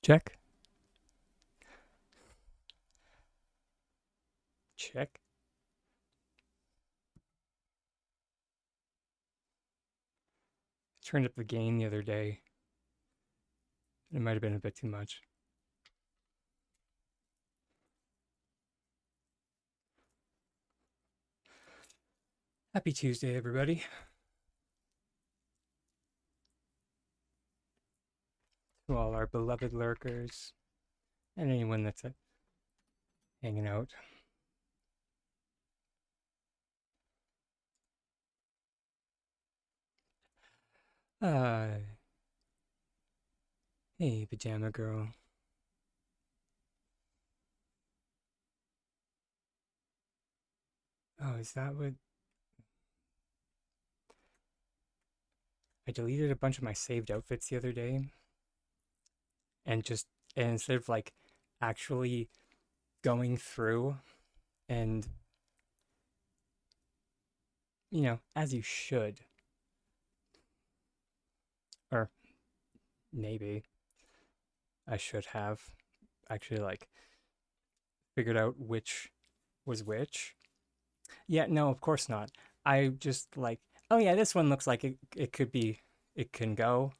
Check. Check. Turned up the gain the other day. It might have been a bit too much. Happy Tuesday, everybody. To all our beloved lurkers and anyone that's hanging out. Uh, hey, pajama girl. Oh, is that what? I deleted a bunch of my saved outfits the other day, and instead of like actually going through and as you should, or maybe I should have actually like figured out which was which. Yeah, no, of course not. I just like, oh yeah, this one looks like it could be, it can go.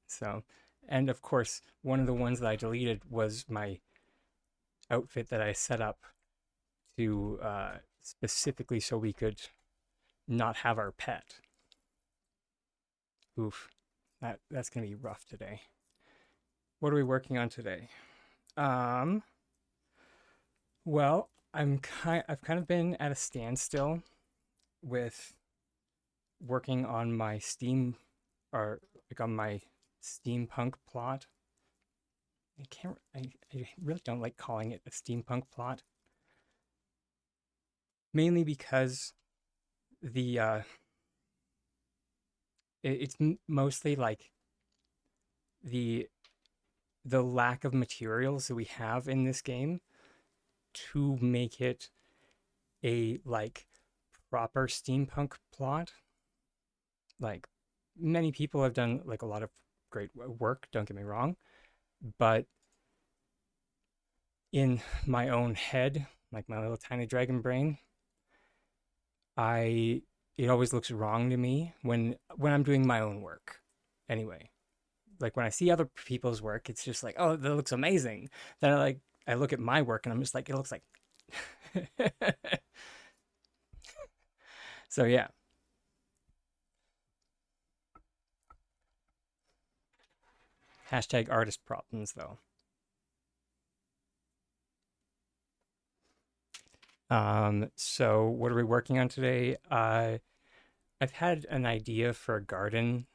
So, and of course, one of the ones that I deleted was my outfit that I set up to specifically so we could not have our pet. Oof, that's gonna be rough today. What are we working on today? Um, well, I've kind of been at a standstill with working on my Steam or like on my steampunk plot. I really don't like calling it a steampunk plot. Mainly because the it's mostly like the the lack of materials that we have in this game to make it a like proper steampunk plot. Like many people have done like a lot of great work, don't get me wrong, but in my own head, like my little tiny dragon brain, I it always looks wrong to me when I'm doing my own work. Anyway, like when I see other people's work, it's just like, oh, that looks amazing. Then I look at my work and I'm just like, it looks like. So yeah. Hashtag artist problems though. So what are we working on today? I've had an idea for a garden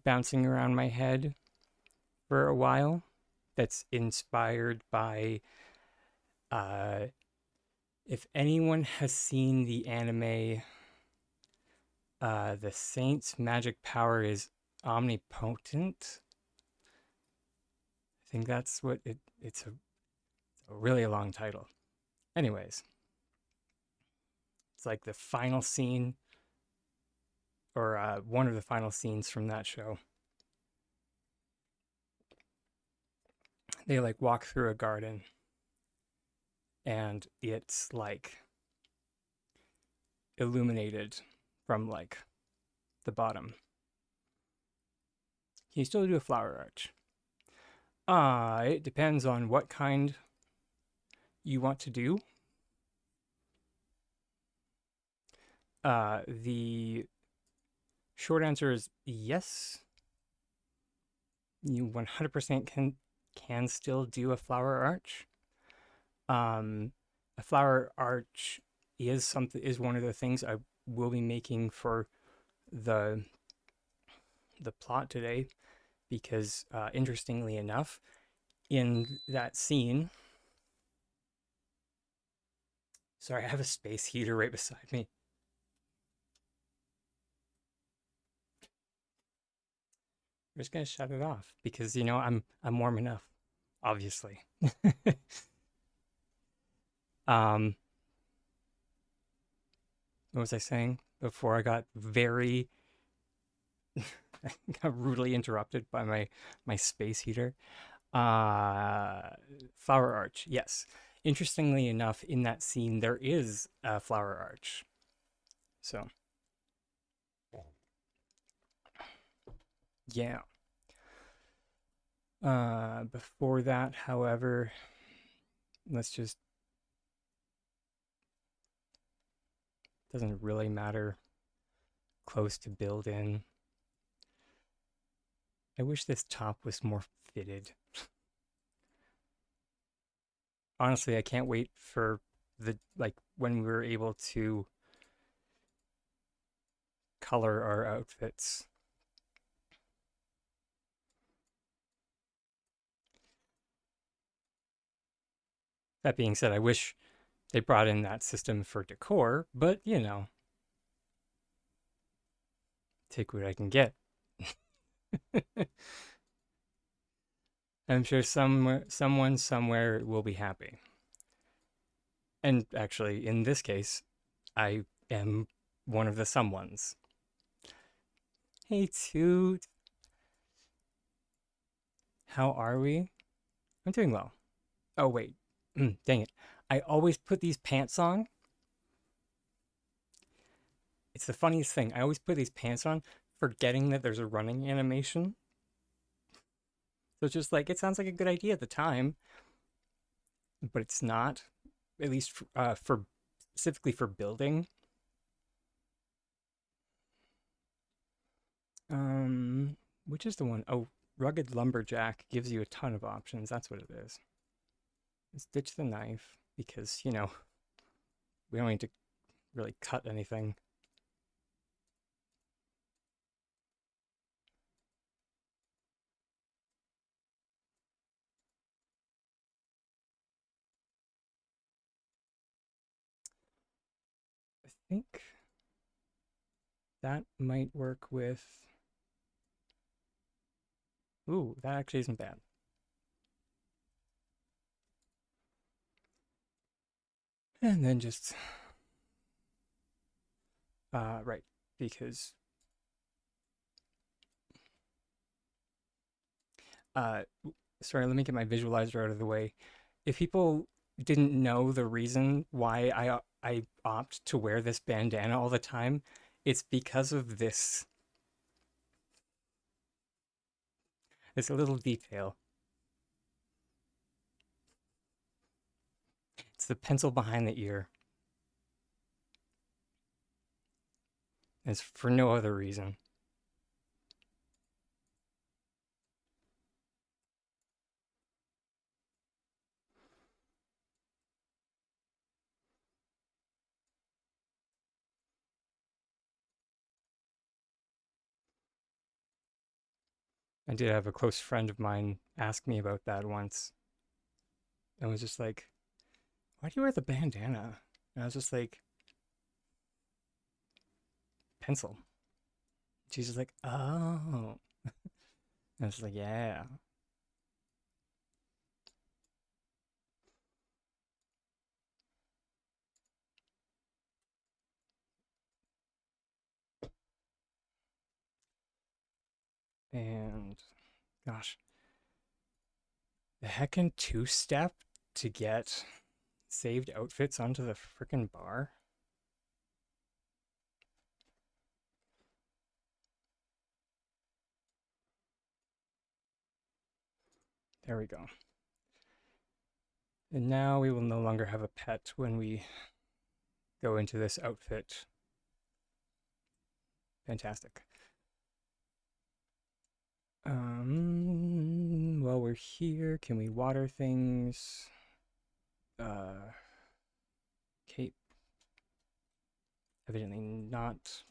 bouncing around my head for a while that's inspired by uh if anyone has seen the anime the saint's magic power is omnipotent. I think that's what it's a really long title. Anyways, it's like the final scene or one of the final scenes from that show. They like walk through a garden and it's like illuminated from like the bottom. Can you still do a flower arch? It depends on what kind you want to do. The short answer is yes. You 100% can still do a flower arch. A flower arch is one of the things I will be making for the the plot today because interestingly enough, in that scene, sorry, I have a space heater right beside me. I'm just gonna shut it off because I'm warm enough, obviously. um, what was I saying before I got very got rudely interrupted by my space heater. Uh, Flower arch, yes. Interestingly enough, in that scene, there is a flower arch. So, yeah. Before that, however, let's just, doesn't really matter. Close to build in. I wish this top was more fitted. Honestly, I can't wait for when we're able to color our outfits. That being said, I wish they brought in that system for decor, but take what I can get. I'm sure someone somewhere will be happy. And actually, in this case, I am one of the someones. Hey, Toot. How are we? I'm doing well. Oh, wait. Dang it. I always put these pants on. It's the funniest thing. I always put these pants on, forgetting that there's a running animation. So it's just like, it sounds like a good idea at the time, but it's not. At least for specifically for building. Um, which is the one? Oh, Rugged Lumberjack gives you a ton of options. That's what it is. Let's ditch the knife because, we don't need to really cut anything. I think that might work with. Ooh, that actually isn't bad. And then just, right, because, uh, sorry, let me get my visualizer out of the way. If people didn't know the reason why I opt to wear this bandana all the time, it's because of this little detail. It's the pencil behind the ear. It's for no other reason. I did have a close friend of mine ask me about that once. And was just like, why do you wear the bandana? And I was just like, pencil. She's just like, oh. And I was like, yeah. And gosh, the heckin' two-step to get saved outfits onto the frickin' bar. There we go. And now we will no longer have a pet when we go into this outfit. Fantastic. While we're here, can we water things? Cape. Evidently not.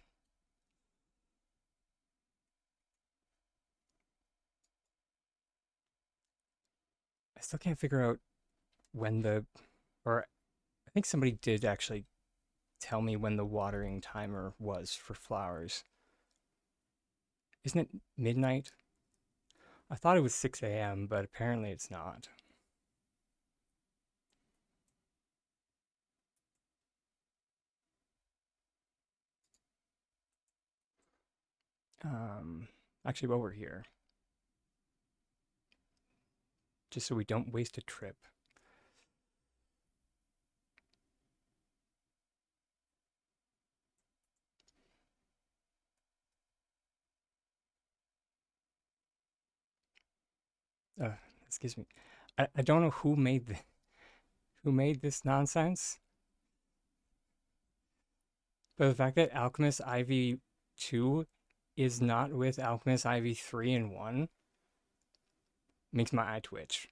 I still can't figure out when or I think somebody did actually tell me when the watering timer was for flowers. Isn't it midnight? I thought it was 6 a.m., but apparently it's not. Um, Actually, while we're here, just so we don't waste a trip. Uh, Excuse me. I don't know who made this nonsense, but the fact that Alchemist Ivy 2 is not with Alchemist Ivy 3 and 1 makes my eye twitch.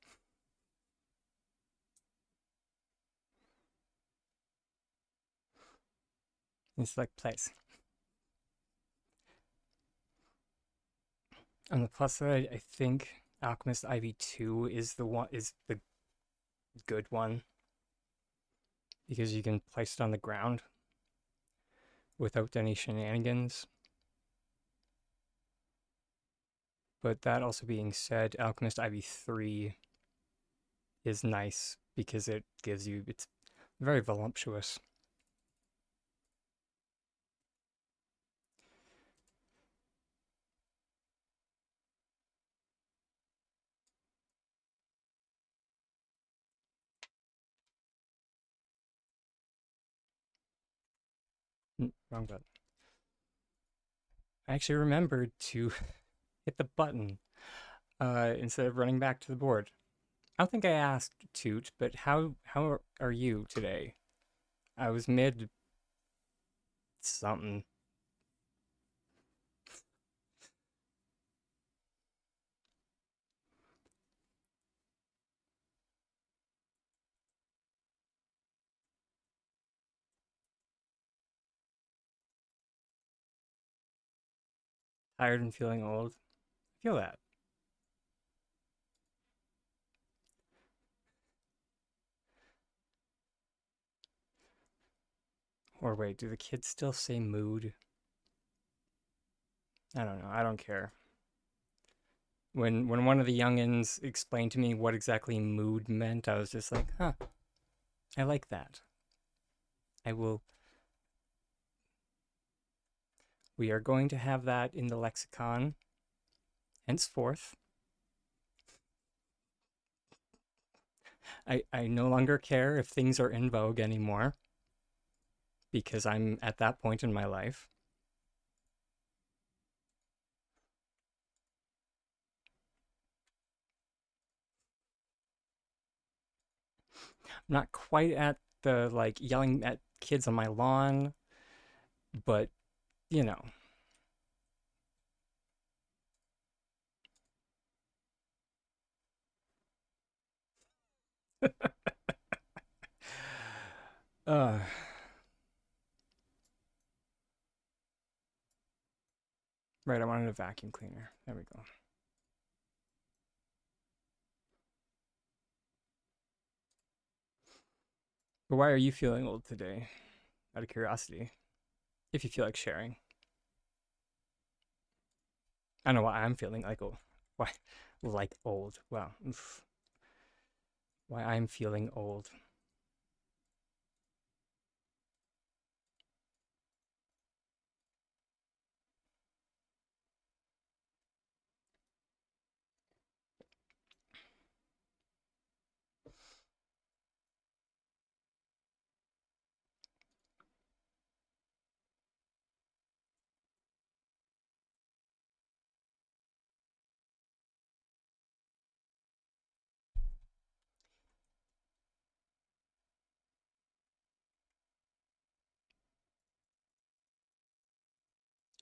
It's like, place. On the plus side, I think Alchemist Ivy 2 is the good one because you can place it on the ground without any shenanigans. But that also being said, Alchemist Ivy 3 is nice because it's very voluptuous. Wrong button. I actually remembered to hit the button instead of running back to the board. I don't think I asked Toot, but how are you today? I was mid something. Tired and feeling old. I feel that. Or wait, do the kids still say mood? I don't know. I don't care. When one of the youngins explained to me what exactly mood meant, I was just like, huh, I like that. I will. We are going to have that in the lexicon henceforth. I no longer care if things are in vogue anymore because I'm at that point in my life. I'm not quite at the like yelling at kids on my lawn, but you know. uh, right, I wanted a vacuum cleaner. There we go. But why are you feeling old today? Out of curiosity, if you feel like sharing. I know why I'm feeling like old. Why, like old? Wow. Oof. Why I'm feeling old.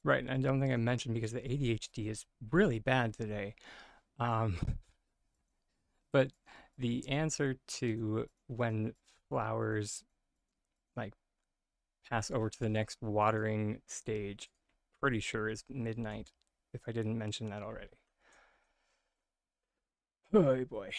Right, and I don't think I mentioned because the ADHD is really bad today. Um, but the answer to when flowers like pass over to the next watering stage, pretty sure is midnight. If I didn't mention that already. Oh boy.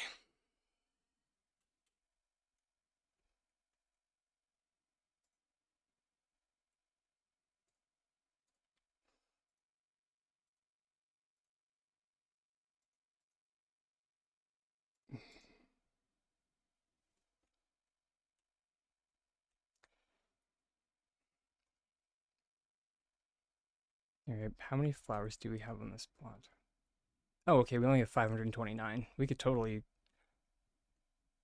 All right, how many flowers do we have on this plot? Oh, okay, we only have 529. We could totally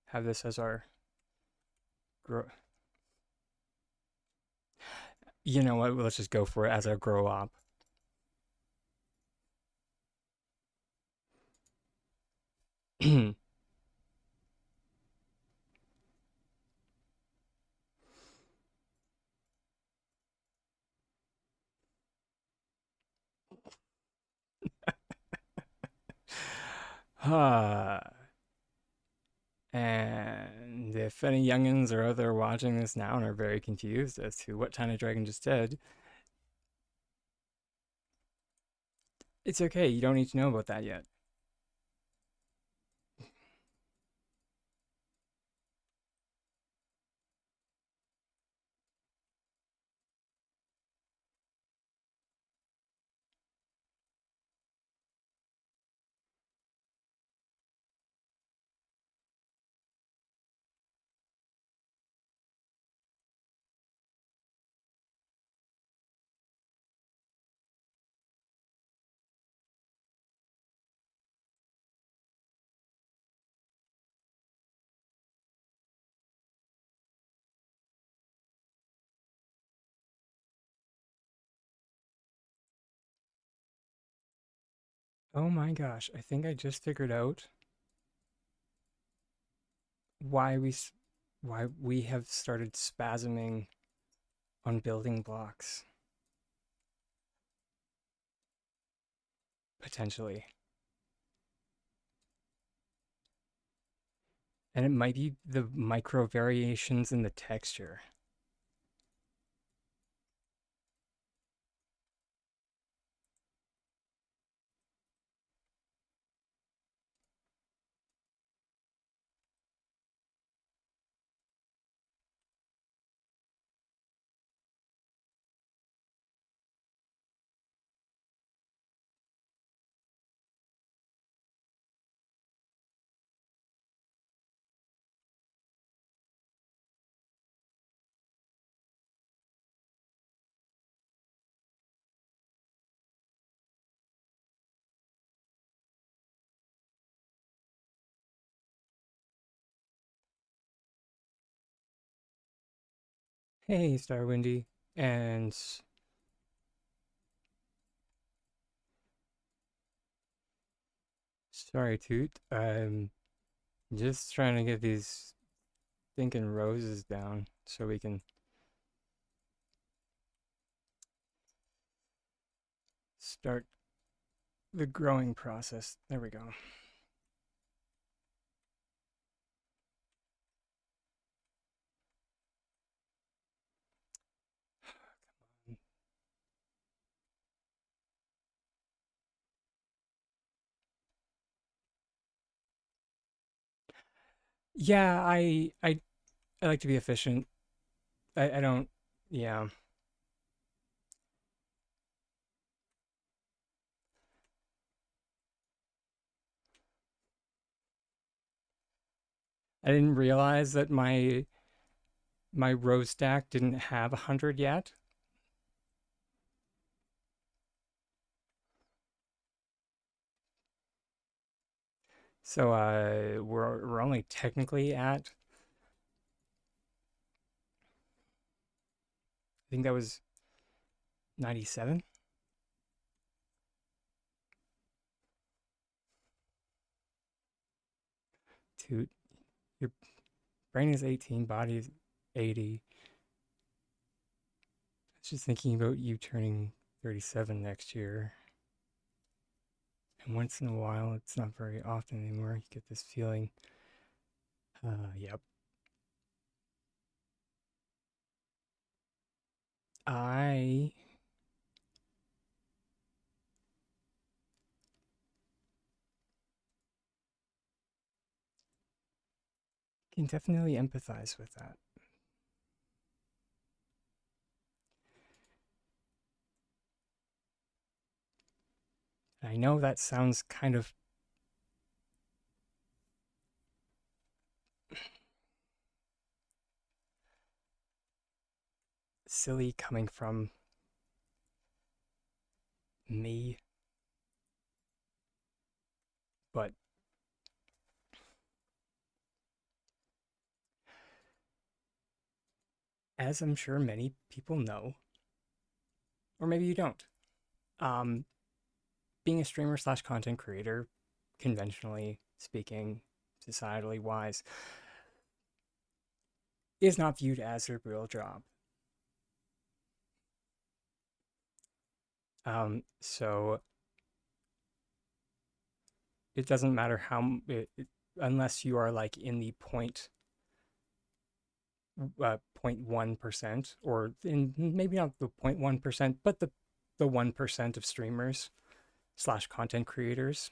have this as our grow. You know what? Let's just go for it as our grow up. And if any youngins or other watching this now and are very confused as to what Tiny Dragon just did, it's okay. You don't need to know about that yet. Oh my gosh, I think I just figured out why why we have started spasming on building blocks potentially. And it might be the micro variations in the texture. Hey, Starwindy. And sorry, Toot. I'm just trying to get these stinking roses down so we can start the growing process. There we go. Yeah, I like to be efficient. I don't, yeah. I didn't realize that my row stack didn't have 100 yet. So we're only technically at, I think that was 97. Toot. Your brain is 18, body is 80. I was just thinking about you turning 37 next year. And once in a while, it's not very often anymore, you get this feeling. Yep. I can definitely empathize with that. I know that sounds kind of silly coming from me, but as I'm sure many people know, or maybe you don't, um, being a streamer slash content creator, conventionally speaking, societally wise, is not viewed as a real job. So it doesn't matter unless you are like in the 0.1%, or in maybe not the 0.1%, but the 1% of streamers slash content creators.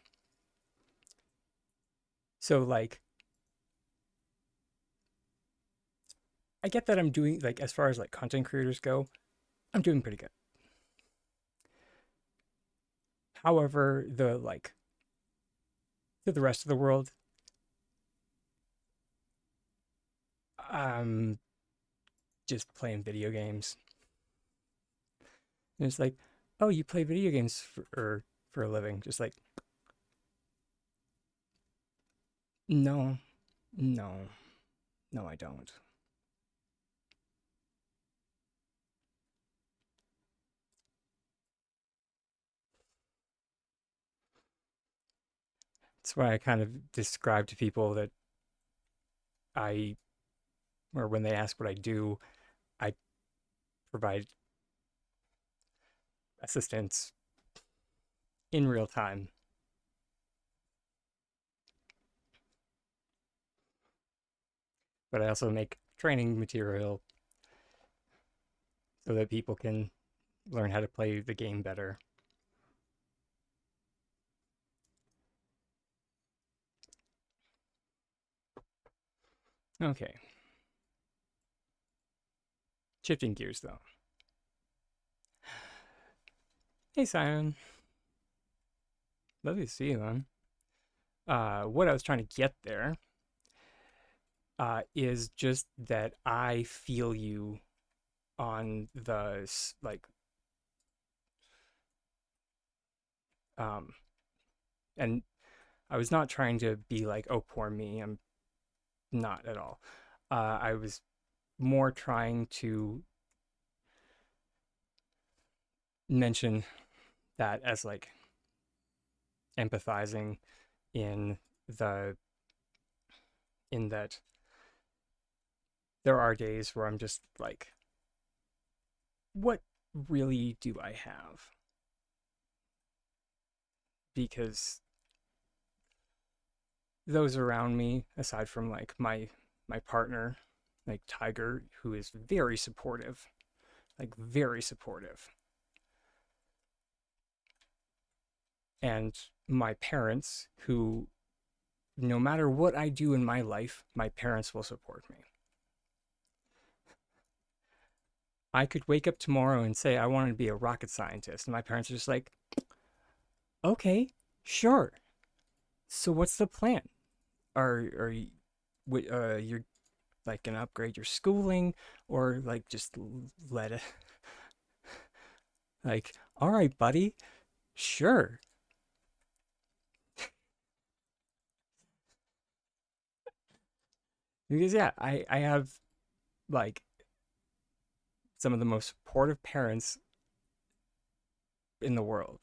So like I get that I'm doing, like, as far as like content creators go, I'm doing pretty good. However, the like to the rest of the world, I'm just playing video games. And it's like, oh, you play video games for a living? Just like, no, no, no, I don't. That's why I kind of describe to people that I, or when they ask what I do, I provide assistance in real time. But I also make training material so that people can learn how to play the game better. Okay, shifting gears though. Hey Simon, lovely to see you, man. What I was trying to get there is just that I feel you on the like, um, and I was not trying to be like, oh, poor me. I'm not at all. I was more trying to mention that as like empathizing in the in that there are days where I'm just like, what really do I have? Because those around me, aside from like my partner, like Tiger, who is very supportive, like very supportive, and my parents, who no matter what I do in my life, my parents will support me. I could wake up tomorrow and say I wanted to be a rocket scientist, and my parents are just like, okay, sure. So what's the plan? Are you, you're like gonna upgrade your schooling, or like just let it, like, all right, buddy, sure. Because yeah, I have like some of the most supportive parents in the world.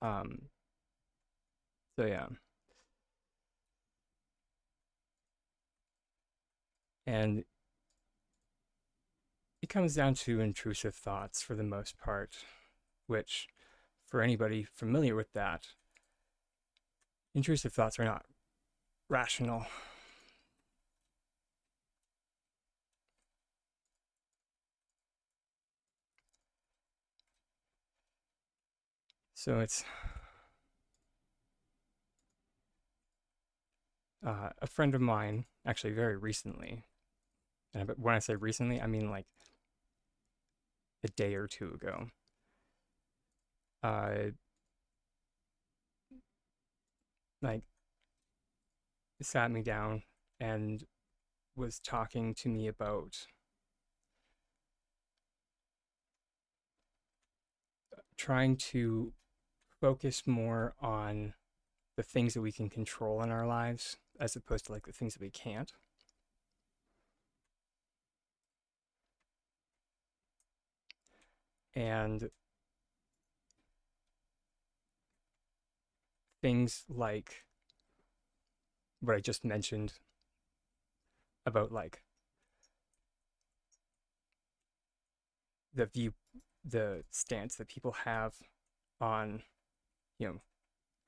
Um, so yeah, and it comes down to intrusive thoughts for the most part, which, for anybody familiar with that, intrusive thoughts are not rational. So it's a friend of mine, actually very recently, and when I say recently, I mean like a day or two ago. Uh, like sat me down and was talking to me about trying to focus more on the things that we can control in our lives as opposed to like the things that we can't. And things like what I just mentioned about like the view, the stance that people have on, you know,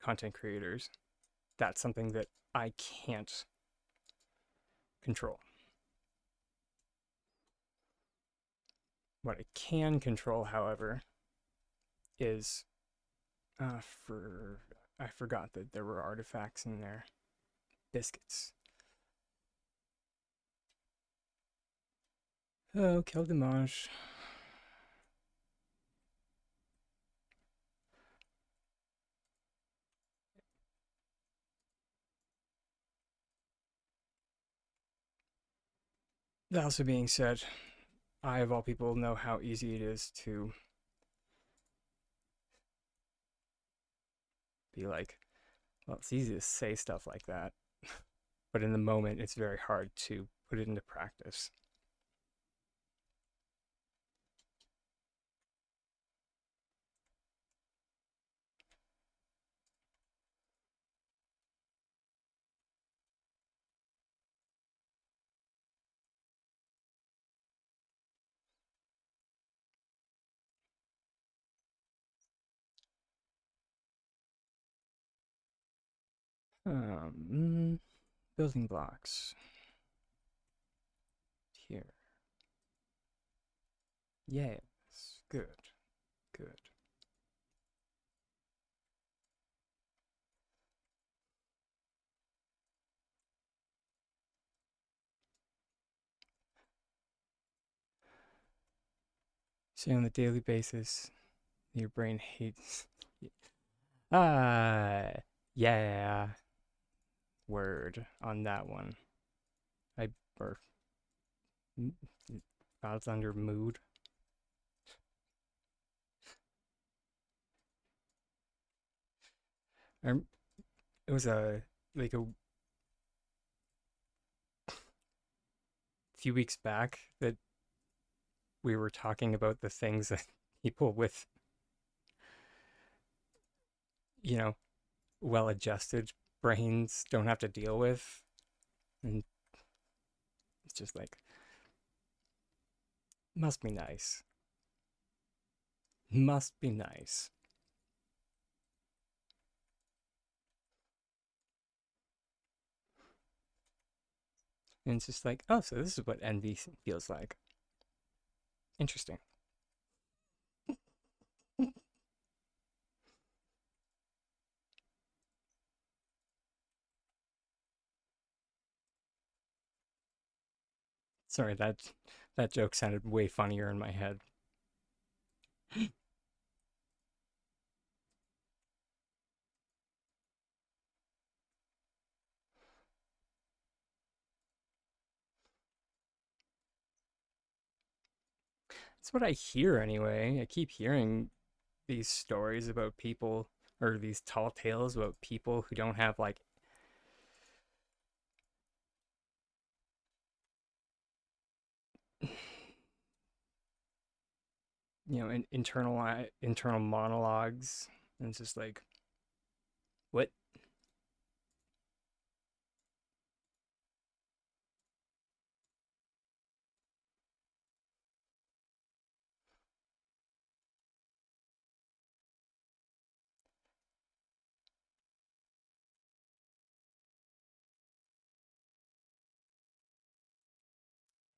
content creators. That's something that I can't control. What I can control, however, is for I forgot that there were artifacts in there. Biscuits. Oh, kill Dimanche. That also being said, I of all people know how easy it is to be like, well, it's easy to say stuff like that, but in the moment, it's very hard to put it into practice. Um, Building blocks here. Yes, good, good. So on a daily basis, your brain hates. Ah, yeah, word on that one. I or God's under mood. It was a like a few weeks back that we were talking about the things that people with, you know, well-adjusted brains don't have to deal with, and it's just like must be nice. Must be nice. And it's just like, oh, so this is what envy feels like. Interesting. Sorry, that joke sounded way funnier in my head. That's what I hear anyway. I keep hearing these stories about people or these tall tales about people who don't have like, you know, internal monologues, and it's just like, what?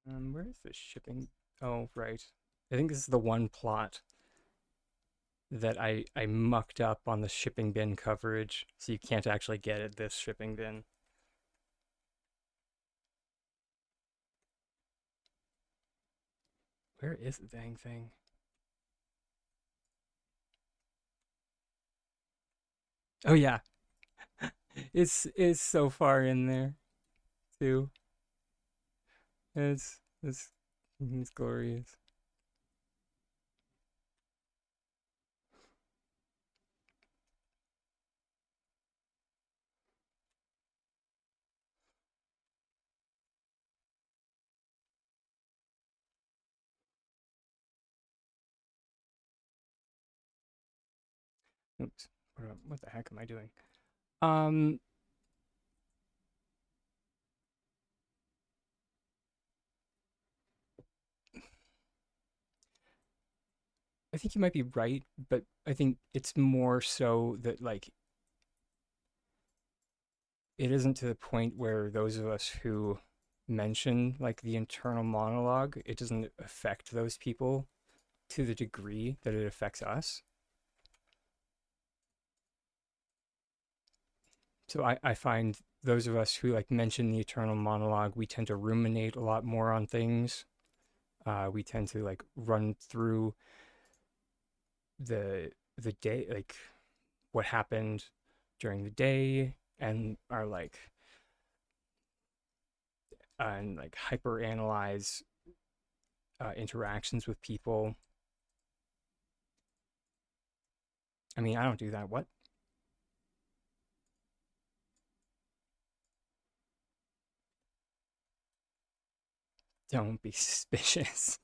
Where is this shipping? Oh, right. I think this is the one plot that I mucked up on the shipping bin coverage, so you can't actually get at this shipping bin. Where is the dang thing? Oh yeah, It's so far in there too. It's glorious. Oops. What the heck am I doing? Um, I think you might be right, but I think it's more so that like it isn't to the point where those of us who mention like the internal monologue, it doesn't affect those people to the degree that it affects us. So I find those of us who like mention the eternal monologue, we tend to ruminate a lot more on things. We tend to like run through the day, like what happened during the day, and are like and like hyper analyze interactions with people. I mean, I don't do that. What? Don't be suspicious.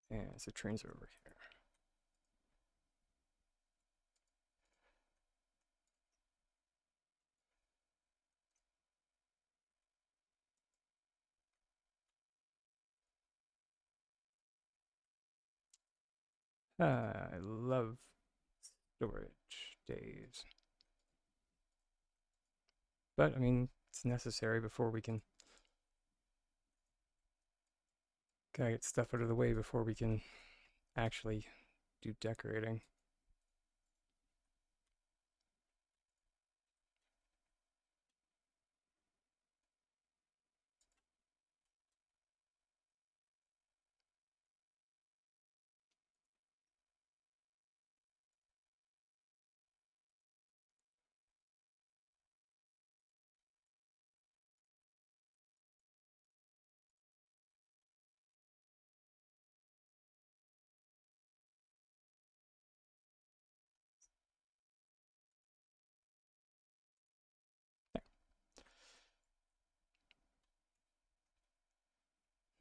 Yeah, so trains are over here. I love storage days, but I mean, it's necessary before we can gotta get stuff out of the way before we can actually do decorating.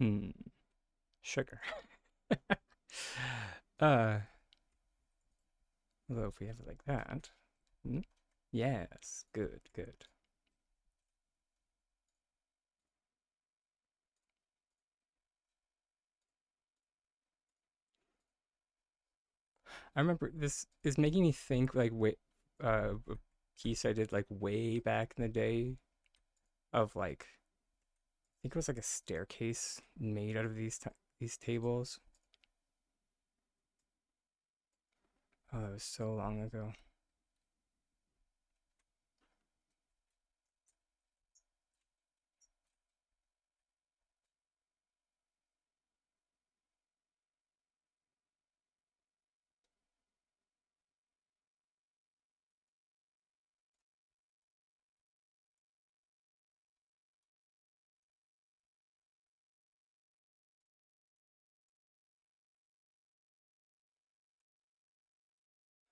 Hmm, sugar. uh, Although if we have it like that, hmm, yes, good, good. I remember this is making me think like a piece I did like way back in the day of like I think it was like a staircase made out of these tables. Oh, that was so long ago.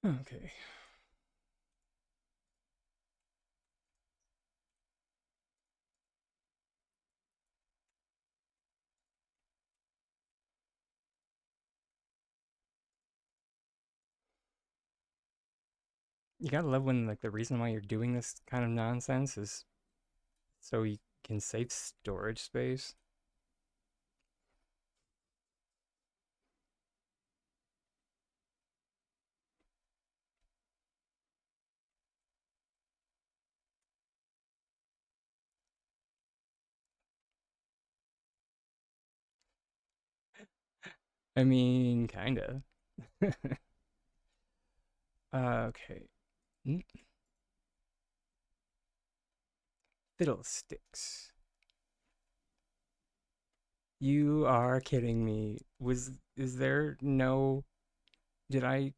Okay. You gotta love when like the reason why you're doing this kind of nonsense is so you can save storage space. I mean, kinda. Okay. Mm, Fiddlesticks. You are kidding me. Is there no, did I,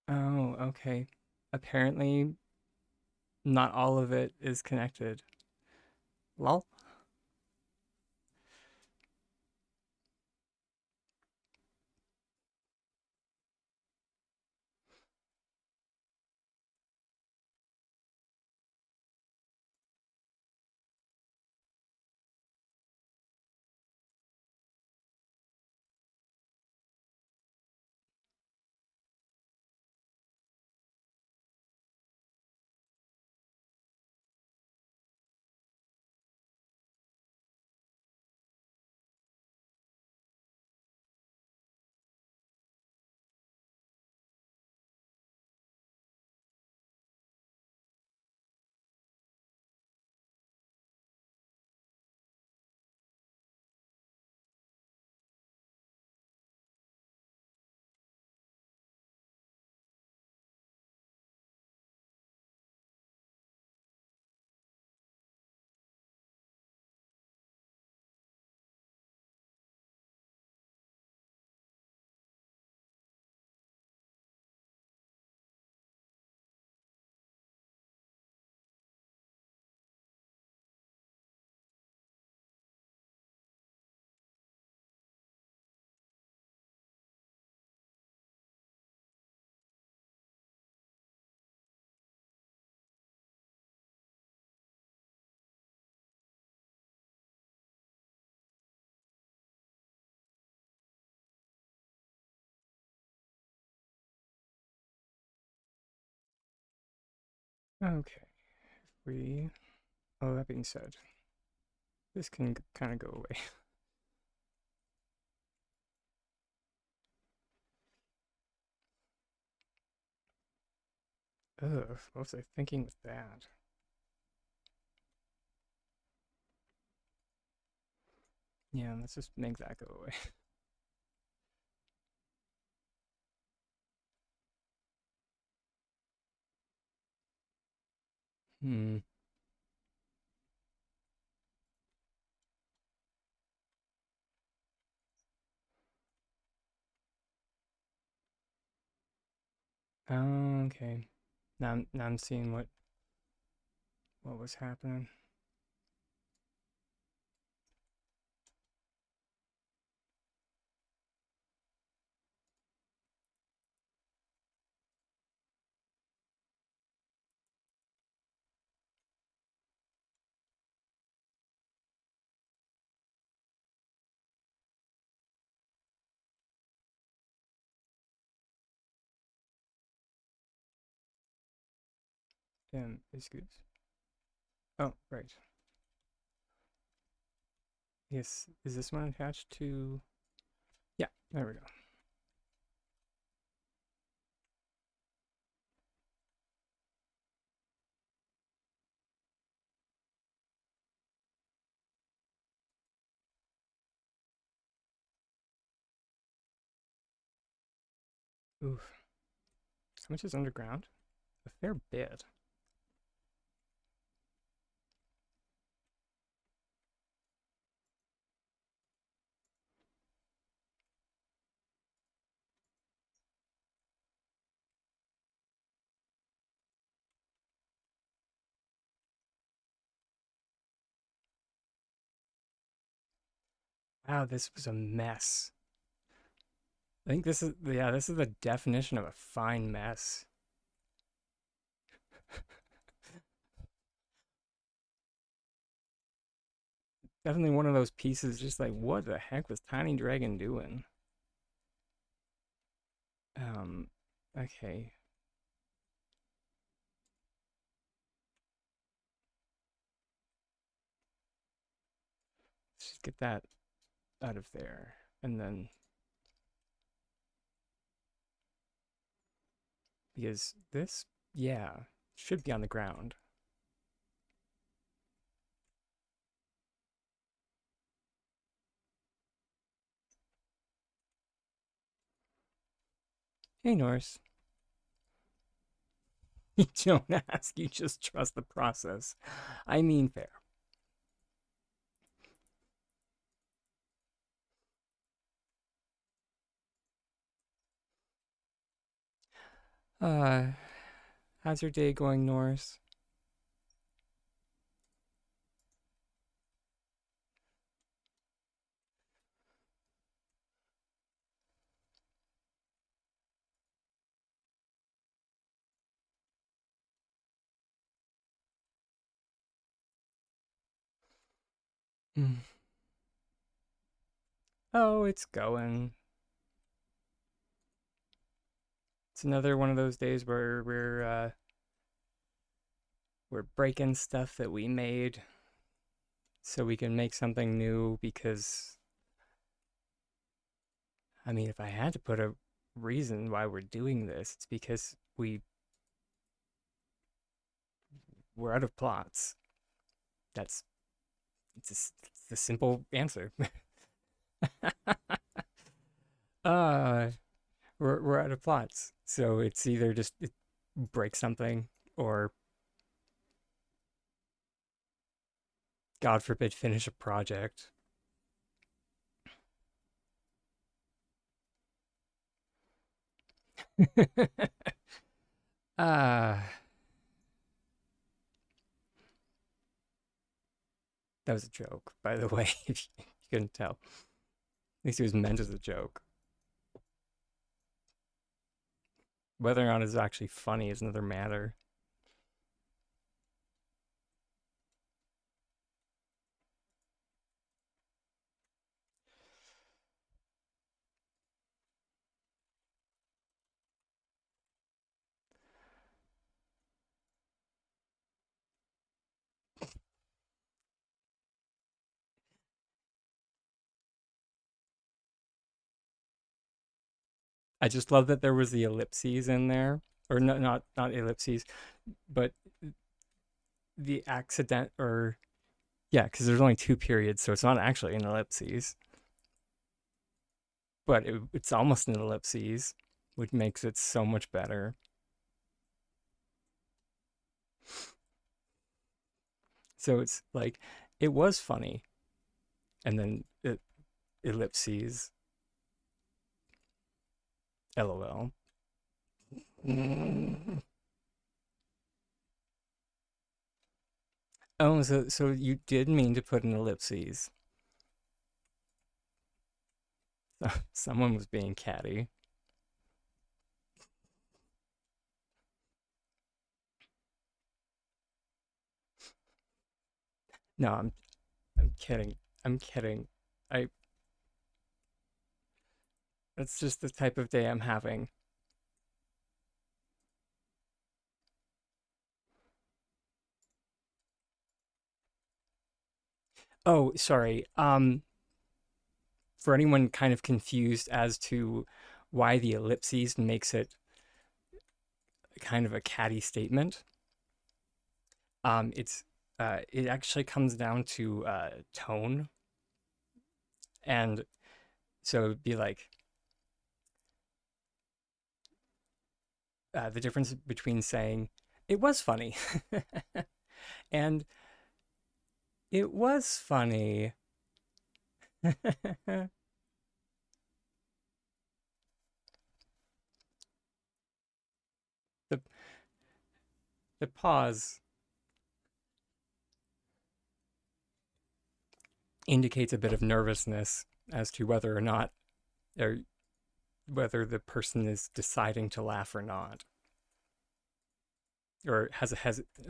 oh, okay. Apparently, not all of it is connected. Lol. Okay. We, oh, that being said, this can kind of go away. Ugh, what was I thinking with that? Yeah, let's just make that go away. Hmm. Oh, okay. Now I'm seeing what was happening. Is good. Oh, right. Yes, is this one attached to? Yeah, there we go. Oof. How much is underground? A fair bit. Wow, this was a mess. I think this is, yeah, this is the definition of a fine mess. Definitely one of those pieces just like, what the heck was Tiny Dragon doing? Um, okay. Let's just get that out of there. And then because this, yeah, should be on the ground. Hey, Norse. You don't ask, you just trust the process. I mean, fair. Uh, how's your day going, Norse? Mm. Oh, it's going. It's another one of those days where we're breaking stuff that we made so we can make something new because I mean, if I had to put a reason why we're doing this, it's because we're out of plots. That's it's the simple answer. uh we're out of plots. So it's either just break something or God forbid finish a project. uh that was a joke, by the way, if you couldn't tell. At least it was meant as a joke. Whether or not it's actually funny is another matter. I just love that there was the ellipses in there, or no, not ellipses, but the accident, or yeah, because there's only two periods, so it's not actually an ellipses, but it's almost an ellipses, which makes it so much better. So it's like it was funny, and then ellipses, lol. Oh, so you did mean to put an ellipses. Someone was being catty. No, I'm kidding. I'm kidding. I That's just the type of day I'm having. Oh, sorry. For anyone kind of confused as to why the ellipses makes it kind of a catty statement, it actually comes down to tone, and so it'd be like the difference between saying it was funny and it was funny. the the pause indicates a bit of nervousness as to whether or not, or whether the person is deciding to laugh or not, or has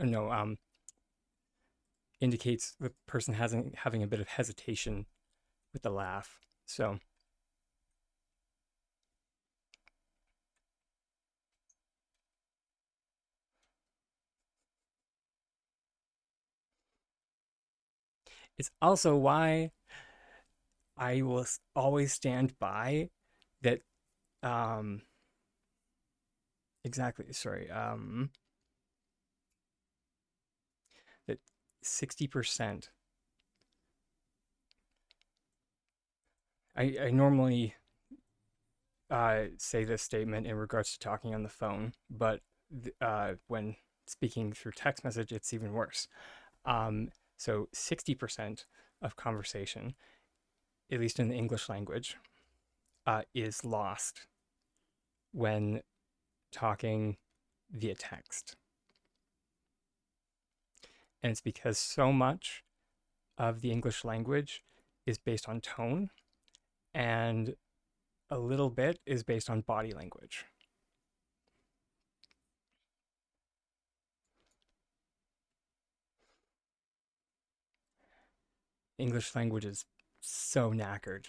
or no indicates the person hasn't having a bit of hesitation with the laugh. So it's also why I will always stand by that. Um, exactly. Sorry. That 60%. I normally say this statement in regards to talking on the phone, but when speaking through text message, it's even worse. Um, so 60% of conversation, at least in the English language, is lost when talking via text. And it's because so much of the English language is based on tone, and a little bit is based on body language. English language is so knackered.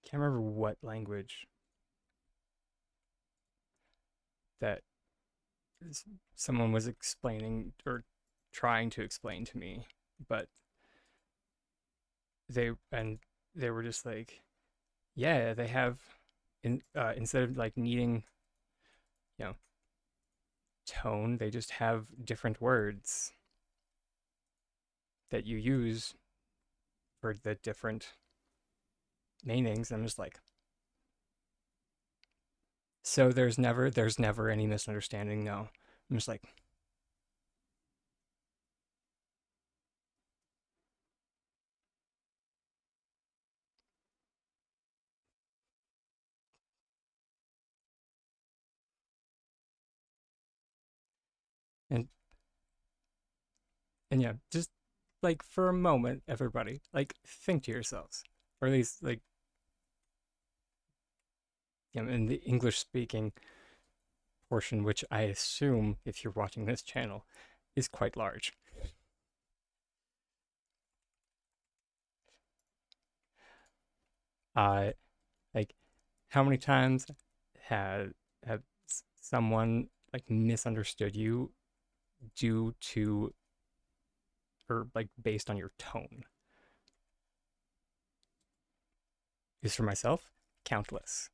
I can't remember what language that someone was explaining or trying to explain to me, but they and they were just like, yeah, they have instead of like needing, you know, tone, they just have different words that you use for the different meanings. I'm just like, so there's never any misunderstanding. No, I'm just like, and and yeah, just like for a moment, everybody, like think to yourselves, or at least like, you know, in the English speaking portion, which I assume if you're watching this channel is quite large. Uh, like how many times had have someone like misunderstood you due to or like based on your tone? Is for myself, countless.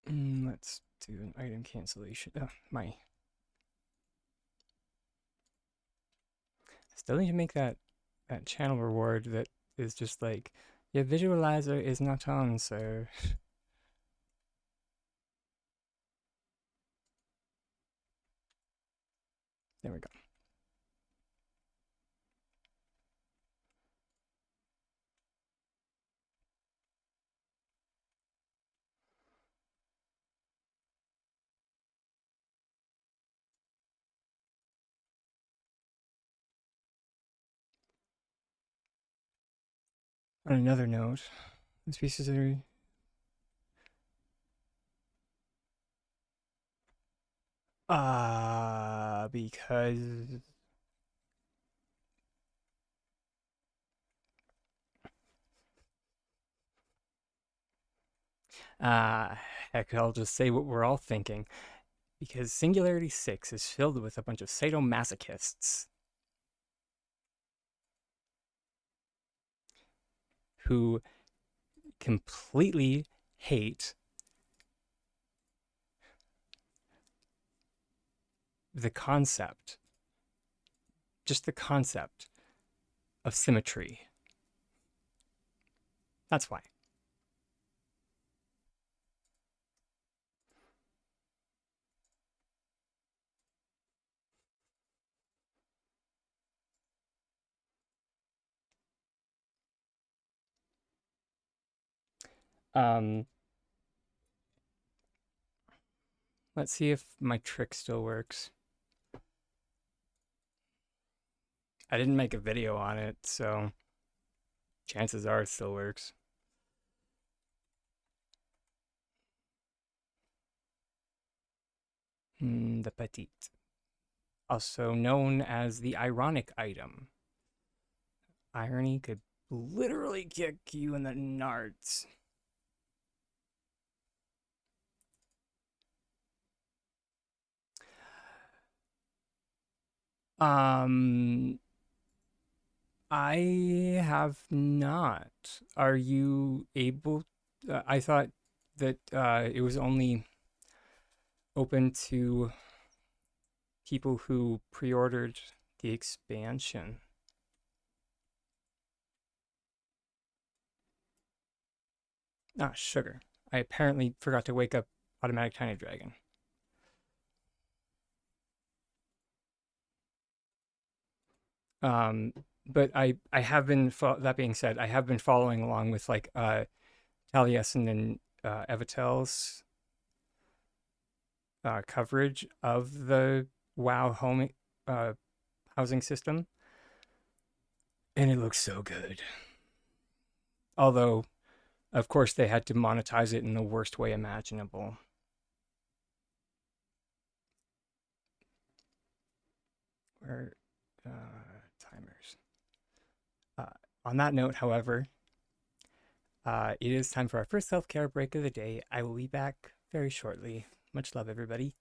Let's do an item cancellation. My still need to make that channel reward that is just like your visualizer is not on, so there we go. On another note, this piece are because uh heck, I'll just say what we're all thinking. Because Singularity 6 is filled with a bunch of sadomasochists who completely hate the concept, just the concept of symmetry. That's why. Um, let's see if my trick still works. I didn't make a video on it, so chances are it still works. The petite, also known as the ironic item. Irony could literally kick you in the nards. Um, I have not. Are you able? I thought that it was only open to people who pre-ordered the expansion. Ah, sugar. I apparently forgot to wake up Automatic Tiny Dragon. Um, but I have been that being said, I have been following along with like Taliesin and Evatel's coverage of the WoW home uh, housing system, and it looks so good. Although, of course, they had to monetize it in the worst way imaginable. Where timers. Uh, on that note, however, it is time for our first self-care break of the day. I will be back very shortly. Much love, everybody.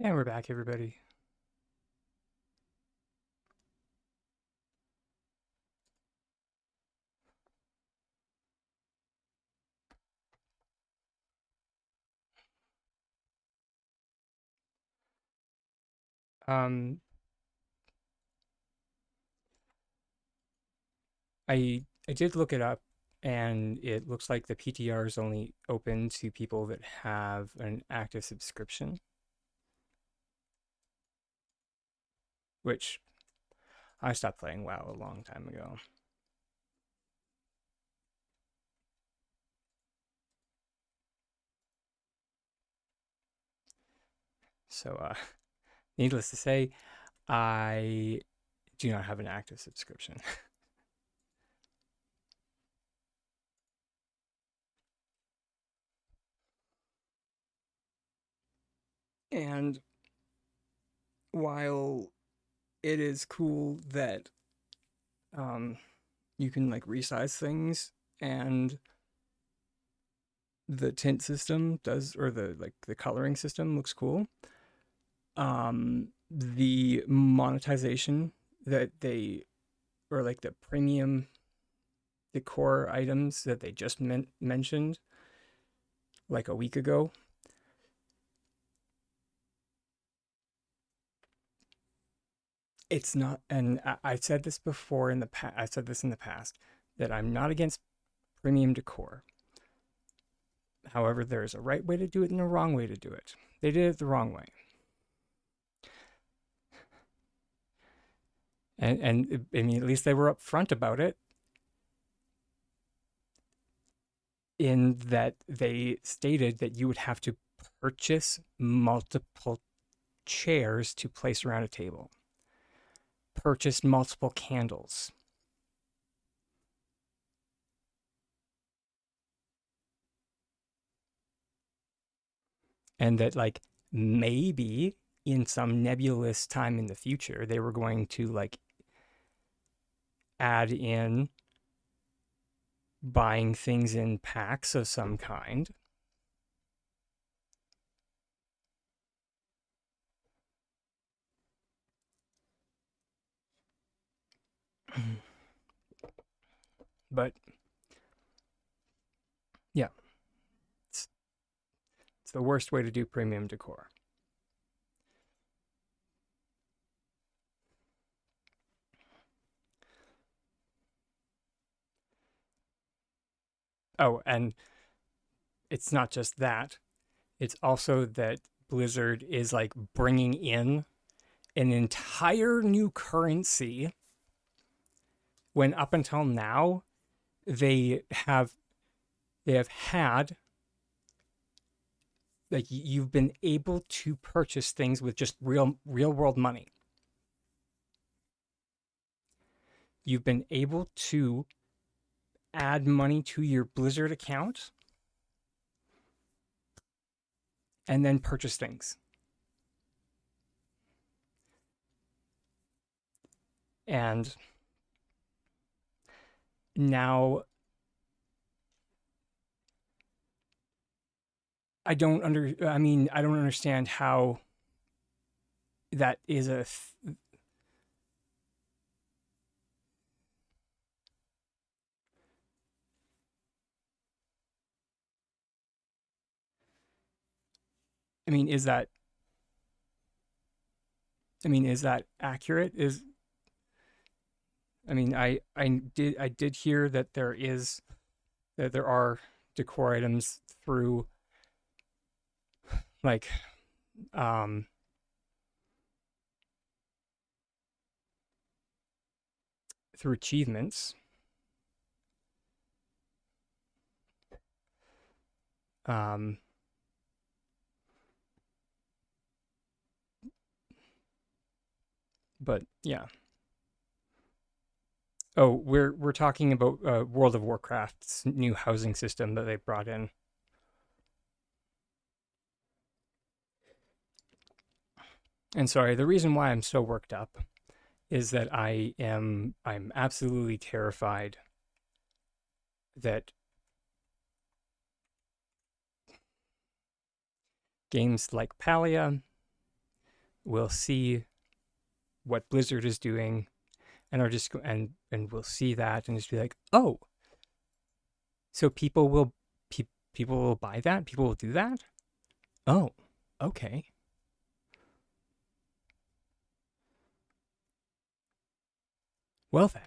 And we're back, everybody. Um, I did look it up, and it looks like the PTR is only open to people that have an active subscription, which I stopped playing WoW a long time ago. So, needless to say, I do not have an active subscription. And while it is cool that um, you can like resize things and the tint system does, or the like the coloring system looks cool, the monetization that they, or like the premium decor items that they just mentioned like a week ago, it's not. And I said this before in the past, I said this in the past, that I'm not against premium decor. However, there's a right way to do it and a wrong way to do it. They did it the wrong way. And I mean, at least they were upfront about it, in that they stated that you would have to purchase multiple chairs to place around a table, purchase multiple candles, and that, like, maybe in some nebulous time in the future, they were going to like add in buying things in packs of some kind. But yeah, it's, it's the worst way to do premium decor. Oh, and it's not just that, it's also that Blizzard is like bringing in an entire new currency when up until now they have they have had, like, you've been able to purchase things with just real world money. You've been able to add money to your Blizzard account and then purchase things. And now I don't understand how that is I mean, is that accurate? Is I did hear that there are decor items through, like, um through achievements. Um but yeah. Oh, we're talking about World of Warcraft's new housing system that they brought in. And sorry, the reason why I'm so worked up is that I'm absolutely terrified that games like Palia will see what Blizzard is doing and are just and we'll see that and just be like, oh, so people will buy that, people will do that. Oh, okay. Well then,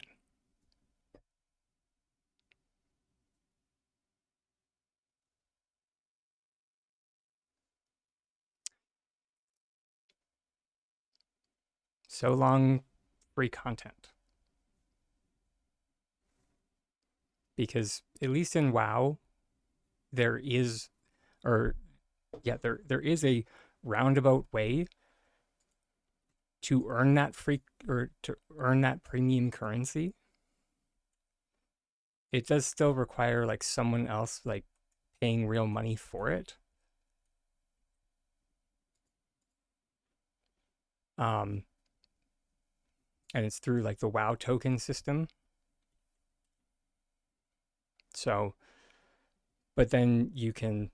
so long free content, because at least in WoW there is, or yeah, there is a roundabout way to earn that free or to earn that premium currency. It does still require like someone else like paying real money for it. Um, and it's through like the WoW token system. So, but then you can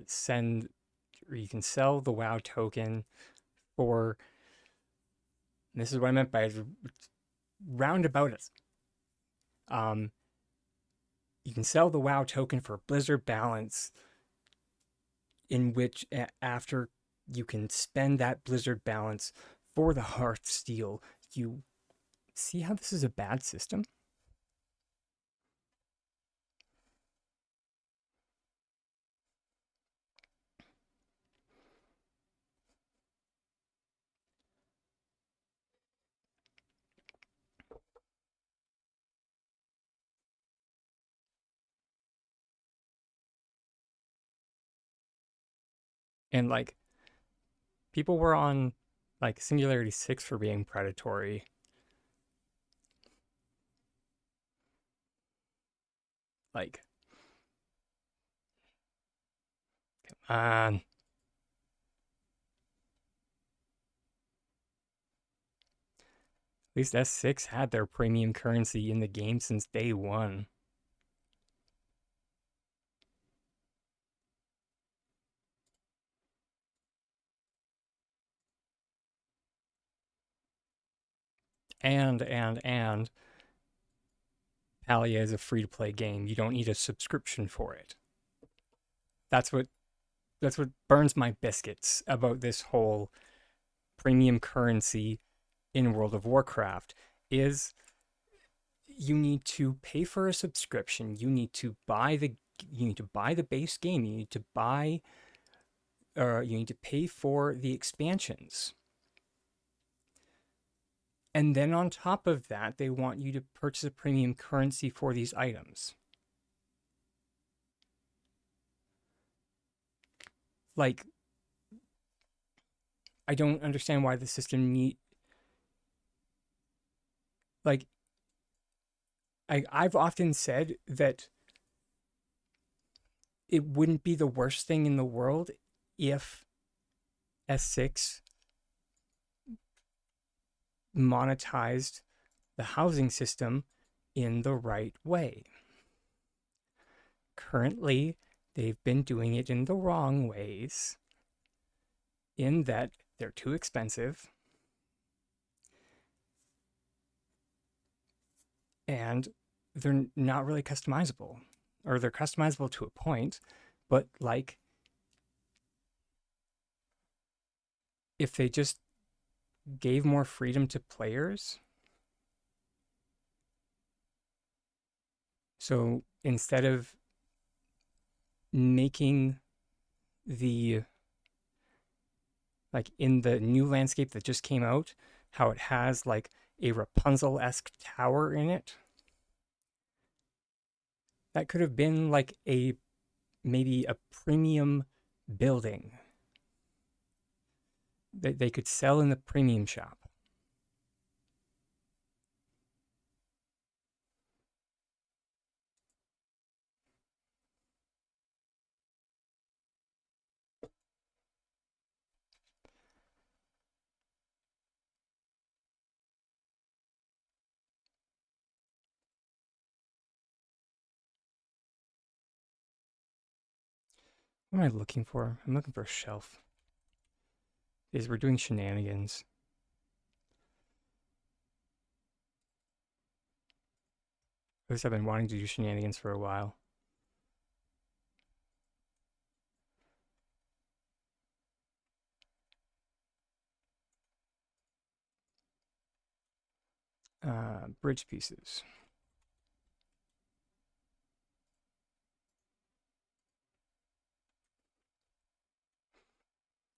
send or you can sell the WoW token for. This is what I meant by roundabout it. Um, you can sell the WoW token for Blizzard balance, in which after you can spend that Blizzard balance for the Hearth Steel. You see how this is a bad system? And like people were on like Singularity 6 for being predatory. Like, at least S6 had their premium currency in the game since day one. And Palia is a free to play game. You don't need a subscription for it. That's what that's what burns my biscuits about this whole premium currency in World of Warcraft is you need to pay for a subscription. You need to buy the base game. You need to buy you need to pay for the expansions. And then on top of that, they want you to purchase a premium currency for these items. Like, I don't understand why the system like I've often said that it wouldn't be the worst thing in the world if S6 monetized the housing system in the right way. Currently, they've been doing it in the wrong ways, in that they're too expensive and they're not really customizable. Or they're customizable to a point, but like if they just gave more freedom to players. So instead of making the like in the new landscape that just came out, how it has like a Rapunzel-esque tower in it, that could have been like a maybe a premium building that they could sell in the premium shop. What am I looking for? I'm looking for a shelf. We're doing shenanigans. At least I've been wanting to do shenanigans for a while. Bridge pieces.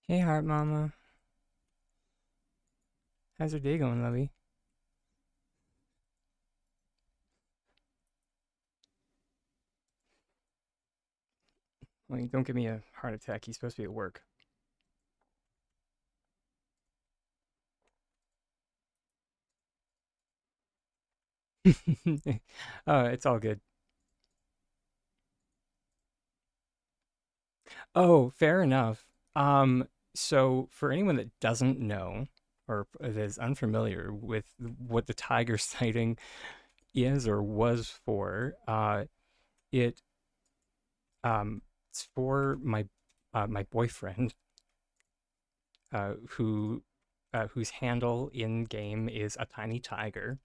Hey, Heart Mama. How's your day going, lovey? Well, don't give me a heart attack. He's supposed to be at work. It's all good. Oh, fair enough. So for anyone that doesn't know or that is unfamiliar with what the tiger sighting is or was for, it it's for my boyfriend, who whose handle in game is a tiny tiger,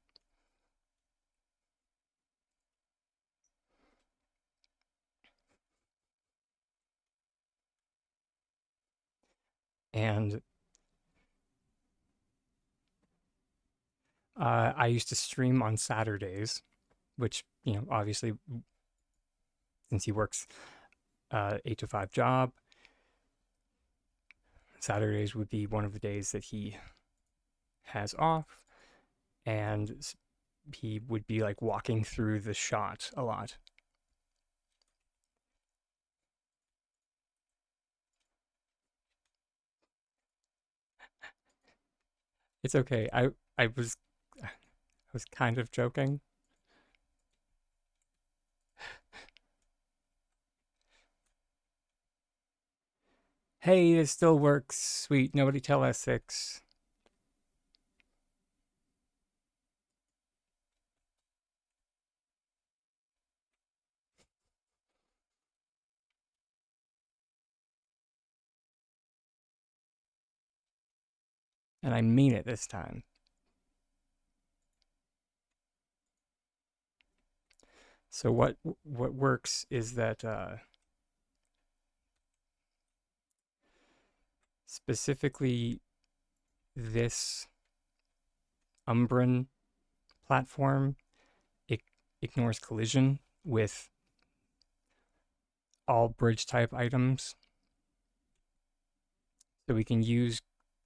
and I used to stream on Saturdays, which obviously since he works 8 to 5 job, Saturdays would be one of the days that he has off, and he would be like walking through the shot a lot. It's okay. I was kind of joking. Hey, it still works. Sweet. Nobody tell S6. And I mean it this time. So what works is that specifically this Umbran platform, it ignores collision with all bridge type items. So we can use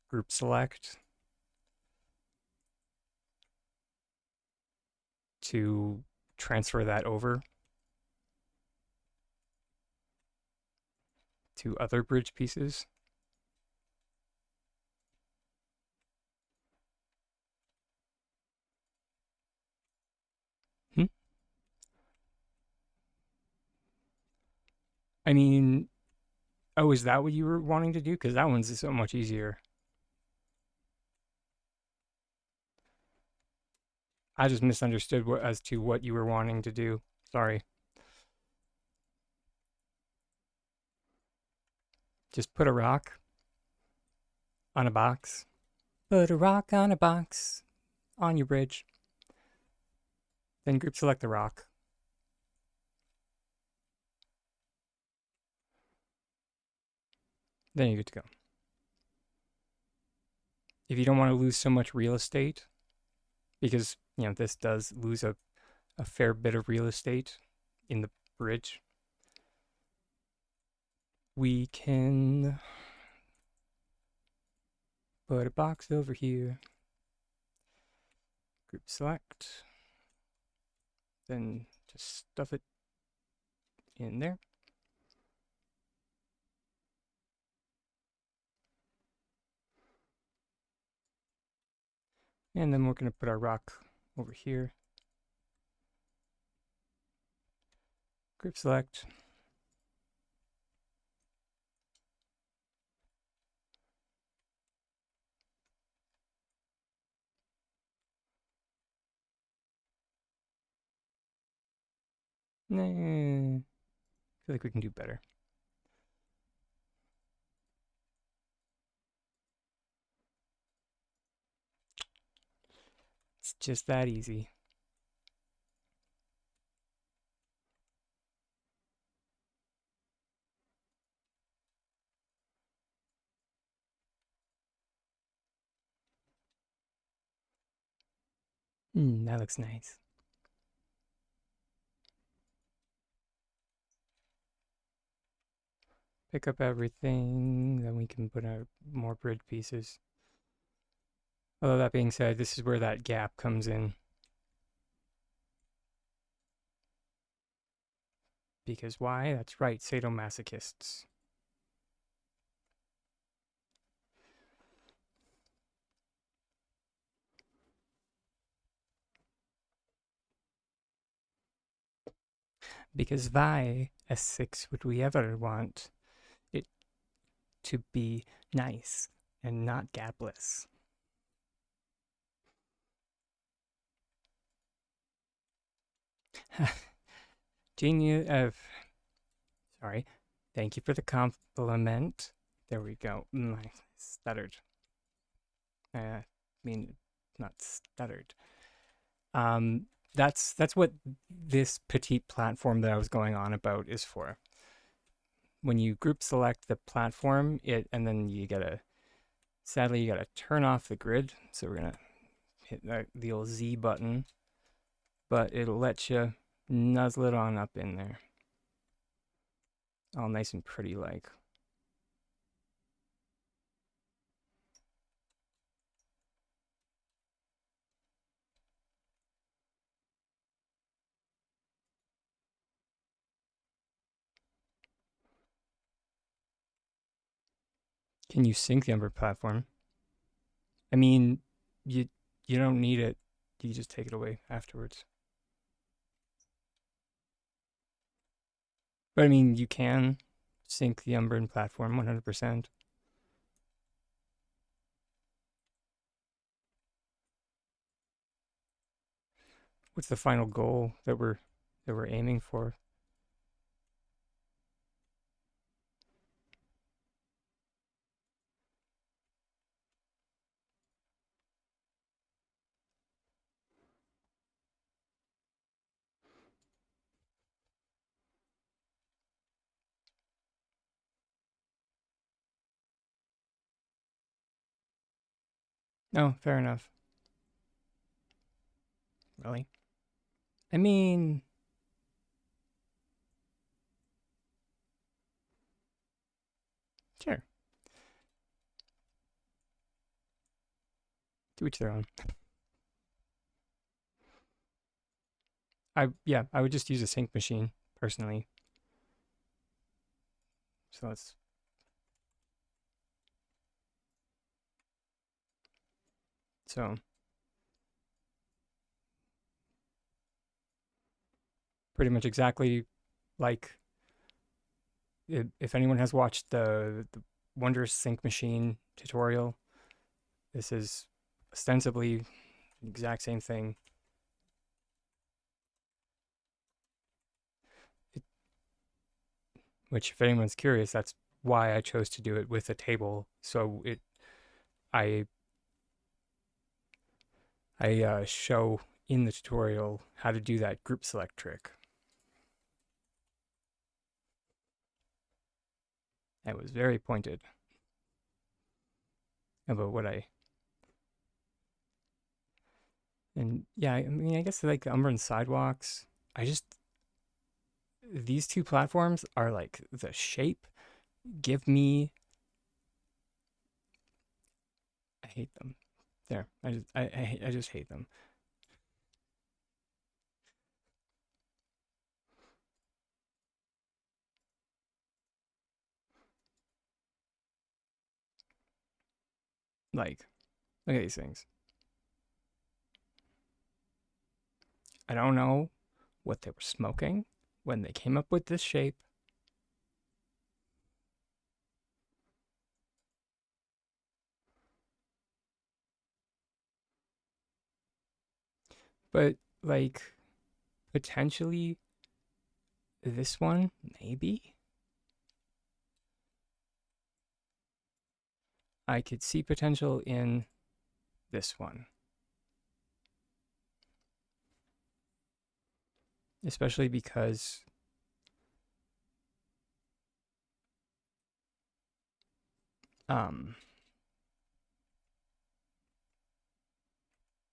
group select to transfer that over to other bridge pieces. Hmm? I mean, oh, is that what you were wanting to do? Because that one's so much easier. I just misunderstood as to what you were wanting to do. Sorry. Just put a rock on a box. Put a rock on a box on your bridge. Then group select the rock. Then you're good to go. If you don't want to lose so much real estate, because this does lose a fair bit of real estate in the bridge, we can put a box over here. Group select. Then just stuff it in there. And then we're going to put our rock over here. Group select. Nah, I feel like we can do better. It's just that easy. That looks nice. Pick up everything, then we can put out more bridge pieces. Although that being said, this is where that gap comes in. Because why? That's right, sadomasochists. Because why, S6, would we ever want it to be nice and not gapless? Genius. Sorry. Thank you for the compliment. There we go. I stuttered. I mean, not stuttered. That's what this petite platform that I was going on about is for. When you group select the platform, and then you gotta, sadly, you gotta turn off the grid. So we're gonna hit the old Z button, but it'll let you nuzzle it on up in there. All nice and pretty like. Can you sync the Umber platform? I mean, you you don't need it. You just take it away afterwards. But I mean, you can sync the Umbran platform 100%. What's the final goal that we're aiming for? Oh, fair enough. Really? I mean, sure. To each their own. I would just use a sync machine personally. So that's so pretty much exactly like if anyone has watched the Wondrous Sync Machine tutorial, this is ostensibly the exact same thing. It, which, if anyone's curious, that's why I chose to do it with a table. So I I show in the tutorial how to do that group select trick. I was very pointed about what I. And yeah, I mean, I guess like the Umber and Sidewalks, I just, these two platforms are like the shape. Give me, I hate them. There, I just hate them. Like, look at these things. I don't know what they were smoking when they came up with this shape, but like potentially this one, maybe. I could see potential in this one. especially because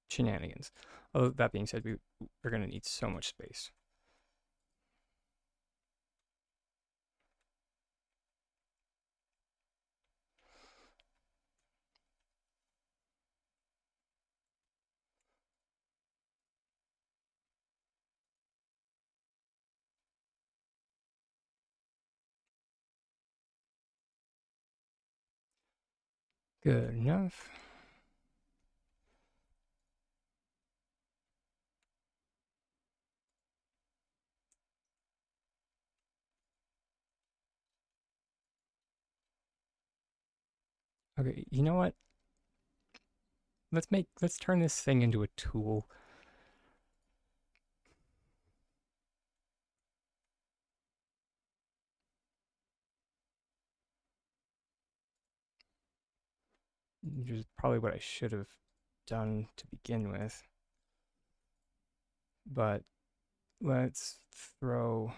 shenanigans. Although that being said, we're gonna need so much space. Good enough. Okay, you know what? Let's turn this thing into a tool. Which is probably what I should have done to begin with. But let's throw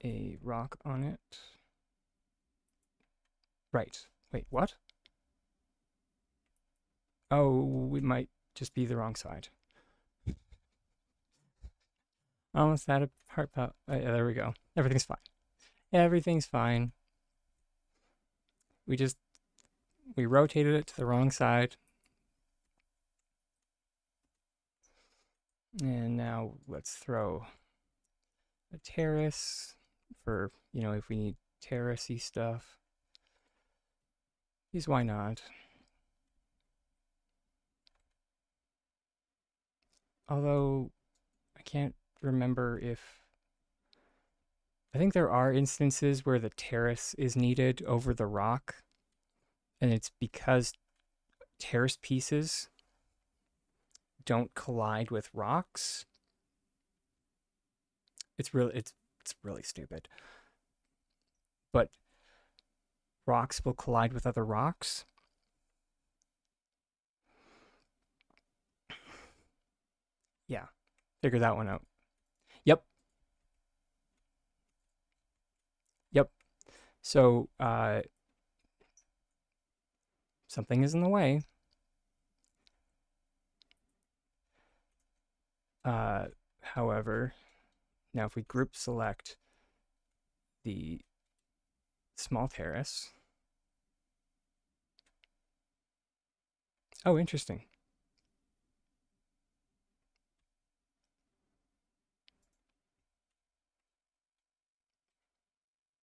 a rock on it. Right. Wait, what? Oh, it might just be the wrong side. Almost had a heart pop. Yeah, there we go. Everything's fine. Everything's fine. We rotated it to the wrong side. And now let's throw a terrace for, if we need terracey stuff. Because why not? Although I can't remember if I think there are instances where the terrace is needed over the rock, and it's because terrace pieces don't collide with rocks. It's really stupid. But rocks will collide with other rocks. Yeah, figure that one out. Yep. Yep. So something is in the way. However, now if we group select the small terrace. Oh, interesting.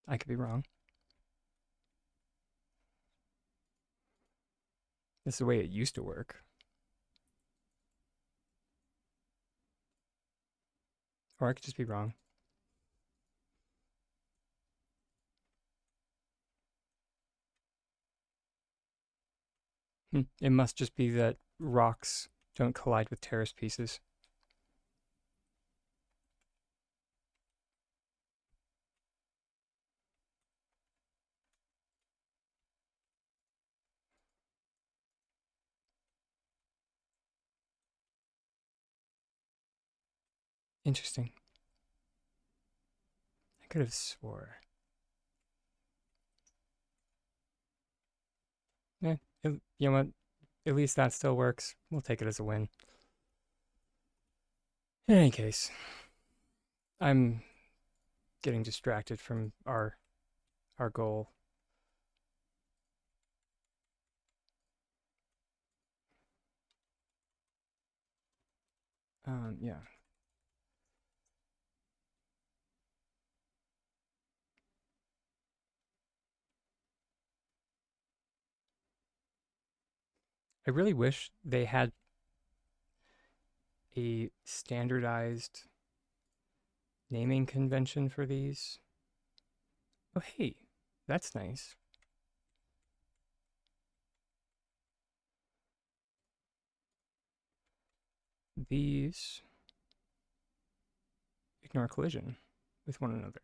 I could be wrong. This is the way it used to work. Or I could just be wrong. It must just be that rocks don't collide with terrace pieces. Interesting. I could have swore. You know what? At least that still works. We'll take it as a win. In any case, I'm getting distracted from our goal. Yeah. I really wish they had a standardized naming convention for these. Oh, hey, that's nice. These ignore collision with one another.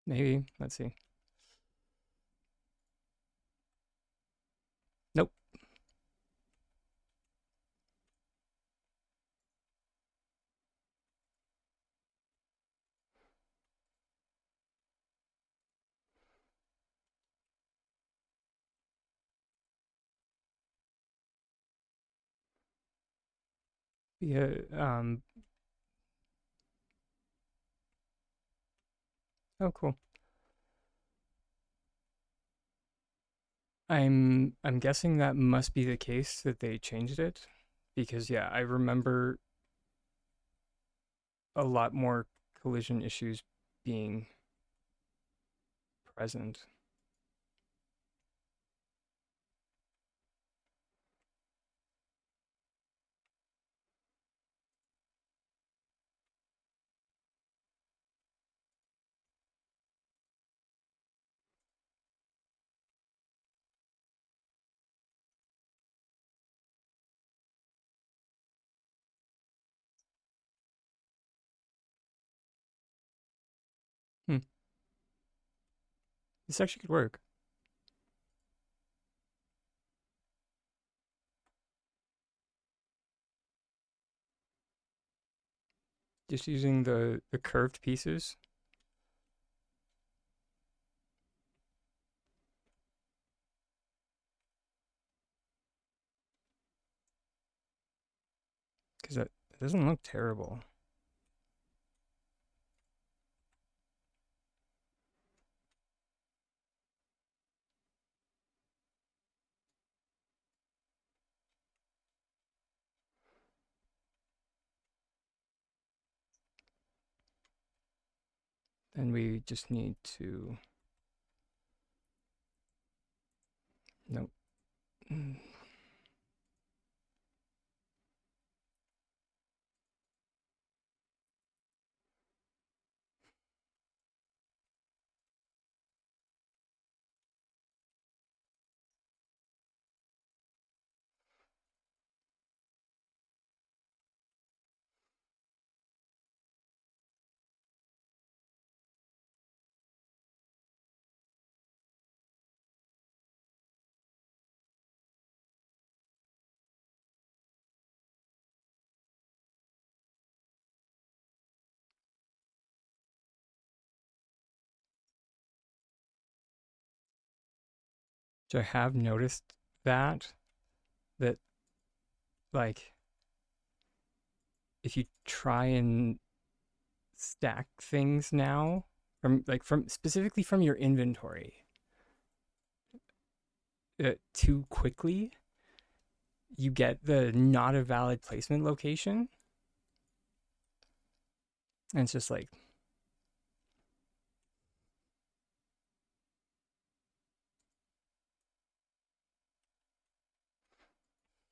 Maybe. Let's see. Nope. Yeah. Oh, cool. I'm guessing that must be the case that they changed it because yeah, I remember a lot more collision issues being present. Hmm. This actually could work. Just using the curved pieces because that doesn't look terrible. And we just need to nope. Mm. So I have noticed that that like if you try and stack things now from specifically from your inventory too quickly, you get the not a valid placement location, and it's just like,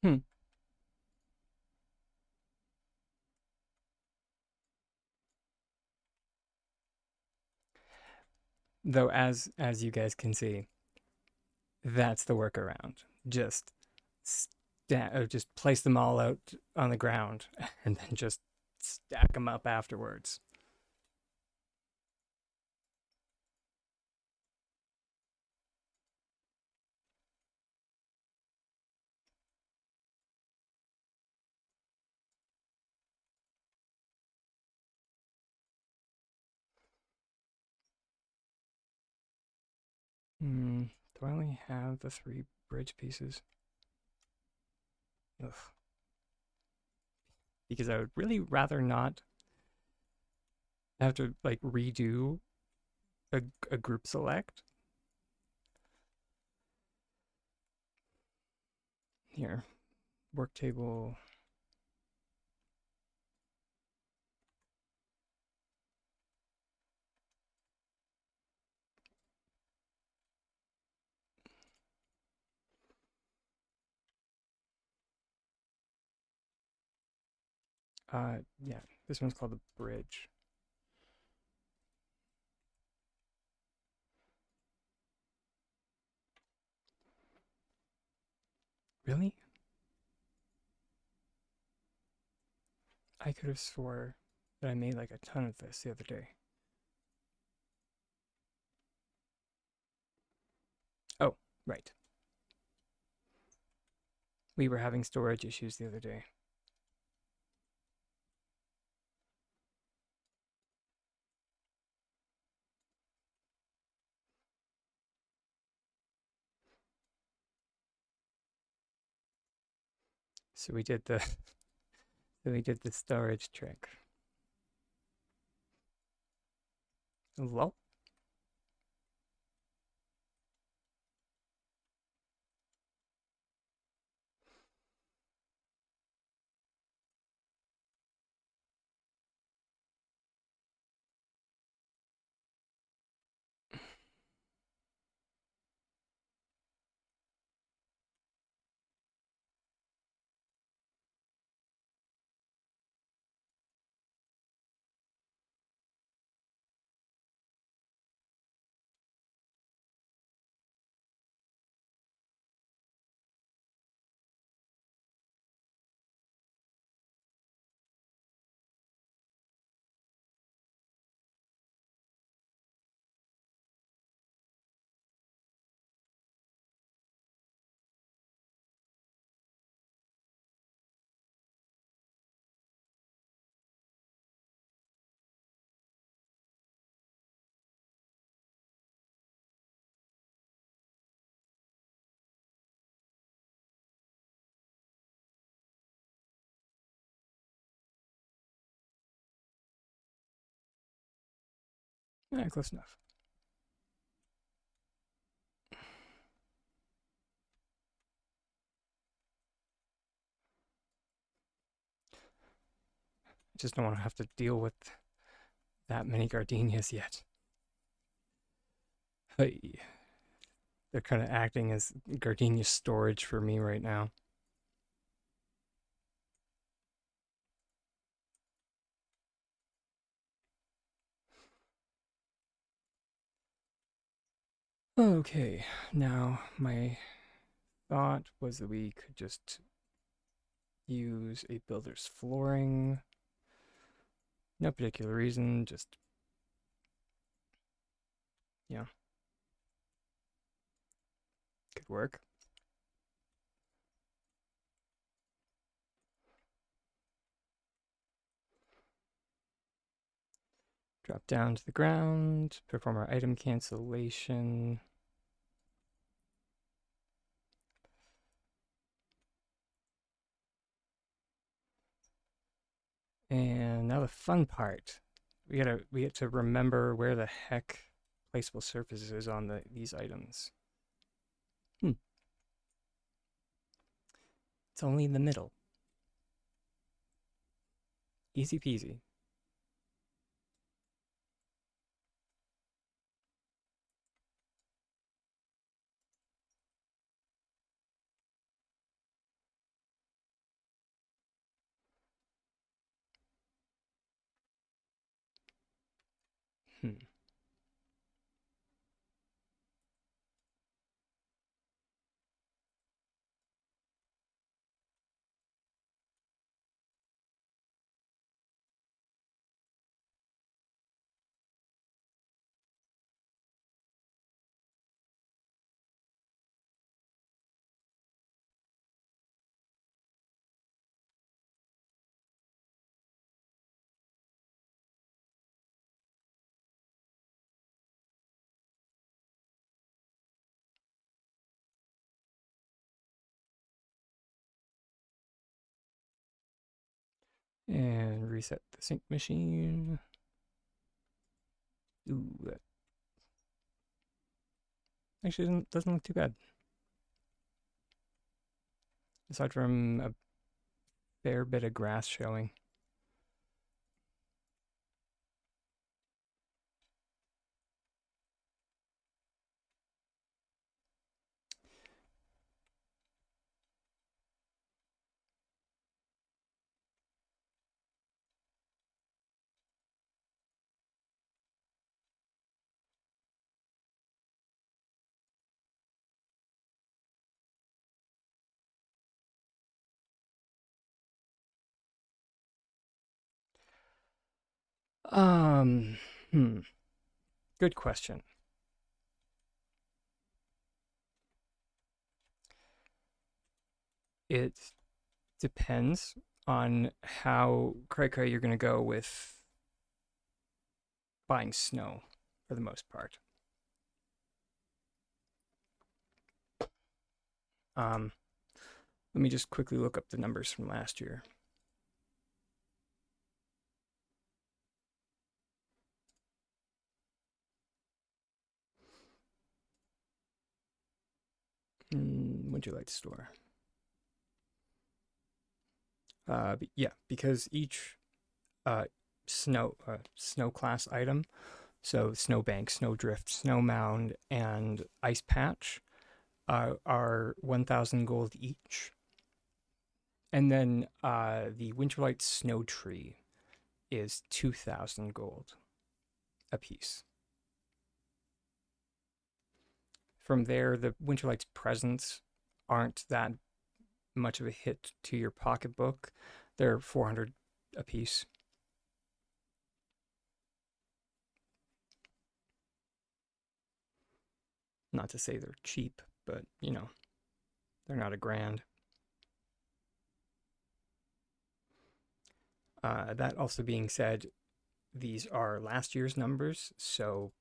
hmm. Though as you guys can see, that's the workaround. Just place them all out on the ground and then just stack them up afterwards. Hmm. Do I only have the three bridge pieces? Ugh. Because I would really rather not have to like redo a group select. Here, work table. Yeah, this one's called the bridge. Really? I could have swore that I made like a ton of this the other day. Right. We were having storage issues the other day. So we did the storage trick. Well, close enough. I just don't want to have to deal with that many gardenias yet. Hey, they're kind of acting as gardenia storage for me right now. Okay, now my thought was that we could just use a builder's flooring. No particular reason, just, yeah, could work. Drop down to the ground, perform our item cancellation. And now the fun part. We get to remember where the heck placeable surfaces is on these items. It's only in the middle. Easy peasy. Hmm. And reset the sync machine. Ooh, that actually doesn't look too bad. Aside from a fair bit of grass showing. Um, hmm. Good question. It depends on how cray you're going to go with buying snow for the most part. Let me just quickly look up the numbers from last year. Winterlight store. Yeah, because each snow class item, so snowbank, snowdrift, snow mound, and ice patch, are 1,000 gold each. And then the Winterlight Snow Tree is 2,000 gold a piece. From there, the Winterlight's presents aren't that much of a hit to your pocketbook. They're 400 a piece. Not to say they're cheap, but you know, they're not a grand. That also being said, these are last year's numbers, so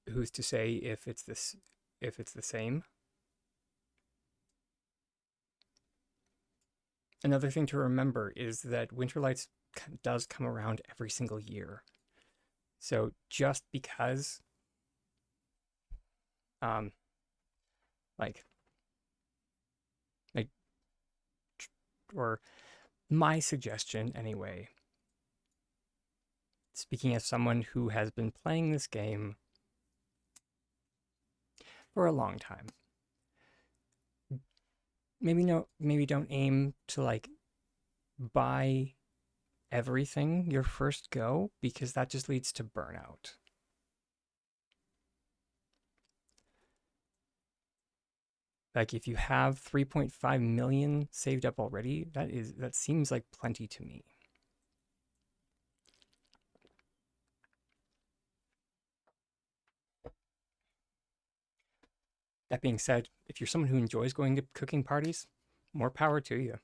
who's to say if it's the same? Another thing to remember is that Winterlights does come around every single year. So just because um like like or my suggestion anyway, speaking as someone who has been playing this game for a long time, maybe don't aim to like buy everything your first go, because that just leads to burnout. Like if you have 3.5 million saved up already, that seems like plenty to me. That being said, if you're someone who enjoys going to cooking parties, more power to you.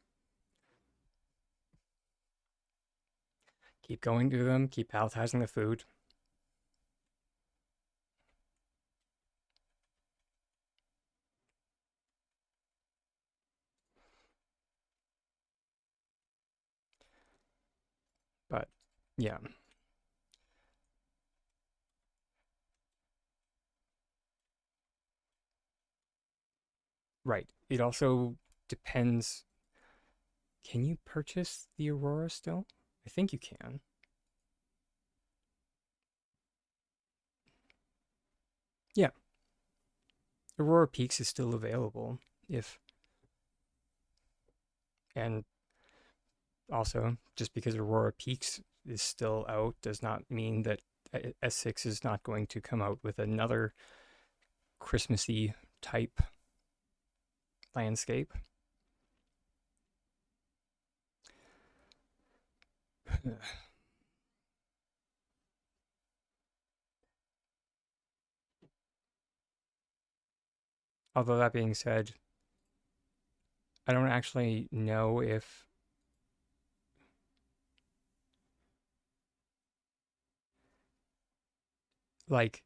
Keep going to them, keep palletizing the food. But yeah, right. It also depends. Can you purchase the Aurora still? I think you can. Yeah, Aurora Peaks is still available if and also just because Aurora Peaks is still out does not mean that S6 is not going to come out with another Christmassy type landscape. Although that being said, I don't actually know if like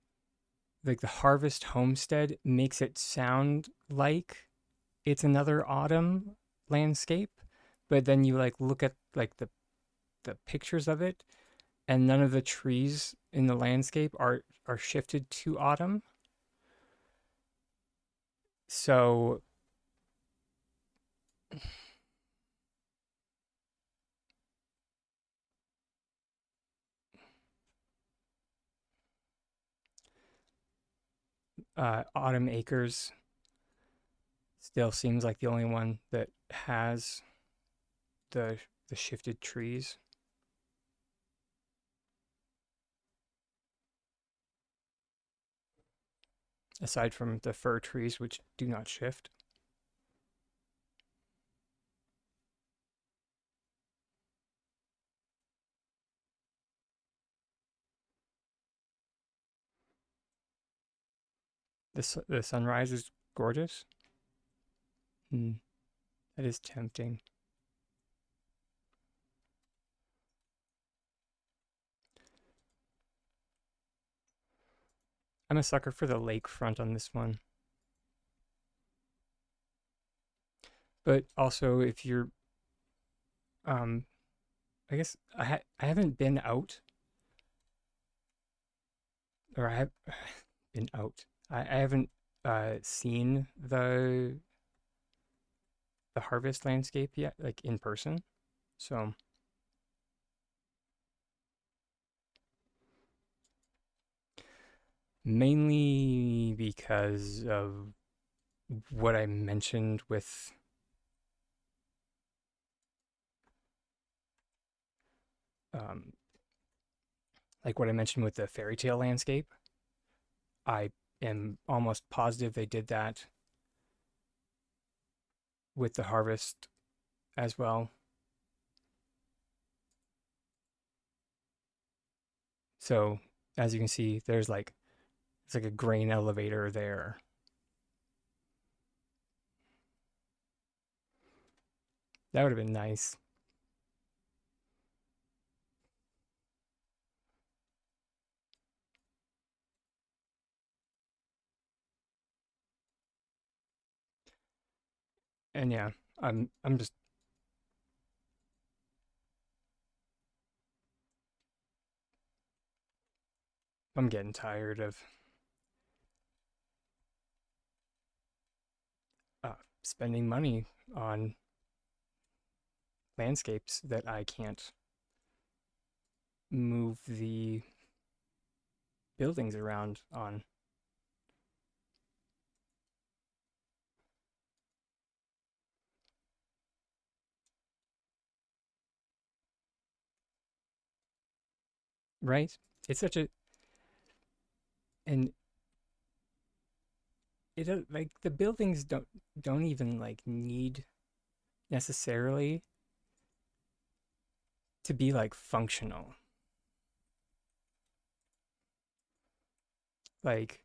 the Harvest Homestead makes it sound like it's another autumn landscape, but then you like look at like the pictures of it, and none of the trees in the landscape are shifted to autumn. So Autumn Acres still seems like the only one that has the the shifted trees. Aside from the fir trees, which do not shift. The sunrise is gorgeous. Hmm. That is tempting. I'm a sucker for the lakefront on this one. But also, if you're, um, I guess I haven't been out, or I have been out. I haven't seen the harvest landscape yet, like in person. So mainly because of what I mentioned with um, like what I mentioned with the fairy tale landscape. I am almost positive they did that with the harvest as well. So as you can see, there's like it's like a grain elevator there. That would have been nice. And yeah, I'm just I'm getting tired of spending money on landscapes that I can't move the buildings around on. Right? It's such a and like the buildings don't even like need necessarily to be like functional. Like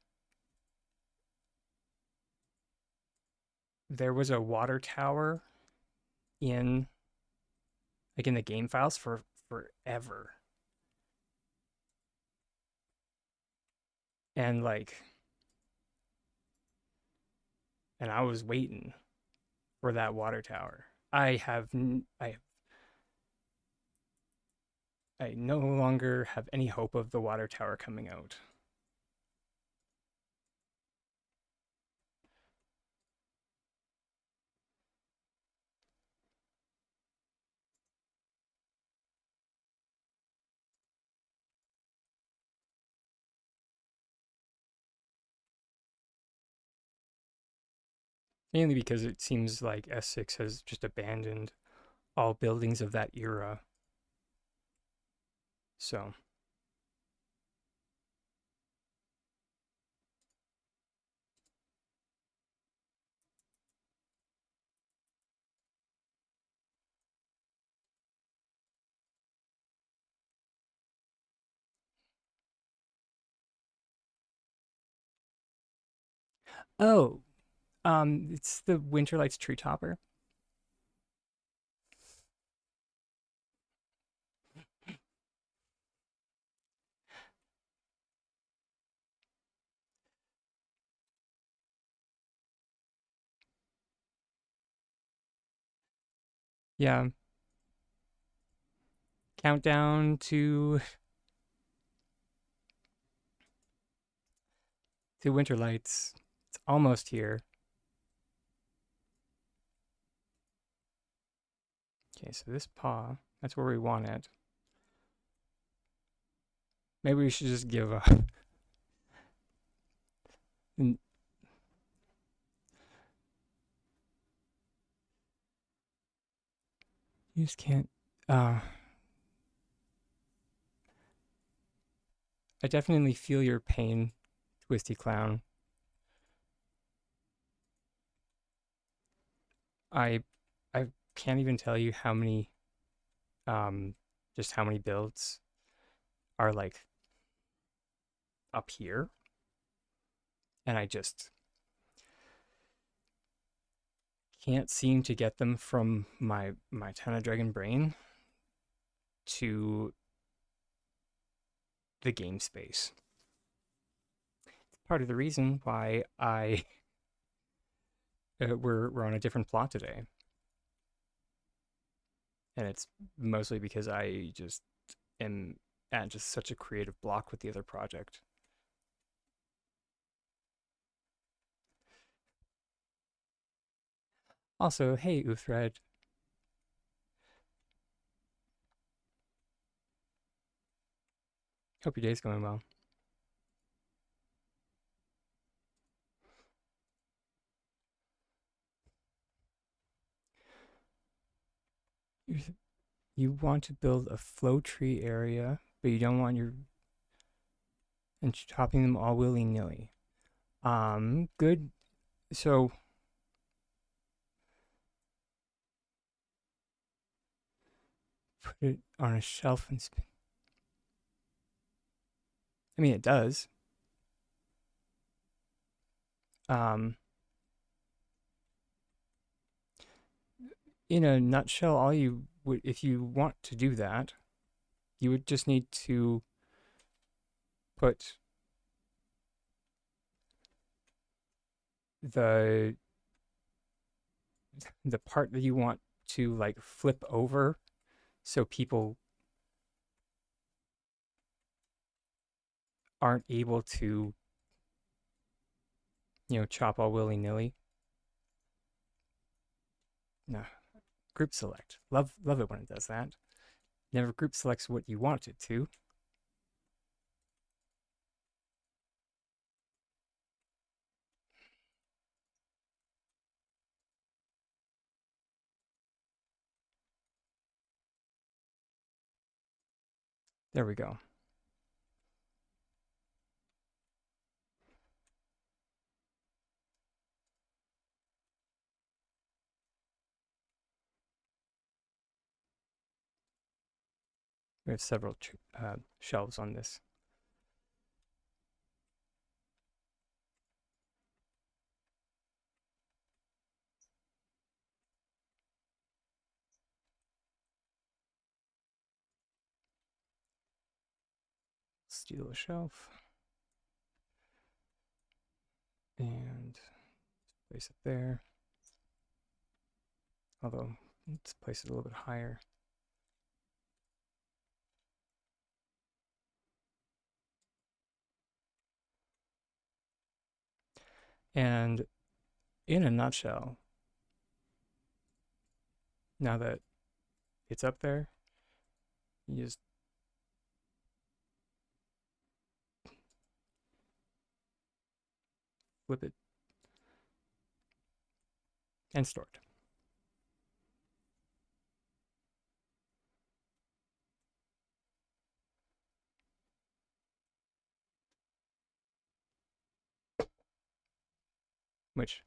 there was a water tower in like in the game files for forever. And like and I was waiting for that water tower. I no longer have any hope of the water tower coming out. Mainly because it seems like S6 has just abandoned all buildings of that era. So, oh, it's the Winterlight's tree topper. Yeah, countdown to Winterlights. It's almost here. Okay, so this paw, that's where we want it. Maybe we should just give up. You just can't. I definitely feel your pain, Twisty Clown. I I can't even tell you how many um just how many builds are like up here, and I just can't seem to get them from my Tana Dragon brain to the game space. It's part of the reason why I we're on a different plot today, and it's mostly because I just am at just such a creative block with the other project. Also, hey Uthred, hope your day's going well. You want to build a flow tree area, but you don't want your and chopping them all willy nilly. Good. So put it on a shelf and spin. I mean, it does. Um, in a nutshell, all you would, if you want to do that, you would just need to put the the part that you want to like flip over so people aren't able to, chop all willy nilly. No, group select. Love it when it does that. Never group selects what you want it to. There we go. We have several shelves on this. Steal a shelf and place it there. Although, let's place it a little bit higher. And in a nutshell, now that it's up there, you just flip it and store it. Which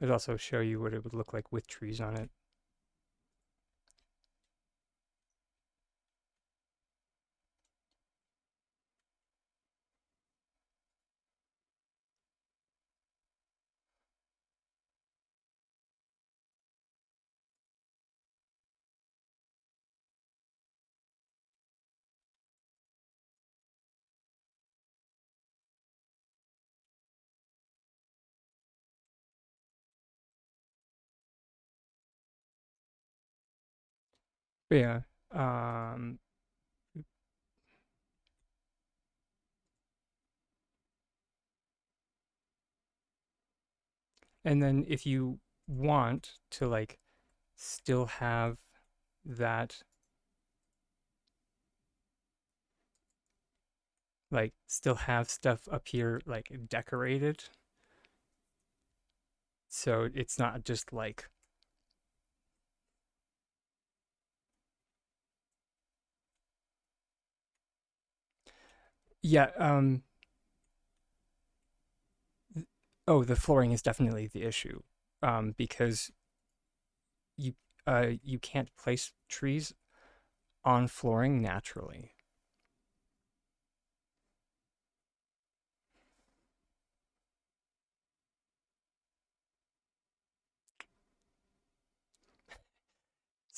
would also show you what it would look like with trees on it. But yeah, and then if you want to like still have that, like still have stuff up here like decorated, so it's not just like, yeah, oh, the flooring is definitely the issue, because you you can't place trees on flooring naturally.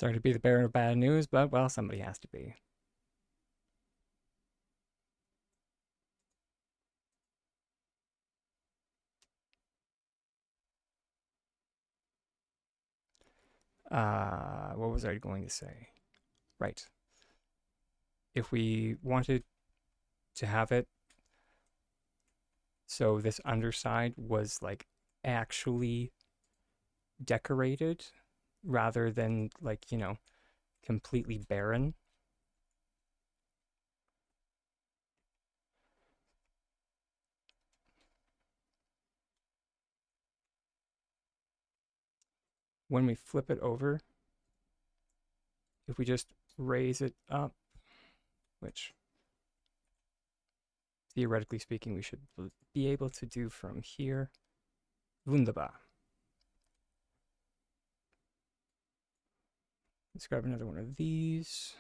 Sorry to be the bearer of bad news, but well, somebody has to be. What was I going to say? Right. If we wanted to have it so this underside was like actually decorated rather than like, completely barren. When we flip it over, if we just raise it up, which theoretically speaking we should be able to do from here. Wunderbar. Let's grab another one of these,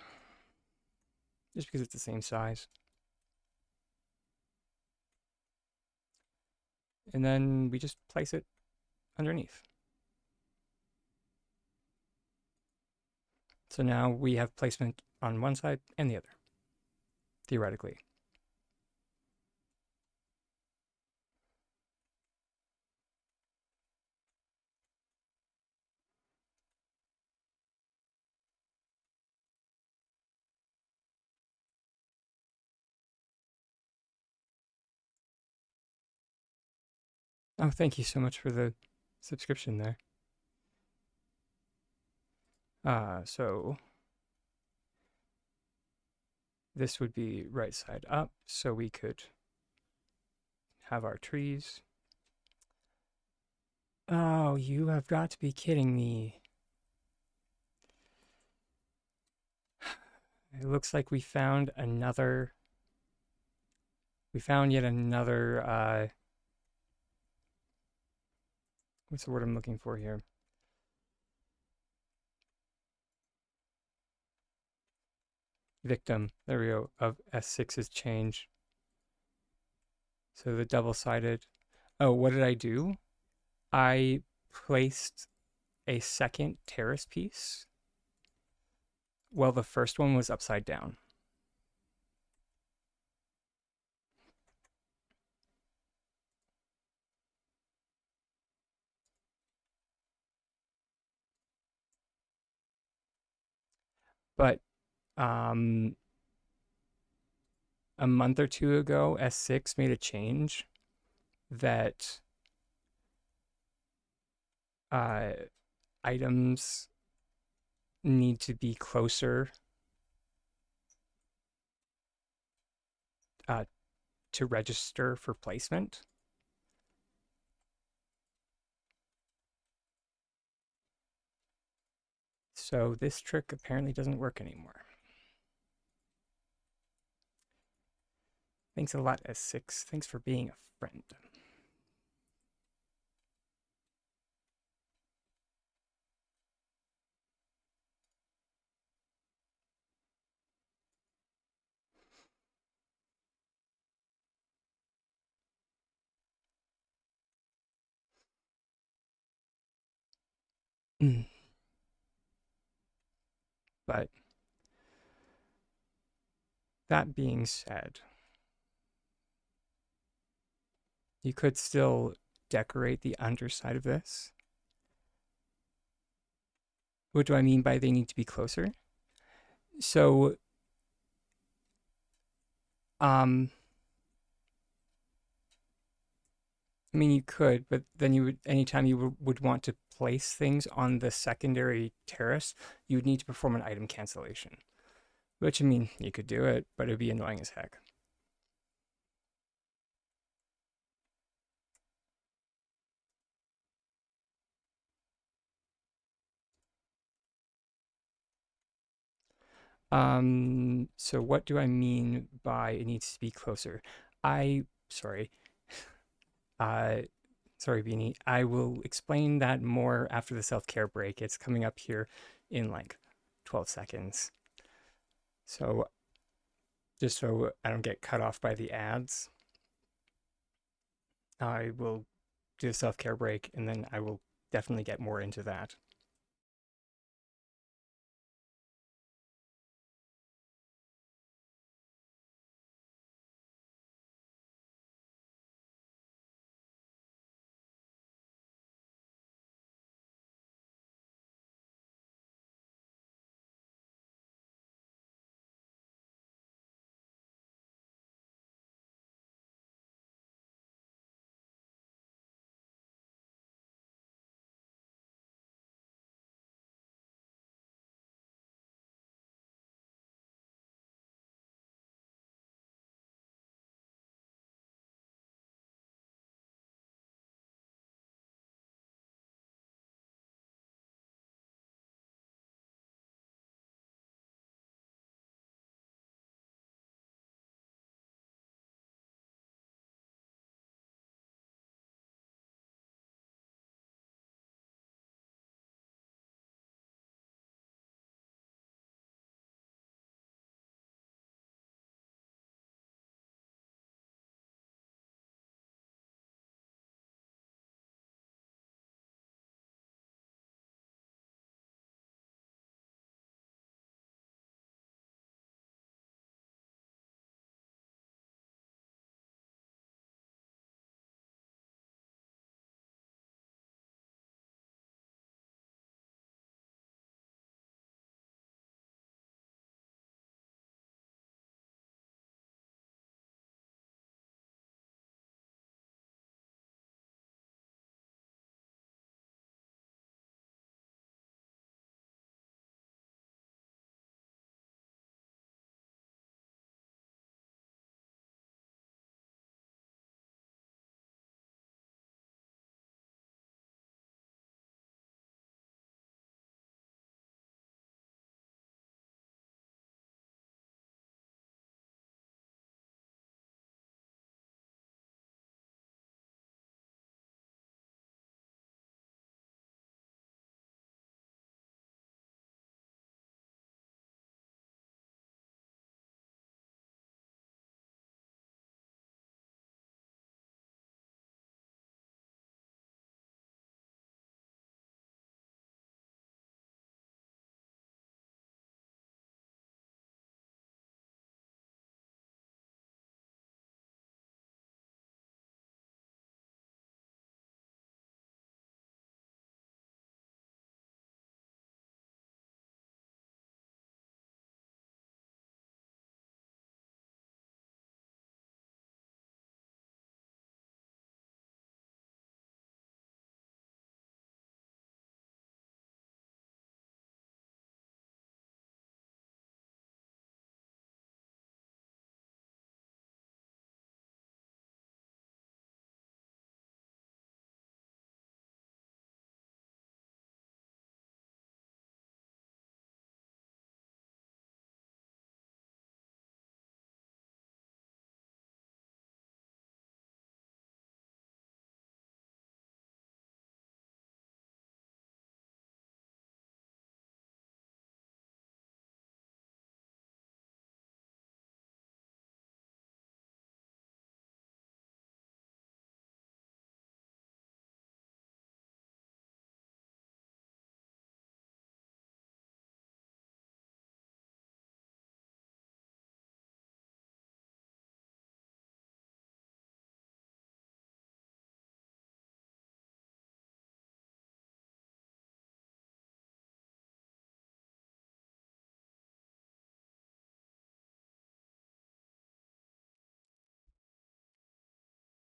just because it's the same size. And then we just place it underneath. So now we have placement on one side and the other, theoretically. Oh, thank you so much for the subscription there. So this would be right side up, so we could have our trees. Oh, you have got to be kidding me. It looks like we found yet another, what's the word I'm looking for here? Victim, there we go, of S6's change. So the double-sided. Oh, what did I do? I placed a second terrace piece. Well, the first one was upside down. But um, a month or two ago, S6 made a change that uh, items need to be closer uh, to register for placement. So this trick apparently doesn't work anymore. Thanks a lot, S6. Thanks for being a friend. But that being said, you could still decorate the underside of this. What do I mean by they need to be closer? So, I mean, you could, but then you would, anytime you would want to place things on the secondary terrace, you would need to perform an item cancellation. Which, I mean, you could do it, but it would be annoying as heck. So what do I mean by it needs to be closer? Sorry, uh, sorry, Beanie. I will explain that more after the self-care break. It's coming up here in like 12 seconds. So just so I don't get cut off by the ads, I will do a self-care break and then I will definitely get more into that.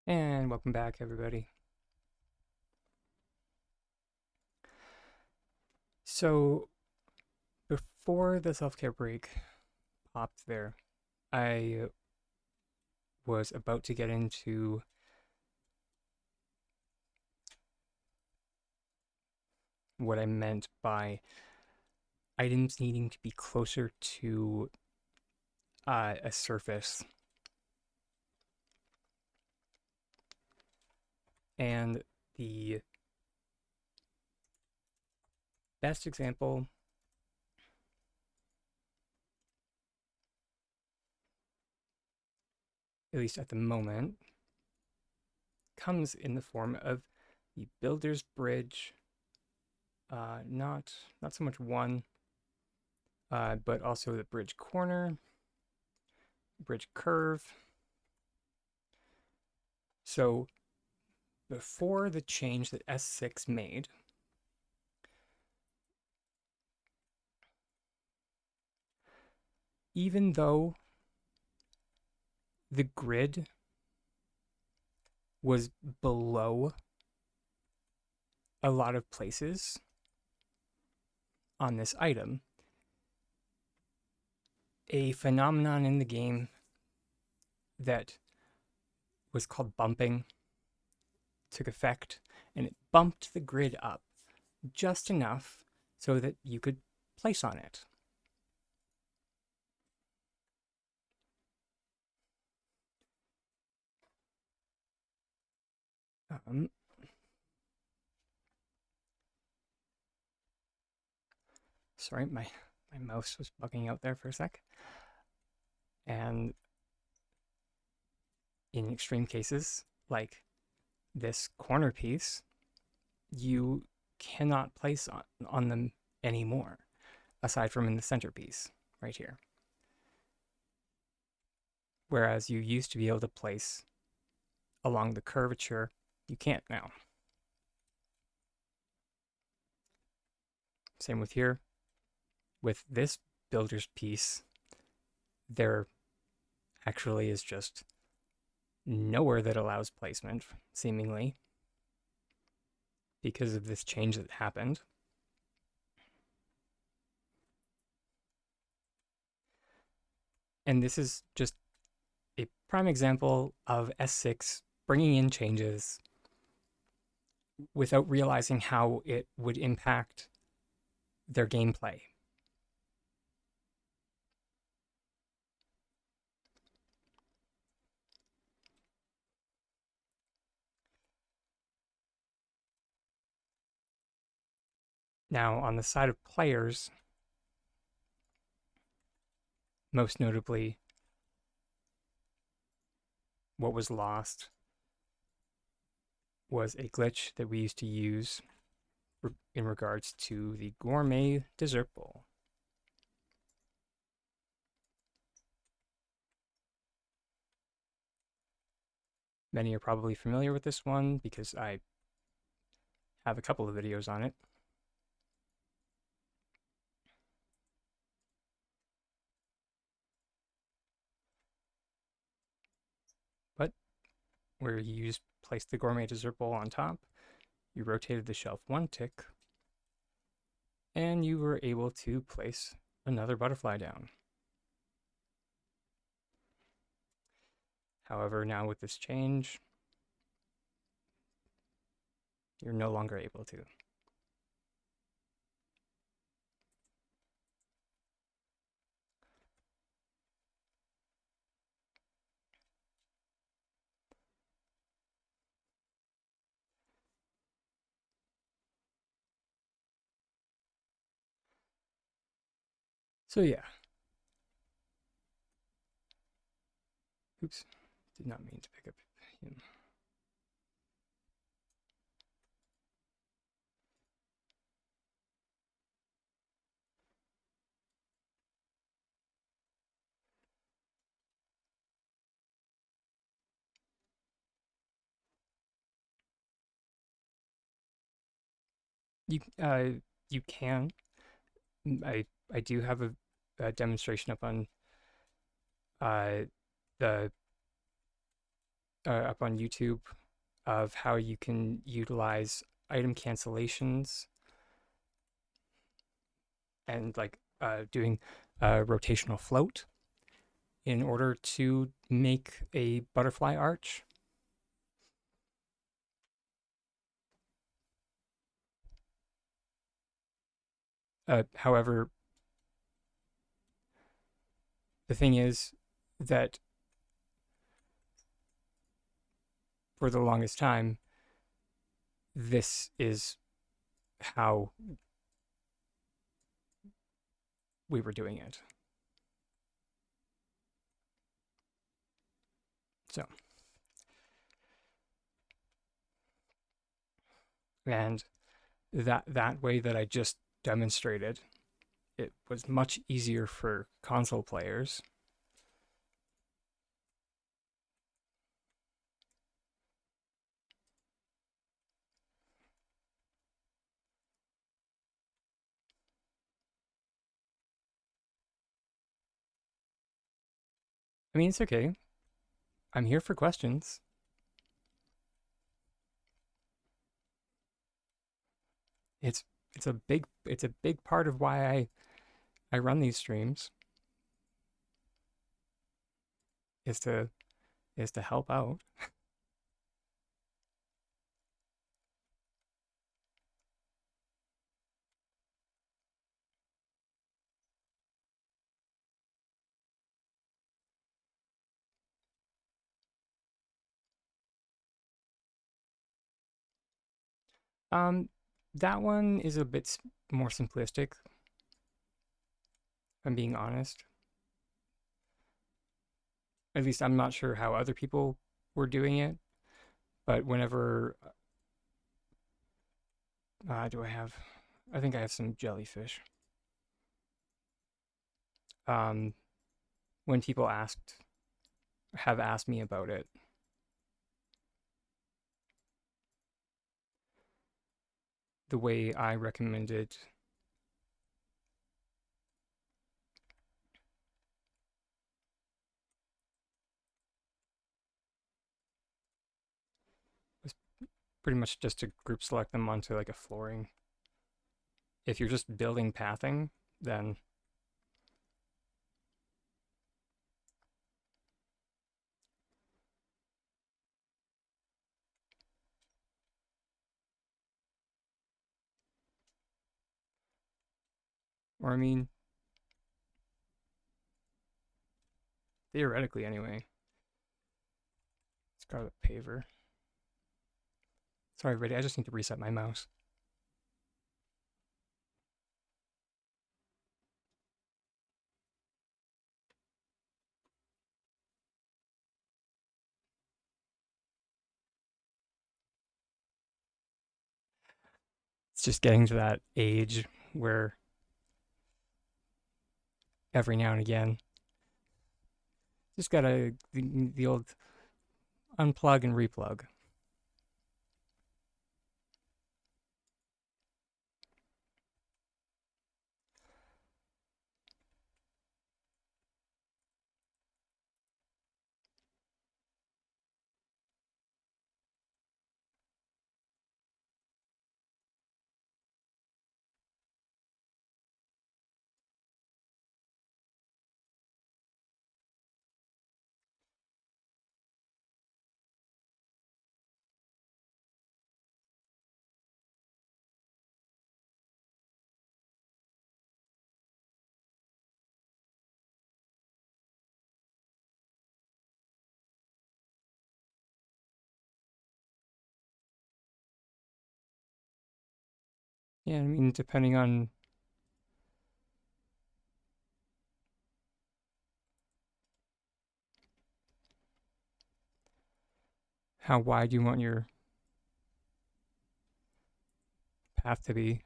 And welcome back, everybody. So, before the self-care break popped there, I was about to get into what I meant by items needing to be closer to a surface. And the best example, at least at the moment, comes in the form of the builder's bridge. Not so much one, but also the bridge corner, bridge curve. So before the change that S6 made, even though the grid was below a lot of places on this item, a phenomenon in the game that was called bumping took effect, and it bumped the grid up just enough so that you could place on it. Sorry, my mouse was bugging out there for a sec. And in extreme cases, like this corner piece, you cannot place on them anymore, aside from in the centerpiece right here. Whereas you used to be able to place along the curvature, you can't now. Same with here. With this builder's piece, there actually is just nowhere that allows placement, seemingly, because of this change that happened. And this is just a prime example of S6 bringing in changes without realizing how it would impact their gameplay. Now, on the side of players, most notably, what was lost was a glitch that we used to use in regards to the gourmet dessert bowl. Many are probably familiar with this one because I have a couple of videos on it. But where you just placed the gourmet dessert bowl on top, you rotated the shelf one tick, and you were able to place another butterfly down. However, now with this change, you're no longer able to. So yeah. Oops, did not mean to pick up him. You can. I do have a demonstration up on the up on YouTube of how you can utilize item cancellations and like doing a rotational float in order to make a butterfly arch. However, the thing is that for the longest time, this is how we were doing it. So, and that way that I just demonstrated, it was much easier for console players. I mean, it's okay. I'm here for questions. It's it's a big part of why I run these streams is to help out. Um, that one is a bit more simplistic, if I'm being honest. At least I'm not sure how other people were doing it, but whenever do I have? I think I have some jellyfish. Um, when people have asked me about it, the way I recommended was pretty much just to group select them onto like a flooring. If you're just building pathing, then or I mean, theoretically anyway. Scarlet Paver. Sorry, everybody, I just need to reset my mouse. It's just getting to that age where every now and again, just gotta the old unplug and replug. Yeah, I mean, depending on how wide you want your path to be.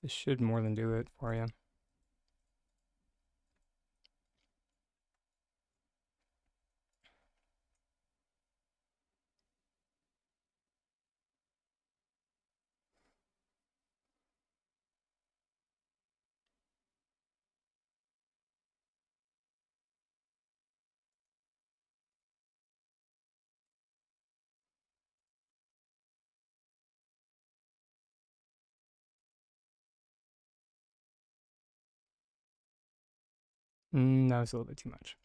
This should more than do it for you. That was a little bit too much.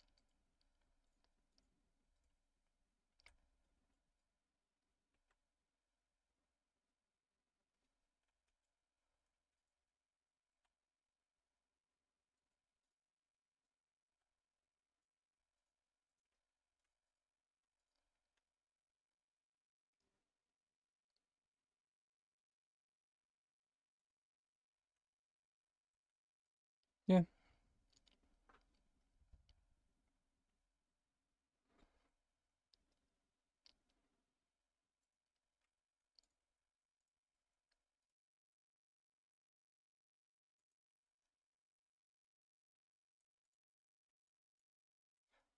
Yeah.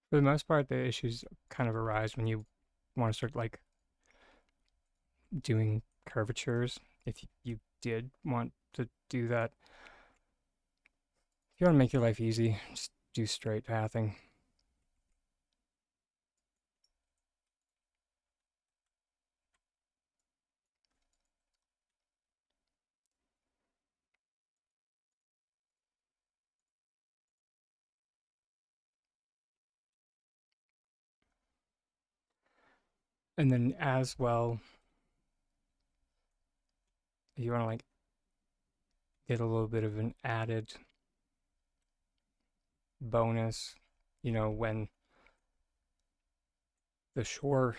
For the most part, the issues kind of arise when you want to start like doing curvatures. If you did want to do that, if you want to make your life easy, just do straight pathing. And then as well, if you want to like get a little bit of an added bonus, when the shore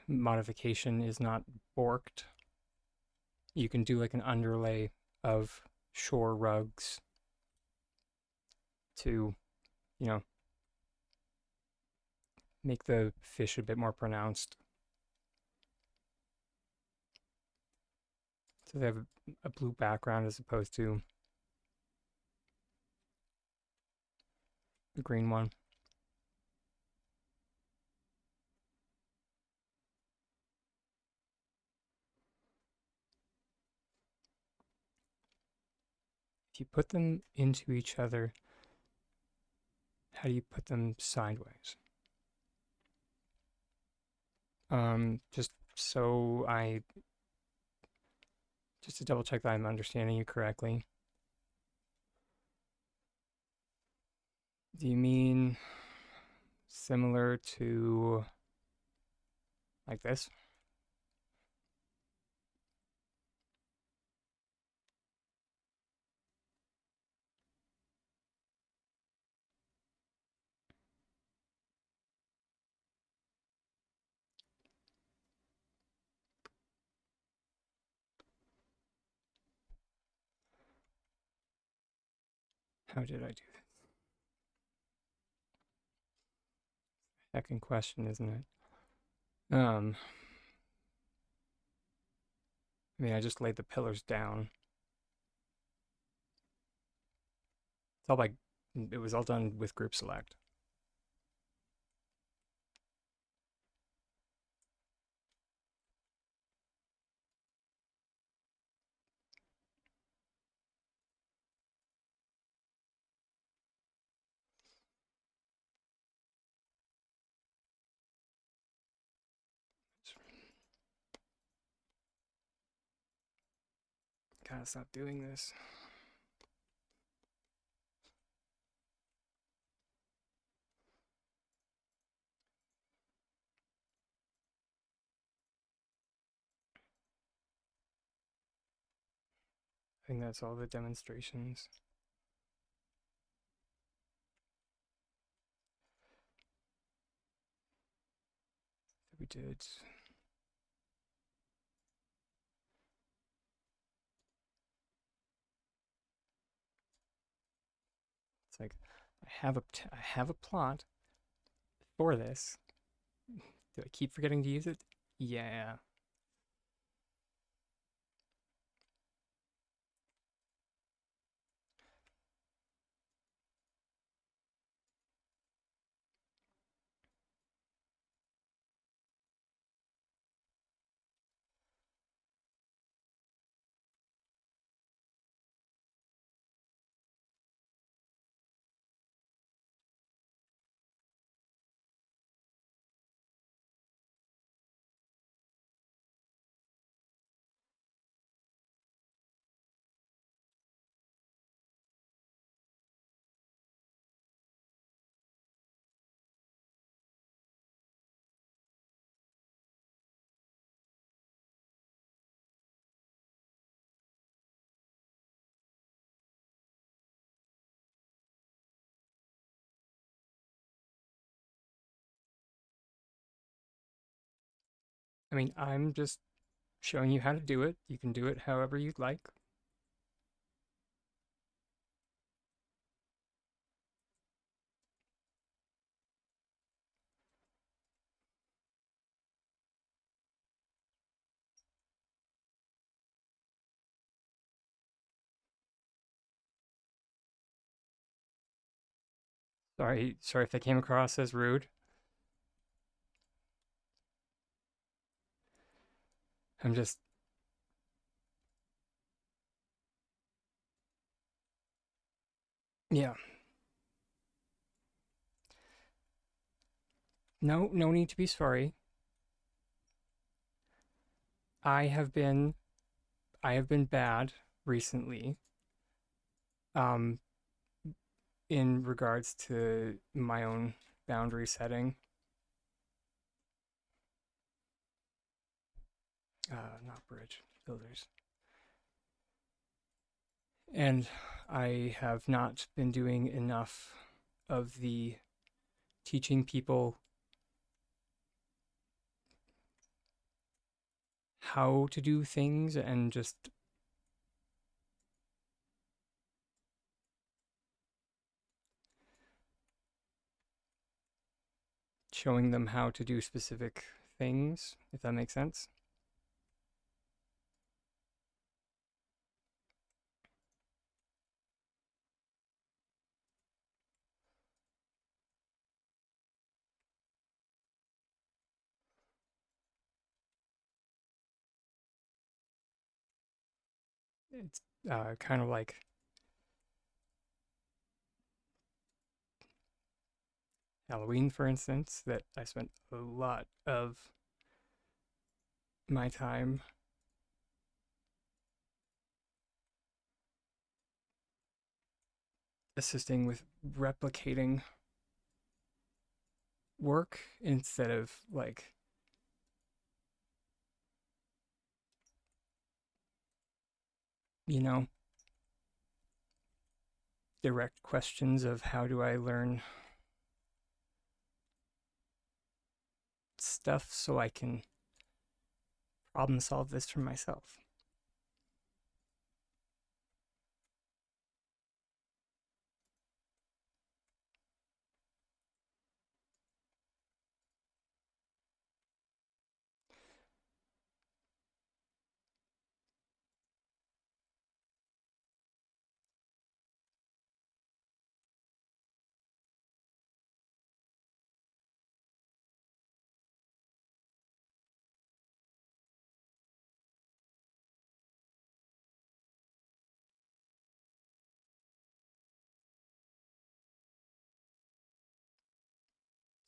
modification is not borked, you can do like an underlay of shore rugs to, you know, make the fish a bit more pronounced. So they have a blue background as opposed to the green one. If you put them into each other, how do you put them sideways? Just so just to double check that I'm understanding you correctly. Do you mean similar to like this? How did I do this? Second question, isn't it? I mean, I just laid the pillars down. It's all by, it was all done with group select. Gotta stop doing this. I think that's all the demonstrations that we did. It's like I have a plot for this. Do I keep forgetting to use it? Yeah. I mean, I'm just showing you how to do it. You can do it however you'd like. Sorry if I came across as rude. I'm just, yeah. No need to be sorry. I have been, I have been bad recently, um, in regards to my own boundary setting. Not bridge builders, and I have not been doing enough of the teaching people how to do things and just showing them how to do specific things, if that makes sense. It's kind of like Halloween, for instance, that I spent a lot of my time assisting with replicating work instead of like, you know, direct questions of how do I learn stuff so I can problem solve this for myself.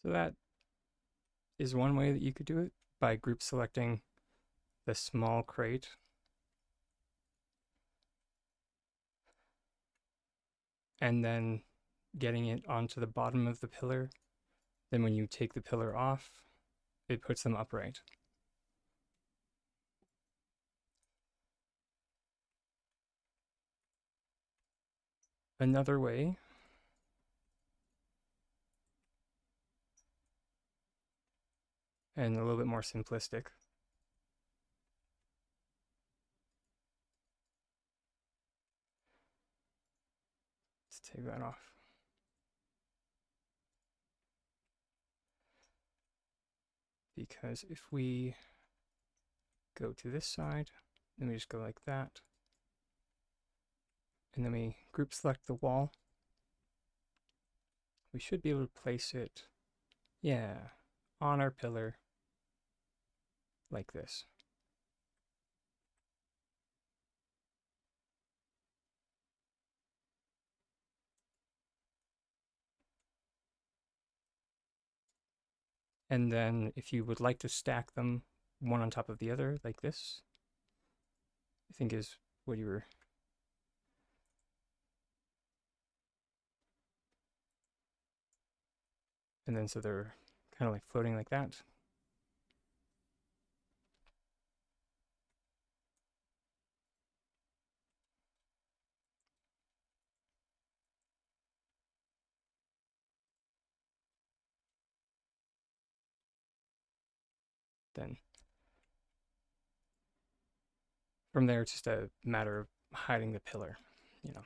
So that is one way that you could do it by group selecting the small crate and then getting it onto the bottom of the pillar. Then when you take the pillar off, it puts them upright. Another way, and a little bit more simplistic, let's take that off. Because if we go to this side, then we just go like that, and then we group select the wall, we should be able to place it, yeah, on our pillar like this. And then if you would like to stack them one on top of the other like this, I think is what you were. And then so they're kind of like floating like that. Then From there, it's just a matter of hiding the pillar, you know,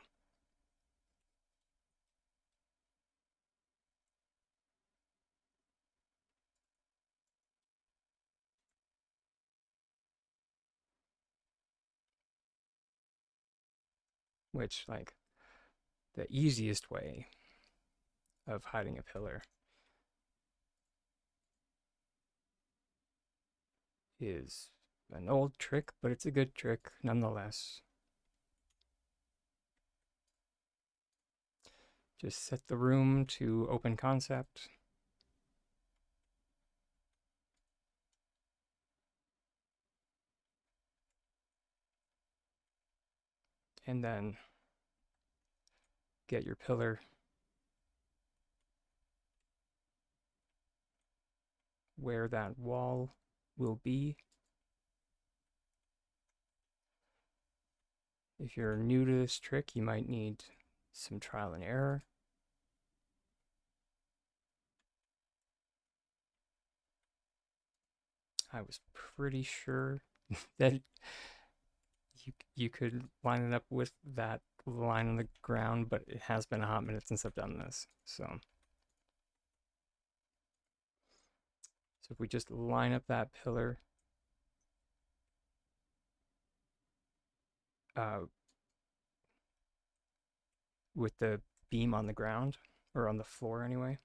which, like, the easiest way of hiding a pillar is an old trick, but it's a good trick nonetheless. Just set the room to open concept. And then get your pillar where that wall will be. If you're new to this trick, you might need some trial and error. I was pretty sure that you could line it up with that line on the ground, but it has been a hot minute since I've done this. So if we just line up that pillar uh, with the beam on the ground, or on the floor anyway.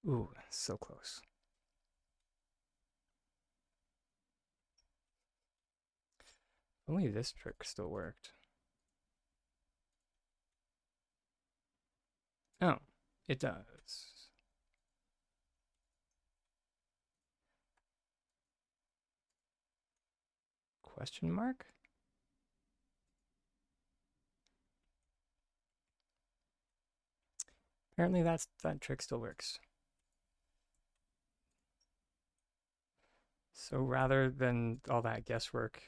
Ooh, so close. Only this trick still worked. Oh, it does. Question mark? Apparently that trick still works. So rather than all that guesswork,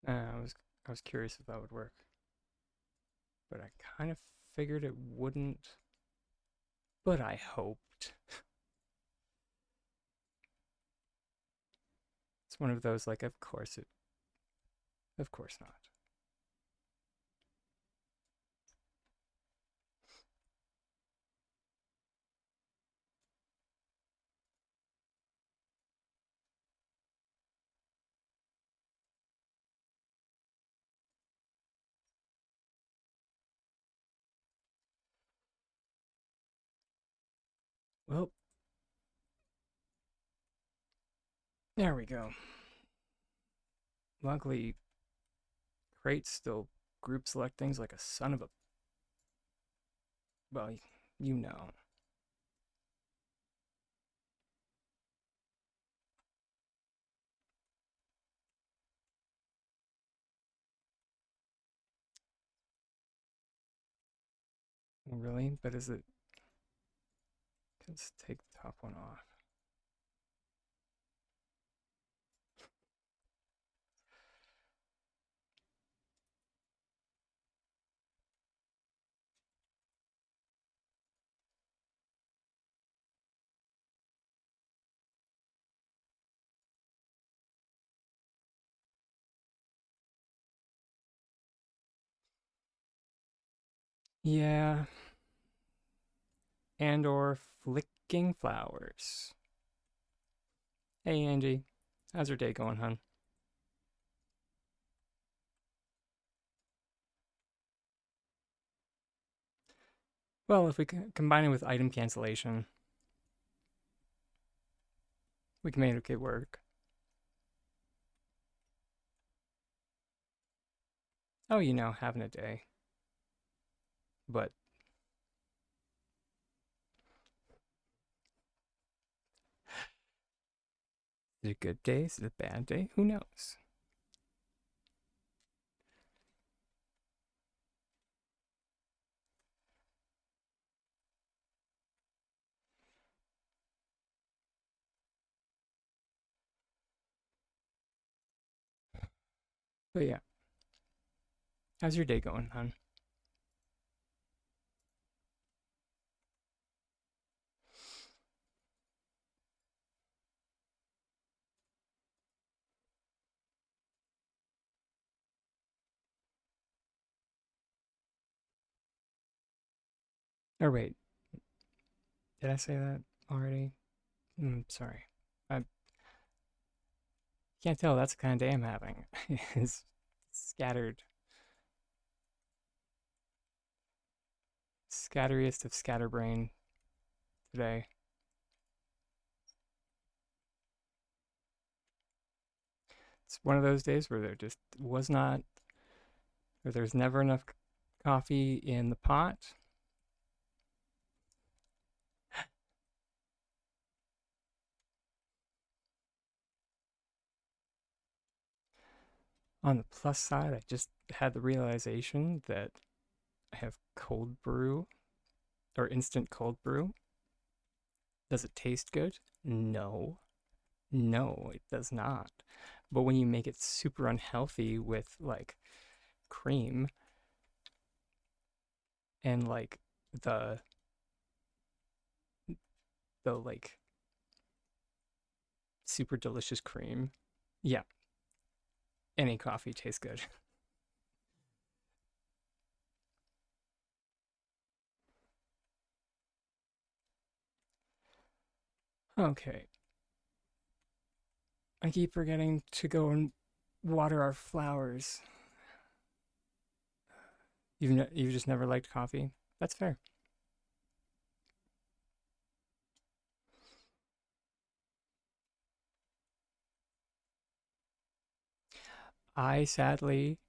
I was curious if that would work, but I kind of figured it wouldn't. But I hoped. It's one of those like, of course not. Well, there we go. Luckily, crates still group select things like a son of a. Well, you know. Really? But is it. Let's take the top one off. Yeah. And or flicking flowers. Hey, Angie. How's your day going, hun? Well, if we combine it with item cancellation, We can make it work. Oh, having a day. But is it a good day? Is it a bad day? Who knows? But yeah, how's your day going, hon? Or wait, did I say that already? Sorry. I can't tell. That's the kind of day I'm having. It's scattered, scatteriest of scatterbrain today. It's one of those days where there just was not, or there's never enough coffee in the pot. On the plus side, I just had the realization that I have cold brew or instant cold brew. Does it taste good? No. No, it does not. But when you make it super unhealthy with like cream and like the like super delicious cream, yeah, any coffee tastes good. Okay, I keep forgetting to go and water our flowers. You've just never liked coffee. That's fair. I sadly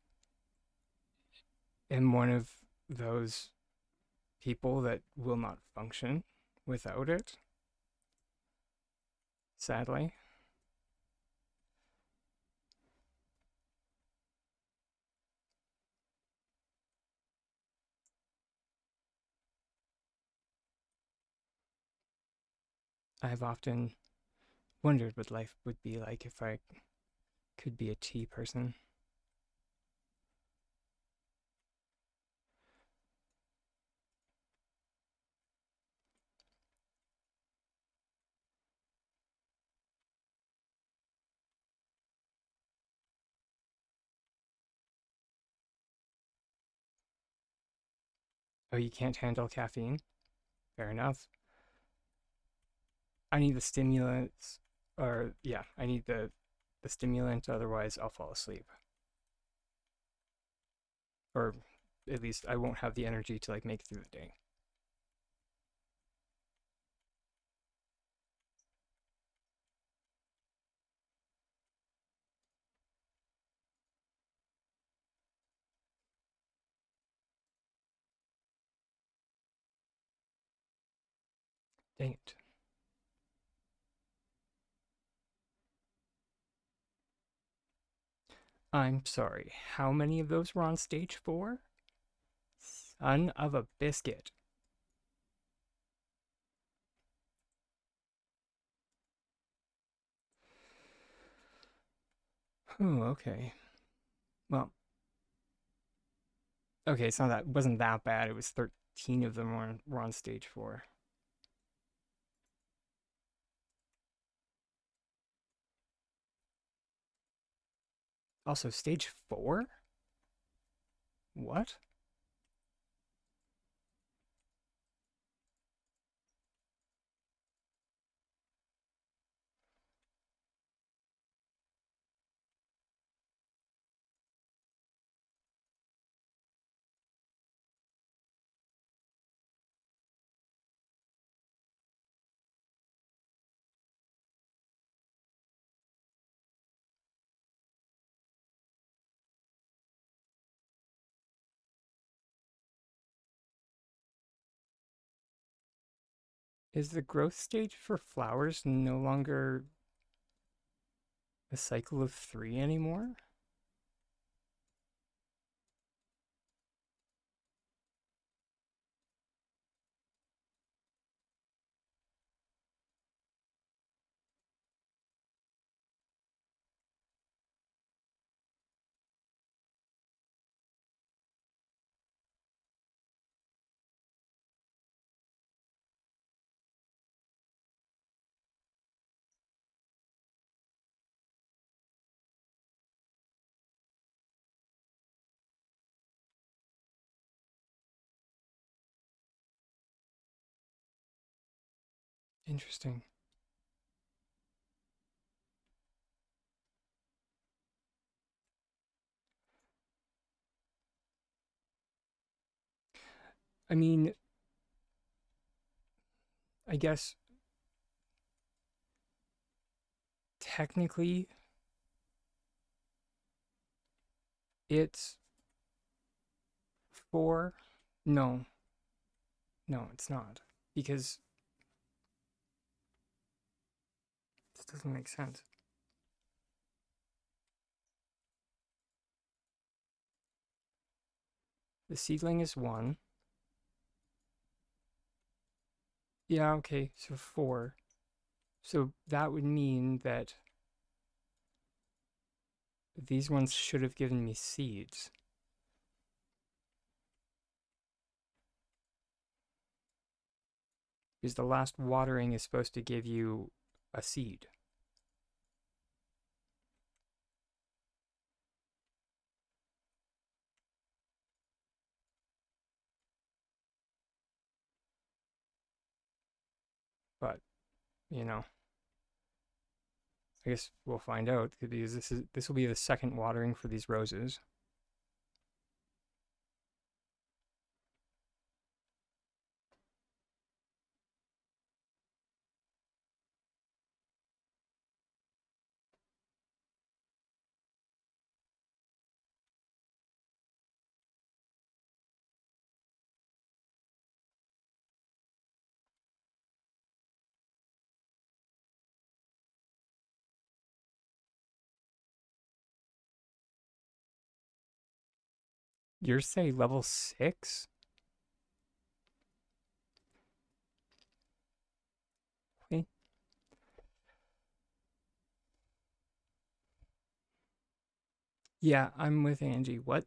am one of those people that will not function without it. Sadly, I've often wondered what life would be like if I could be a tea person. Oh, you can't handle caffeine? Fair enough. I need the stimulants, or yeah, I need the stimulant. Otherwise, I'll fall asleep, or at least I won't have the energy to like make it through the day. Dang it! I'm sorry. How many of those were on stage four? Son of a biscuit. Oh, okay. Well, okay. It's not that. It wasn't that bad. It was 13 of them were on stage four. Also, stage four? What? Is the growth stage for flowers no longer a cycle of 3 anymore? Interesting. I mean, I guess technically it's 4. No, no, it's not. Because this doesn't make sense. The seedling is 1. Yeah, okay, so 4. So that would mean that these ones should have given me seeds. Because the last watering is supposed to give you a seed. But, you know, I guess we'll find out because this will be the second watering for these roses. Yours say level 6? Okay. Yeah, I'm with Angie. What?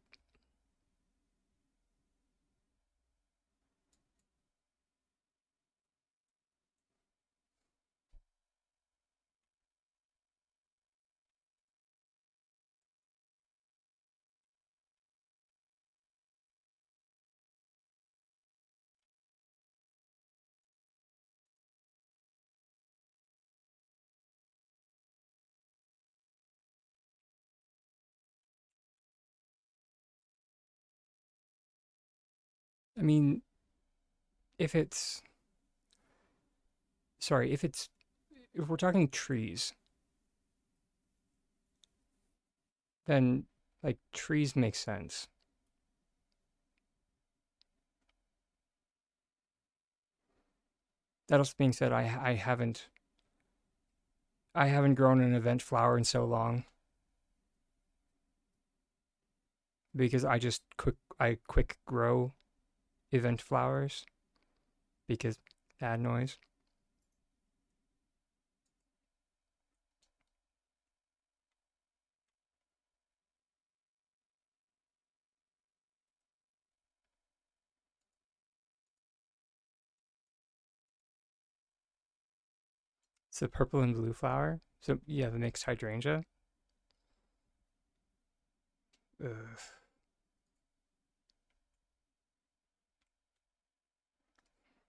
I mean, if it's sorry, if we're talking trees, then like trees make sense. That also being said, I haven't grown an event flower in so long because I quick grow event flowers because bad noise. It's a purple and blue flower. So yeah, the mixed hydrangea. Ugh.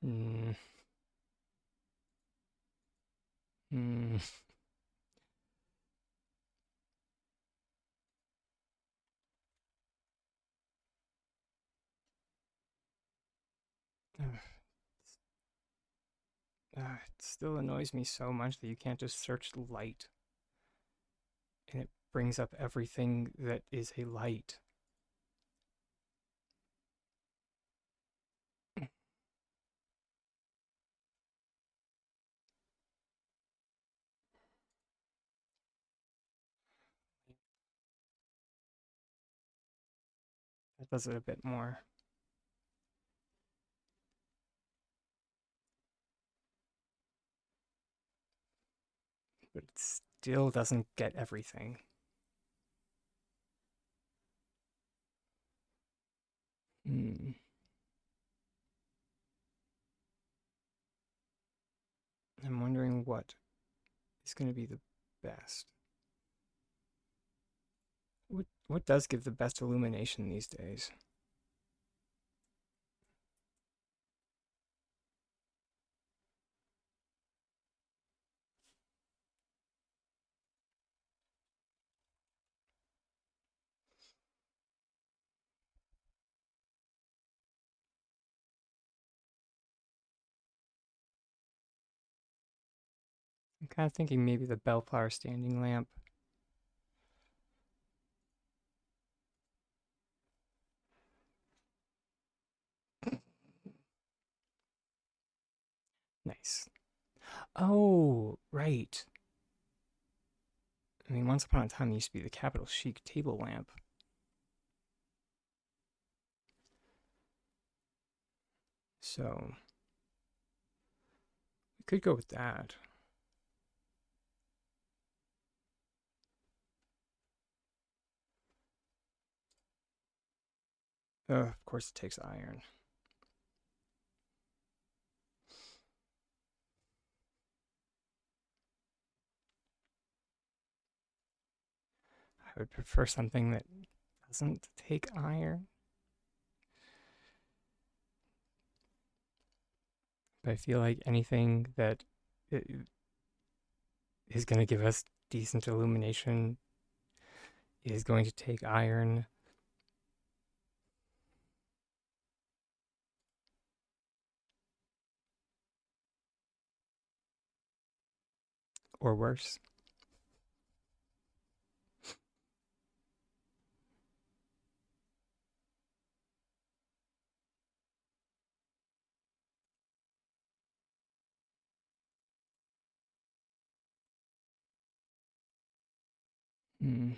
Mm, mm. It still annoys me so much that you can't just search light and it brings up everything that is a light. That does it a bit more. But it still doesn't get everything. Hmm. I'm wondering what is going to be the best. What does give the best illumination these days? I'm kind of thinking maybe the bellflower standing lamp. Nice. Oh, right. I mean, once upon a time, it used to be the Capital Chic table lamp. So, we could go with that. Of course, it takes iron. I would prefer something that doesn't take iron. But I feel like anything that is going to give us decent illumination is going to take iron. Or worse. Hmm.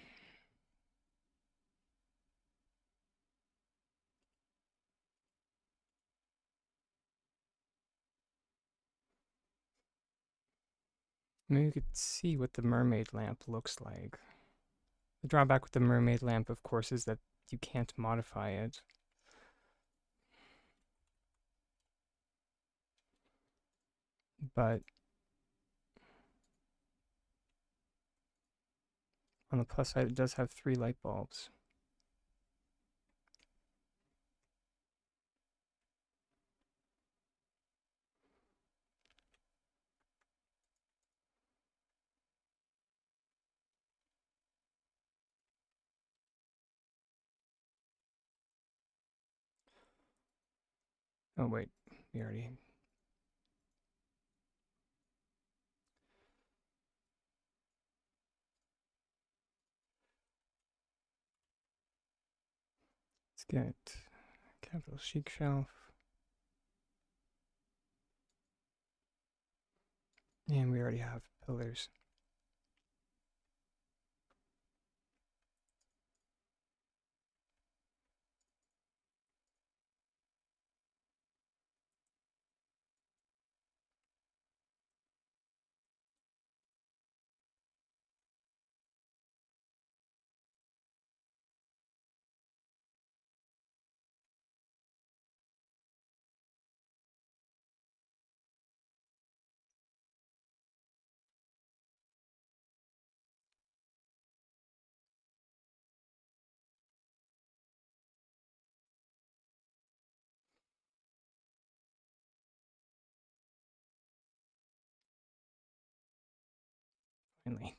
Maybe we could see what the mermaid lamp looks like. The drawback with the mermaid lamp, of course, is that you can't modify it. But on the plus side, it does have 3 light bulbs. Oh, wait, we already. Let's get Capital Chic shelf. And we already have pillars. Finally.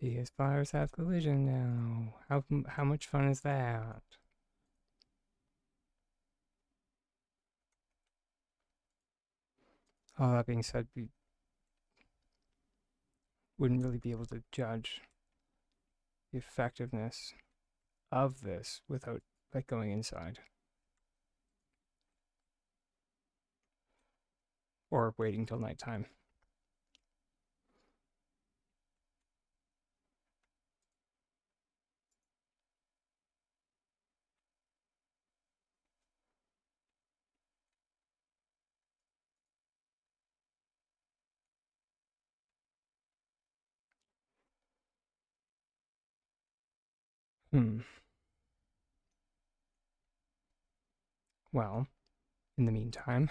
PS5s have collision now. How much fun is that? All that being said, we wouldn't really be able to judge the effectiveness of this without like going inside or waiting till nighttime. Hmm. Well, in the meantime,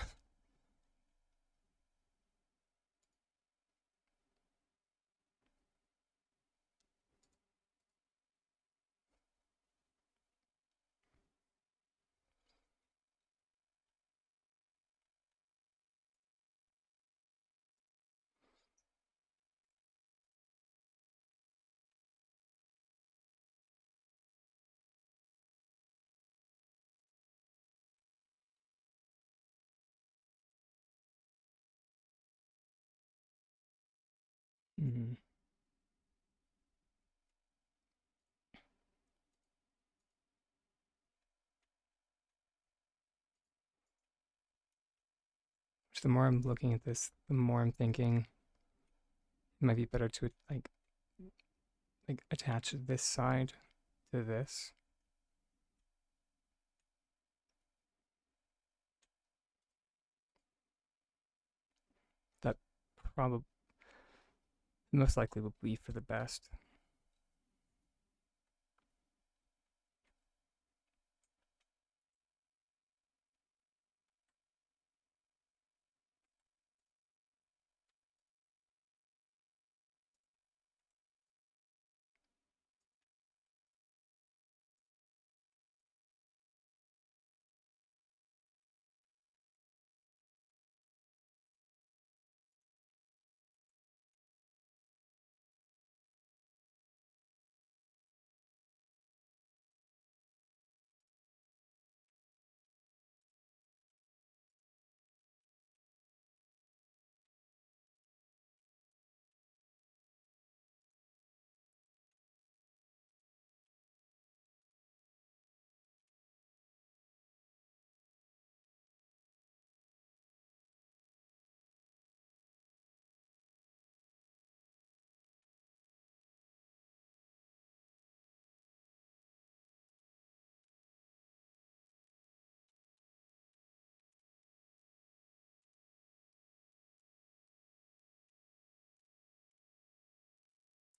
mm, the more I'm looking at this, the more I'm thinking it might be better to like attach this side to this. That probably most likely will be for the best.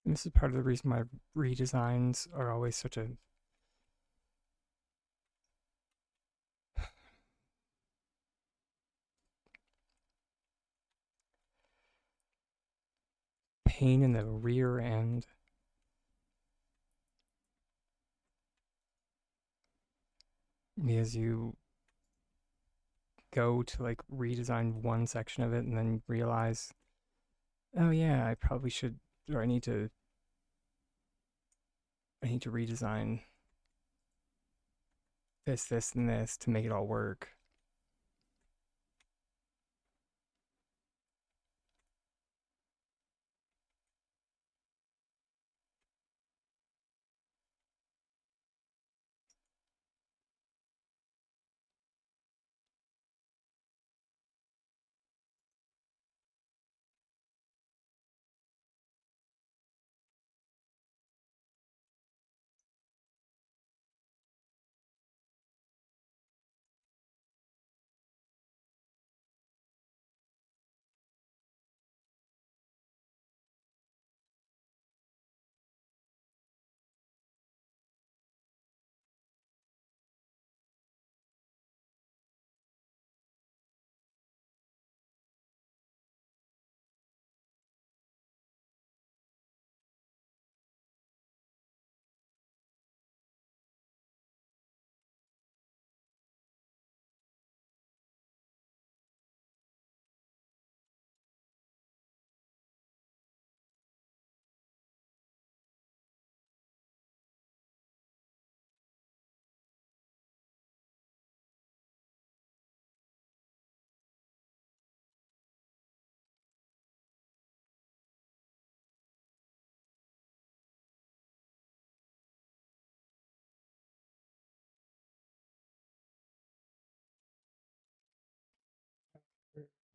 And this is part of the reason why redesigns are always such a pain in the rear end. Because you go to like redesign one section of it and then realize, oh yeah, I probably should, or I need to redesign this, and this to make it all work.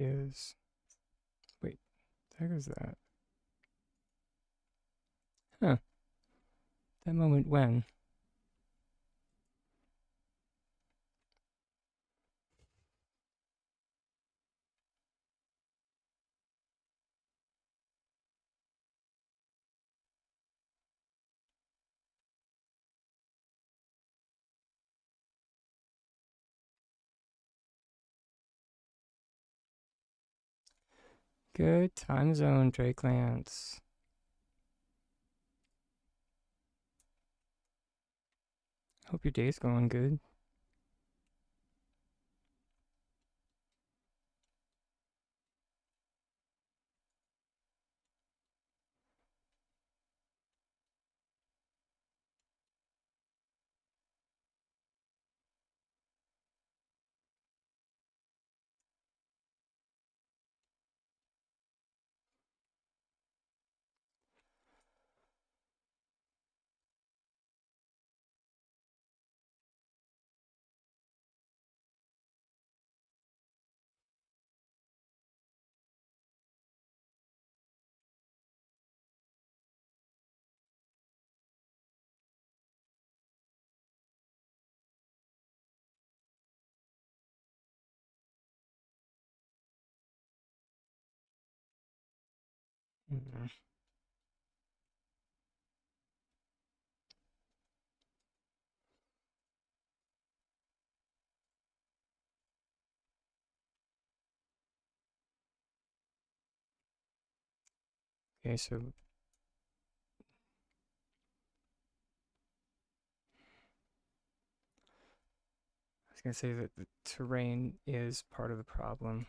is. Wait, the heck is that? Huh. That moment when? Good time zone, Drake Lance. Hope your day's going good. Mm-hmm. Okay, so I was gonna say that the terrain is part of the problem.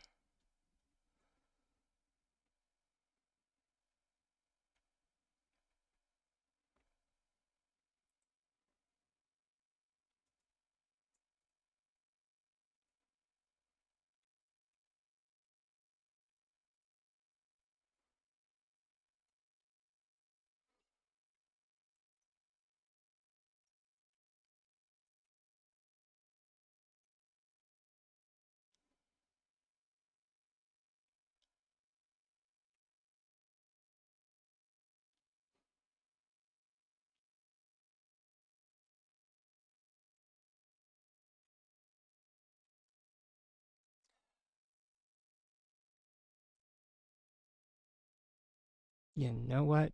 You know what?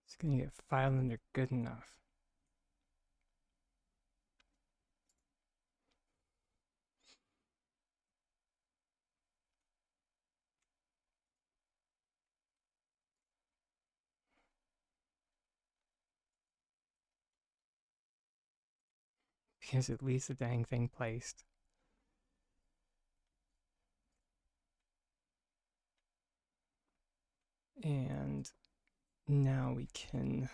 It's gonna get filed under good enough. Because at least the dang thing placed. And now we can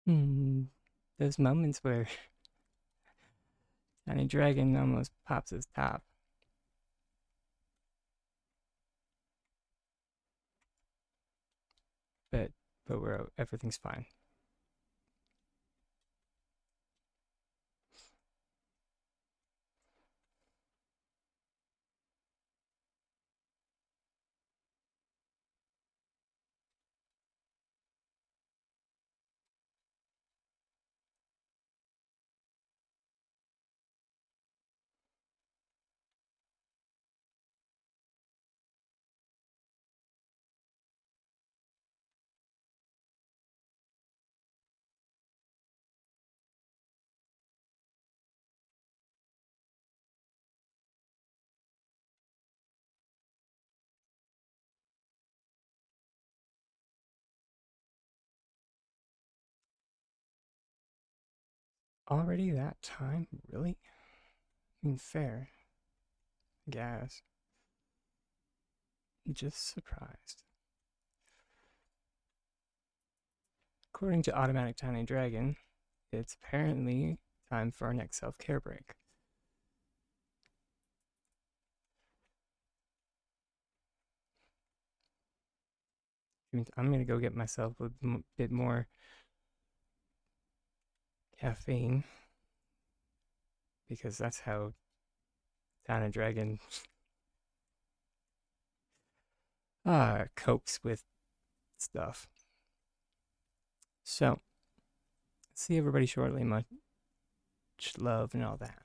Those moments where Tiny Dragon almost pops his top. But everything's fine. Already that time? Really? I mean, fair. I guess. Just surprised. According to Automatic Tiny Dragon, it's apparently time for our next self-care break. I'm gonna go get myself a bit more caffeine because that's how Tiny Dragon copes with stuff. So, see everybody shortly. Much love and all that.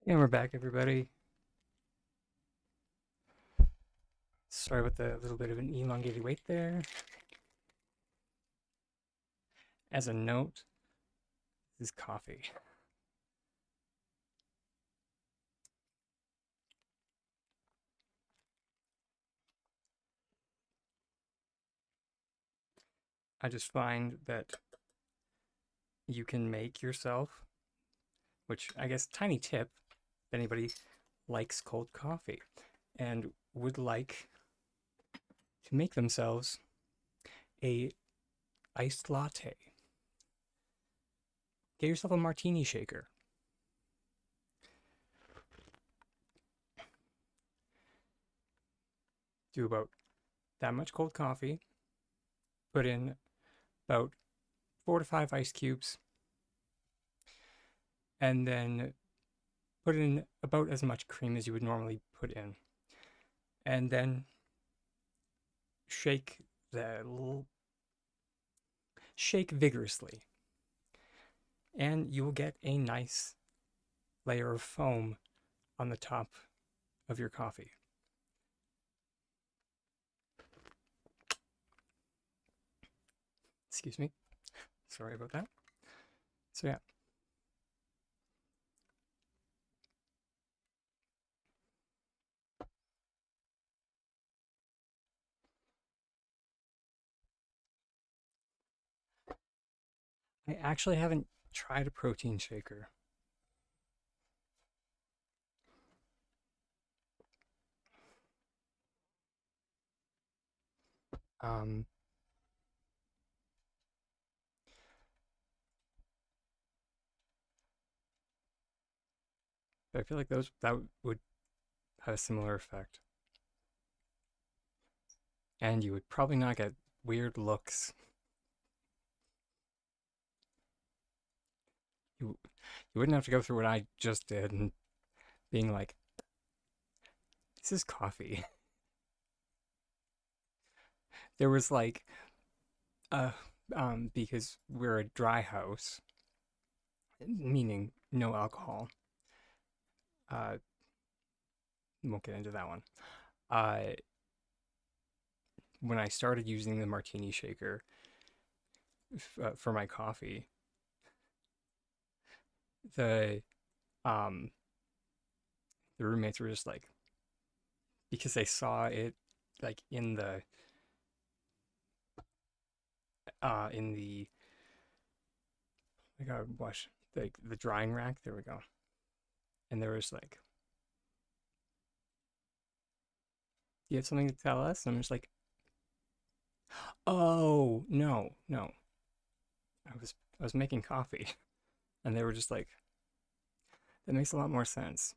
And we're back, everybody. Sorry about the little bit of an elongated wait there. As a note, this is coffee. I just find that you can make yourself, which I guess tiny tip, if anybody likes cold coffee and would like to make themselves a iced latte. Get yourself a martini shaker. Do about that much cold coffee. Put in about 4 to 5 ice cubes. And then put in about as much cream as you would normally put in. And then shake vigorously. And you will get a nice layer of foam on the top of your coffee. Excuse me. Sorry about that. So yeah. I actually haven't tried a protein shaker. Um, but I feel like that would have a similar effect. And you would probably not get weird looks. You wouldn't have to go through what I just did and being like, this is coffee. There was like uh because we're a dry house, meaning no alcohol. Uh won't get into that one. Uh when I started using the martini shaker for my coffee, the um the roommates were just like, because they saw it like in the like wash the drying rack, there we go, and there was like, you have something to tell us? And I'm just like, oh no, I was making coffee. And they were just like, that makes a lot more sense.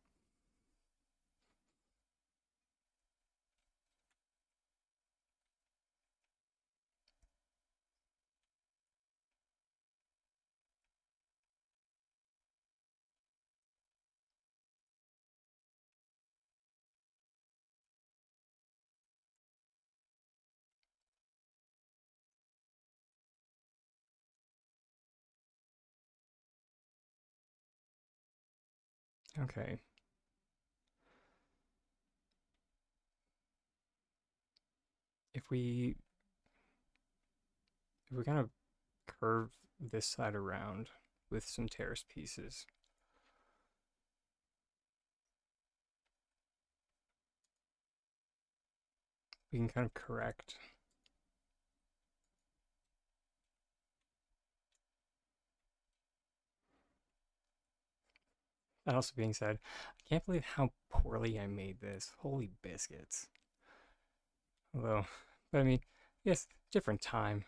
Okay. If we kind of curve this side around with some terrace pieces, we can kind of correct. That also being said, I can't believe how poorly I made this. Holy biscuits. Although, but I mean, yes, different time.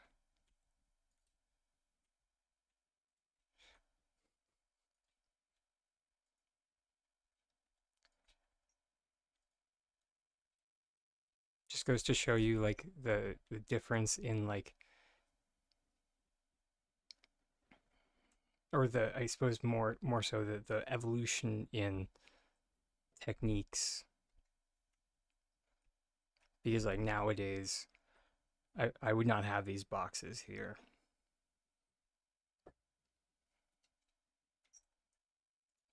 Just goes to show you like the difference in like, or the, I suppose more so the evolution in techniques, because like nowadays I would not have these boxes here.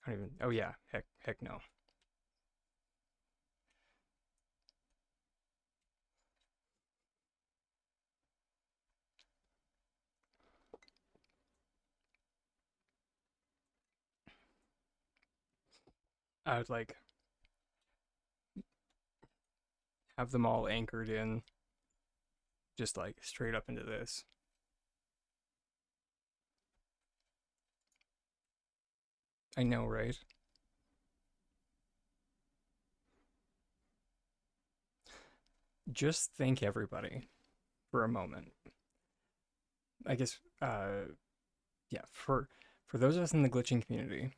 I don't even. Oh yeah, heck no. I would like have them all anchored in, just like straight up into this. I know, right? Just think, everybody, for a moment. I guess, yeah, for those of us in the glitching community,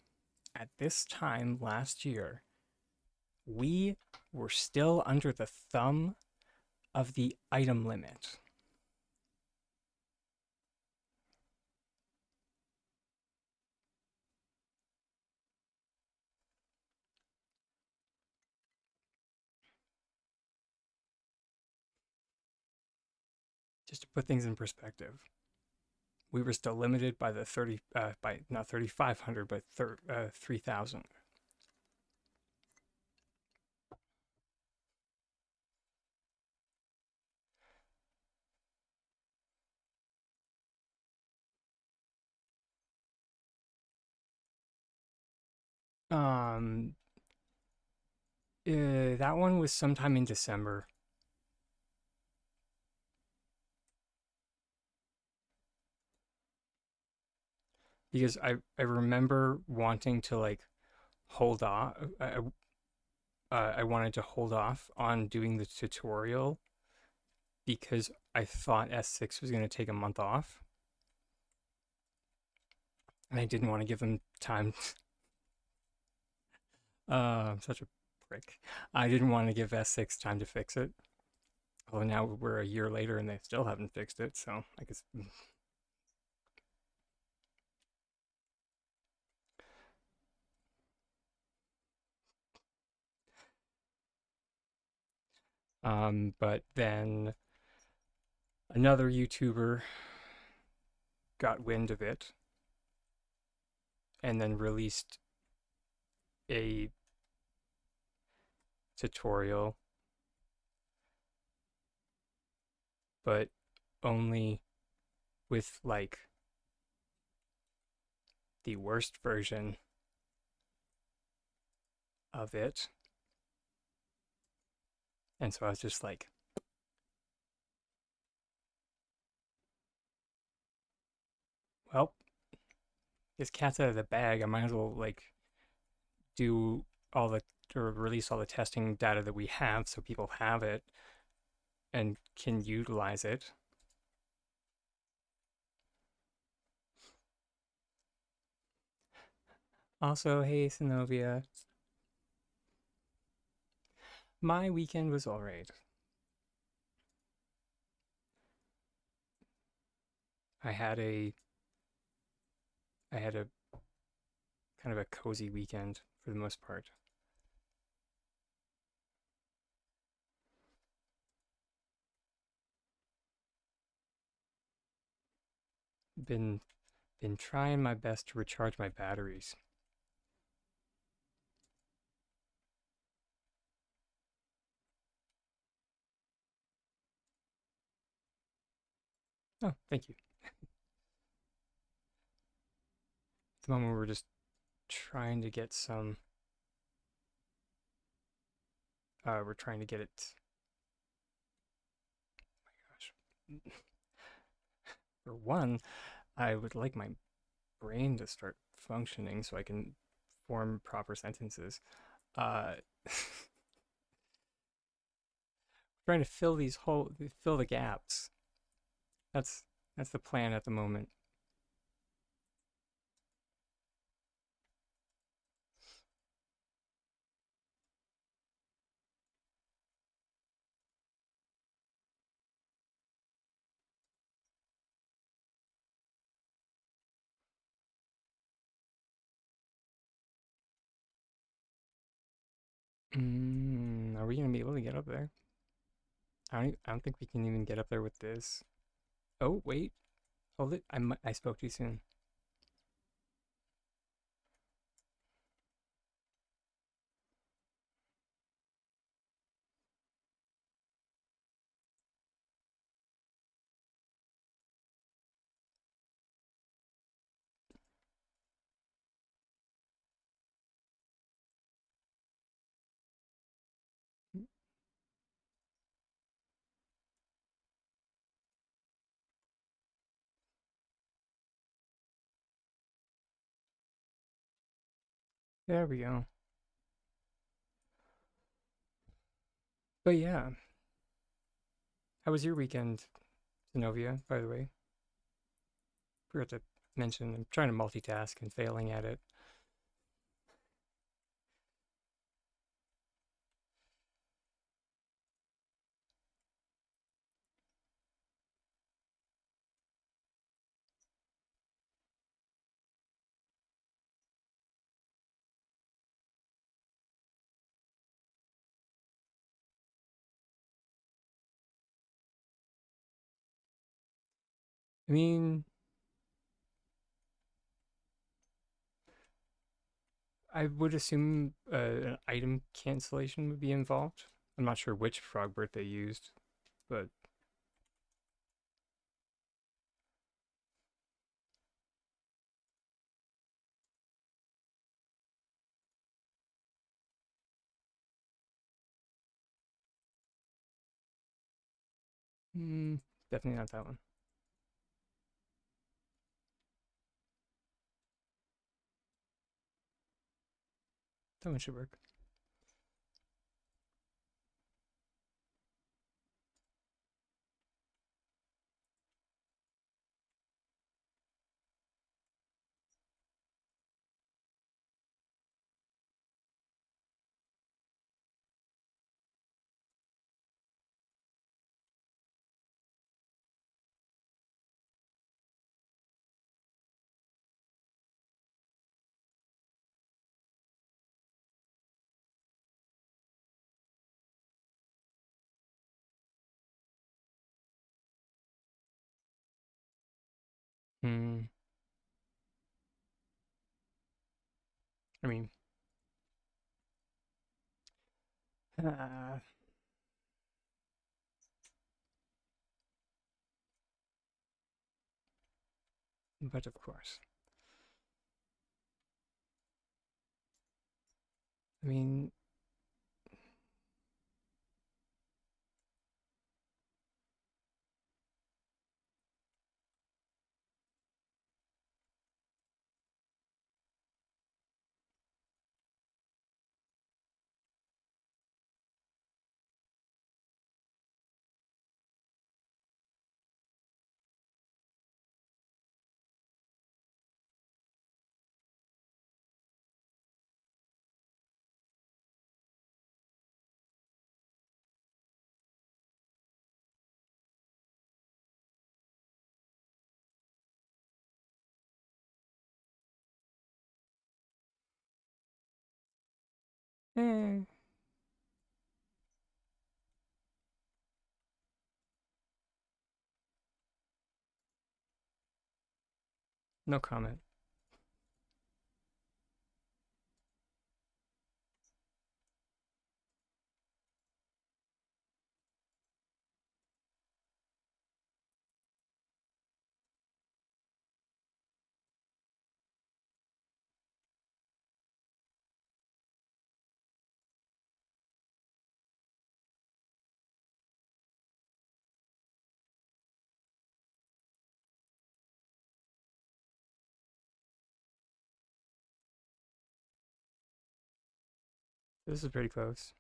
at this time last year, we were still under the thumb of the item limit. Just to put things in perspective, we were still limited by the 30, by not 3,500, but 3,000. Um, that one was sometime in December because I remember wanting to like hold off. I wanted to hold off on doing the tutorial because I thought S6 was going to take a month off, and I didn't want to give them time. I'm such a prick. I didn't want to give S6 time to fix it. Well, now we're a year later and they still haven't fixed it, so I guess. But then another YouTuber got wind of it and then released a tutorial, but only with like the worst version of it. And so I was just like, well, this cat's out of the bag. I might as well like do all the or release all the testing data that we have so people have it and can utilize it. Also, hey, Synovia. My weekend was all right. I had a I had a kind of a cozy weekend for the most part. Been been trying my best to recharge my batteries. Oh, thank you. At the moment we're just trying to get some we're trying to get it. Gosh. For one, I would like my brain to start functioning so I can form proper sentences. Uh trying to fill the gaps. That's that's the plan at the moment. Are we gonna be able to get up there? I don't think we can even get up there with this. Oh wait, hold it. I spoke too soon. There we go. But yeah, how was your weekend, Zenobia, by the way? Forgot to mention I'm trying to multitask and failing at it. I mean, I would assume an item cancellation would be involved. I'm not sure which frog birth they used, but mm, definitely not that one. That one should work. Hmm. I mean, uh, but of course, I mean, eh, no comment. This is pretty close.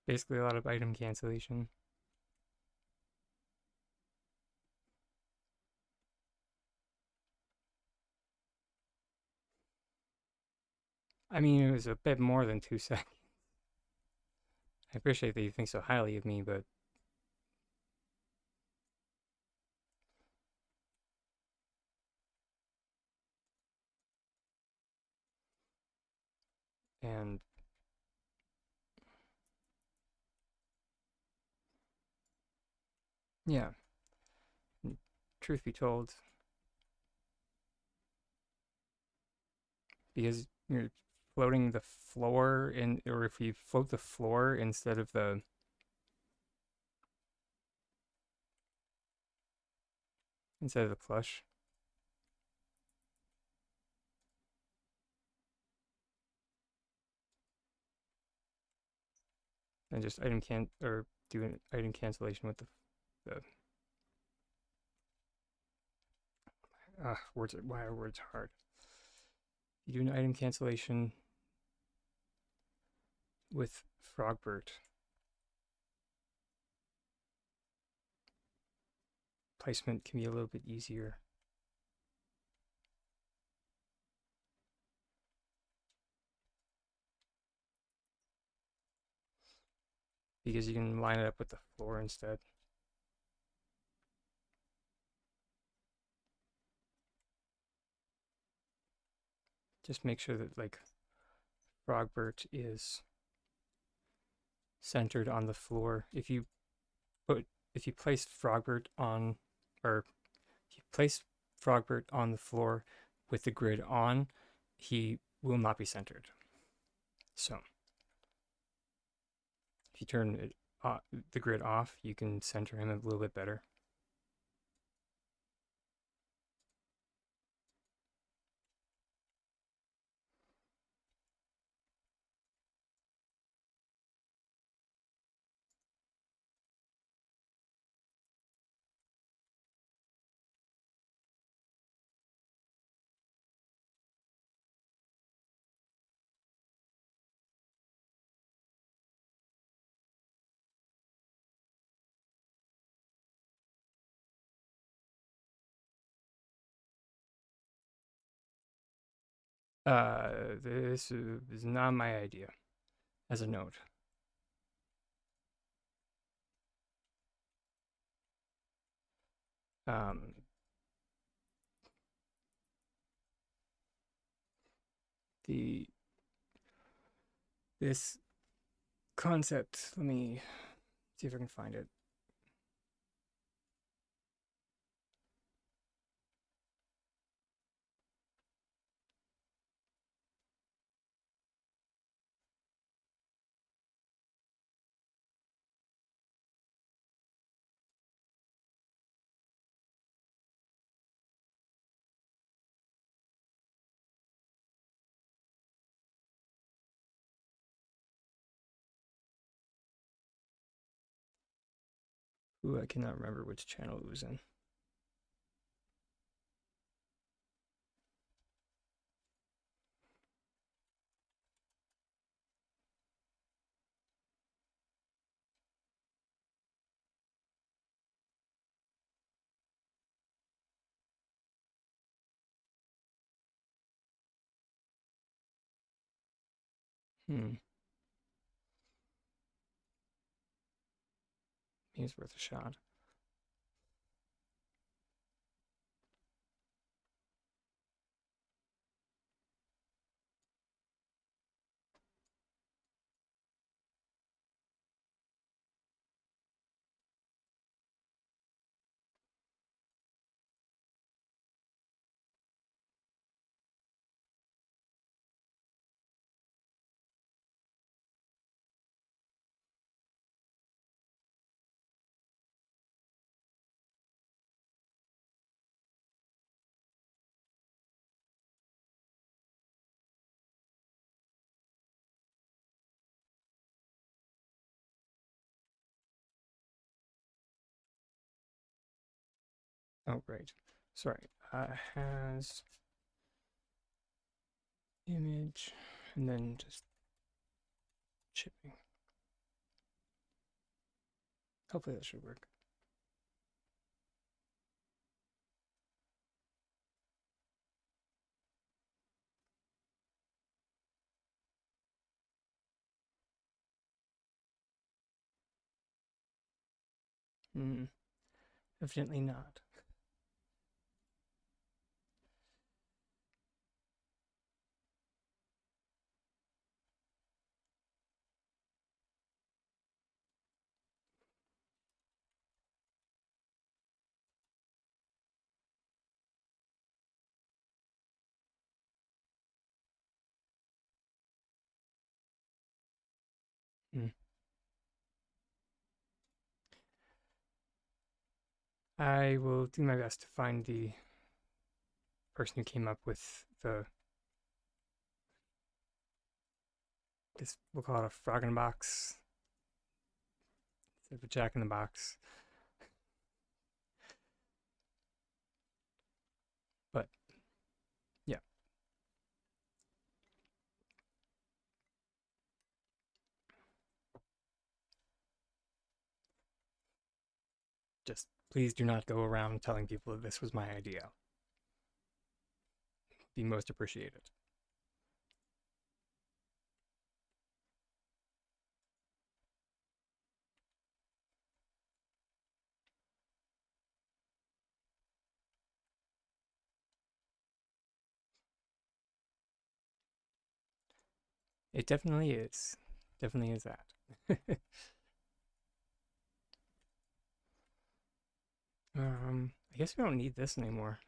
Basically, a lot of item cancellation. I mean, it was a bit more than 2 seconds. I appreciate that you think so highly of me, but and yeah, truth be told, because you're floating the floor in, or if you float the floor instead of the plush, and just item can or do an item cancellation with the words. Why are words hard? You do an item cancellation with Frogbert. Placement can be a little bit easier. Because you can line it up with the floor instead. Just make sure that like Frogbert is centered on the floor. If you place Frogbert on, or if you place Frogbert on the floor with the grid on, he will not be centered. So if you turn it the grid off, you can center him a little bit better. This is not my idea as a note. This concept, let me see if I can find it. Ooh, I cannot remember which channel it was in. It's worth a shot. Oh, great. Sorry. Has image and then just shipping. Hopefully that should work. Evidently not. I will do my best to find the person who came up with this, we'll call it a frog in a box Bit of a jack in the box. But yeah. Just please do not go around telling people that this was my idea. Be most appreciated. It definitely is. Definitely is that. I guess we don't need this anymore.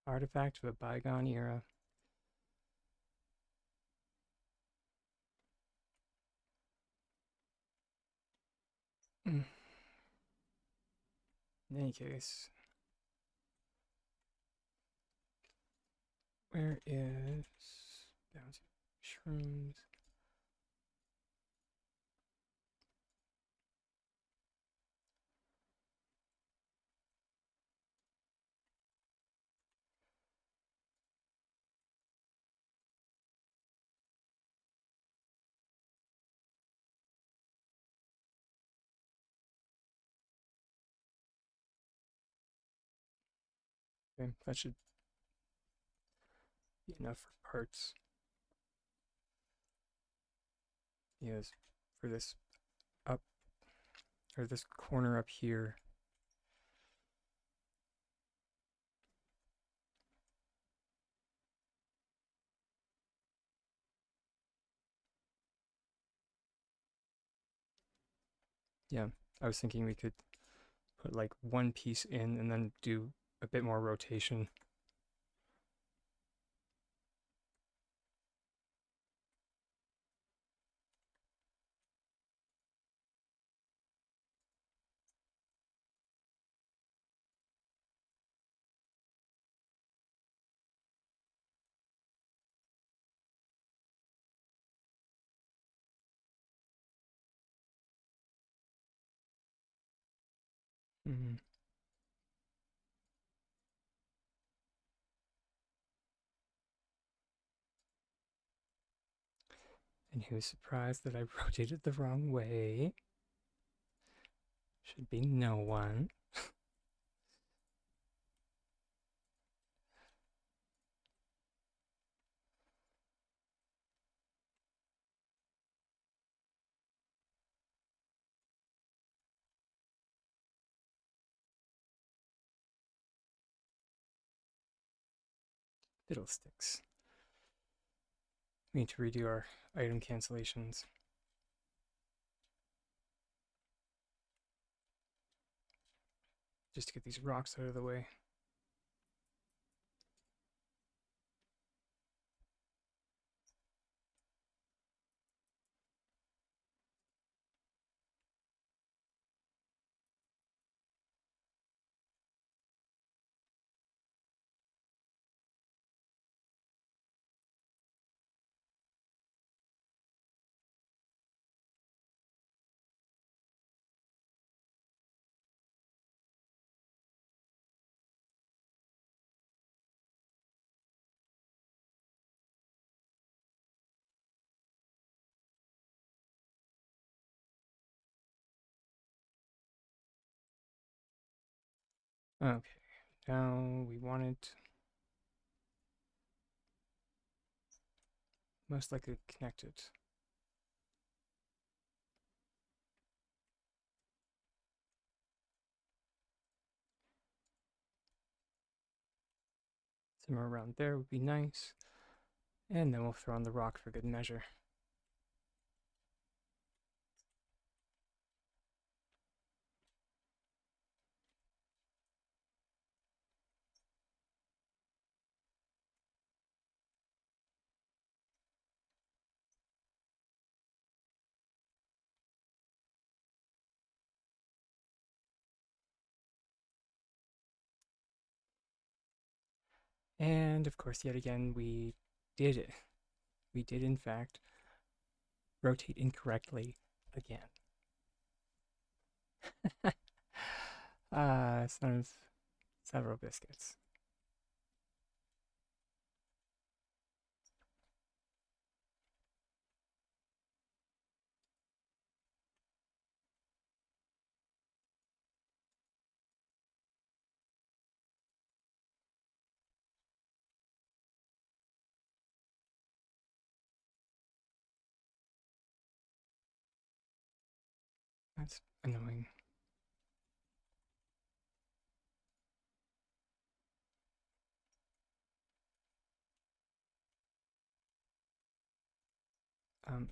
Artifact of a bygone era. In any case, where is bouncy shrooms? Okay, that should be enough for parts. Yes, for this up, or this corner up here. Yeah, I was thinking we could put like one piece in and then do a bit more rotation. Mm. And who's surprised that I rotated the wrong way? Should be no one. Fiddlesticks. We need to redo our item cancellations. Just to get these rocks out of the way. Okay, now we want it most likely connected. Somewhere around there would be nice. And then we'll throw on the rock for good measure. And of course, yet again, we did it. We did, in fact, rotate incorrectly again. Son of several biscuits. That's annoying. Um,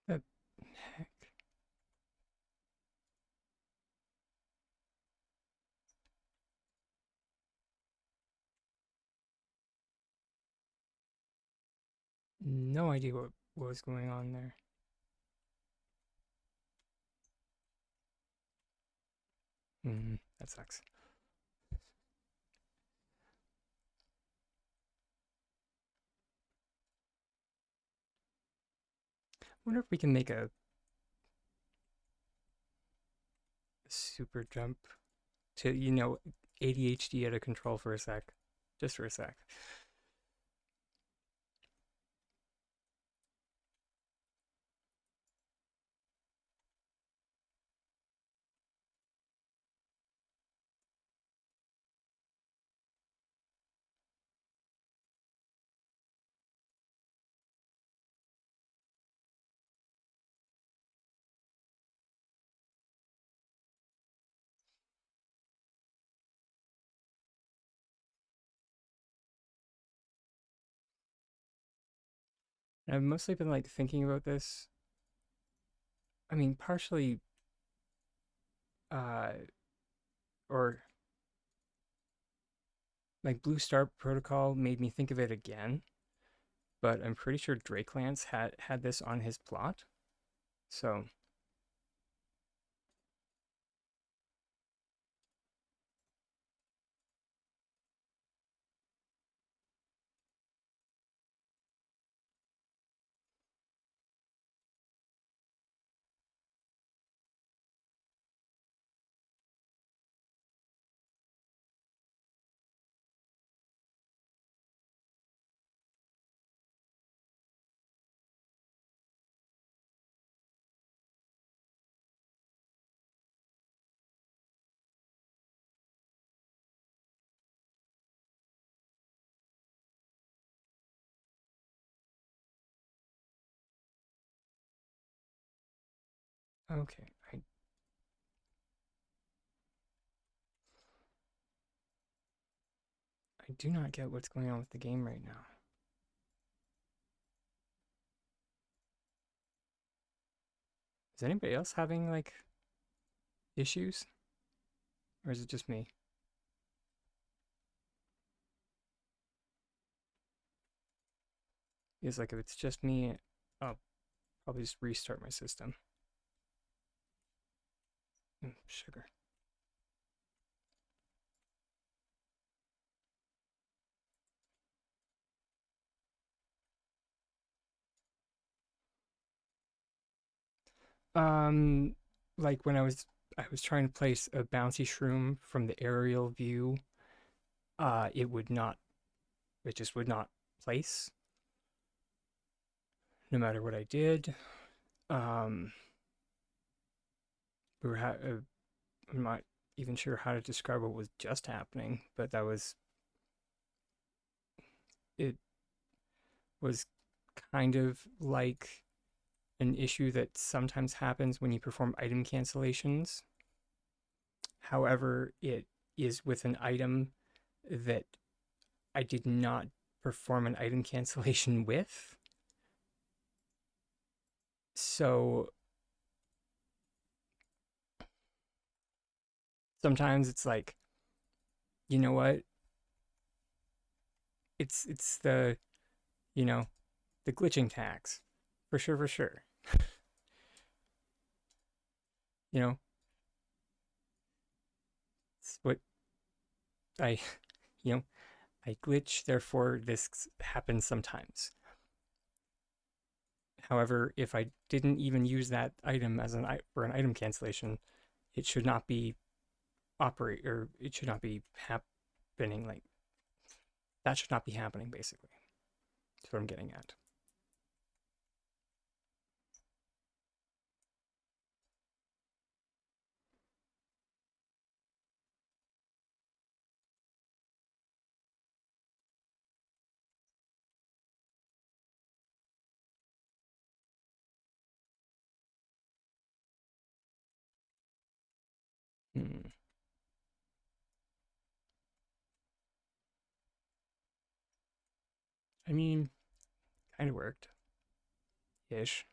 the heck? No idea what was going on there. That sucks. Wonder if we can make a super jump to, ADHD out of control for a sec. Just for a sec. And I've mostly been like thinking about this. I mean, partially, uh, or like Blue Star Protocol made me think of it again, but I'm pretty sure Drake Lance had this on his plot. So, okay, I do not get what's going on with the game right now. Is anybody else having like issues? Or is it just me? It's like if it's just me, I'll probably just restart my system. Sugar. Um, like when I was trying to place a bouncy shroom from the aerial view, it would not, it just would not place no matter what I did. Um, we were I'm not even sure how to describe what was just happening, but it was kind of like an issue that sometimes happens when you perform item cancellations. However, it is with an item that I did not perform an item cancellation with. So sometimes it's like, you know what? It's the, you know, The glitching tags. For sure, for sure. You know, it's what I, you know, I glitch, therefore this happens sometimes. However, if I didn't even use that item as for an item cancellation, it should not be or it should not be happening. Like that should not be happening. Basically, that's what I'm getting at. Hmm. I mean, kind of worked, ish.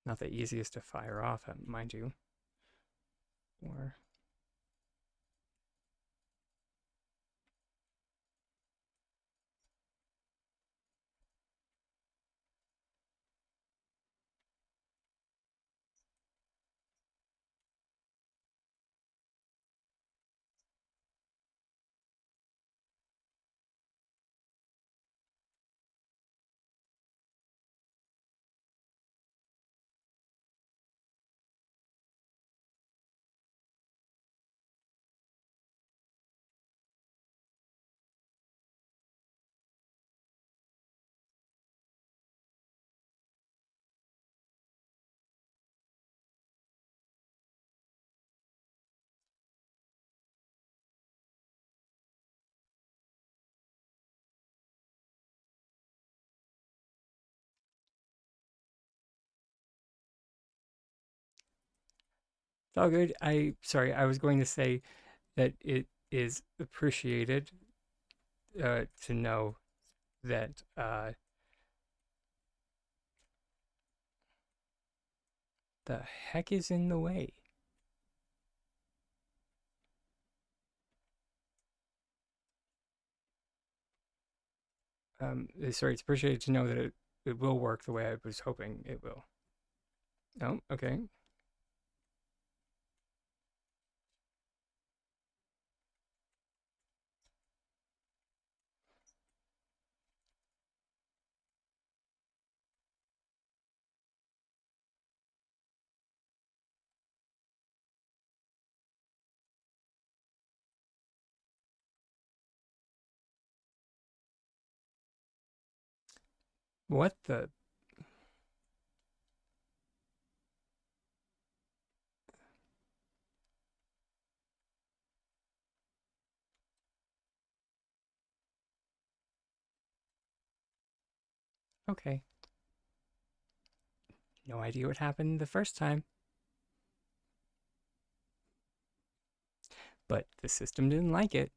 Not the easiest to fire off, mind you. Or it's all good. I was going to say that it is appreciated to know that the heck is in the way. Sorry, it's appreciated to know that it will work the way I was hoping it will. Oh, okay. What the? Okay. No idea what happened the first time, but the system didn't like it.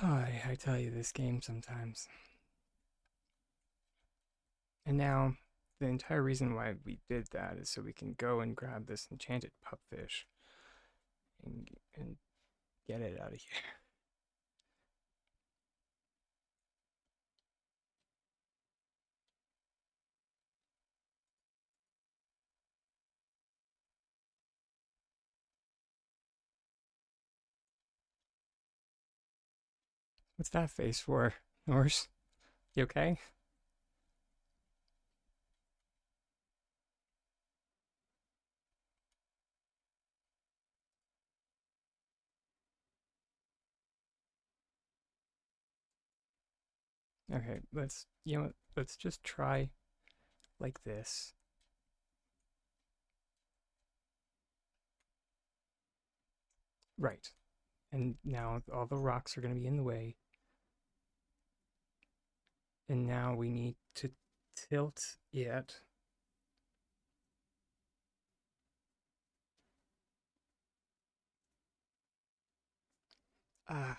I tell you, this game sometimes. And now, the entire reason why we did that is so we can go and grab this enchanted pupfish and get it out of here. What's that face for, Norse? You okay? Okay, let's just try like this. Right. And now all the rocks are going to be in the way. And now we need to tilt it. Ah.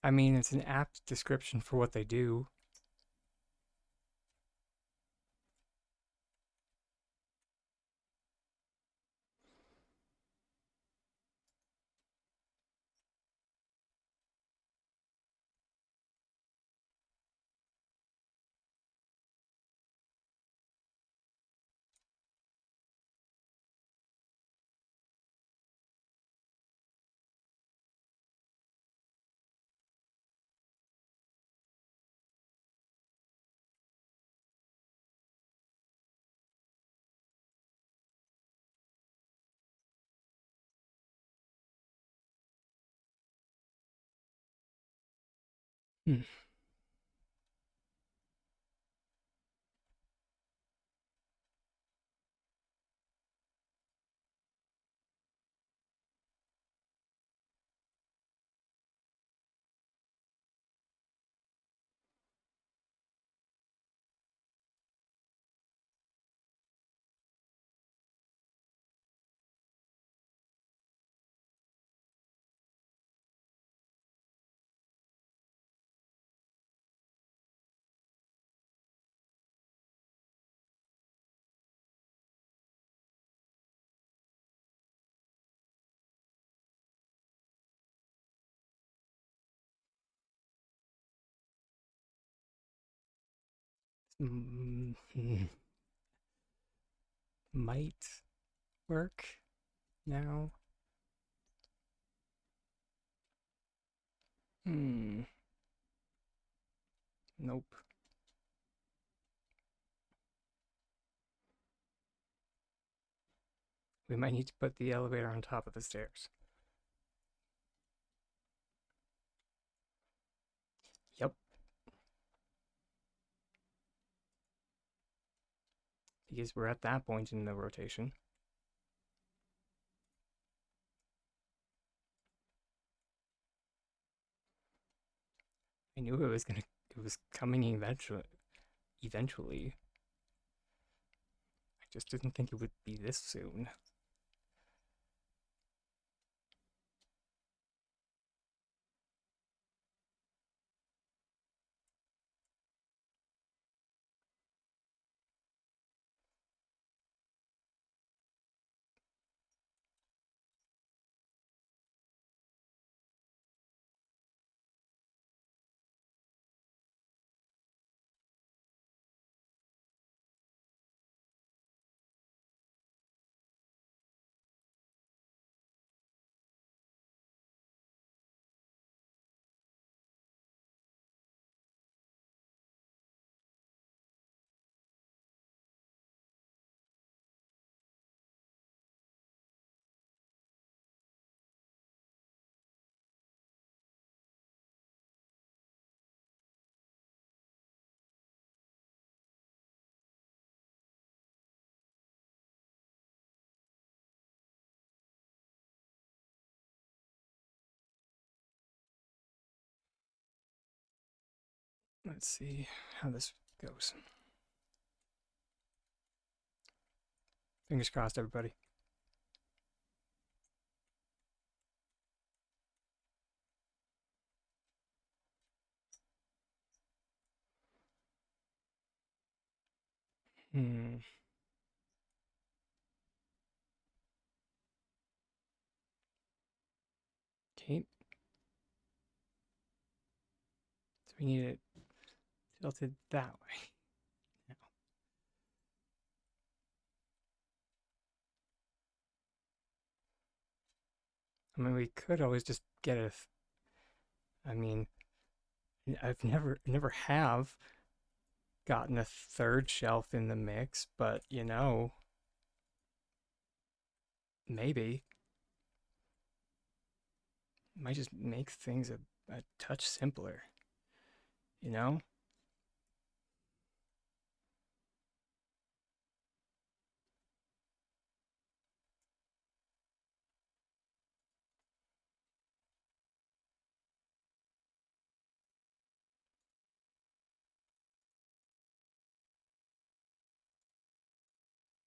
I mean, it's an apt description for what they do. Hmm. Might work now. Hmm. Nope. We might need to put the elevator on top of the stairs. Yep. Because we're at that point in the rotation. I knew it was coming eventually. Eventually. I just didn't think it would be this soon. Let's see how this goes. Fingers crossed, everybody. Hmm. Okay. So we need it tilted that way. Now. I mean, we could always just get a. I mean, I've never have gotten a third shelf in the mix, but you know, maybe it might just make things a touch simpler, you know?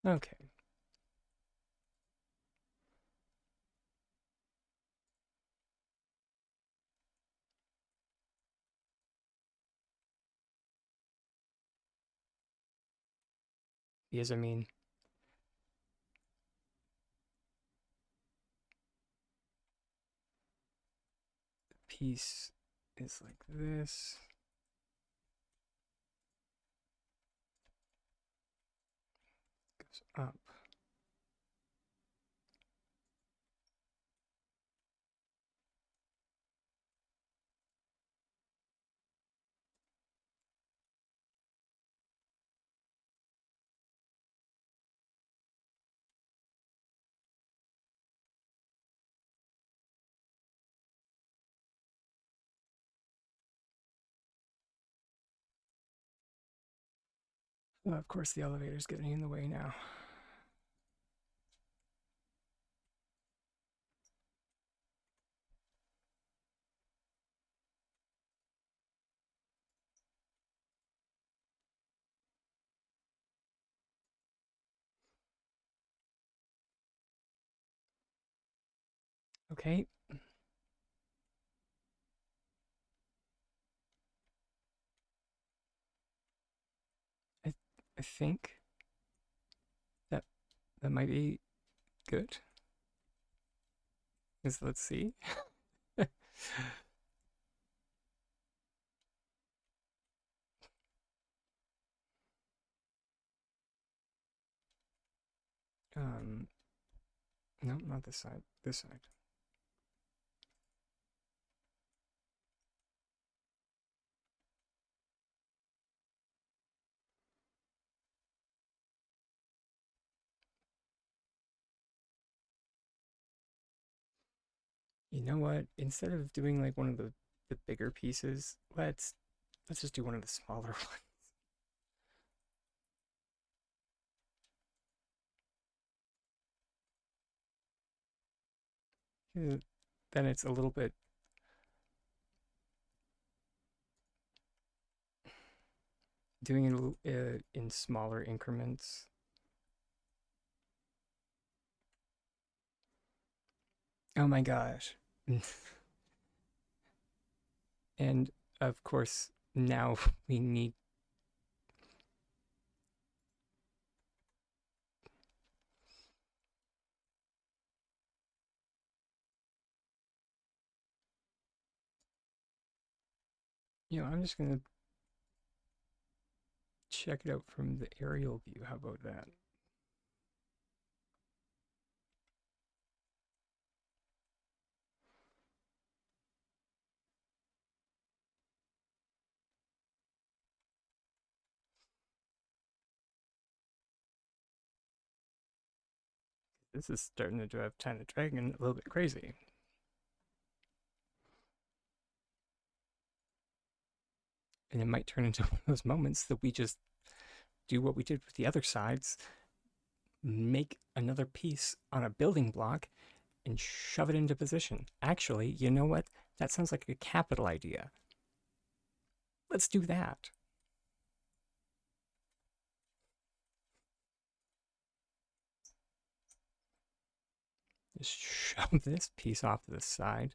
Okay. Because I mean, the piece is like this. Goes up. Of course, the elevator's getting in the way now. Okay. I I think that that might be good. Is let's see. um, no, not this side. This side. You know what? Instead of doing like one of the bigger pieces, let's just do one of the smaller ones. Then it's a little bit doing it in smaller increments. Oh my gosh. And of course, now we need, I'm just going to check it out from the aerial view. How about that? This is starting to drive China Dragon a little bit crazy. And it might turn into one of those moments that we just do what we did with the other sides, make another piece on a building block and shove it into position. Actually, you know what? That sounds like a capital idea. Let's do that. Just shove this piece off to the side.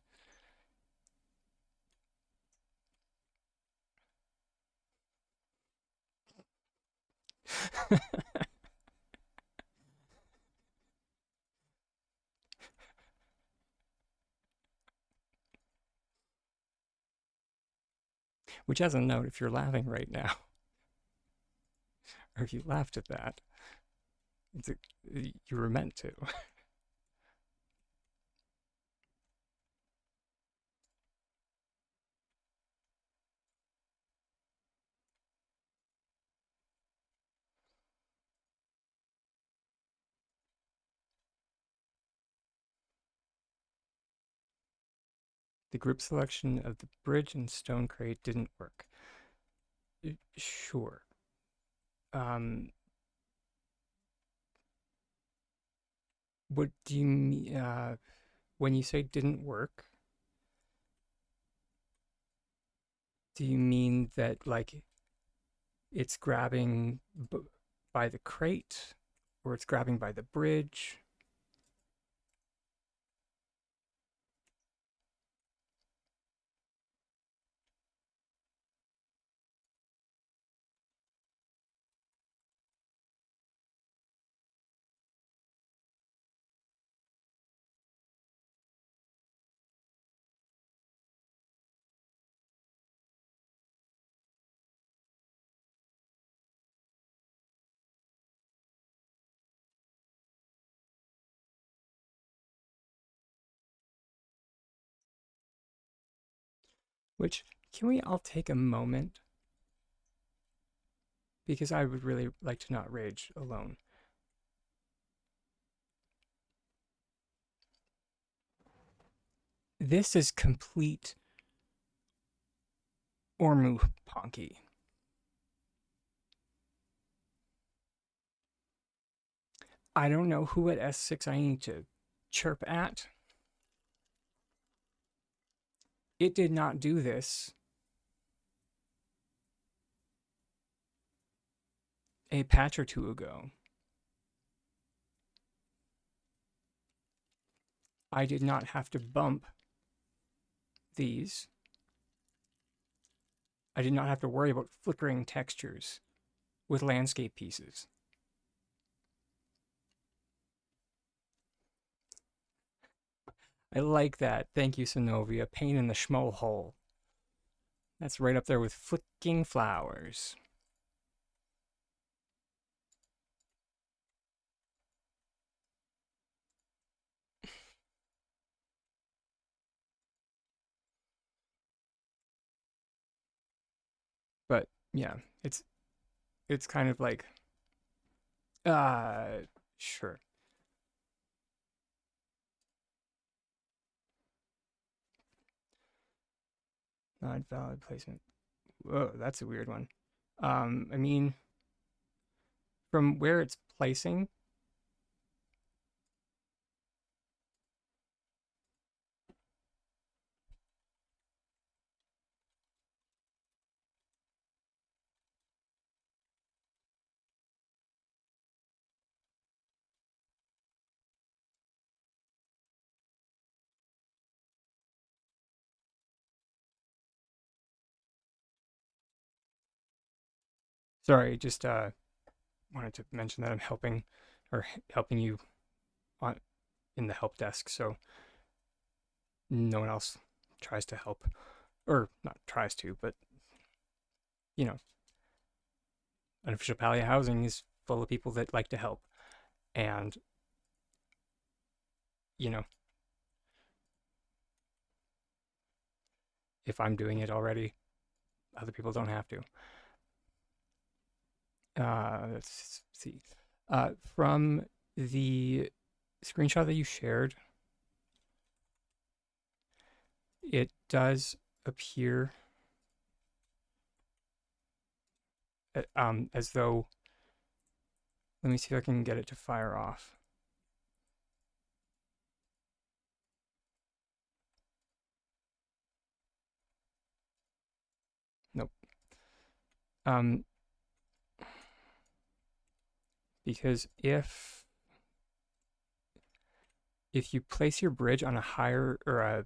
Which, as a note, if you're laughing right now, or if you laughed at that, it's a, you were meant to. The group selection of the bridge and stone crate didn't work. Sure. Um, what do you mean? When you say didn't work, do you mean that like it's grabbing by the crate, or it's grabbing by the bridge. Which, can we all take a moment? Because I would really like to not rage alone. This is complete Ormu Ponky. I don't know who at S6 I need to chirp at. It did not do this a patch or two ago. I did not have to bump these. I did not have to worry about flickering textures with landscape pieces. I like that. Thank you, Synovia. Pain in the schmo hole. That's right up there with flicking flowers. But yeah, it's kind of like sure. Not valid placement. Whoa, that's a weird one. I mean, from where it's placing, sorry, just wanted to mention that I'm helping or helping you on in the help desk, so no one else tries to help, or not tries to, but you know, unofficial Palia housing is full of people that like to help, and you know, if I'm doing it already, other people don't have to. Let's see. From the screenshot that you shared, it does appear as though, let me see if I can get it to fire off. Nope. Because if you place your bridge on a higher, or a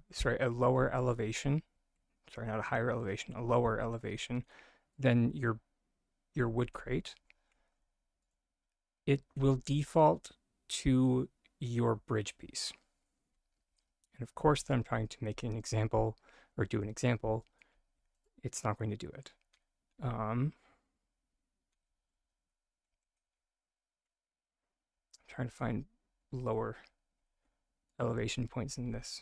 lower elevation, sorry, not a higher elevation, a lower elevation than your wood crate, it will default to your bridge piece. And of course, that I'm trying to make an example or do an example, it's not going to do it. I'm trying to find lower elevation points in this.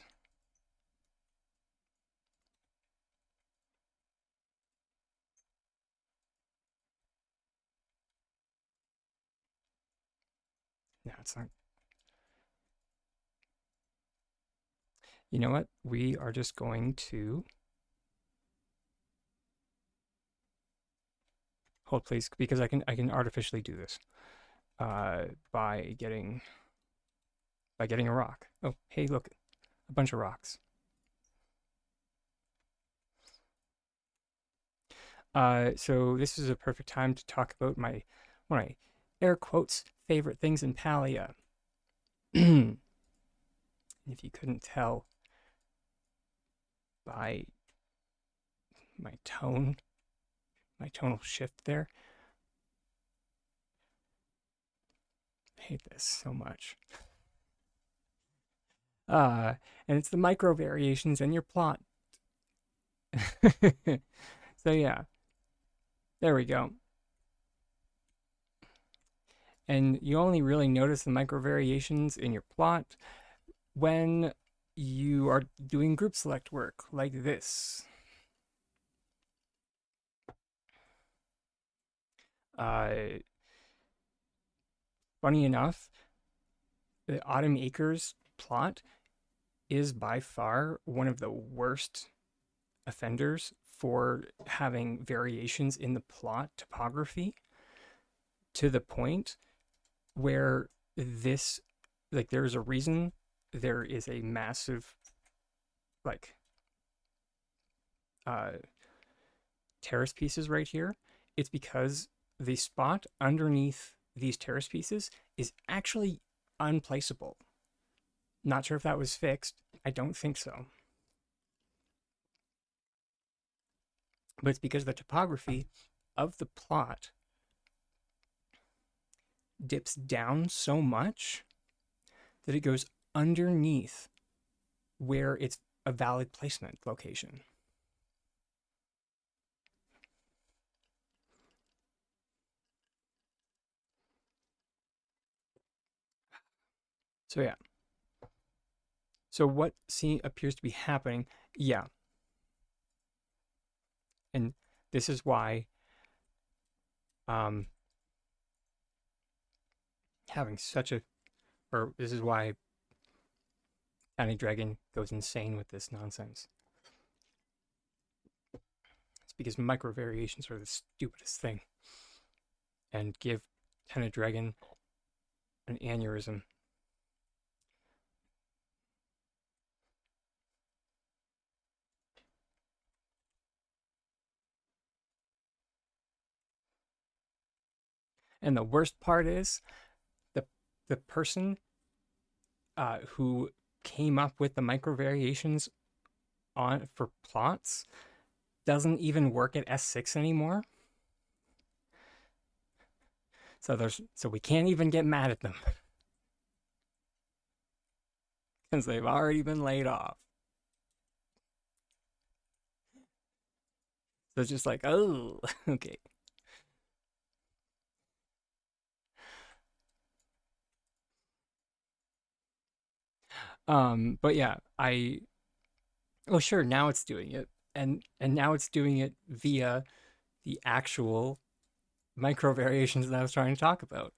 No, it's not. You know what? We are just going to hold, please, because I can artificially do this by getting a rock. Oh, hey, look, a bunch of rocks. So this is a perfect time to talk about one of my air quotes, favorite things in Palia. If you couldn't tell by my tone, my tonal shift there, I hate this so much. And it's the micro variations in your plot. So yeah, there we go. And you only really notice the micro variations in your plot when you are doing group select work like this. Funny enough, the Autumn Acres plot is by far one of the worst offenders for having variations in the plot topography, to the point where this, like, there's a reason there is a massive, like, terrace pieces right here. It's because the spot underneath these terrace pieces is actually unplaceable. Not sure if that was fixed. I don't think so. But it's because the topography of the plot dips down so much that it goes underneath where it's a valid placement location. So yeah. So what appears to be happening, yeah. And this is why having such a, or this is why Tiny Dragon goes insane with this nonsense. It's because micro variations are the stupidest thing and give Tiny Dragon an aneurysm. And the worst part is the person who came up with the micro variations on for plots doesn't even work at S6 anymore. So we can't even get mad at them because they've already been laid off. So it's just like, oh, okay. But yeah, oh sure, now it's doing it. And now it's doing it via the actual micro variations that I was trying to talk about.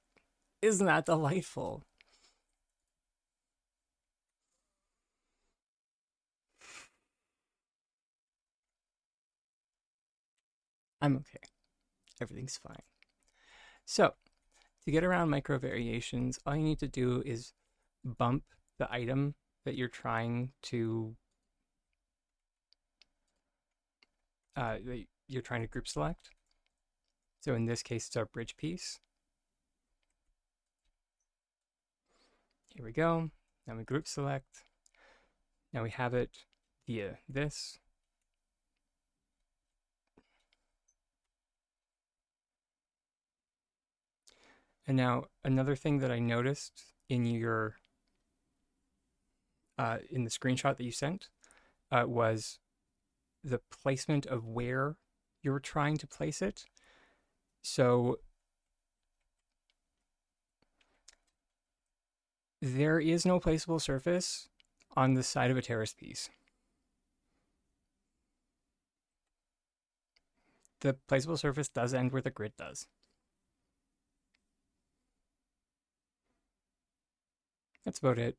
Isn't that delightful? I'm okay. Everything's fine. So, to get around micro variations, all you need to do is bump the item that you're trying to group select. So in this case, it's our bridge piece. Here we go. Now we group select. Now we have it via this. And now another thing that I noticed in your in the screenshot that you sent was the placement of where you're trying to place it. So there is no placeable surface on the side of a terrace piece. The placeable surface does end where the grid does. That's about it.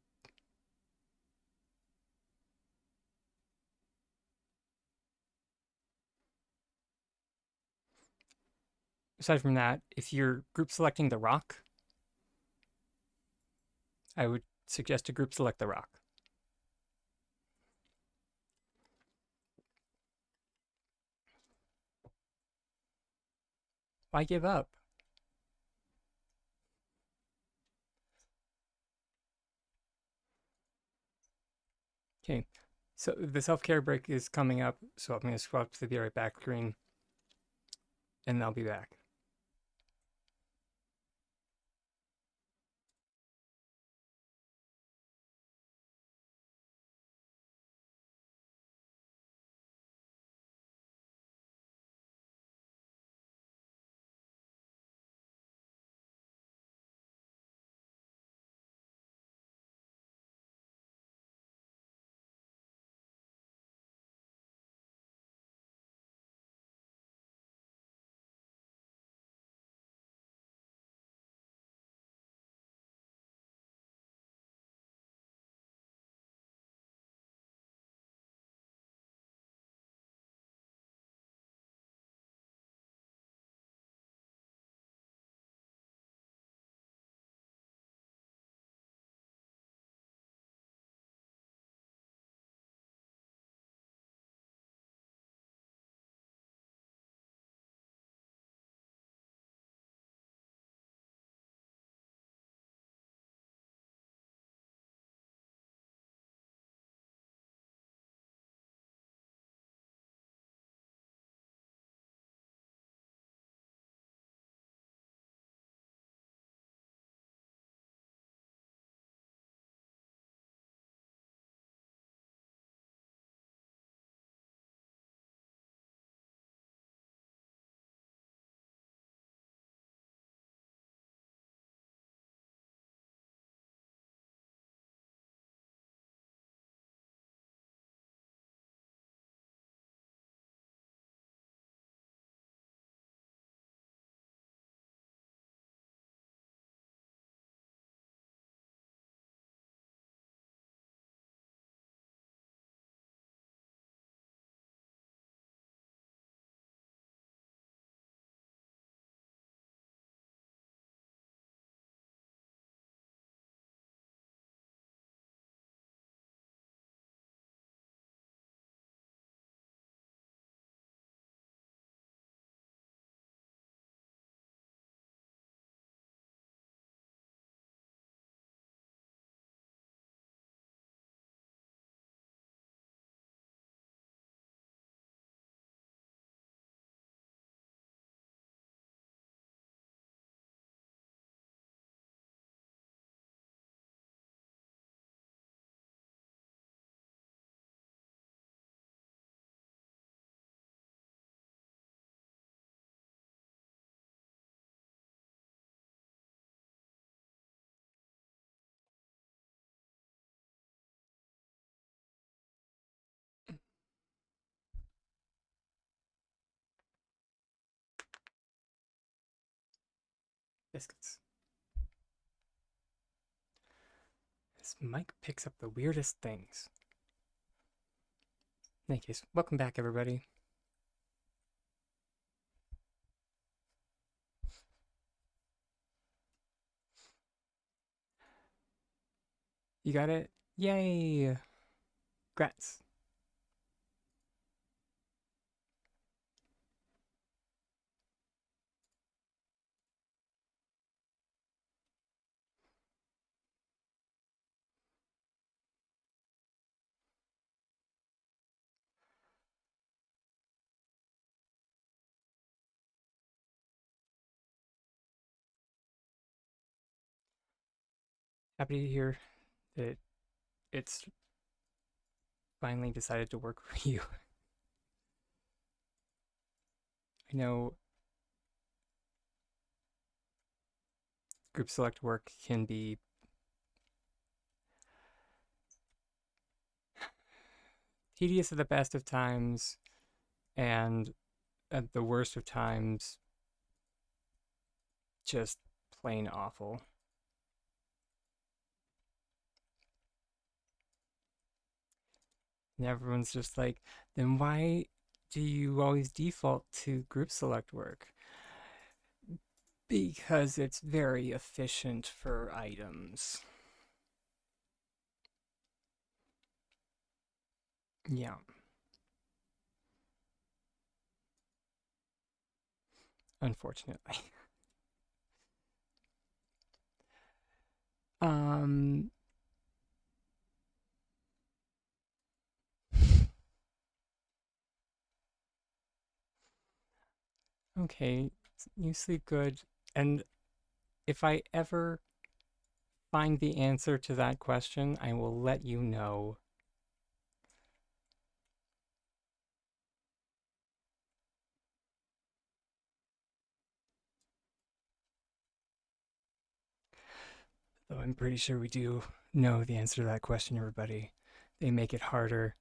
Aside from that, if you're group selecting the rock, I would suggest to group select the rock. Why give up? So the self-care break is coming up, so I'm going to scroll up to the be right back screen, and I'll be back. Biscuits. This mic picks up the weirdest things. In any case, welcome back, everybody. You got it? Yay! Grats. Happy to hear that it's finally decided to work for you. I know group select work can be tedious at the best of times and at the worst of times just plain awful. And everyone's just like, then why do you always default to group select work? Because it's very efficient for items. Yeah. Unfortunately. Um Okay, you sleep good. And if I ever find the answer to that question, I will let you know. Though I'm pretty sure we do know the answer to that question, everybody. They make it harder,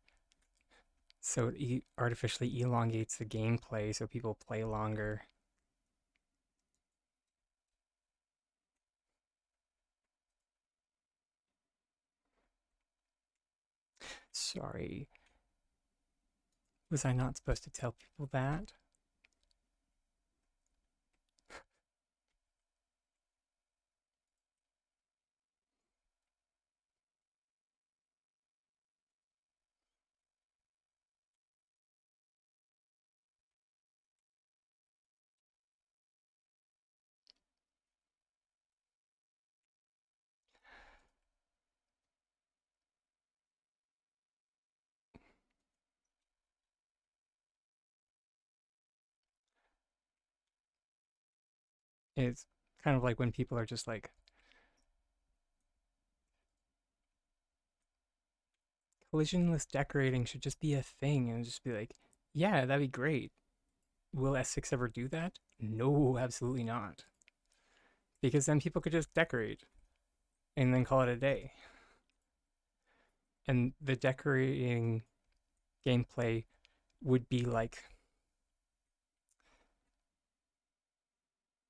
so it artificially elongates the gameplay so people play longer. Sorry, was I not supposed to tell people that? It's kind of like when people are just like, collisionless decorating should just be a thing, and just be like, yeah, that'd be great. Will S6 ever do that? No, absolutely not. Because then people could just decorate and then call it a day. And the decorating gameplay would be like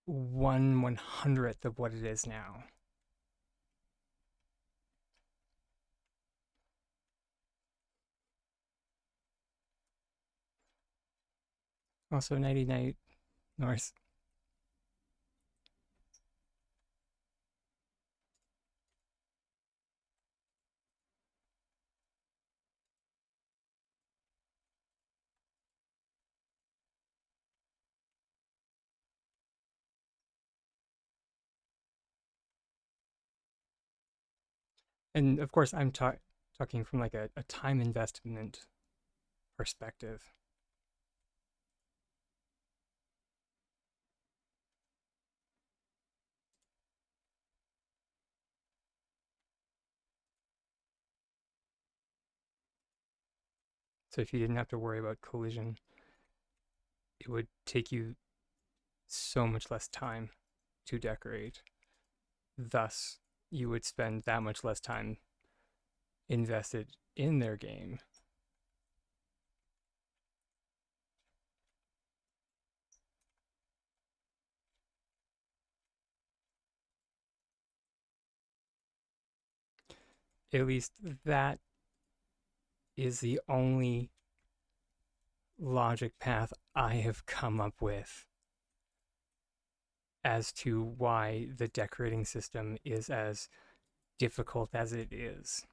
1/100th of what it is now. Also, nighty night, Norse. And of course, I'm talking from like a time investment perspective. So if you didn't have to worry about collision, it would take you so much less time to decorate. Thus, you would spend that much less time invested in their game. At least that is the only logic path I have come up with as to why the decorating system is as difficult as it is.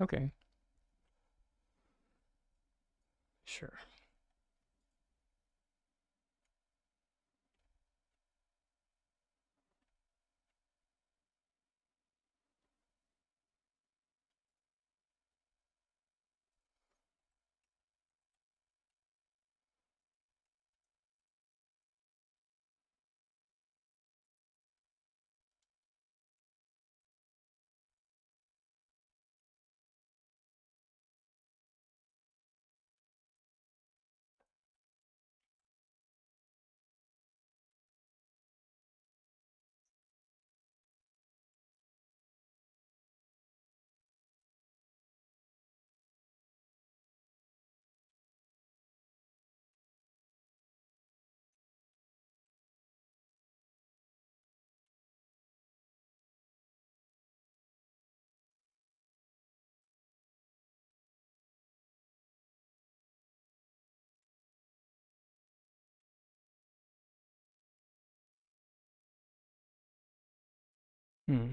Okay, sure. Hmm.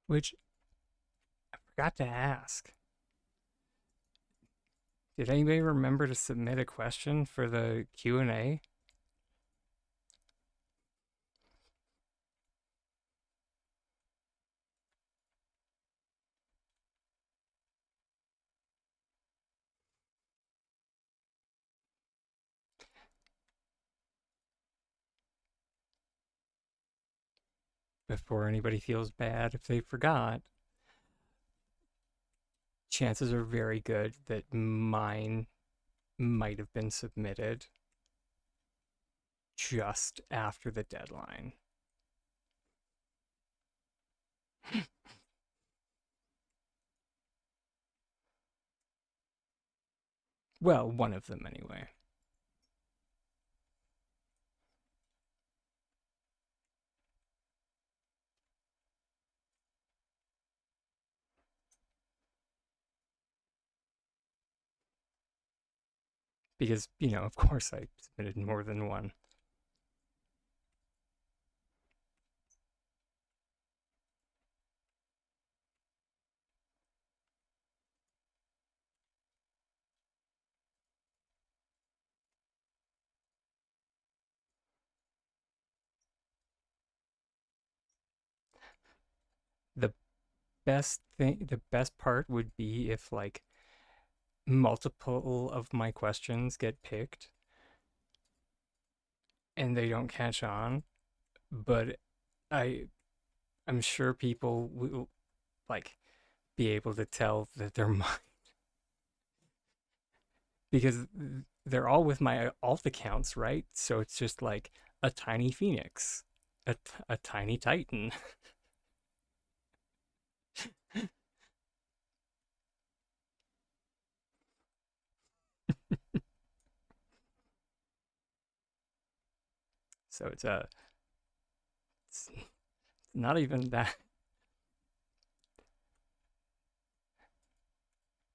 Which I forgot to ask. Did anybody remember to submit a question for the Q&A before anybody feels bad if they forgot? Chances are very good that mine might have been submitted just after the deadline. Well, one of them anyway. Because, of course I submitted more than one. The the best part would be if like multiple of my questions get picked and they don't catch on, but I I'm sure people will like be able to tell that they're mine because they're all with my alt accounts, right? So it's just like a tiny phoenix, a tiny titan. So it's not even that.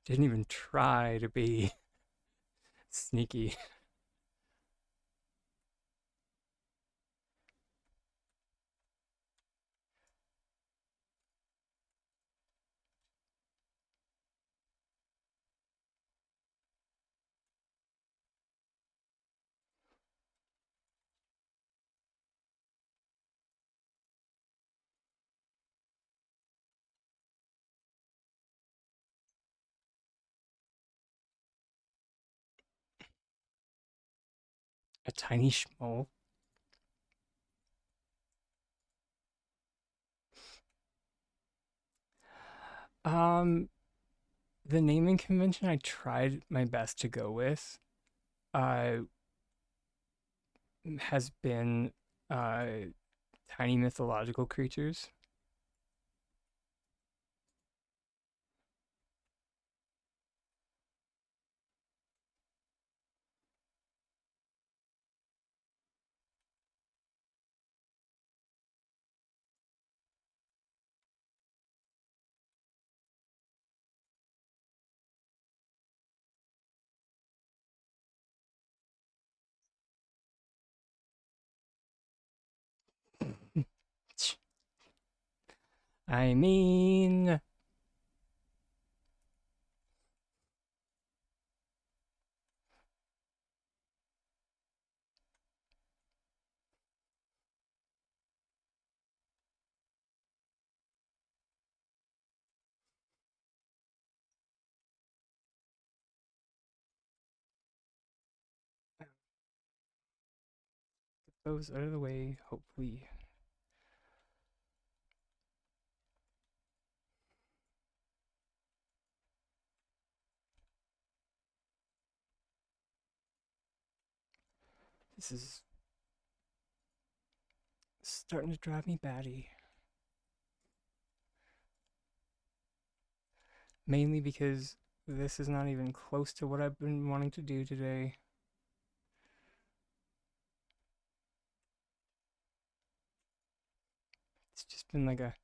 Didn't even try to be sneaky. A tiny schmoll. Um, the naming convention I tried my best to go with uh has been uh tiny mythological creatures. I mean, get those out of the way, hopefully. This is starting to drive me batty. Mainly because this is not even close to what I've been wanting to do today. It's just been like a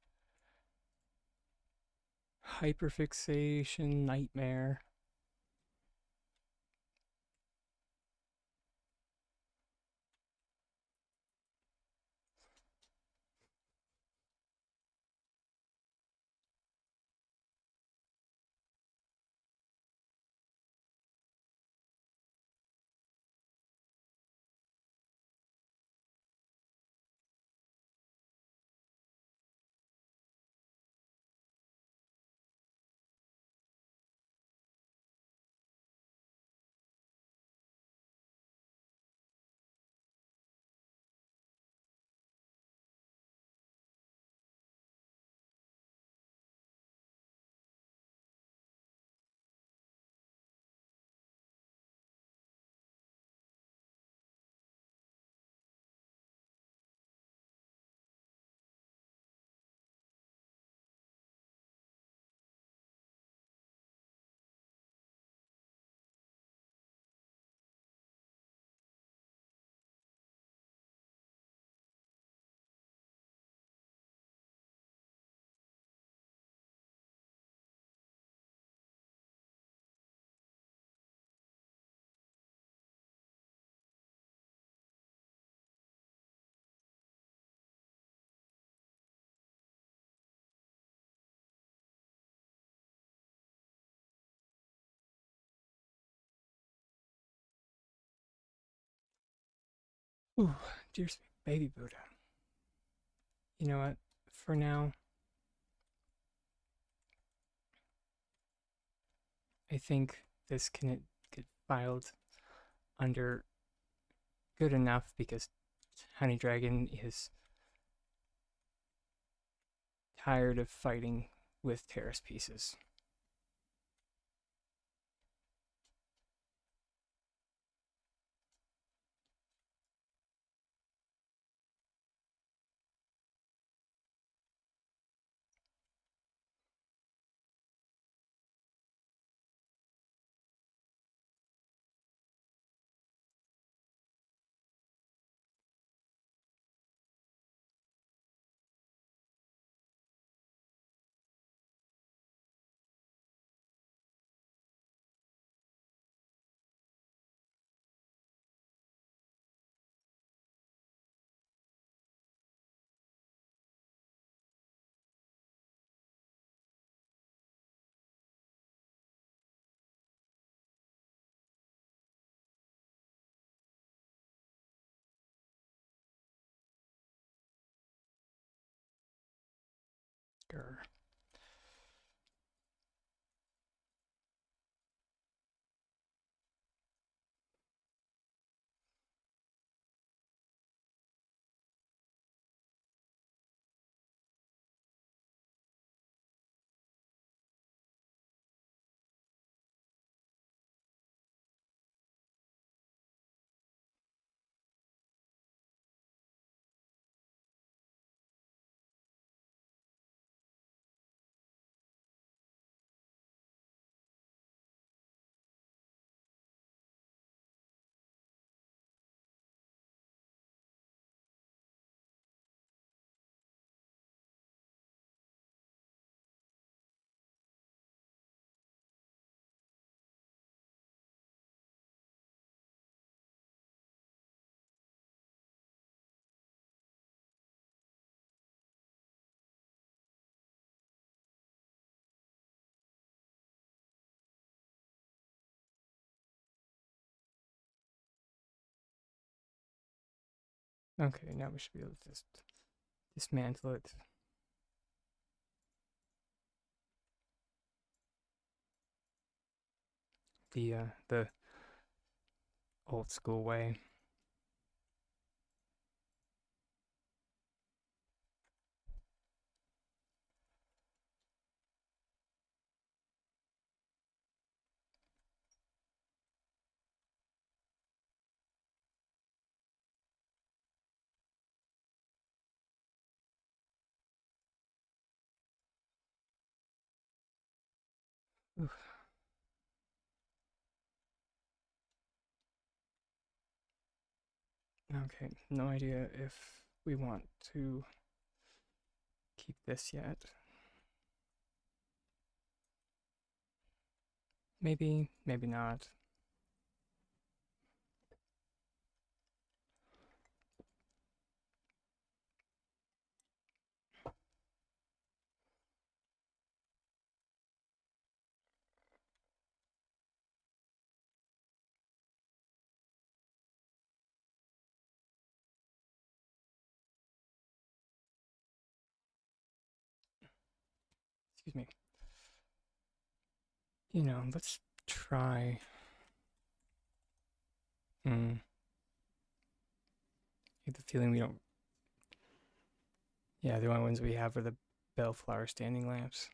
hyperfixation nightmare. Ooh, dear sweet baby Buddha. You know what? For now, I think this can get filed under good enough because Honey Dragon is tired of fighting with terrace pieces. Grr. Okay, now we should be able to just dismantle it. The old school way. Oof. Okay, no idea if we want to keep this yet. Maybe, maybe not. Excuse me. Let's try. I get the feeling we don't. Yeah, the only ones we have are the bellflower standing lamps.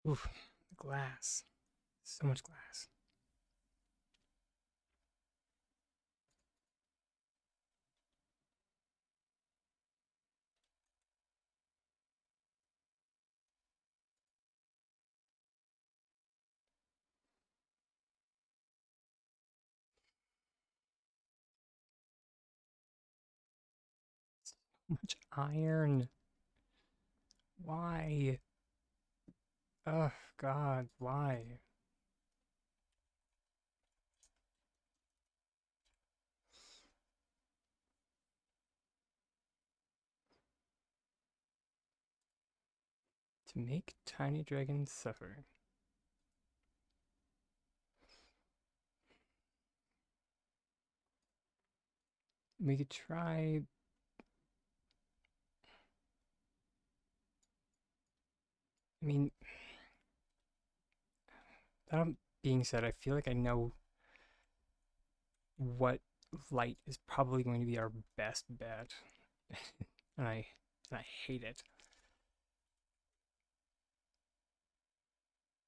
Oof, glass. So much glass. So much iron. Why? Oh, God, why? To make tiny dragons suffer. We could try. I mean, that being said, I feel like I know what light is probably going to be our best bet. and I hate it.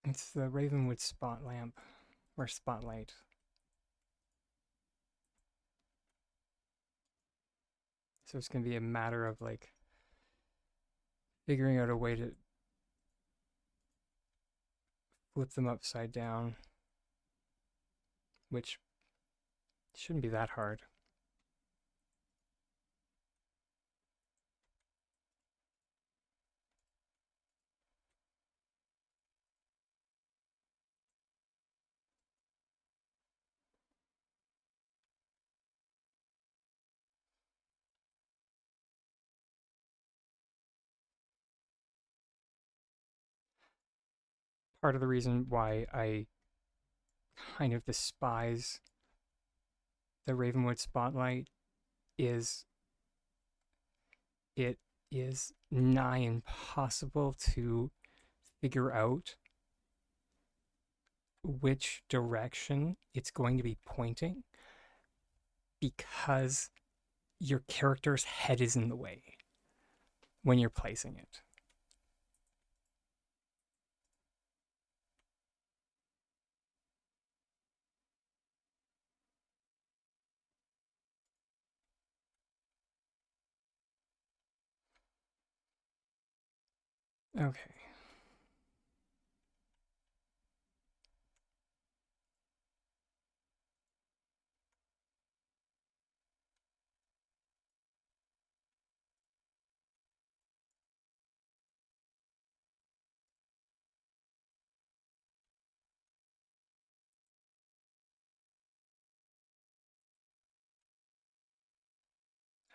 It's the Ravenwood spot lamp or spotlight. So it's going to be a matter of like figuring out a way to flip them upside down, which shouldn't be that hard. Part of the reason why I kind of despise the Ravenwood spotlight is it is nigh impossible to figure out which direction it's going to be pointing because your character's head is in the way when you're placing it. Okay.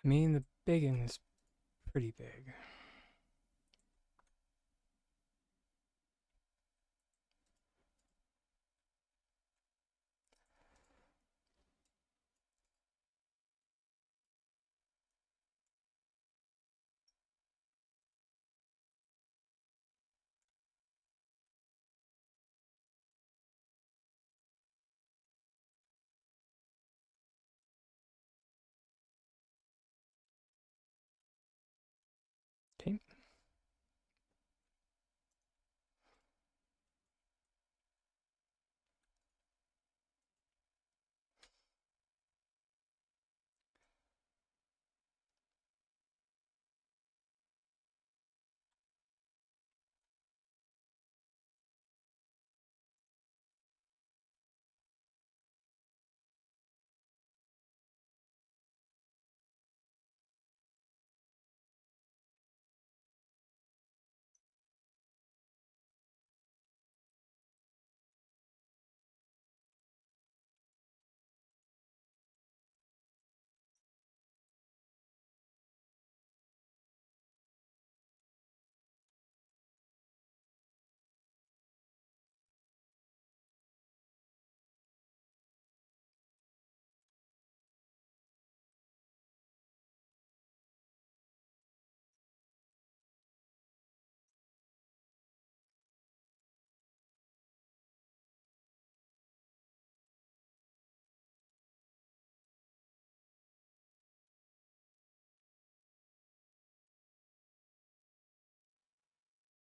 I mean, the big one is pretty big. Okay.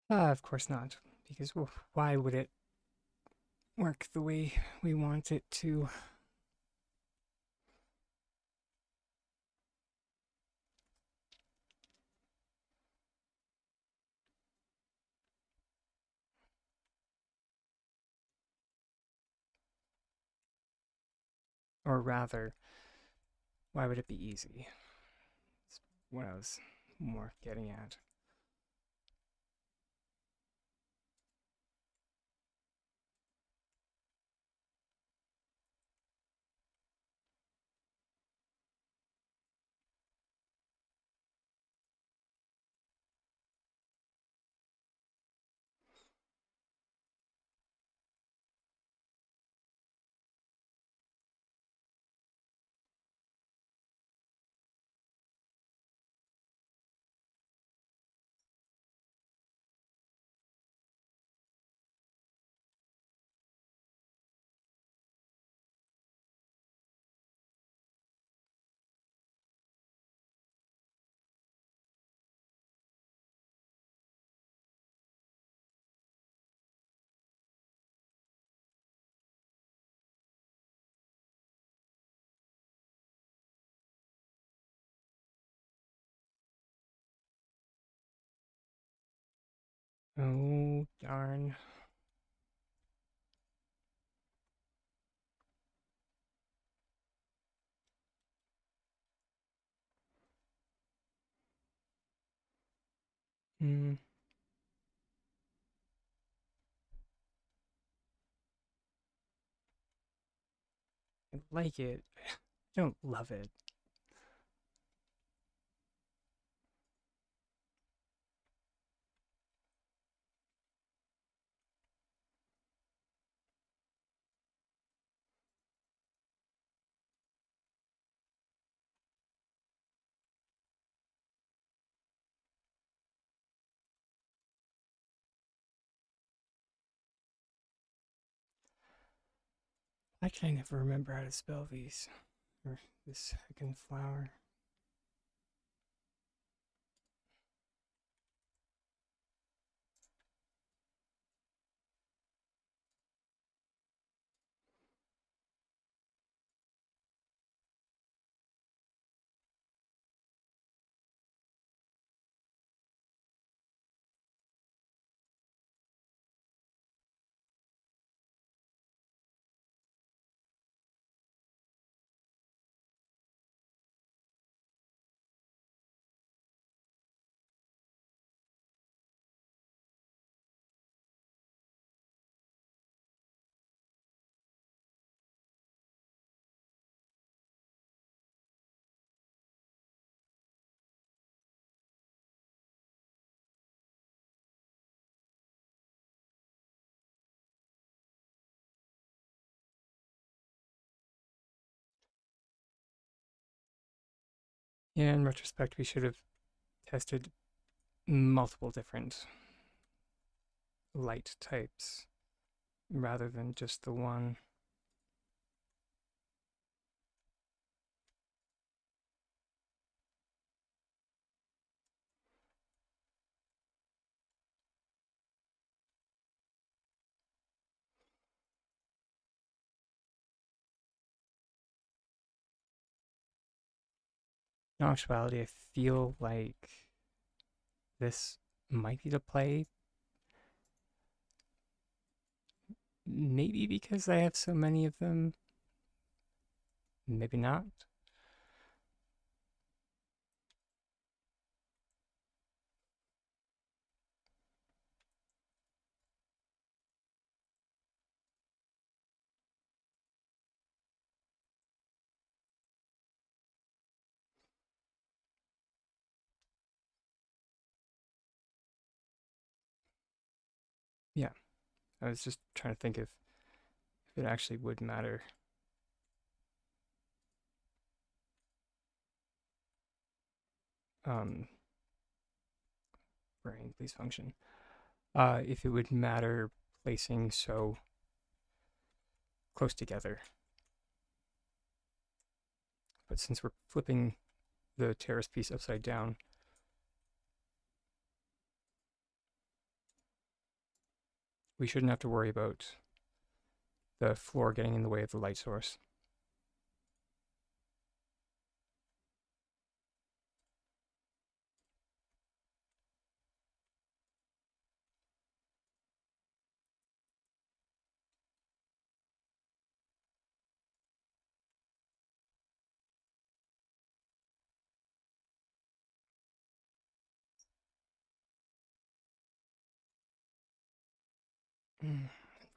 Of course not, because why would it work the way we want it to? Or rather, why would it be easy? That's what I was more getting at. Oh, darn. Hmm. I like it. I don't love it. Actually, I never remember how to spell these. Or this second flower. Yeah, in retrospect, we should have tested multiple different light types rather than just the one. In actuality, I feel like this might be the play. Maybe because I have so many of them. Maybe not. Yeah, I was just trying to think if it actually would matter. Um, Brain, please function. If it would matter placing so close together. But since we're flipping the terrace piece upside down, we shouldn't have to worry about the floor getting in the way of the light source.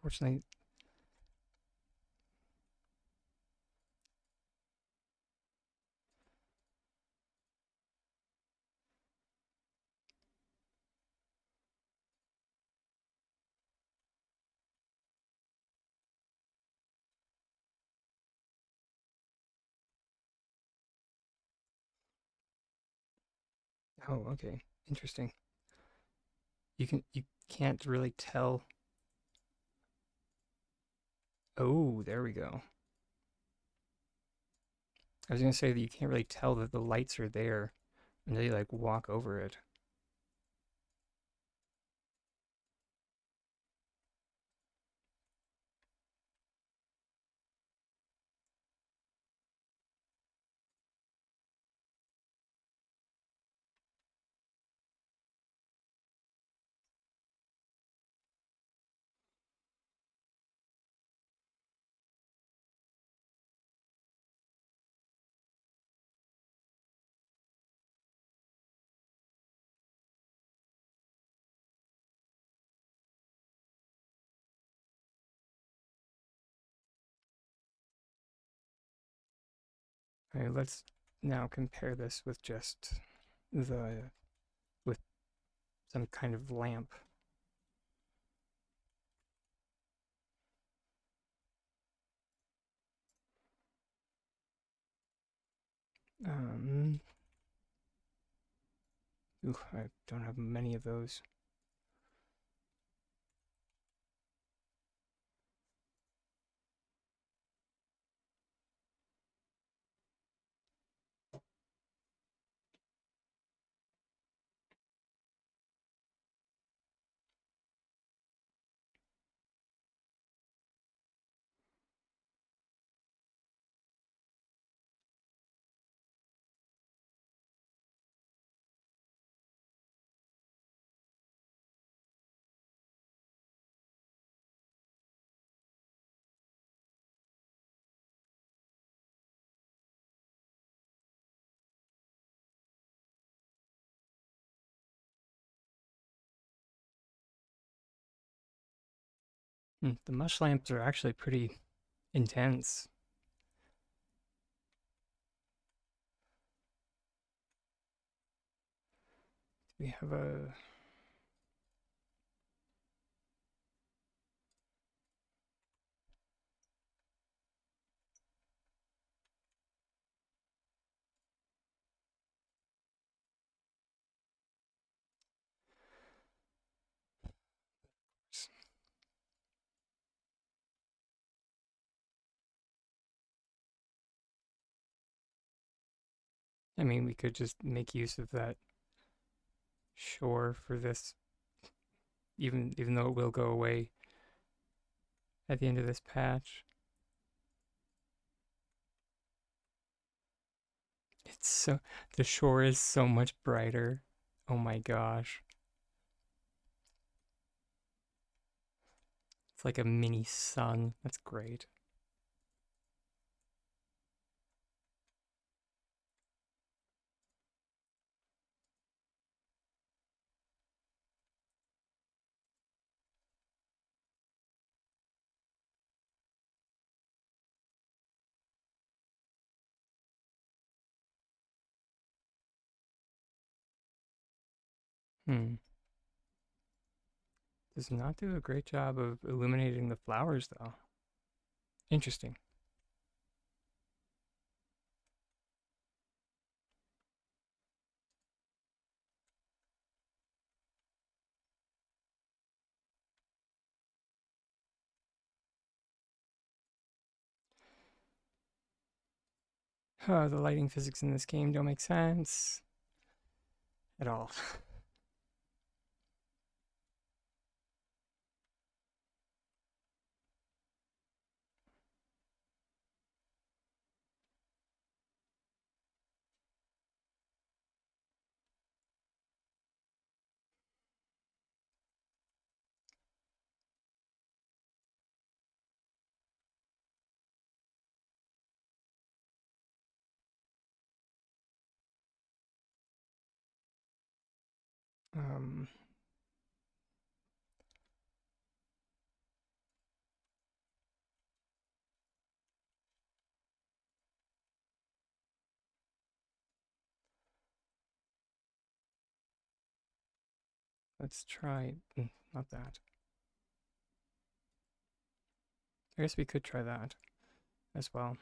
Unfortunately, oh, okay, interesting. You can't really tell. Oh, there we go. I was gonna say that you can't really tell that the lights are there until you like walk over it. All right, let's now compare this with just the with some kind of lamp. Um, I don't have many of those. The mush lamps are actually pretty intense. We have a I mean, we could just make use of that shore for this, even though it will go away at the end of this patch. So the shore is so much brighter. Oh my gosh. It's like a mini sun. That's great. Hmm. Does not do a great job of illuminating the flowers, though. Interesting. The lighting physics in this game don't make sense at all. Um, let's try. Not that. I guess we could try that as well.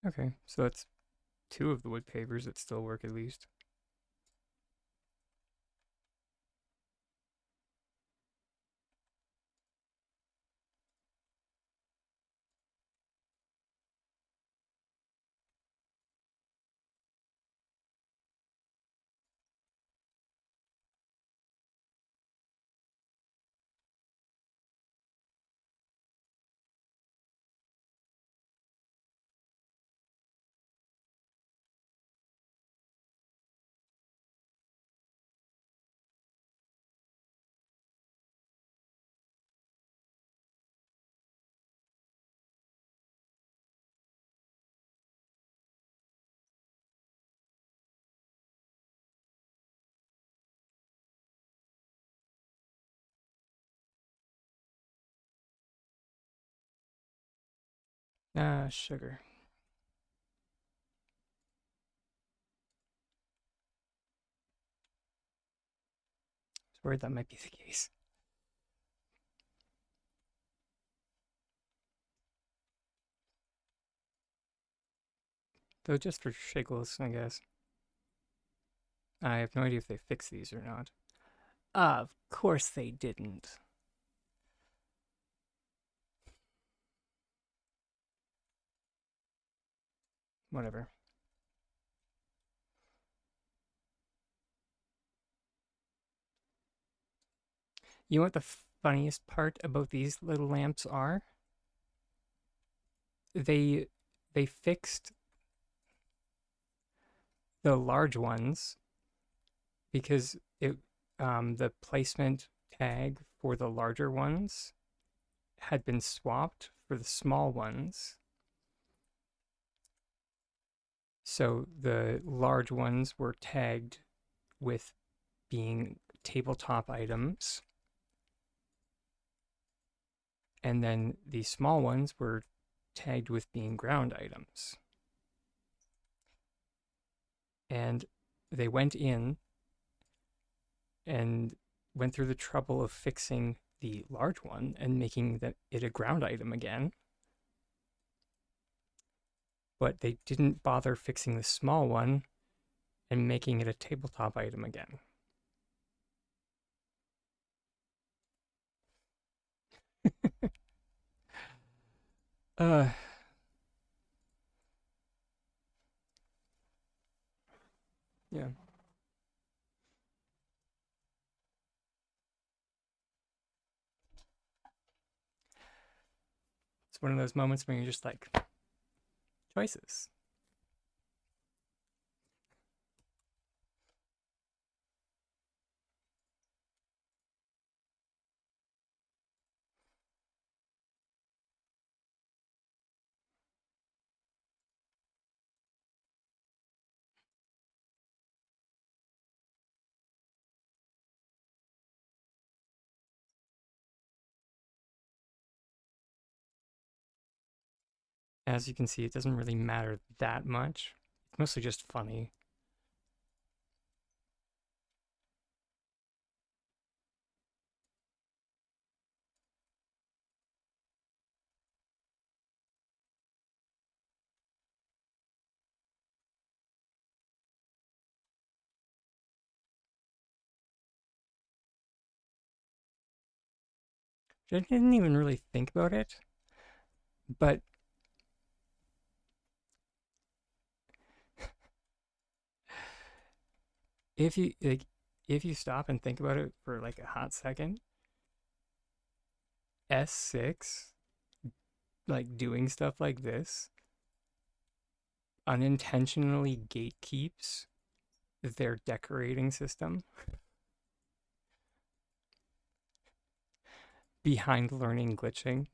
Okay, so that's two of the wood pavers that still work at least. Ah, sugar. I was worried that might be the case. Though just for shiggles, I guess. I have no idea if they fixed these or not. Of course they didn't. Whatever. You know what the funniest part about these little lamps are? They they fixed the large ones because it the placement tag for the larger ones had been swapped for the small ones. So the large ones were tagged with being tabletop items, and then the small ones were tagged with being ground items. And they went in and went through the trouble of fixing the large one and making it a ground item again. but they didn't bother fixing the small one and making it a tabletop item again. Uh, yeah. It's one of those moments when you're just like, choices. As you can see, it doesn't really matter that much. It's mostly just funny. I didn't even really think about it, but if you like, if you stop and think about it for like a hot second, S6 like doing stuff like this unintentionally gatekeeps their decorating system behind learning glitching.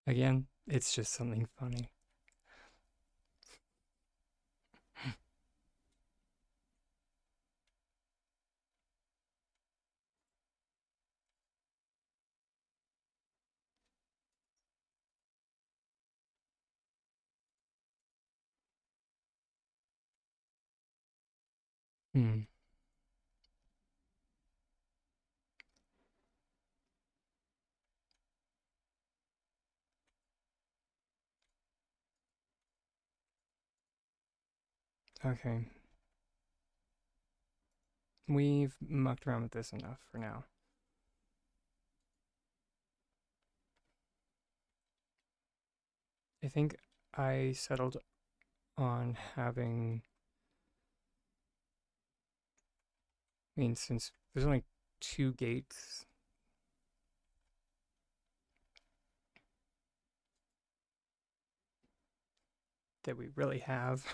Again, it's just something funny. Hmm. Okay. We've mucked around with this enough for now. I think I settled on having, I mean, since there's only two gates, that we really have.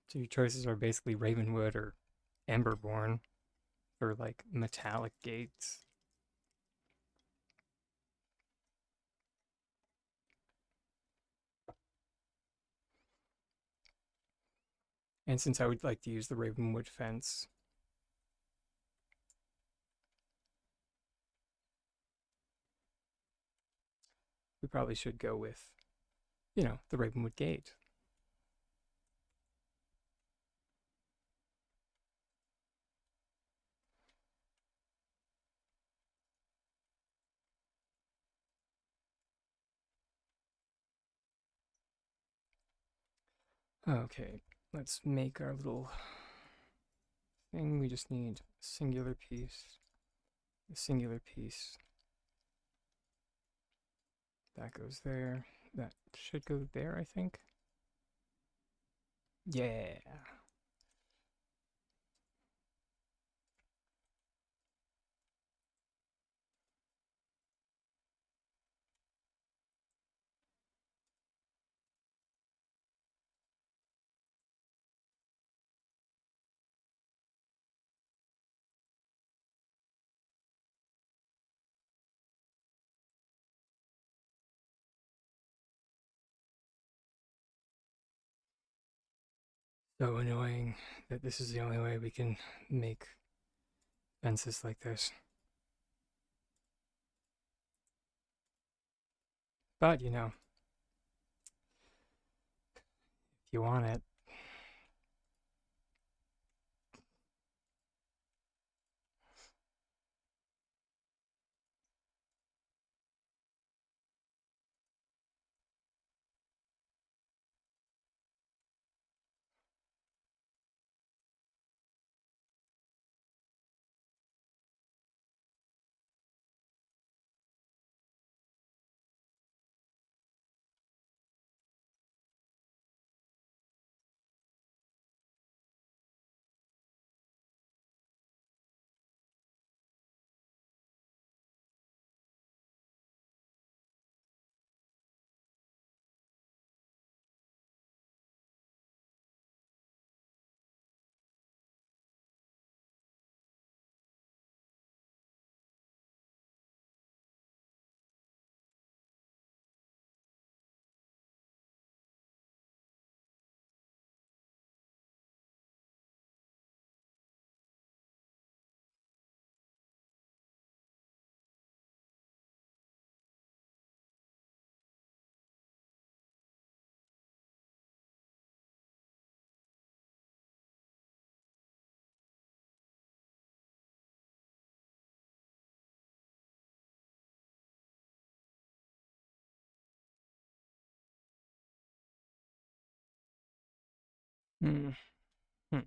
So your choices are basically Ravenwood or Emberborn for like metallic gates. And since I would like to use the Ravenwood fence, we probably should go with, the Ravenwood gate. Okay, let's make our little thing. We just need a singular piece, a singular piece. That goes there. That should go there, I think. Yeah. So annoying that this is the only way we can make fences like this. But, you know, if you want it. Hmm. Hmm.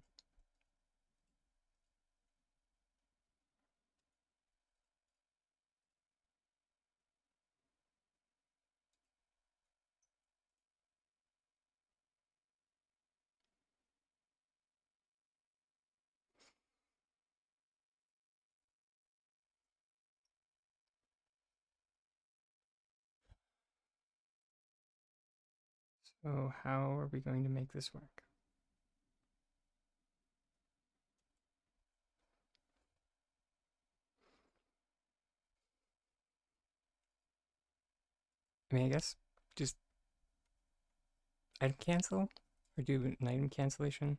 So how are we going to make this work? I mean, I guess just item cancel or do an item cancellation.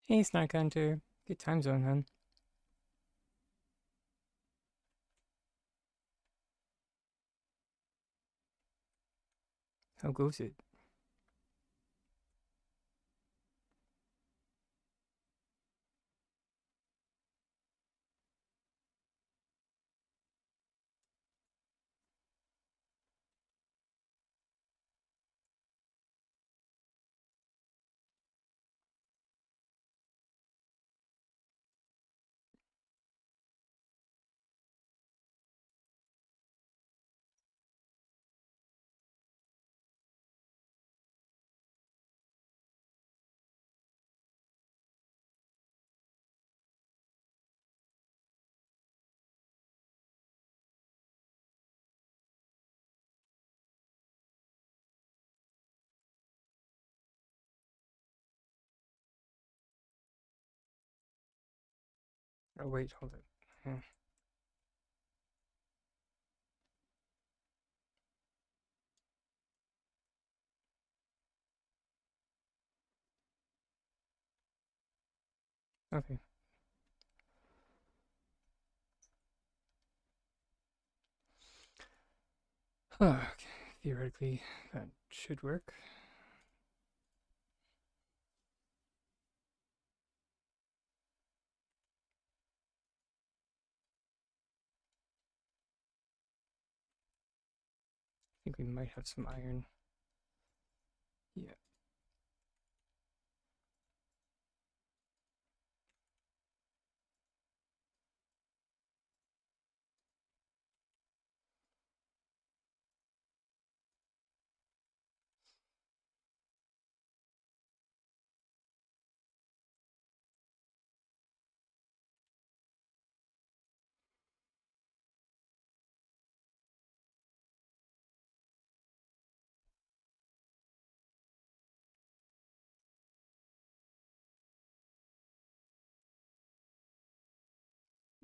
Hey, Snark Hunter. Good time zone, hun. How goes it? Oh, wait, hold it. Hmm. Okay. Okay. Theoretically, that should work. I think we might have some iron. Yeah.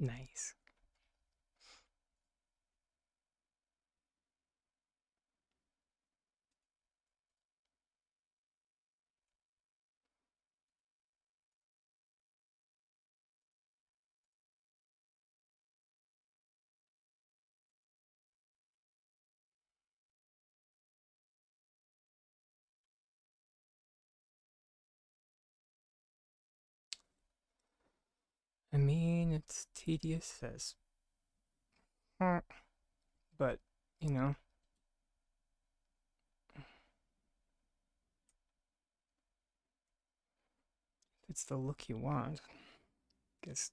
Nice. I mean, it's tedious as, but you know, if it's the look you want, guess.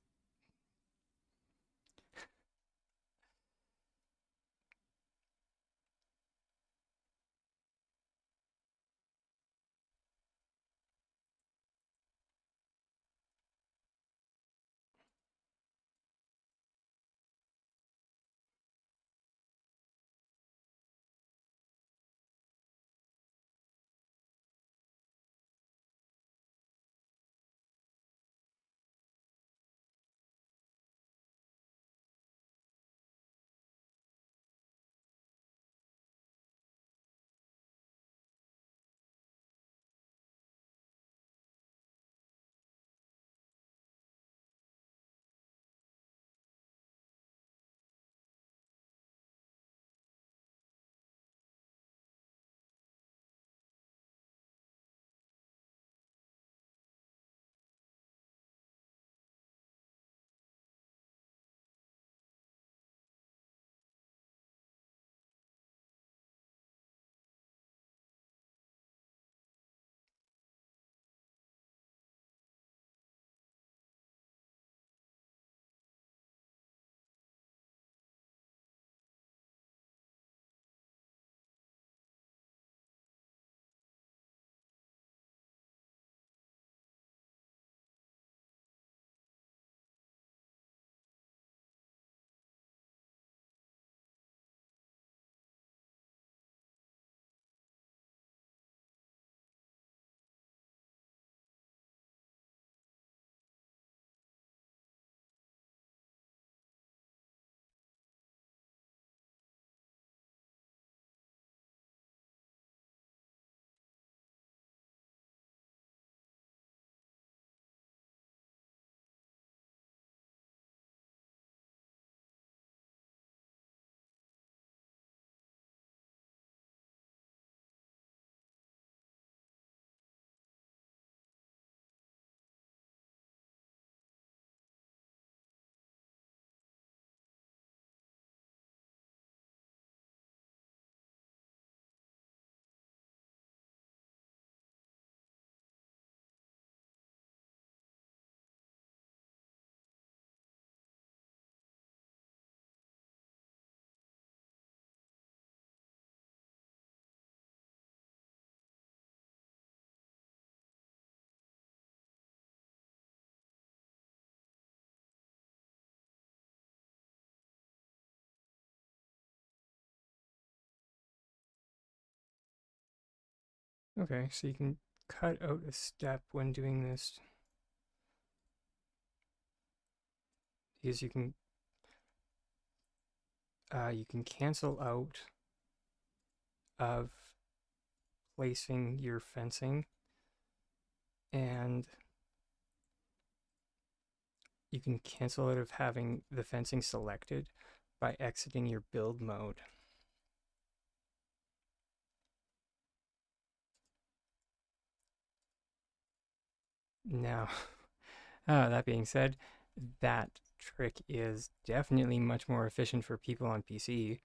Okay, so you can cut out a step when doing this because you can cancel out of placing your fencing, and you can cancel out of having the fencing selected by exiting your build mode. Now, that being said, that trick is definitely much more efficient for people on PC.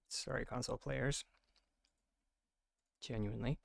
Sorry, console players. Genuinely.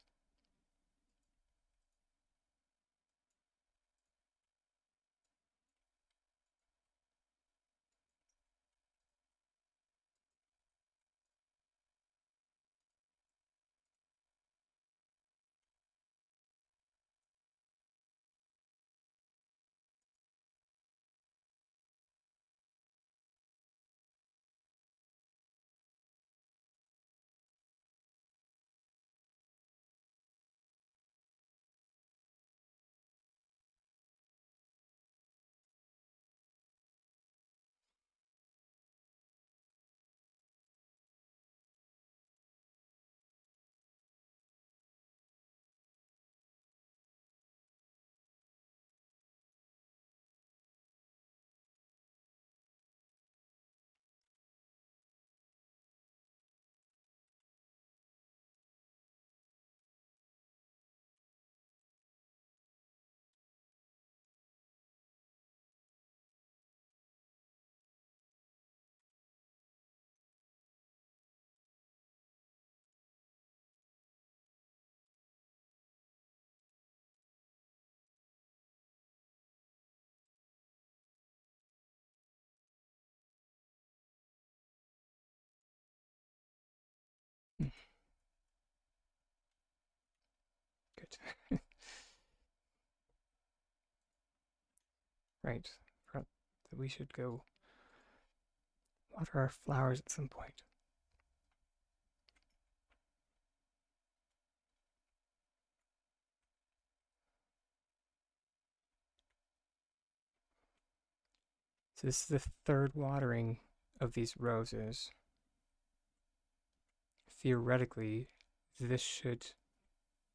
it. Right. That we should go water our flowers at some point. So this is the third watering of these roses. Theoretically, this should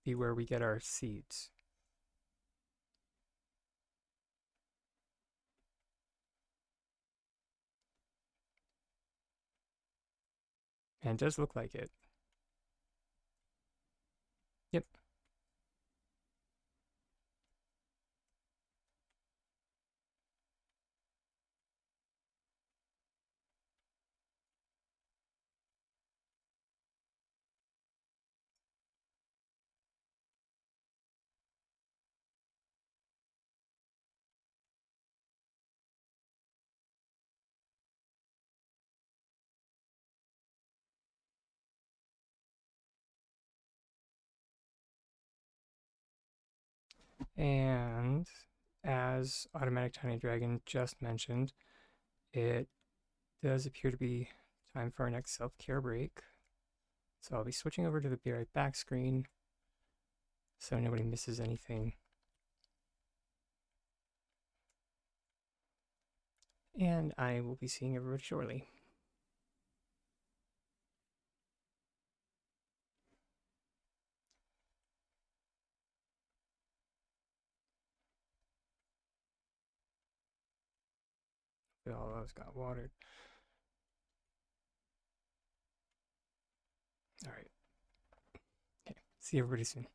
be where we get our seeds. And it does look like it. Yep. And as Automatic Tiny Dragon just mentioned, it does appear to be time for our next self-care break. So I'll be switching over to the Be Right Back screen so nobody misses anything. And I will be seeing everybody shortly. All those got watered. All right. Okay. See everybody soon.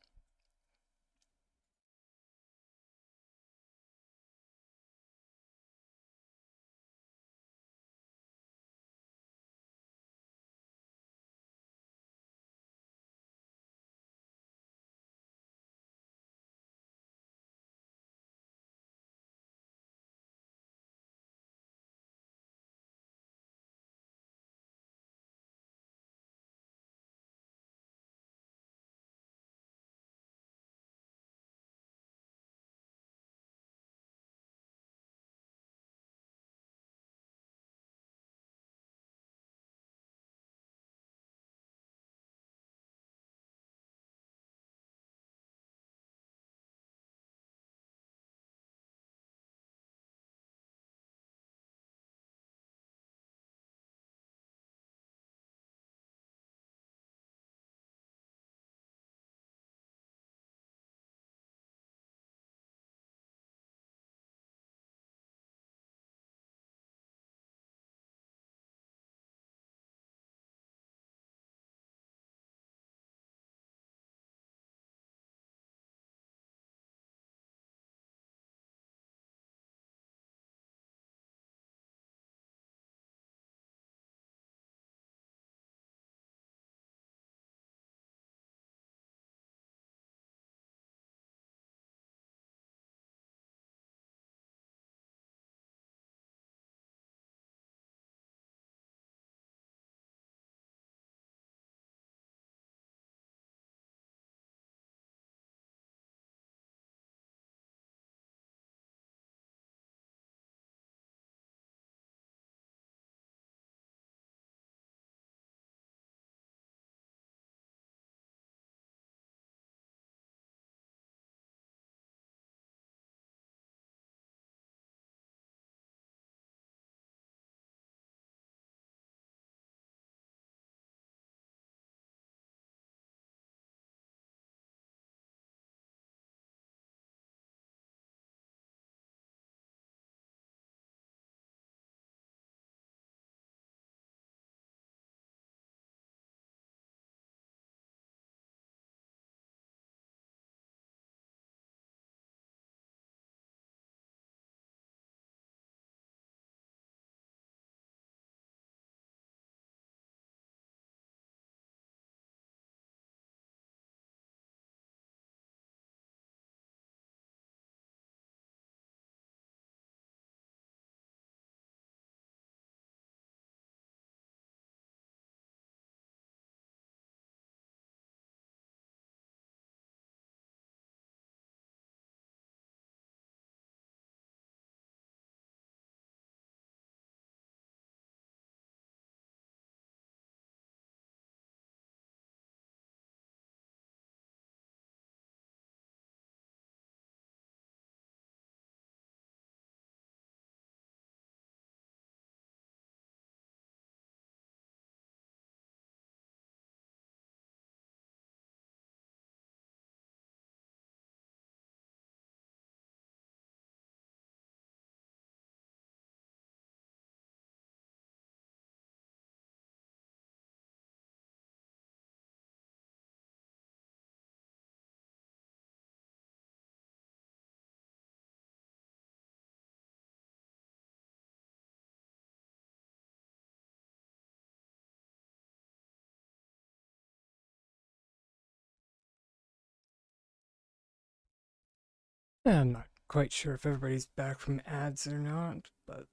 I'm not quite sure if everybody's back from ads or not, but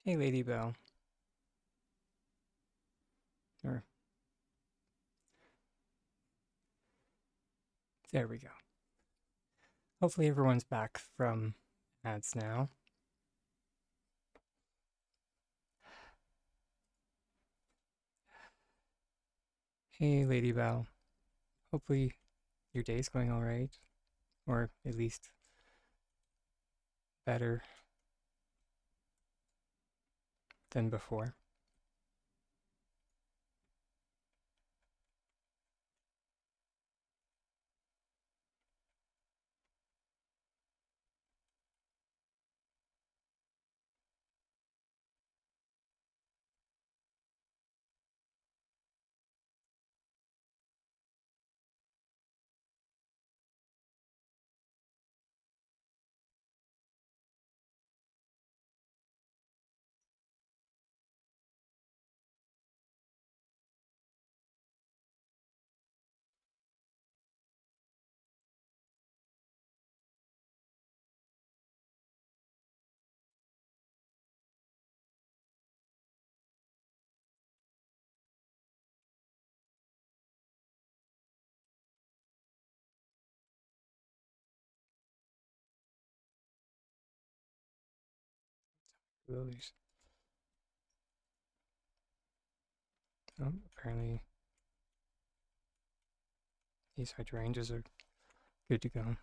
hey, Lady Bell. Or there we go. Hopefully everyone's back from ads now. Hey, Lady Bell. Hopefully your day's going all right, or at least better than before. Lilies. Oh, apparently these hydrangeas are good to go.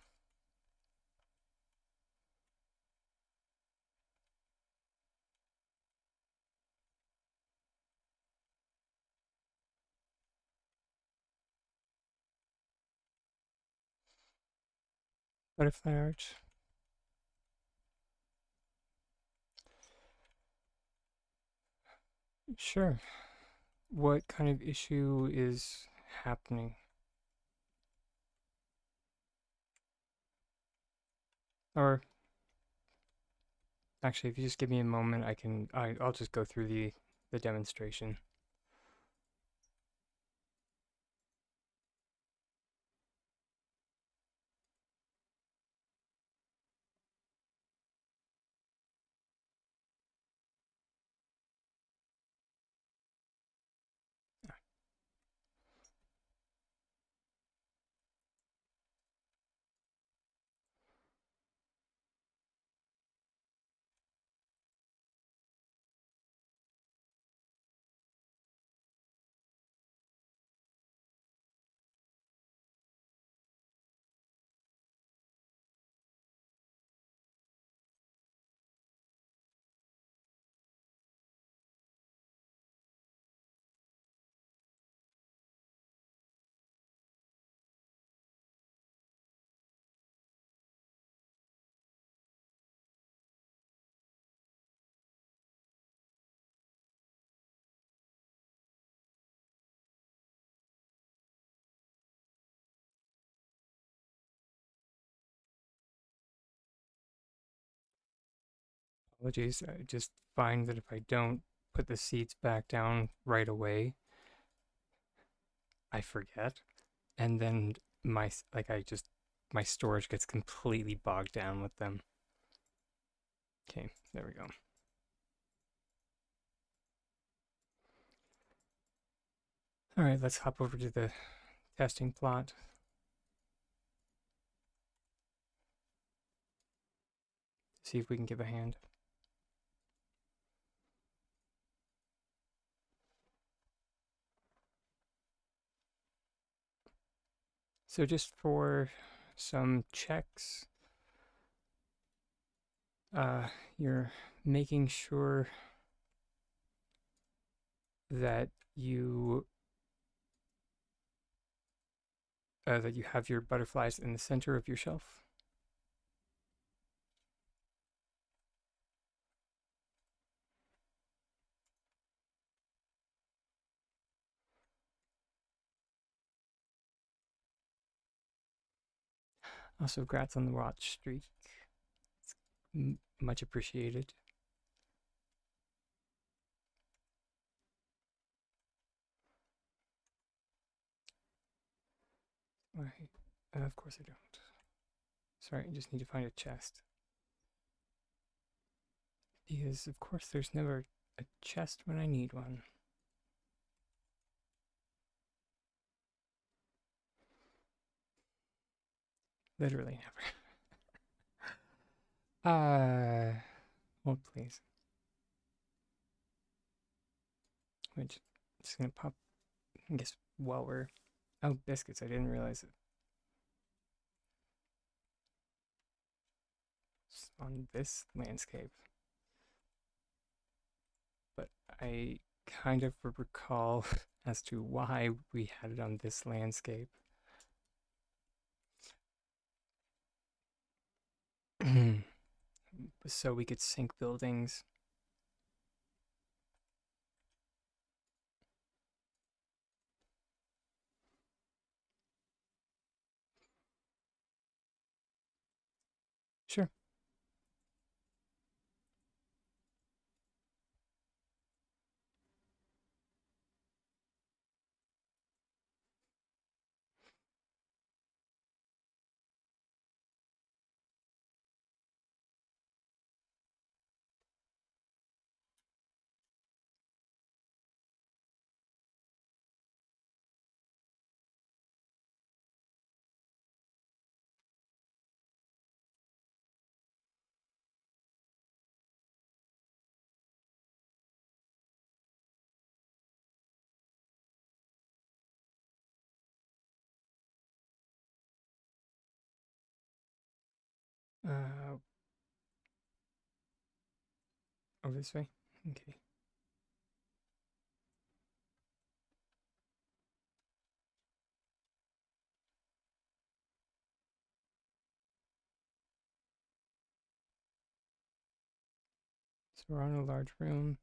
Butterfly arch. Sure. What kind of issue is happening? Or actually, if you just give me a moment, I'll just go through the demonstration. Apologies. I just find that if I don't put the seeds back down right away, I forget, and then my storage gets completely bogged down with them. Okay, there we go. All right, let's hop over to the testing plot. See if we can give a hand. So just for some checks, you're making sure that you have your butterflies in the center of your shelf. Also, congrats on the watch streak. It's much appreciated. Of course I don't. Sorry, I just need to find a chest. Because, of course, there's never a chest when I need one. Literally never. Hold please. Which, just gonna pop, I guess, while we're... Oh, biscuits, I didn't realize it. It's on this landscape. But I kind of recall as to why we had it on this landscape. So we could sink buildings. Sure. Uh, over this way? Okay. So we're on a large room.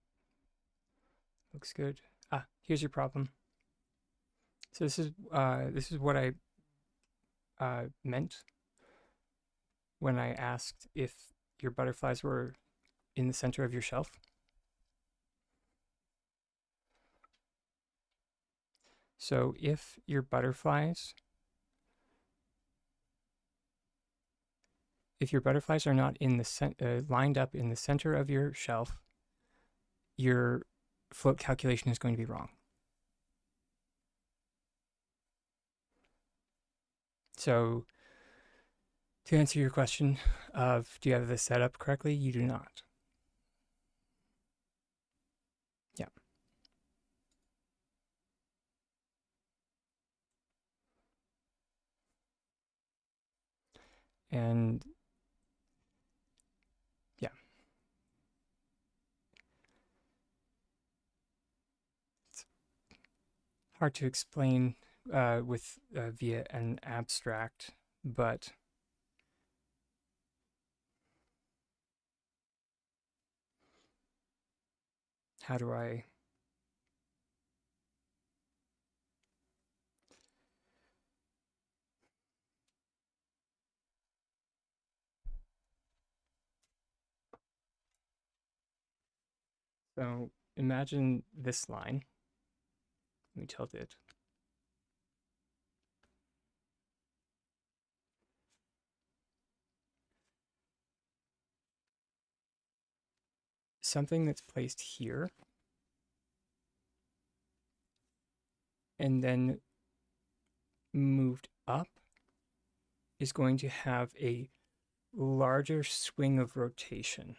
Looks good. Ah, here's your problem. So this is what I meant when I asked if your butterflies were in the center of your shelf. So if your butterflies are not in the lined up in the center of your shelf, your float calculation is going to be wrong. So to answer your question of do you have this set up correctly, you do not. Yeah. And yeah. It's hard to explain with via an abstract, but how do I... So imagine this line. Let me tilt it. Something that's placed here and then moved up is going to have a larger swing of rotation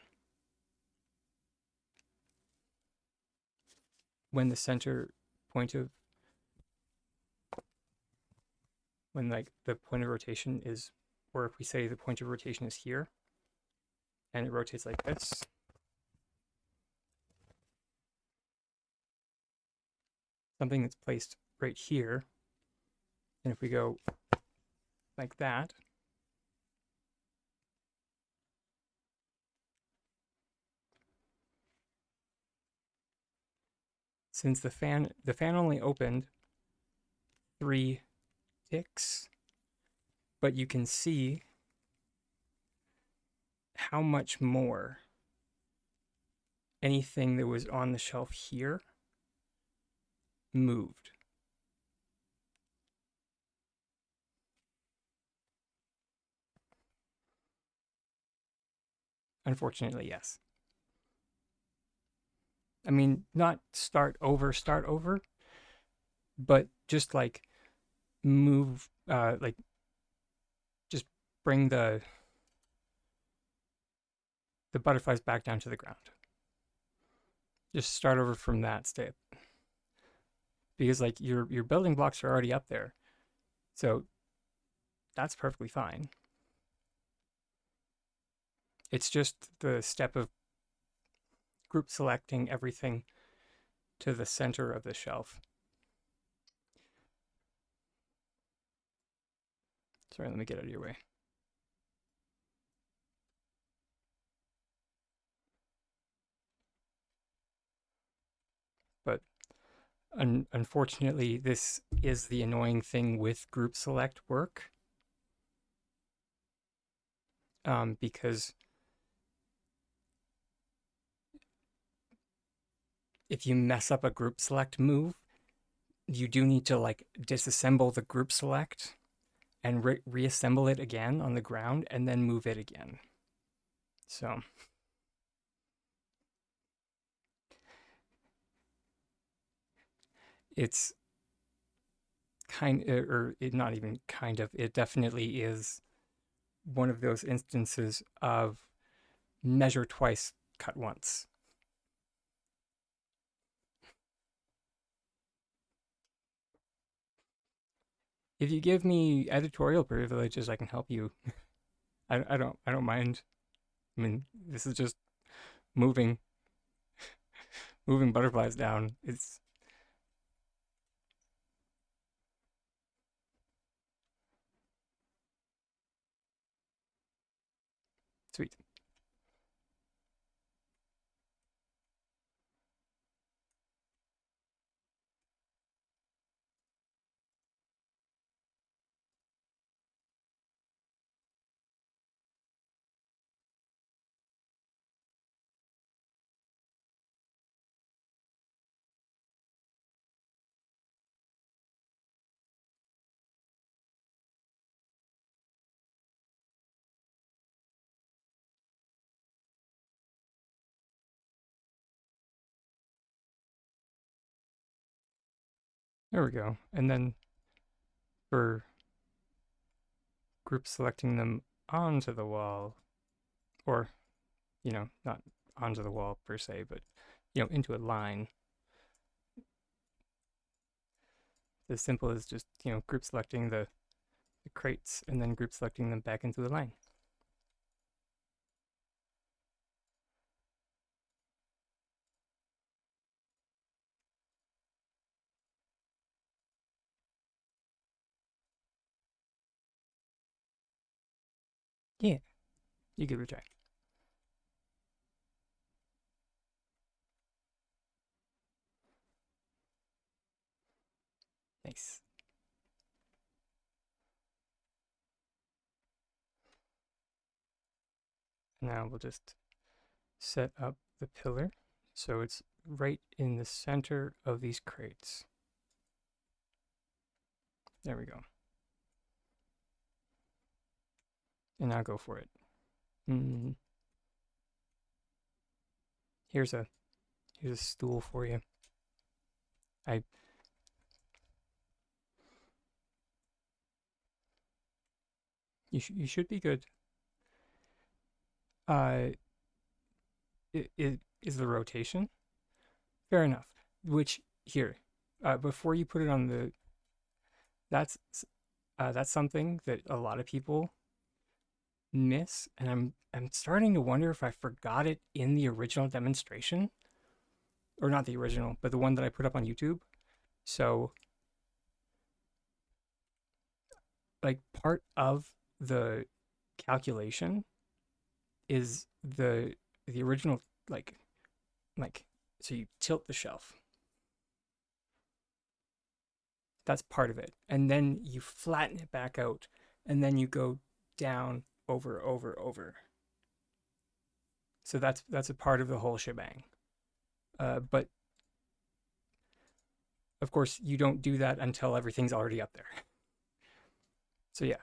when the center point of when like the point of rotation is, or if we say the point of rotation is here and it rotates like this, something that's placed right here, and if we go like that, since the fan only opened 3 ticks, but you can see how much more anything that was on the shelf here moved. Unfortunately, yes. I mean, not start over, but just like move, like just bring the butterflies back down to the ground. Just start over from that step because like your building blocks are already up there, so that's perfectly fine. It's just the step of group selecting everything to the center of the shelf. Sorry, let me get out of your way. But unfortunately, this is the annoying thing with group select work, because if you mess up a group select move, you do need to like disassemble the group select and reassemble it again on the ground and then move it again. So it's not even kind of, it definitely is one of those instances of measure twice, cut once. If you give me editorial privileges, I can help you. I don't mind. I mean, this is just moving moving butterflies down. It's sweet. There we go. And then for group selecting them onto the wall, or, not onto the wall per se, but, into a line. As simple as just, group selecting the crates and then group selecting them back into the line. Yeah, you give it a try. Nice. Now we'll just set up the pillar so it's right in the center of these crates. There we go. And now go for it. Mm. Here's a stool for you. I you should be good. Uh, it is the rotation. Fair enough. Which here, before you put it on the, that's that's something that a lot of people miss, and I'm starting to wonder if I forgot it in the original demonstration, or not the original, but the one that I put up on YouTube. So, like, part of the calculation is the original, like so you tilt the shelf. That's part of it. And then you flatten it back out and then you go down over. So that's a part of the whole shebang. But of course you don't do that until everything's already up there. So yeah,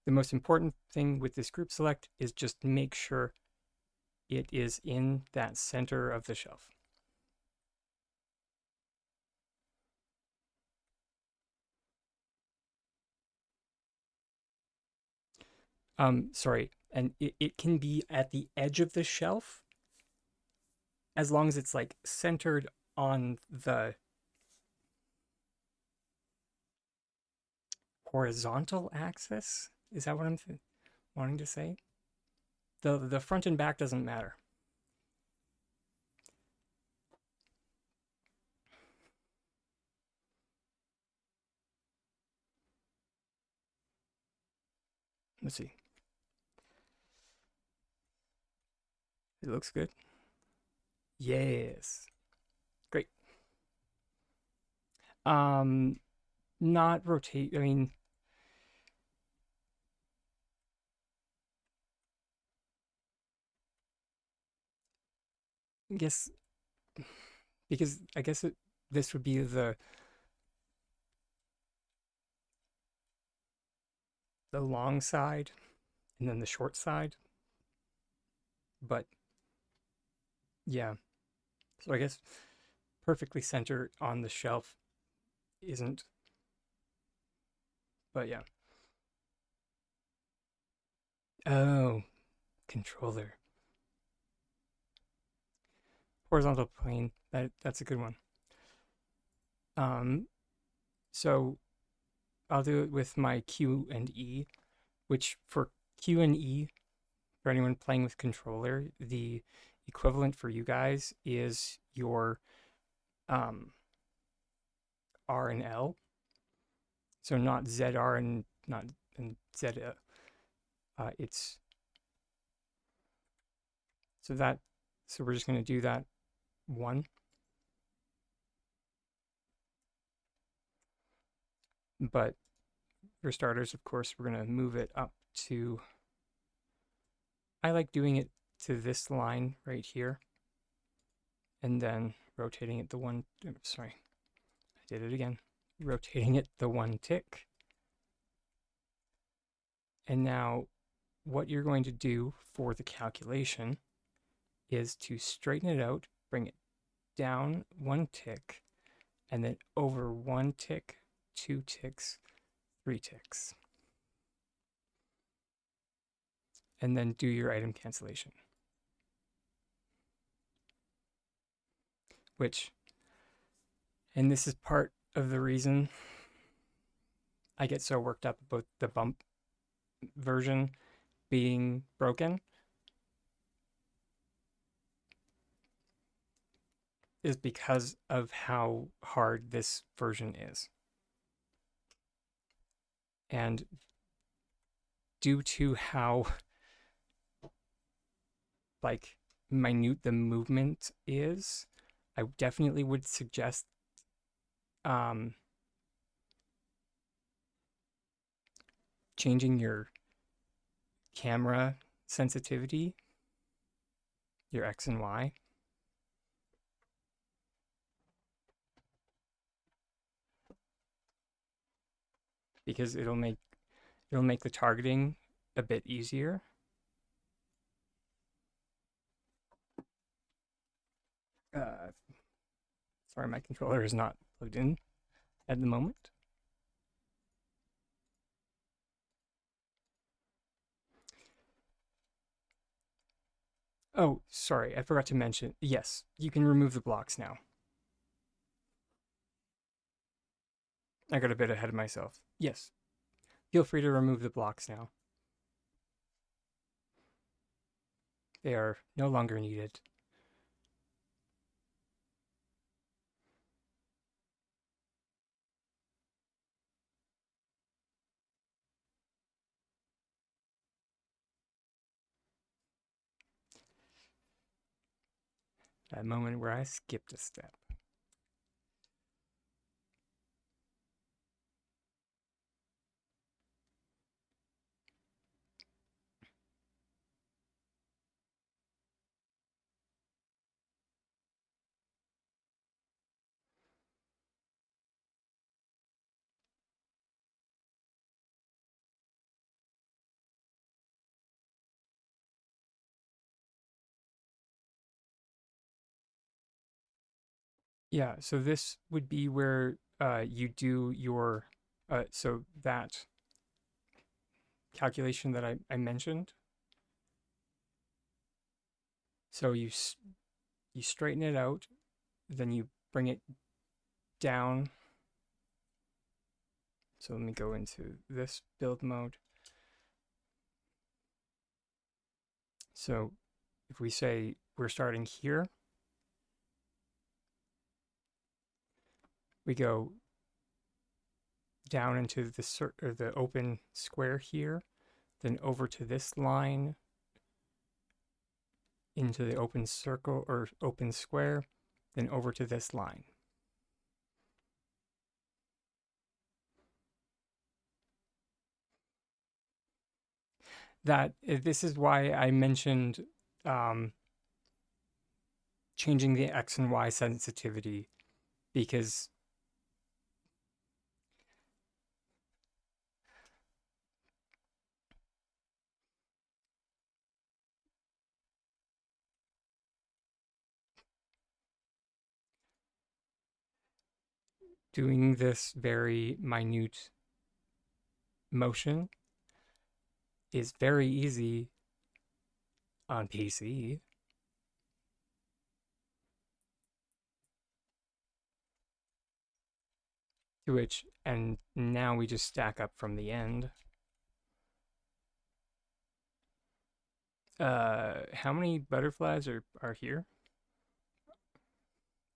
the most important thing with this group select is just make sure it is in that center of the shelf. Sorry, and it can be at the edge of the shelf as long as it's like centered on the horizontal axis. Is that what I'm wanting to say? The front and back doesn't matter. Let's see. It looks good. Yes. Great. Not rotate. I mean, I guess because I guess this would be the long side and then the short side. But yeah, so I guess perfectly centered on the shelf isn't. But yeah. Oh, controller. Horizontal plane. That's a good one. Um, so I'll do it with my Q and E, which for Q and E, for anyone playing with controller, the equivalent for you guys is your R and L. So not ZR and not and Z. It's so that. So we're just going to do that one. But for starters, of course, we're going to move it up to. I like doing it to this line right here, and then rotating it the one. Sorry, I did it again. Rotating it the one tick. And now what you're going to do for the calculation is to straighten it out, bring it down one tick, and then over one tick, two ticks, three ticks. And then do your item cancellation. And this is part of the reason I get so worked up about the bump version being broken, is because of how hard this version is. And due to how like minute the movement is, I definitely would suggest changing your camera sensitivity, your X and Y. Because it'll make the targeting a bit easier. Sorry, my controller is not plugged in at the moment. Oh, sorry, I forgot to mention. Yes, you can remove the blocks now. I got a bit ahead of myself. Yes, feel free to remove the blocks now. They are no longer needed. That moment where I skipped a step. Yeah, so this would be where you do your so that calculation that I mentioned. So you straighten it out, then you bring it down. So let me go into this build mode. So if we say we're starting here, we go down into the open square here, then over to this line, into the open circle or open square, then over to this line. This is why I mentioned um, changing the X and Y sensitivity, because doing this very minute motion is very easy on PC, to which, and now we just stack up from the end. How many butterflies are here?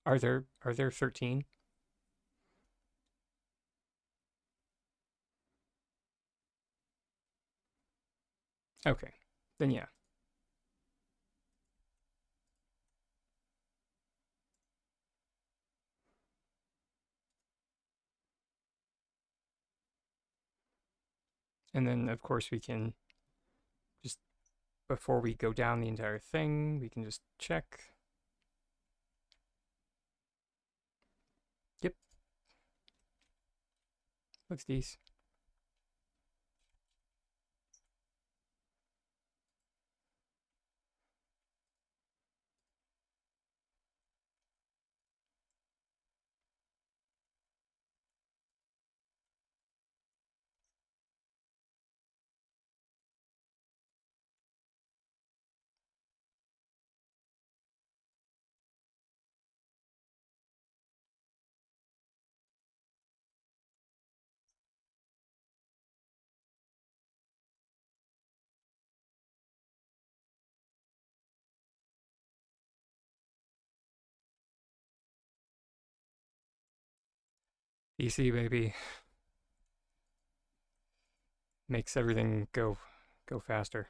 Are there 13? Okay, then yeah. And then of course we can just, before we go down the entire thing, we can just check. Yep, looks decent. DC baby makes everything go faster.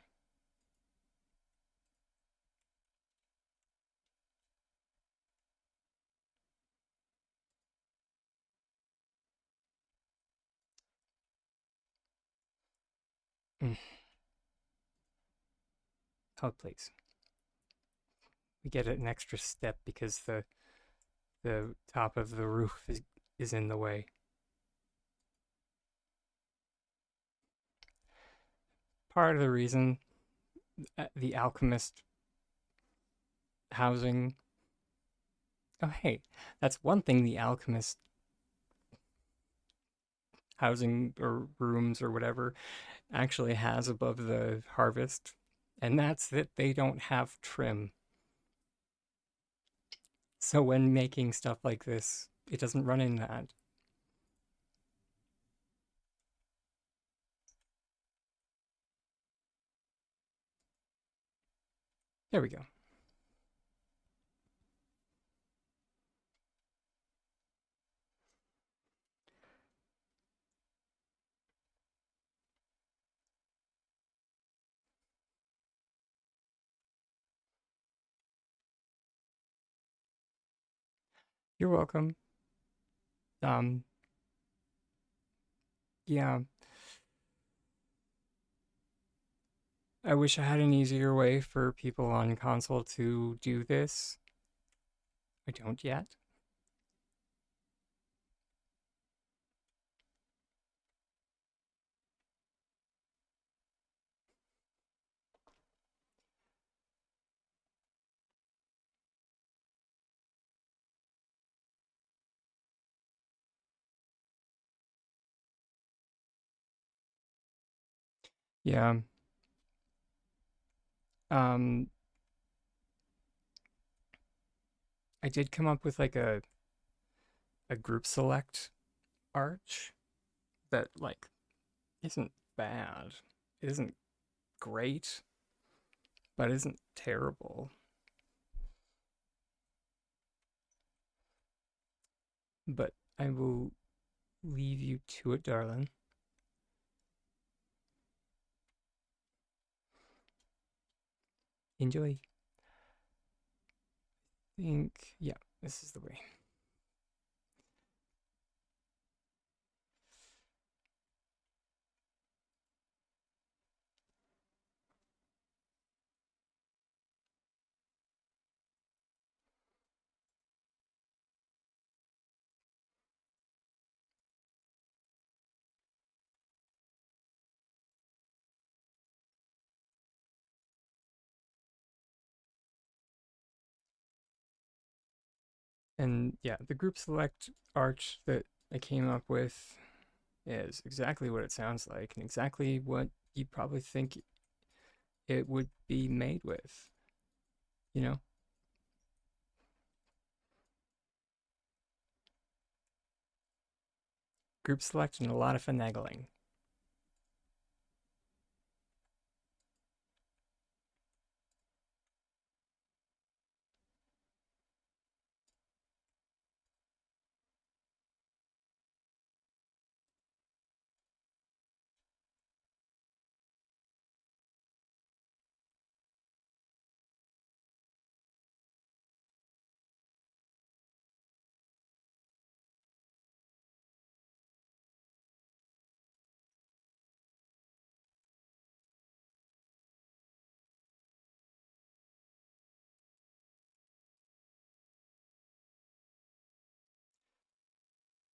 Mm. Oh please. We get an extra step because the top of the roof is in the way. Part of the reason the alchemist housing. Oh hey, that's one thing the alchemist housing or rooms or whatever actually has above the harvest, and that's that they don't have trim. So when making stuff like this, it doesn't run in that. There we go. You're welcome. Um, yeah, I wish I had an easier way for people on console to do this. I don't yet. Yeah. Um, I did come up with like a group select arch that like isn't bad. It isn't great, but isn't terrible. But I will leave you to it, darling. Enjoy. Think, yeah, this is the way. And yeah, the group select arch that I came up with is exactly what it sounds like and exactly what you probably think it would be made with, you know? Group select and a lot of finagling.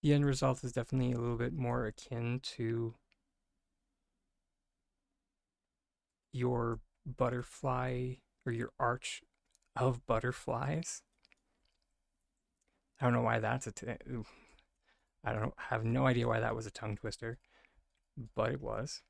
The end result is definitely a little bit more akin to your butterfly or your arch of butterflies. I don't know why that's I don't have no idea why that was a tongue twister, but it was.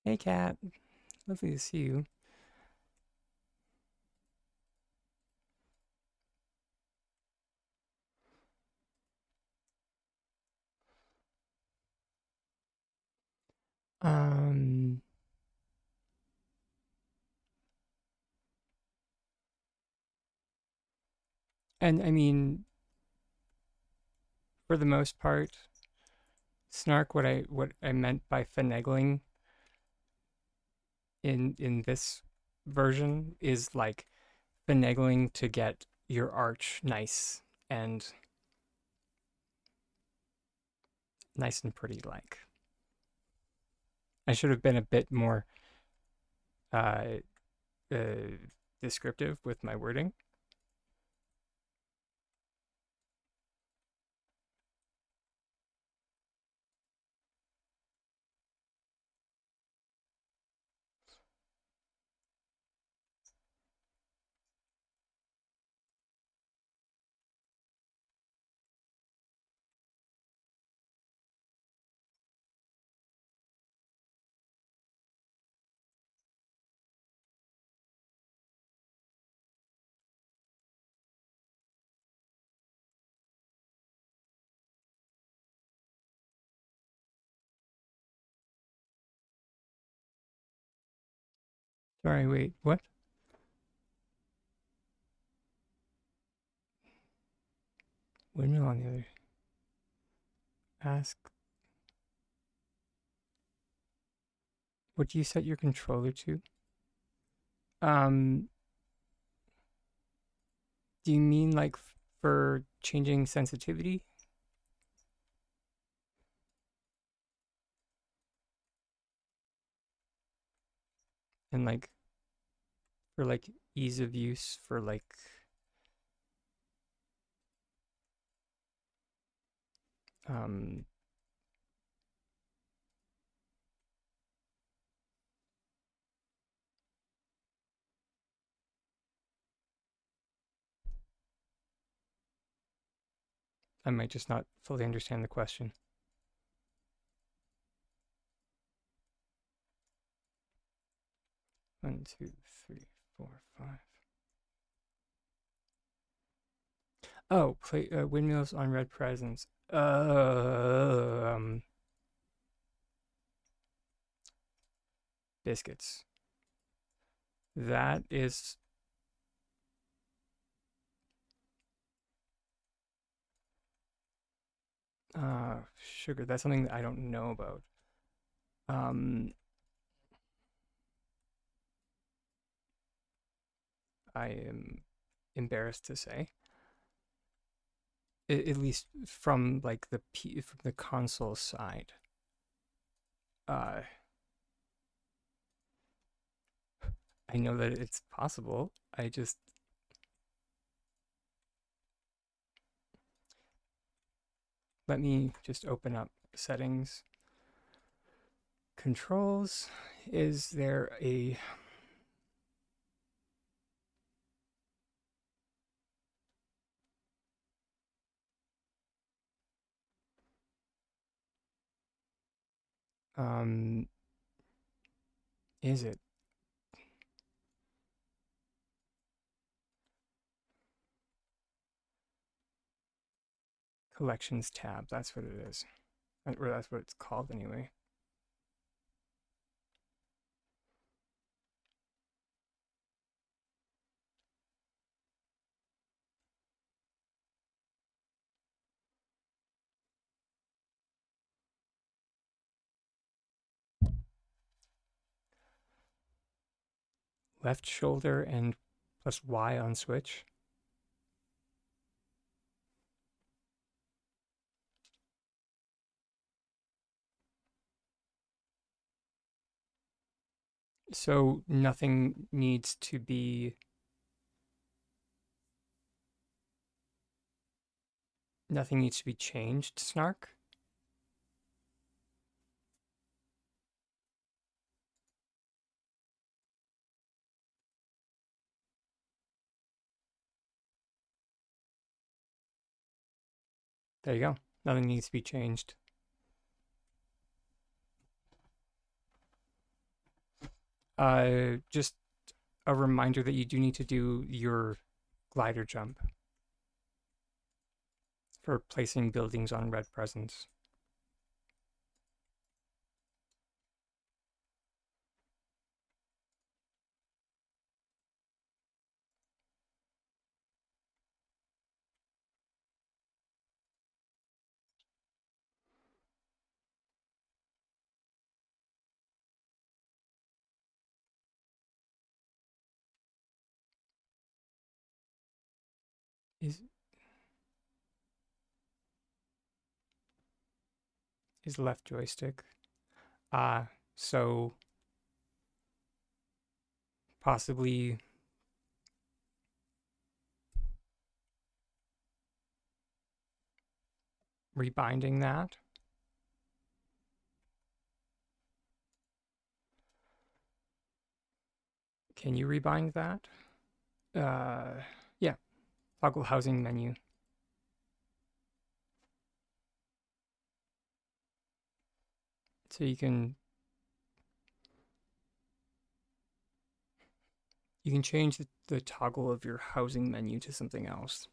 Hey, cat. Lovely to see you. Um, and I mean, for the most part, snark. What I meant by finagling in this version is like finagling to get your arch and nice and pretty. Like I should have been a bit more uh, uh descriptive with my wording. Sorry, wait, what? Windmill on the other. Ask. What do you set your controller to? Um, do you mean like for changing sensitivity and like for like ease of use for like um I might just not fully understand the question. One, two, three, four, five. Oh, play windmills on red presents. Biscuits. That is sugar. That's something that I don't know about. Um, I am embarrassed to say, at least from like from the console side. Uh, I know that it's possible. I just let me just open up settings, controls. Is there a um? Is it collections tab? That's what it is, or that's what it's called anyway. Left shoulder and plus Y on switch. So nothing needs to be changed, Snark. There you go. Nothing needs to be changed. Just a reminder that you do need to do your glider jump for placing buildings on red presents. Is is left joystick. So possibly rebinding that. Can you rebind that? Yeah. Toggle housing menu. So you can change the toggle of your housing menu to something else.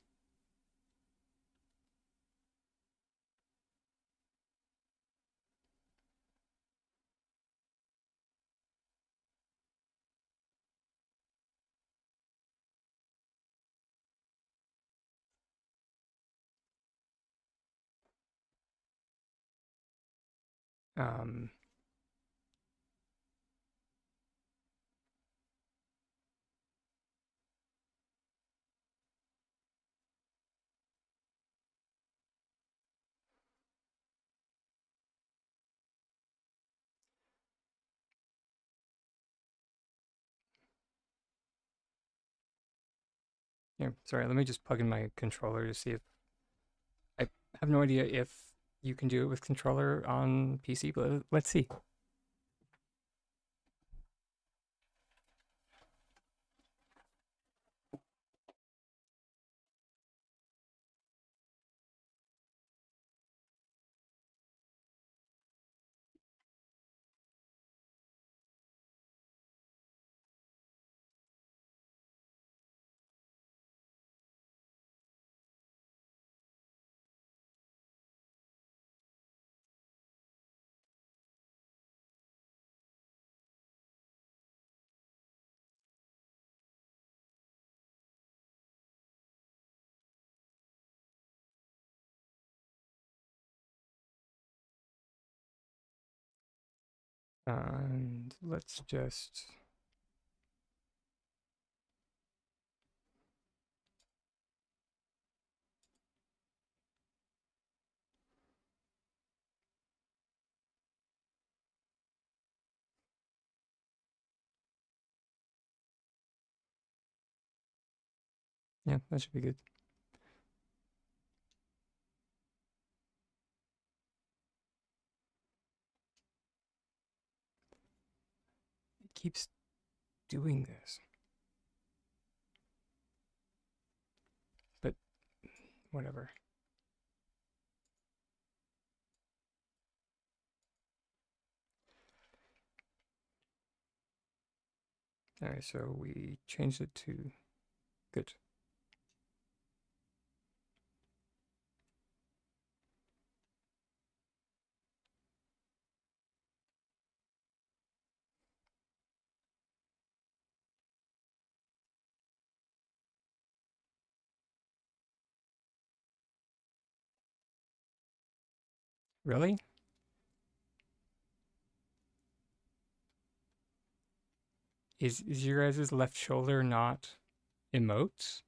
Um, Yeah, sorry, let me just plug in my controller to see if I have no idea if you can do it with controller on PC, but let's see. And let's just yeah, that should be good. It keeps doing this, but whatever. All right, so we changed it to good. Really? Is your guys' left shoulder not emotes?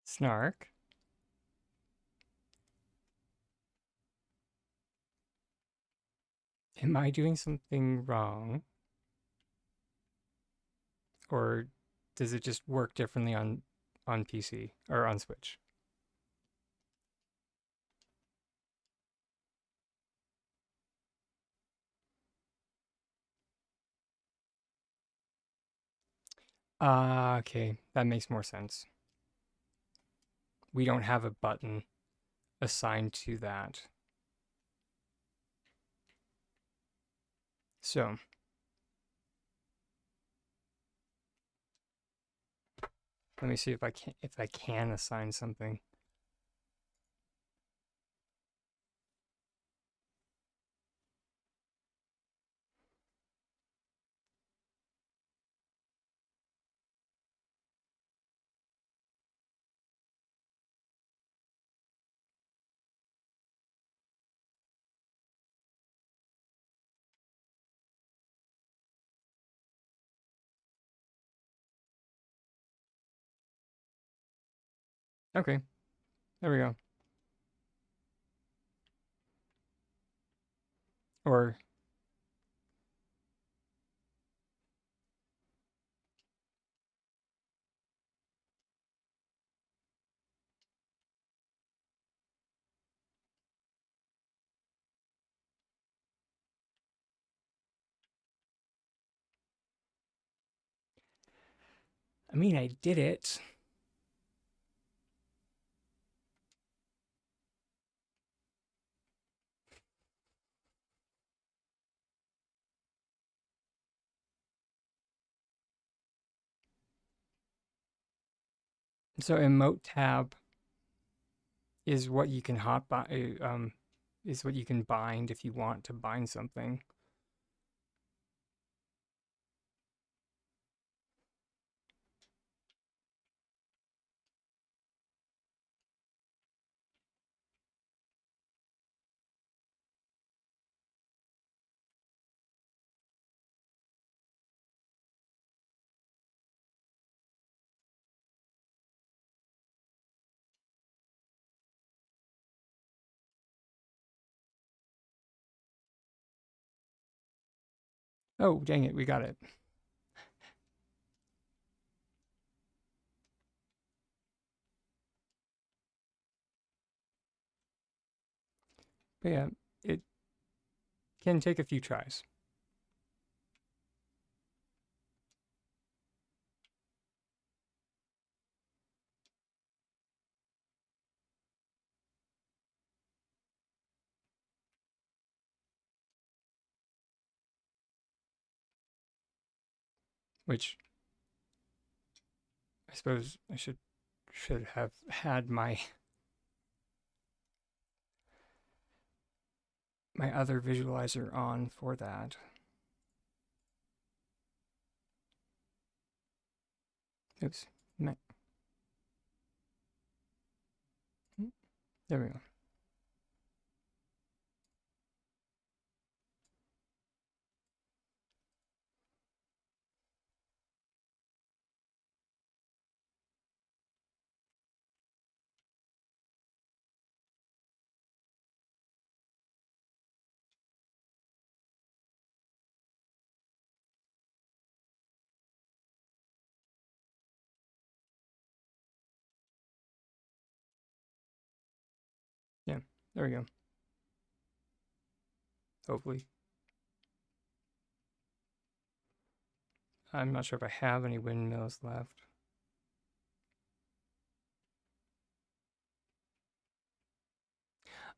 Snark. Am I doing something wrong? Or does it just work differently on PC or on Switch? Ah, okay. That makes more sense. We don't have a button assigned to that. So, let me see if I can assign something. Okay, there we go. Or I mean, I did it. So emote tab is what you can is what you can bind if you want to bind something. Oh, dang it, we got it. But yeah, it can take a few tries. Which I suppose I should have had my other visualizer on for that. Oops. There we go. Yeah, there we go. Hopefully. I'm not sure if I have any windmills left.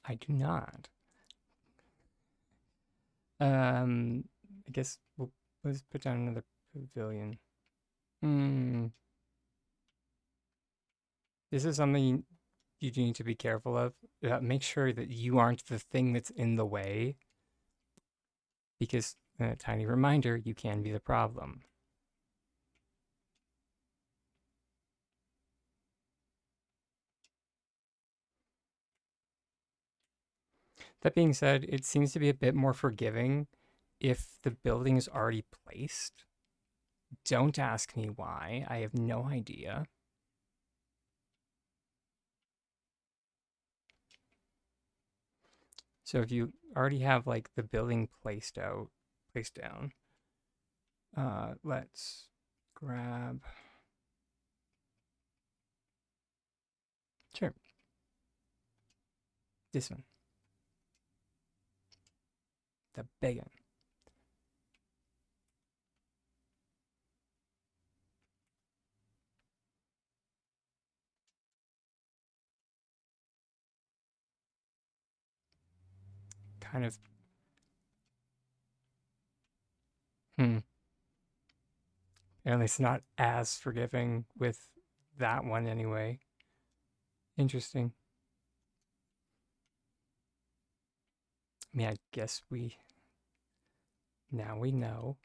I do not. I guess let's put down another pavilion. This is something you need to be careful of. Make sure that you aren't the thing that's in the way, because a tiny reminder, you can be the problem. That being said, it seems to be a bit more forgiving if the building is already placed. Don't ask me why. I have no idea. So if you already have like the building placed down, let's grab, sure, this one, the big one. Kind of, hmm. Apparently it's not as forgiving with that one anyway. Interesting. I mean, I guess now we know.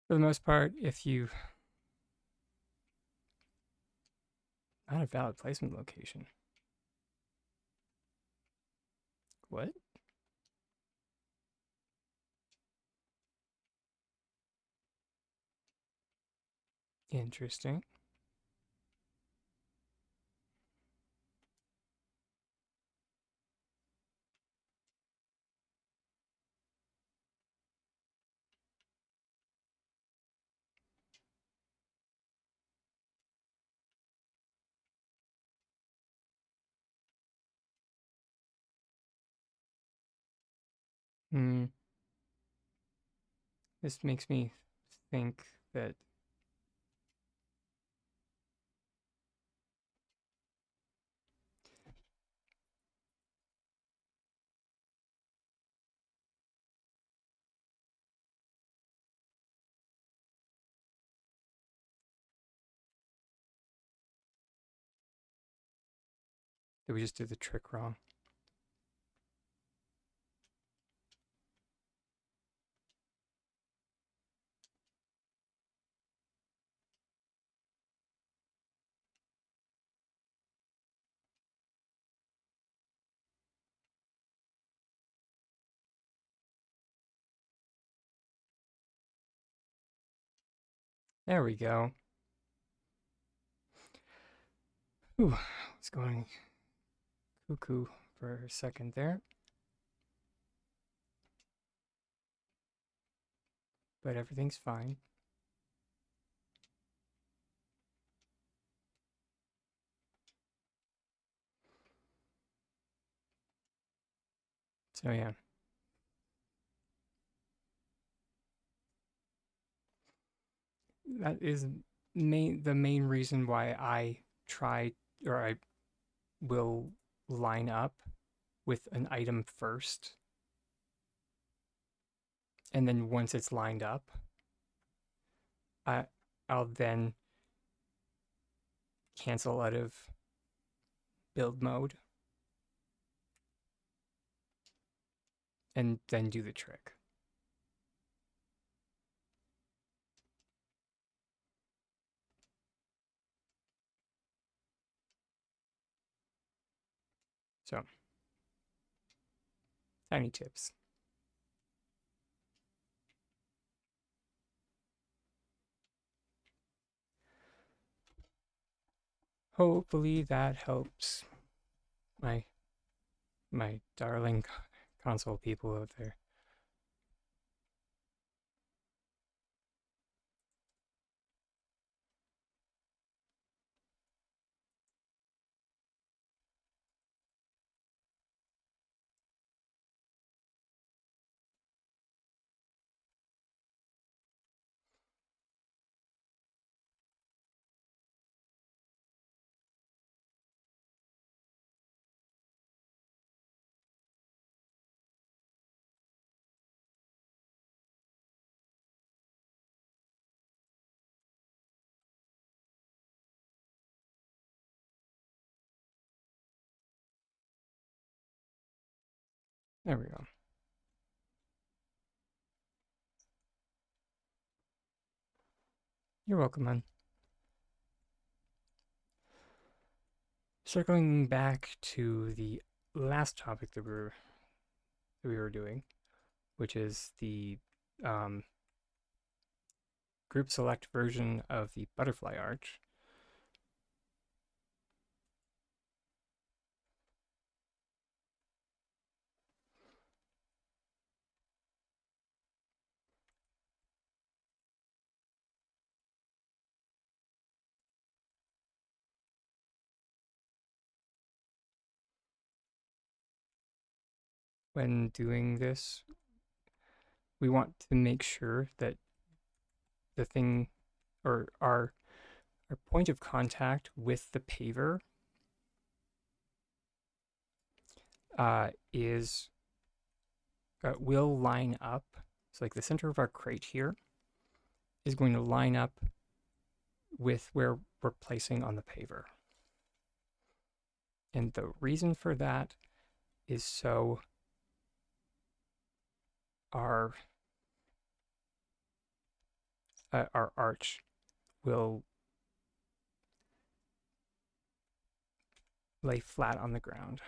For the most part, if you, not a valid placement location. What? Interesting. Hmm. This makes me think that we just did the trick wrong. There we go. Ooh, it's going cuckoo for a second there, but everything's fine. So yeah, that is the main reason why I try or I will line up with an item first, and then once it's lined up, I I'll then cancel out of build mode and then do the trick. So, tiny tips. Hopefully that helps my my darling console people out there. There we go. You're welcome, man. Circling back to the last topic that we were doing, which is the um, group select version of the butterfly arch. When doing this, we want to make sure that the thing or our point of contact with the paver is will line up. So like the center of our crate here is going to line up with where we're placing on the paver. And the reason for that is so our our arch will lay flat on the ground.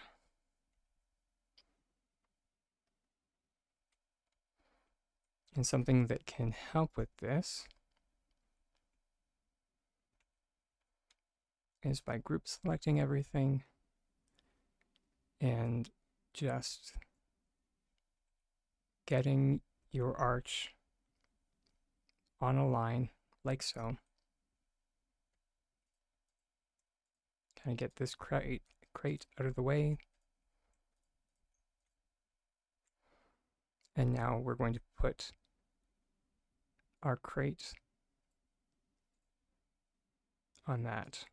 And something that can help with this is by group selecting everything and just getting your arch on a line like so. Kind of get this crate out of the way. And now we're going to put our crate on that,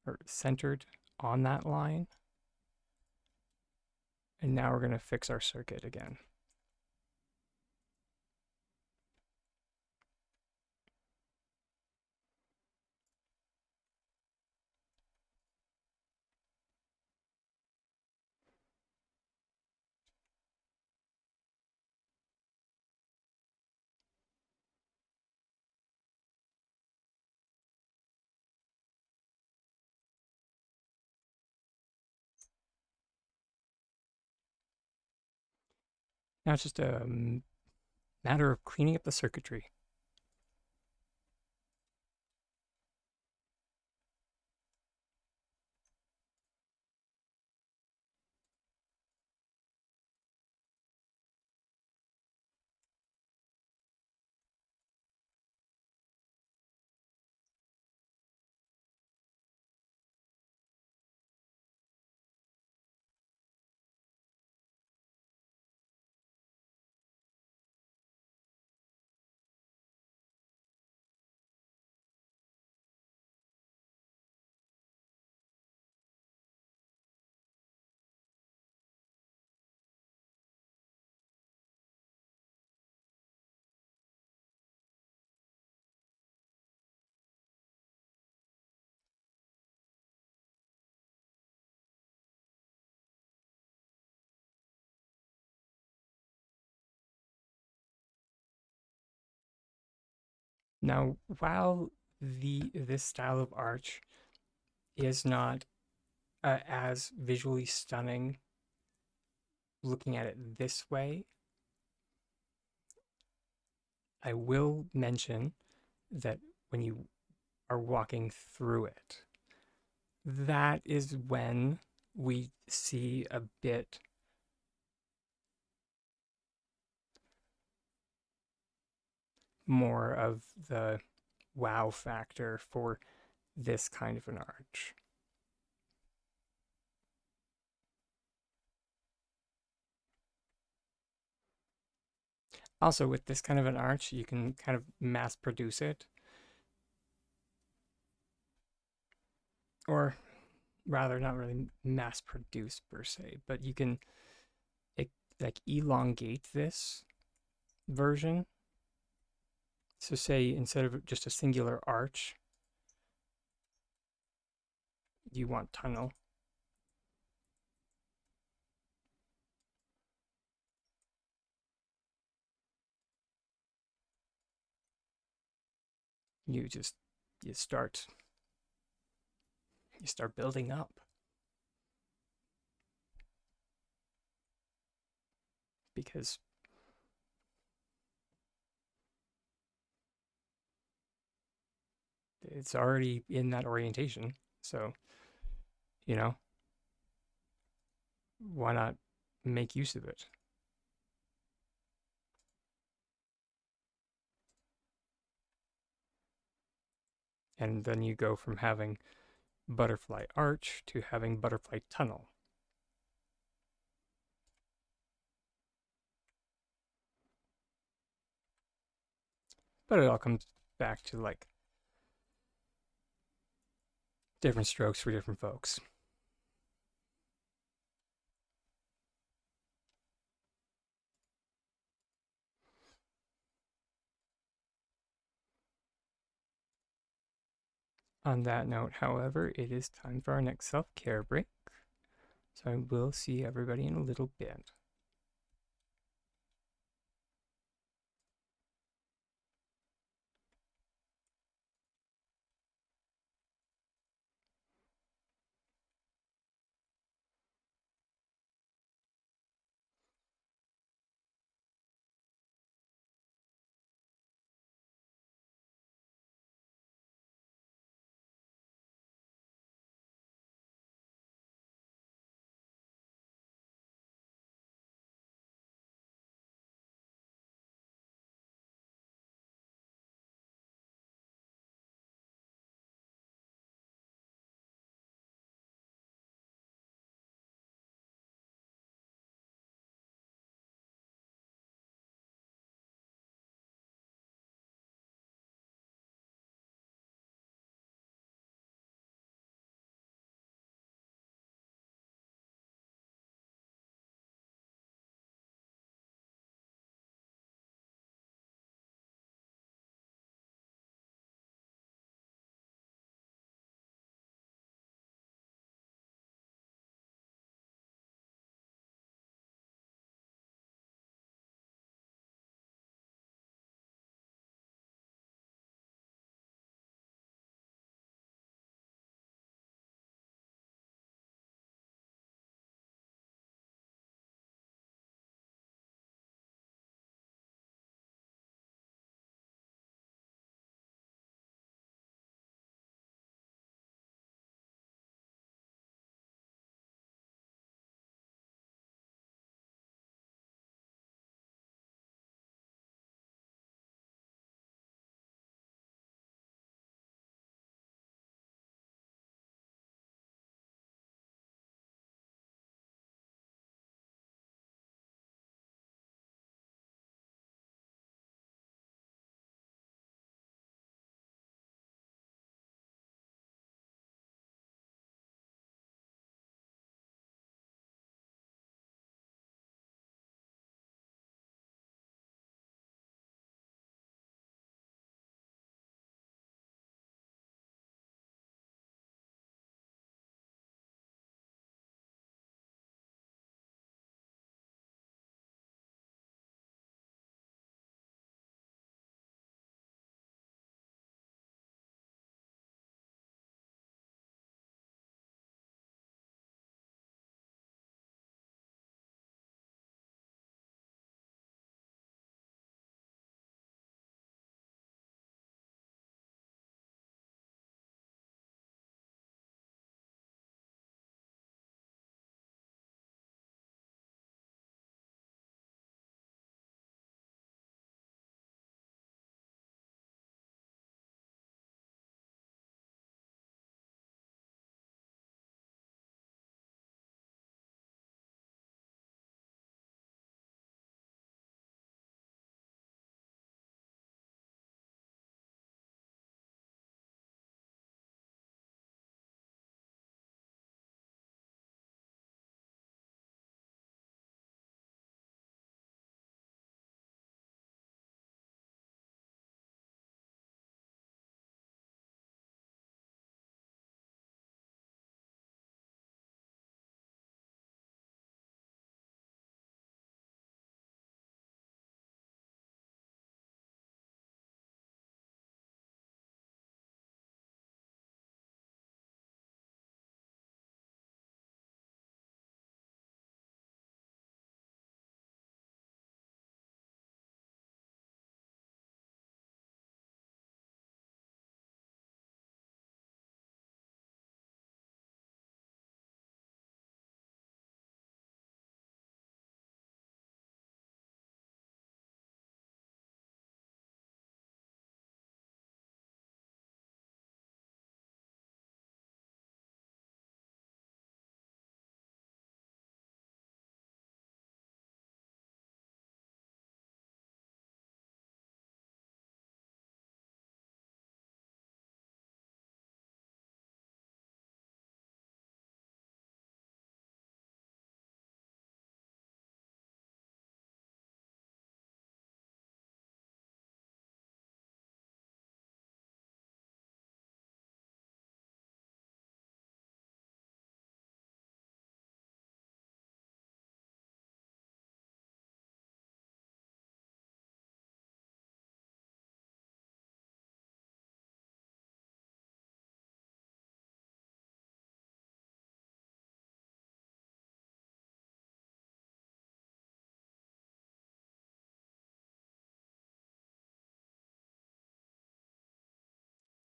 or centered on that line. And now we're going to fix our circuit again. Now it's just a matter of cleaning up the circuitry. Now, while this style of arch is not as visually stunning looking at it this way, I will mention that when you are walking through it, that is when we see a bit more of the wow factor for this kind of an arch. Also, with this kind of an arch, you can kind of mass produce it. Or rather, not really mass produce per se, but you can like elongate this version. So say instead of just a singular arch, you want tunnel. You start building up. Because it's already in that orientation. So, you know, why not make use of it? And then you go from having butterfly arch to having butterfly tunnel. But it all comes back to like different strokes for different folks. On that note, however, it is time for our next self-care break. So I will see everybody in a little bit.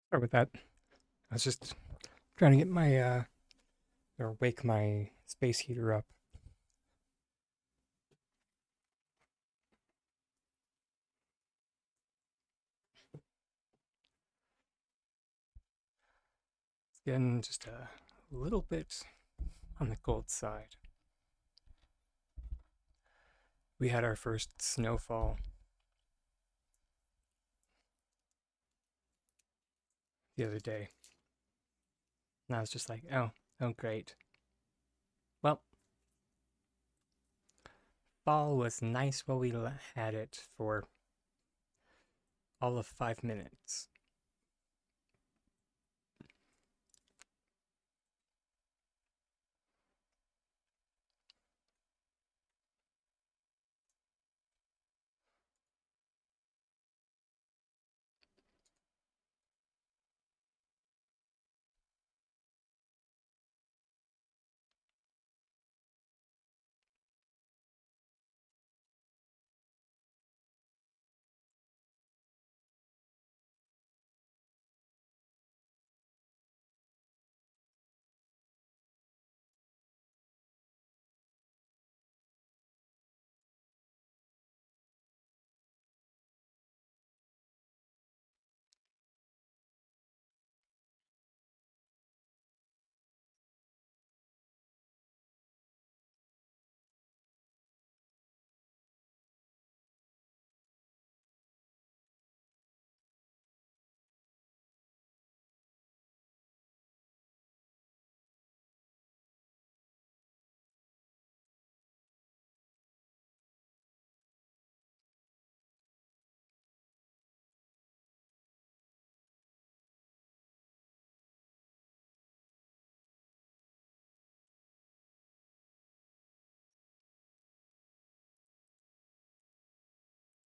Sorry with that. I was just trying to get my or wake my space heater up. It's getting just a little bit on the cold side. We had our first snowfall the other day, and I was just like, oh, great. Well, fall was nice while we had it for all of 5 minutes.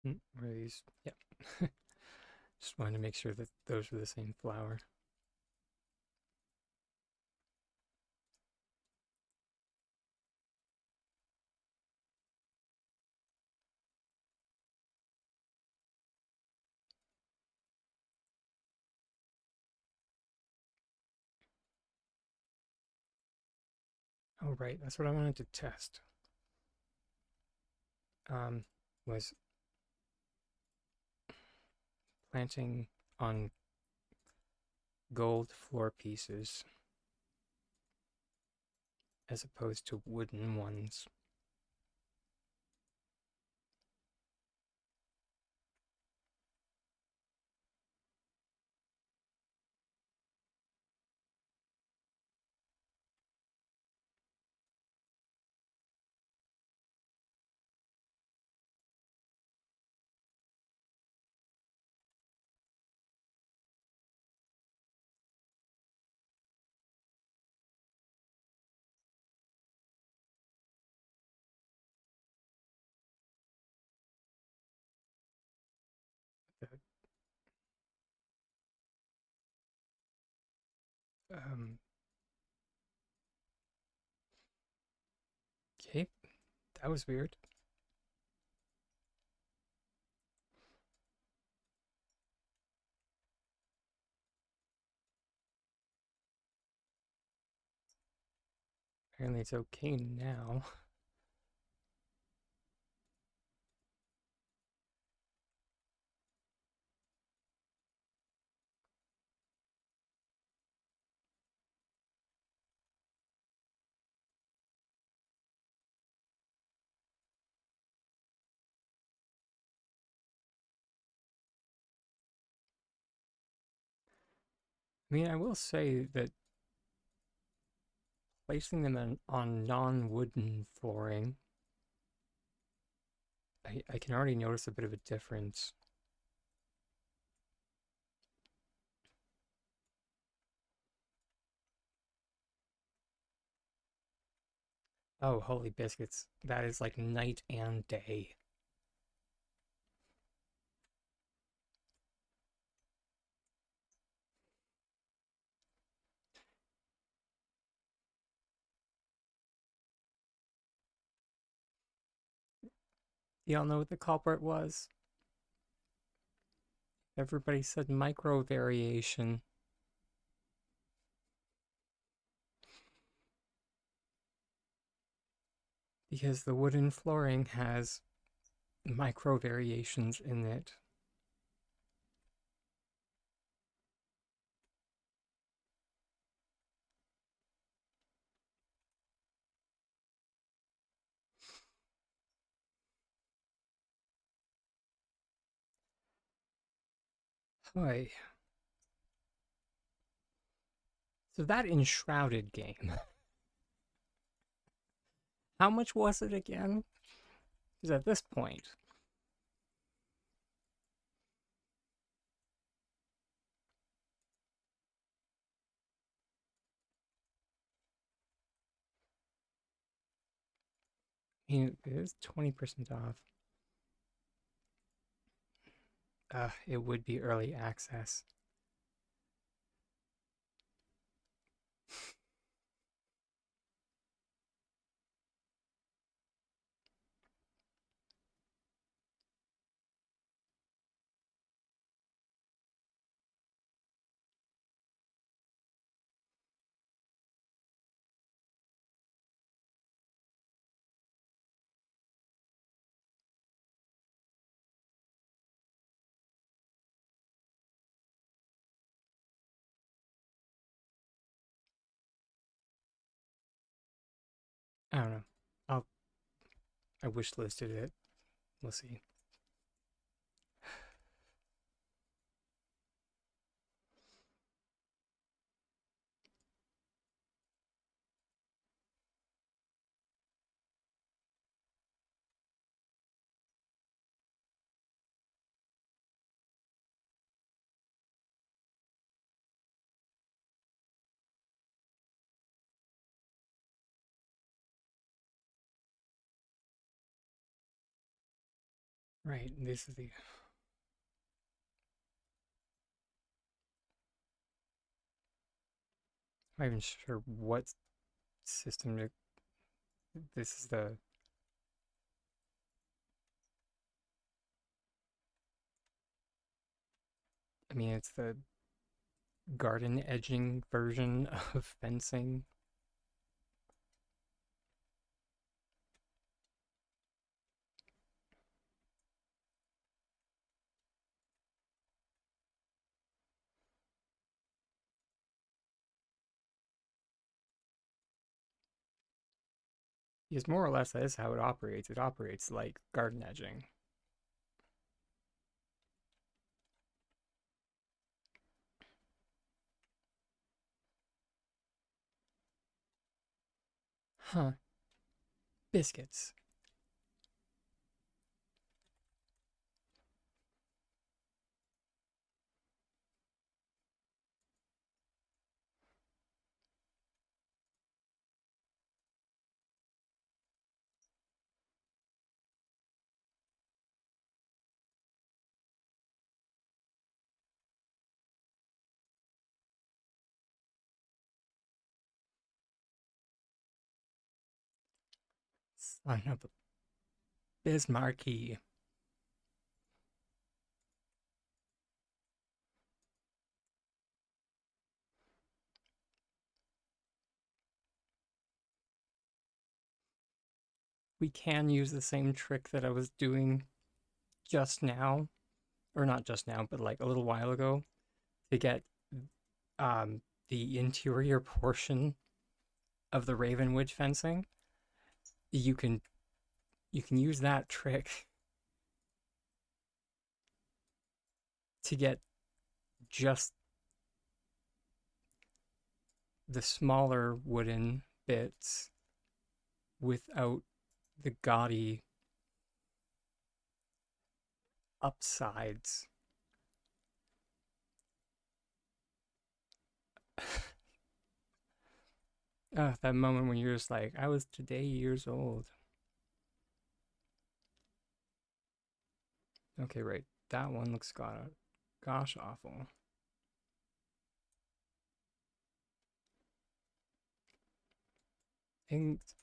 Were these? Yep. Just wanted to make sure that those were the same flower. Oh, right. That's what I wanted to test. Was planting on gold floor pieces as opposed to wooden ones. Um, okay, that was weird. Apparently it's okay now. I mean, I will say that placing them on non-wooden flooring, I can already notice a bit of a difference. Oh, holy biscuits. That is like night and day. Y'all know what the culprit was? Everybody said micro variation. because the wooden flooring has micro variations in it. Hi. So that enshrouded game, how much was it again? Because at this point, I mean, it is 20% off. It would be early access. I don't know. I'll I wish listed it. We'll see. Right, this is the. I'm not even sure what system to. This is the. I mean, it's the garden edging version of fencing. Because more or less that is how it operates. It operates like garden edging. Huh. Biscuits. Son of a Bismarcky. We can use the same trick that I was doing just now, or not just now, but like a little while ago, to get um, the interior portion of the Ravenwood fencing. You can use that trick to get just the smaller wooden bits without the gaudy upsides. That moment when you're just like, I was today years old. Okay, right. That one looks gosh awful. I think it's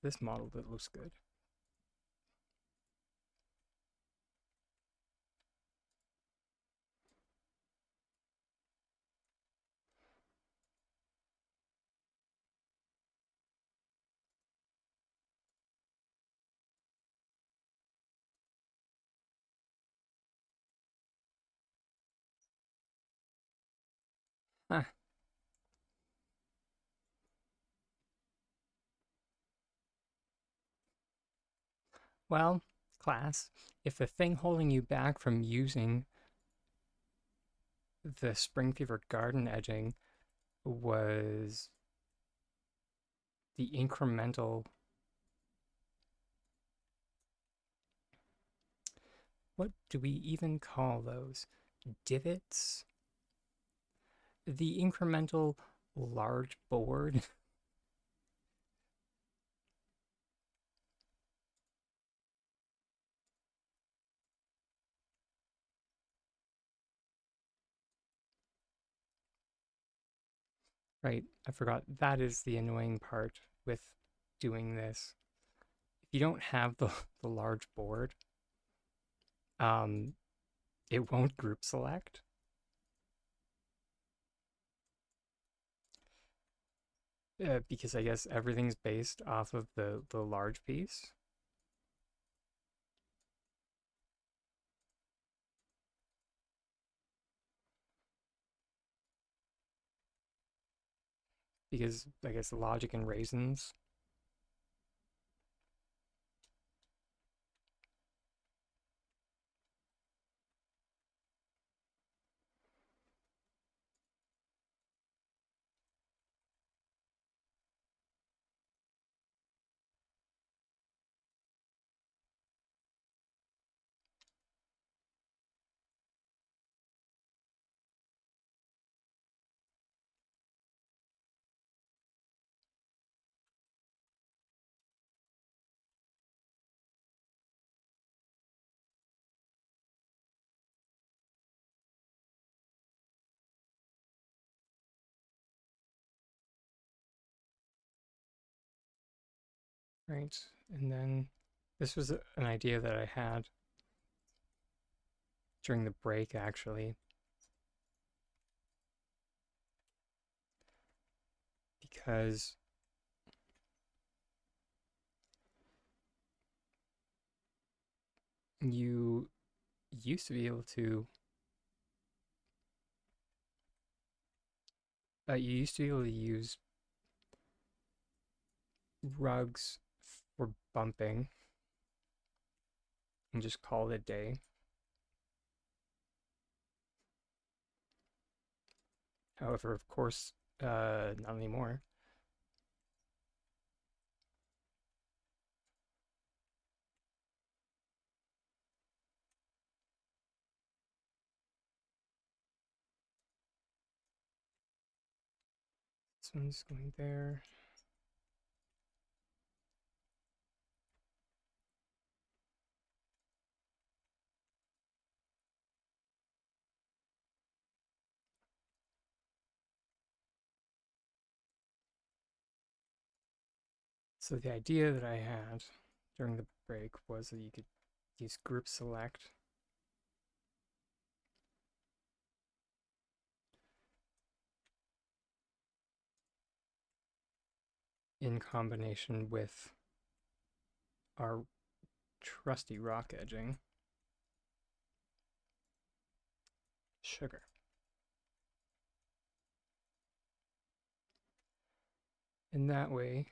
this model that looks good. Huh. Well, class, if the thing holding you back from using the Spring Fever garden edging was the incremental, what do we even call those? Divots? The incremental large board? Right, I forgot. That is the annoying part with doing this. If you don't have the large board, um, it won't group select because I guess everything's based off of the large piece. Because I guess logic and raisins. Right, and then this was an idea that I had during the break actually, because you used to be able to use rugs for bumping and just call it a day. However, of course, not anymore. This one's going there. So the idea that I had during the break was that you could use group select in combination with our trusty rock edging sugar. In that way,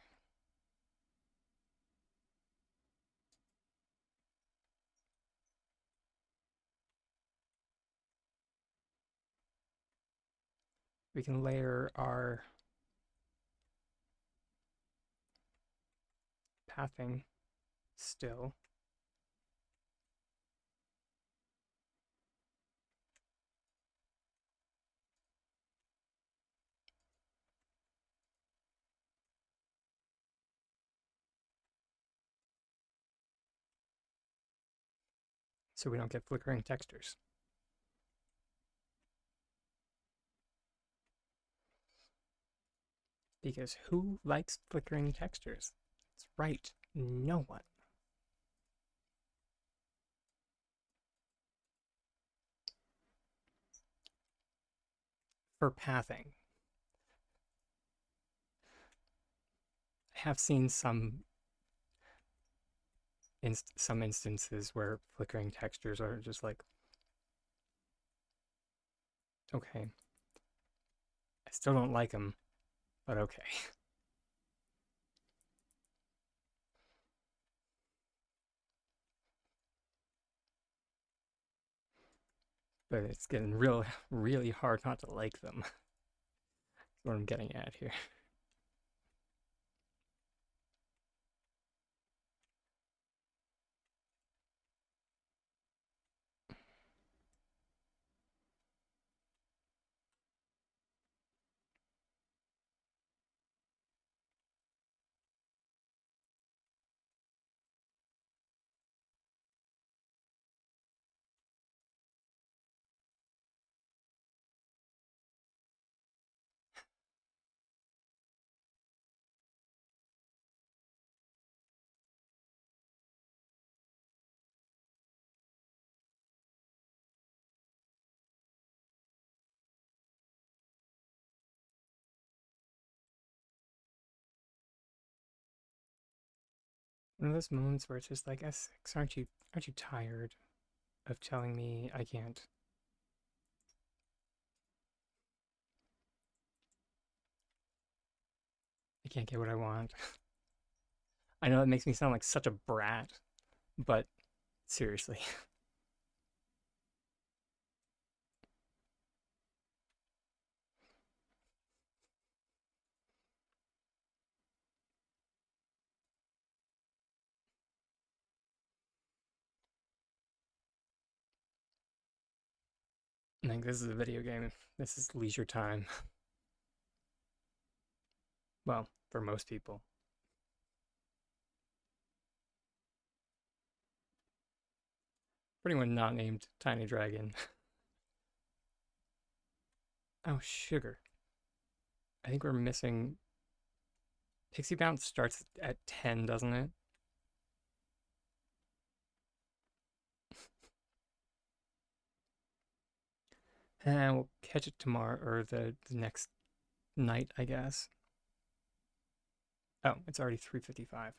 we can layer our pathing still. So we don't get flickering textures. Because who likes flickering textures? That's right, no one. For pathing, I have seen some instances where flickering textures are just like, okay, I still don't like him, but okay. But it's getting really hard not to like them. That's what I'm getting at here. One of those moments where it's just like, S6, aren't you tired of telling me I can't get what I want? I know it makes me sound like such a brat, but seriously. Like, this is a video game. This is leisure time. Well, for most people. For anyone not named Tiny Dragon. Oh, sugar. I think we're missing. Pixie Bounce starts at 10, doesn't it? And we'll catch it tomorrow or the next night, I guess. Oh, it's already 3:55.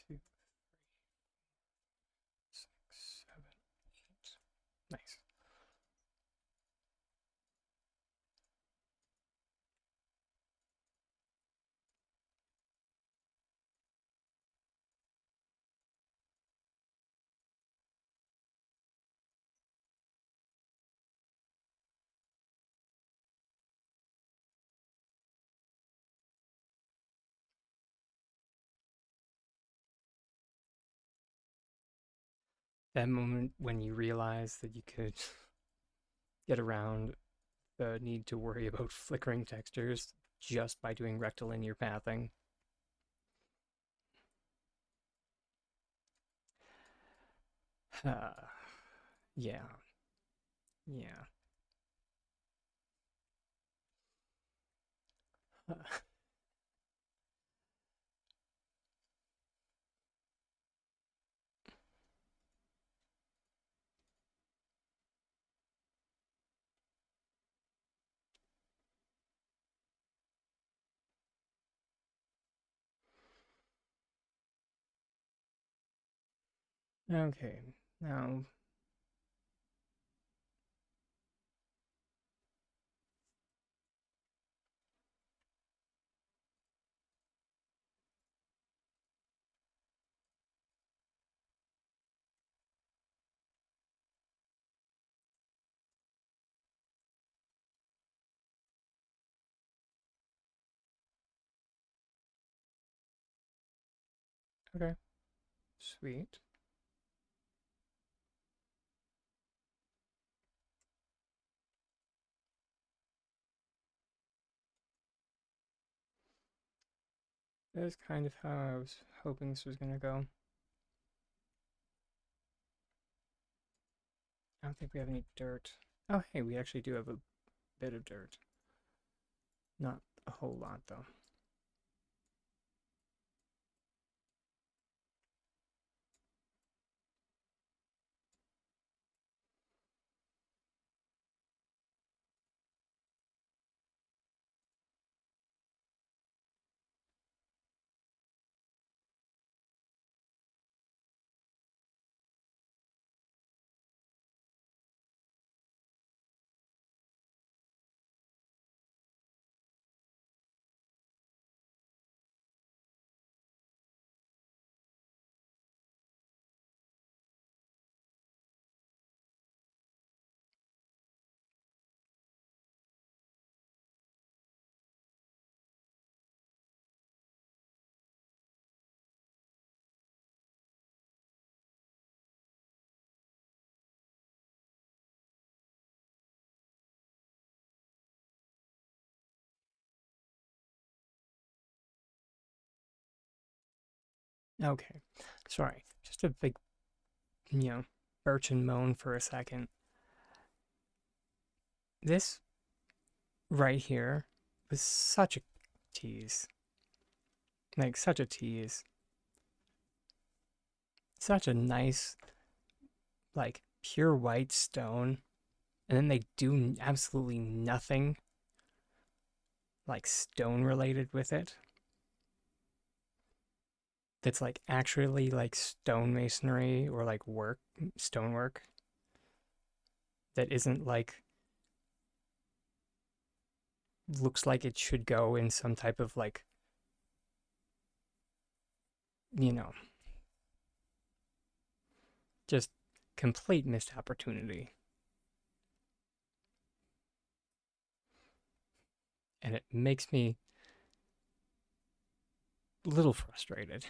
Two, 6, 7, 8. Nice. That moment when you realize that you could get around the need to worry about flickering textures just by doing rectilinear pathing. Yeah, yeah. Okay, now. Okay, sweet. That is kind of how I was hoping this was gonna go. I don't think we have any dirt. Oh, hey, we actually do have a bit of dirt. Not a whole lot, though. Okay, sorry. Just a big, birch and moan for a second. This right here was such a tease. Like, such a tease. Such a nice, like, pure white stone. And then they do absolutely nothing, like, stone related with it. That's, like, actually, like, stonemasonry or, like, stonework. That isn't, like, looks like it should go in some type of, like, you know, just complete missed opportunity. And it makes me a little frustrated.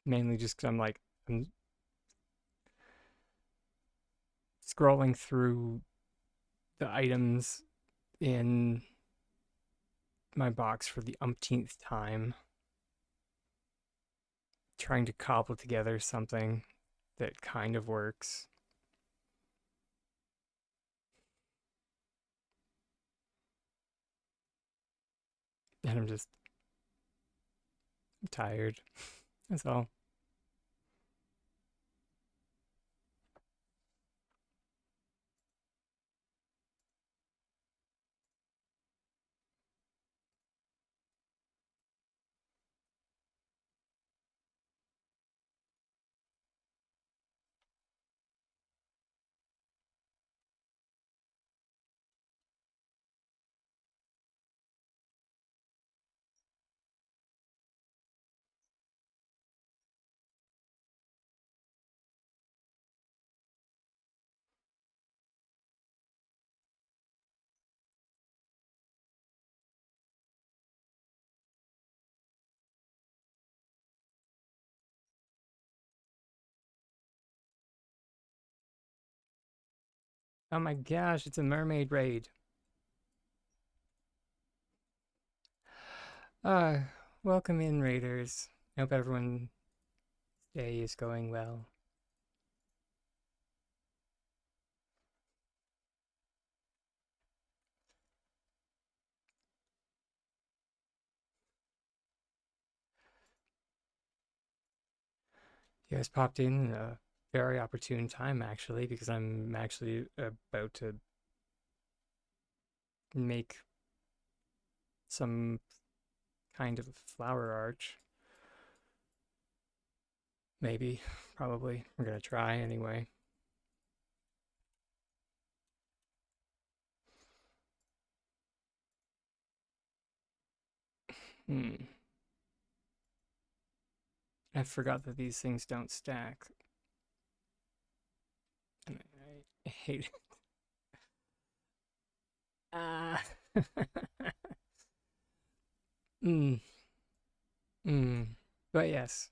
Mainly just because I'm scrolling through the items in my box for the umpteenth time, trying to cobble together something that kind of works. And I'm just tired. That's all. Oh my gosh, it's a mermaid raid. Uh, Welcome in, raiders. Hope everyone's day is going well. You guys popped in a very opportune time, actually, because I'm actually about to make some kind of flower arch. Maybe, probably. We're gonna try anyway. Hmm. I forgot that these things don't stack. And I hate it. Ah. mm. Mm. But yes.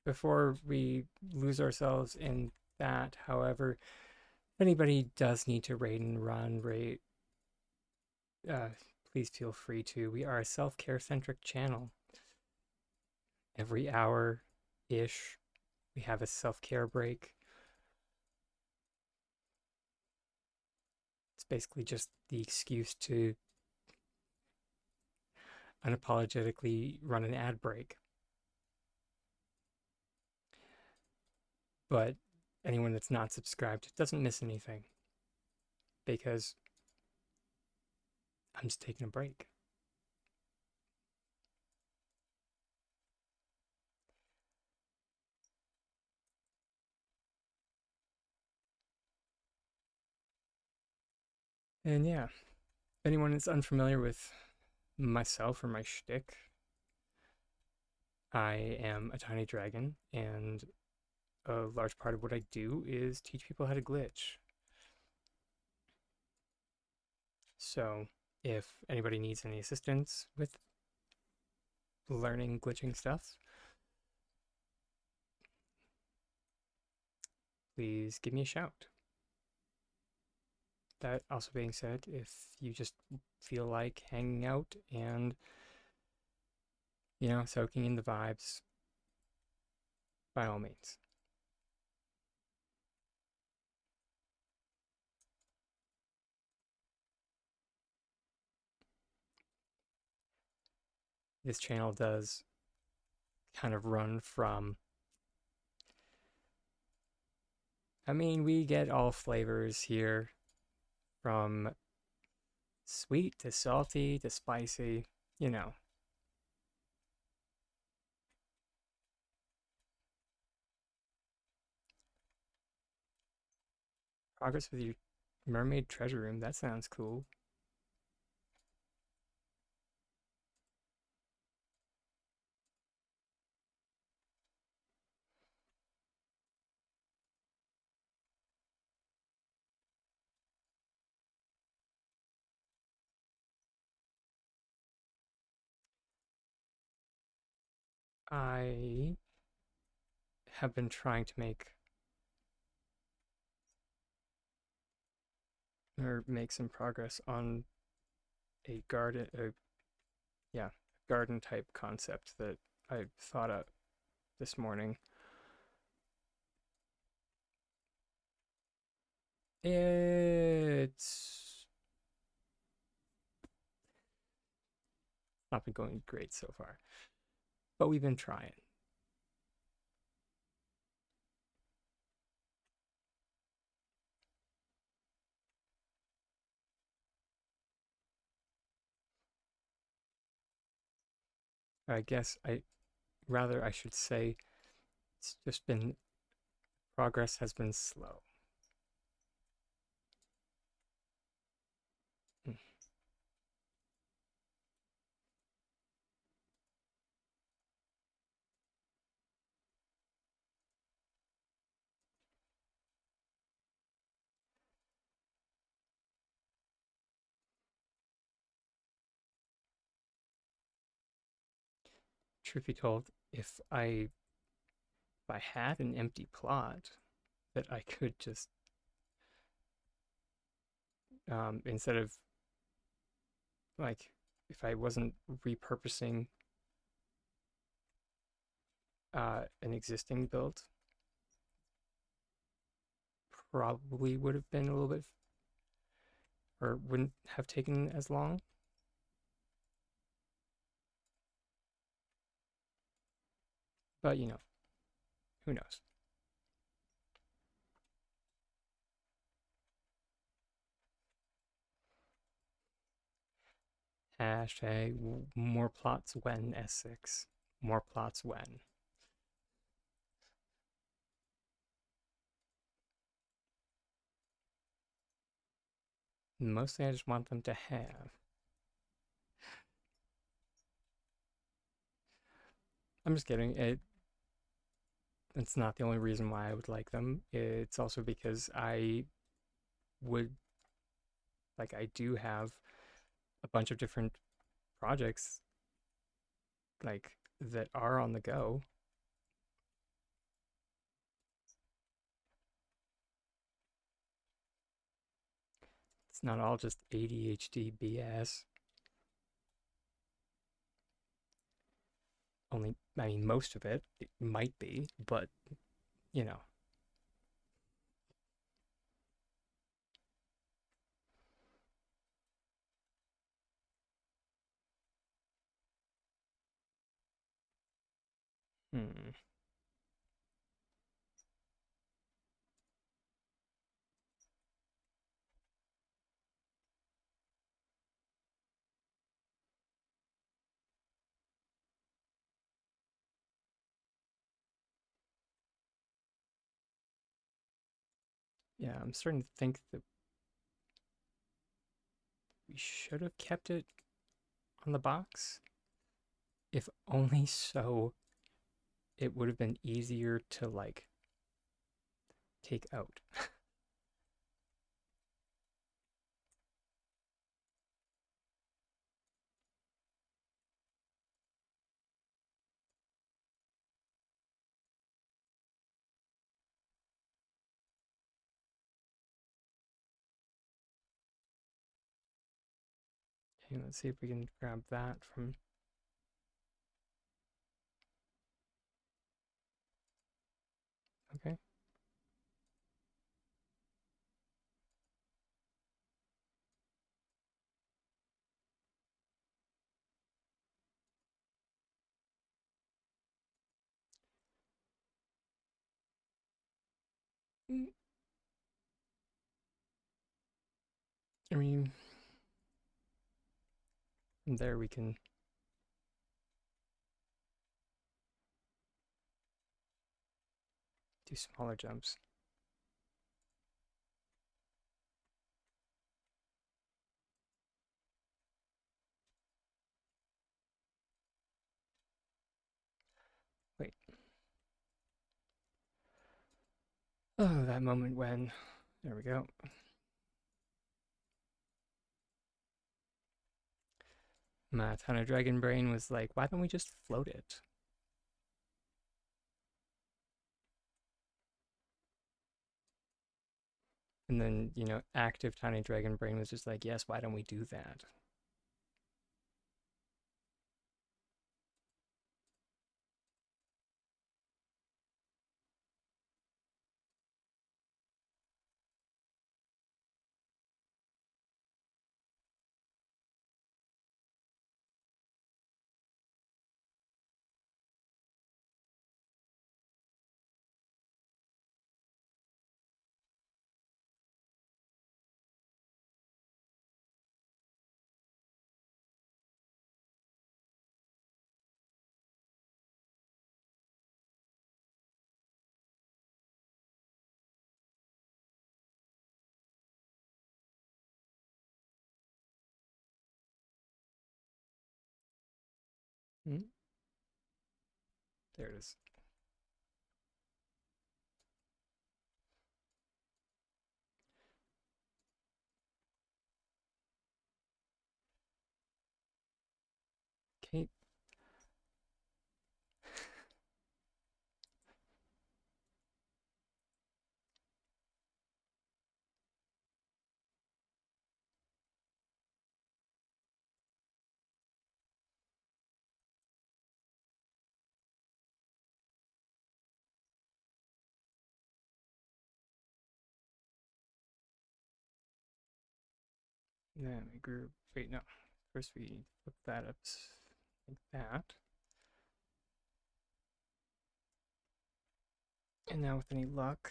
Before we lose ourselves in that, however, if anybody does need to raid and run, rate, uh, please feel free to. We are a self-care centric channel. Every hour ish, we have a self-care break. It's basically just the excuse to unapologetically run an ad break. But anyone that's not subscribed doesn't miss anything because I'm just taking a break. And yeah, if anyone is unfamiliar with myself or my shtick, I am a tiny dragon, and a large part of what I do is teach people how to glitch. So if anybody needs any assistance with learning glitching stuff, please give me a shout. That also being said, if you just feel like hanging out and, soaking in the vibes, by all means. This channel does kind of run from, I mean, we get all flavors here, from sweet to salty to spicy, you know. Progress with your mermaid treasure room, that sounds cool. I have been trying to make some progress on a yeah, garden type concept that I thought up this morning. It's not been going great so far, but we've been trying. I guess I should say it's just been progress has been slow. Mm. Truth be told, if I had an empty plot that I could just instead of like if I wasn't repurposing an existing build, probably would have been a little bit or wouldn't have taken as long. But, who knows? Hashtag more plots when S6. More plots when. Mostly I just want them to have. I'm just kidding. It's not the only reason why I would like them. It's also because would I do have a bunch of different projects that are on the go. It's not all just ADHD BS. Only, I mean, most of it might be, but you know. Hmm. Yeah, I'm starting to think that we should have kept it on the box, if only so it would have been easier to take out. Okay, let's see if we can grab that from. Okay. Mm, I mean, from there we can do smaller jumps. Wait. Oh, that moment when. There we go. My ton of dragon brain was like, why don't we just float it? And then, active tiny dragon brain was just like, yes, why don't we do that? Hmm? There it is. Okay. Then we group. Wait, no. First we flip that up like that. And now with any luck,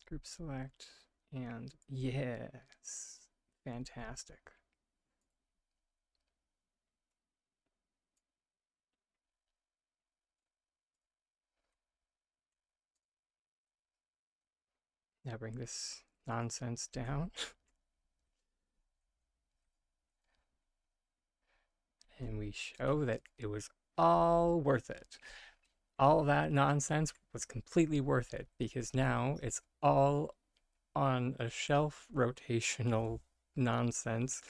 group select, and yes, fantastic. Now bring this nonsense down. And we show that it was all worth it. All that nonsense was completely worth it because now it's all on a shelf rotational nonsense,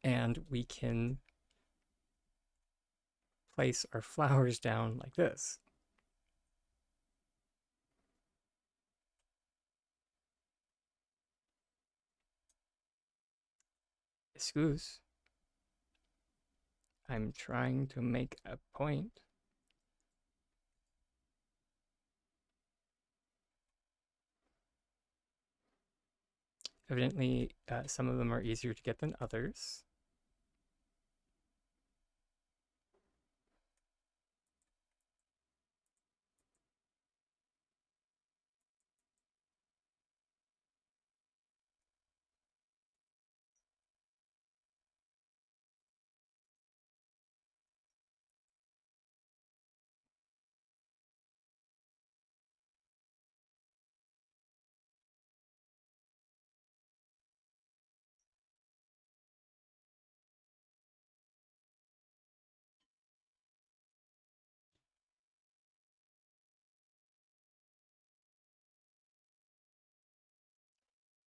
and we can place our flowers down like this. Excuse, I'm trying to make a point. Evidently, some of them are easier to get than others.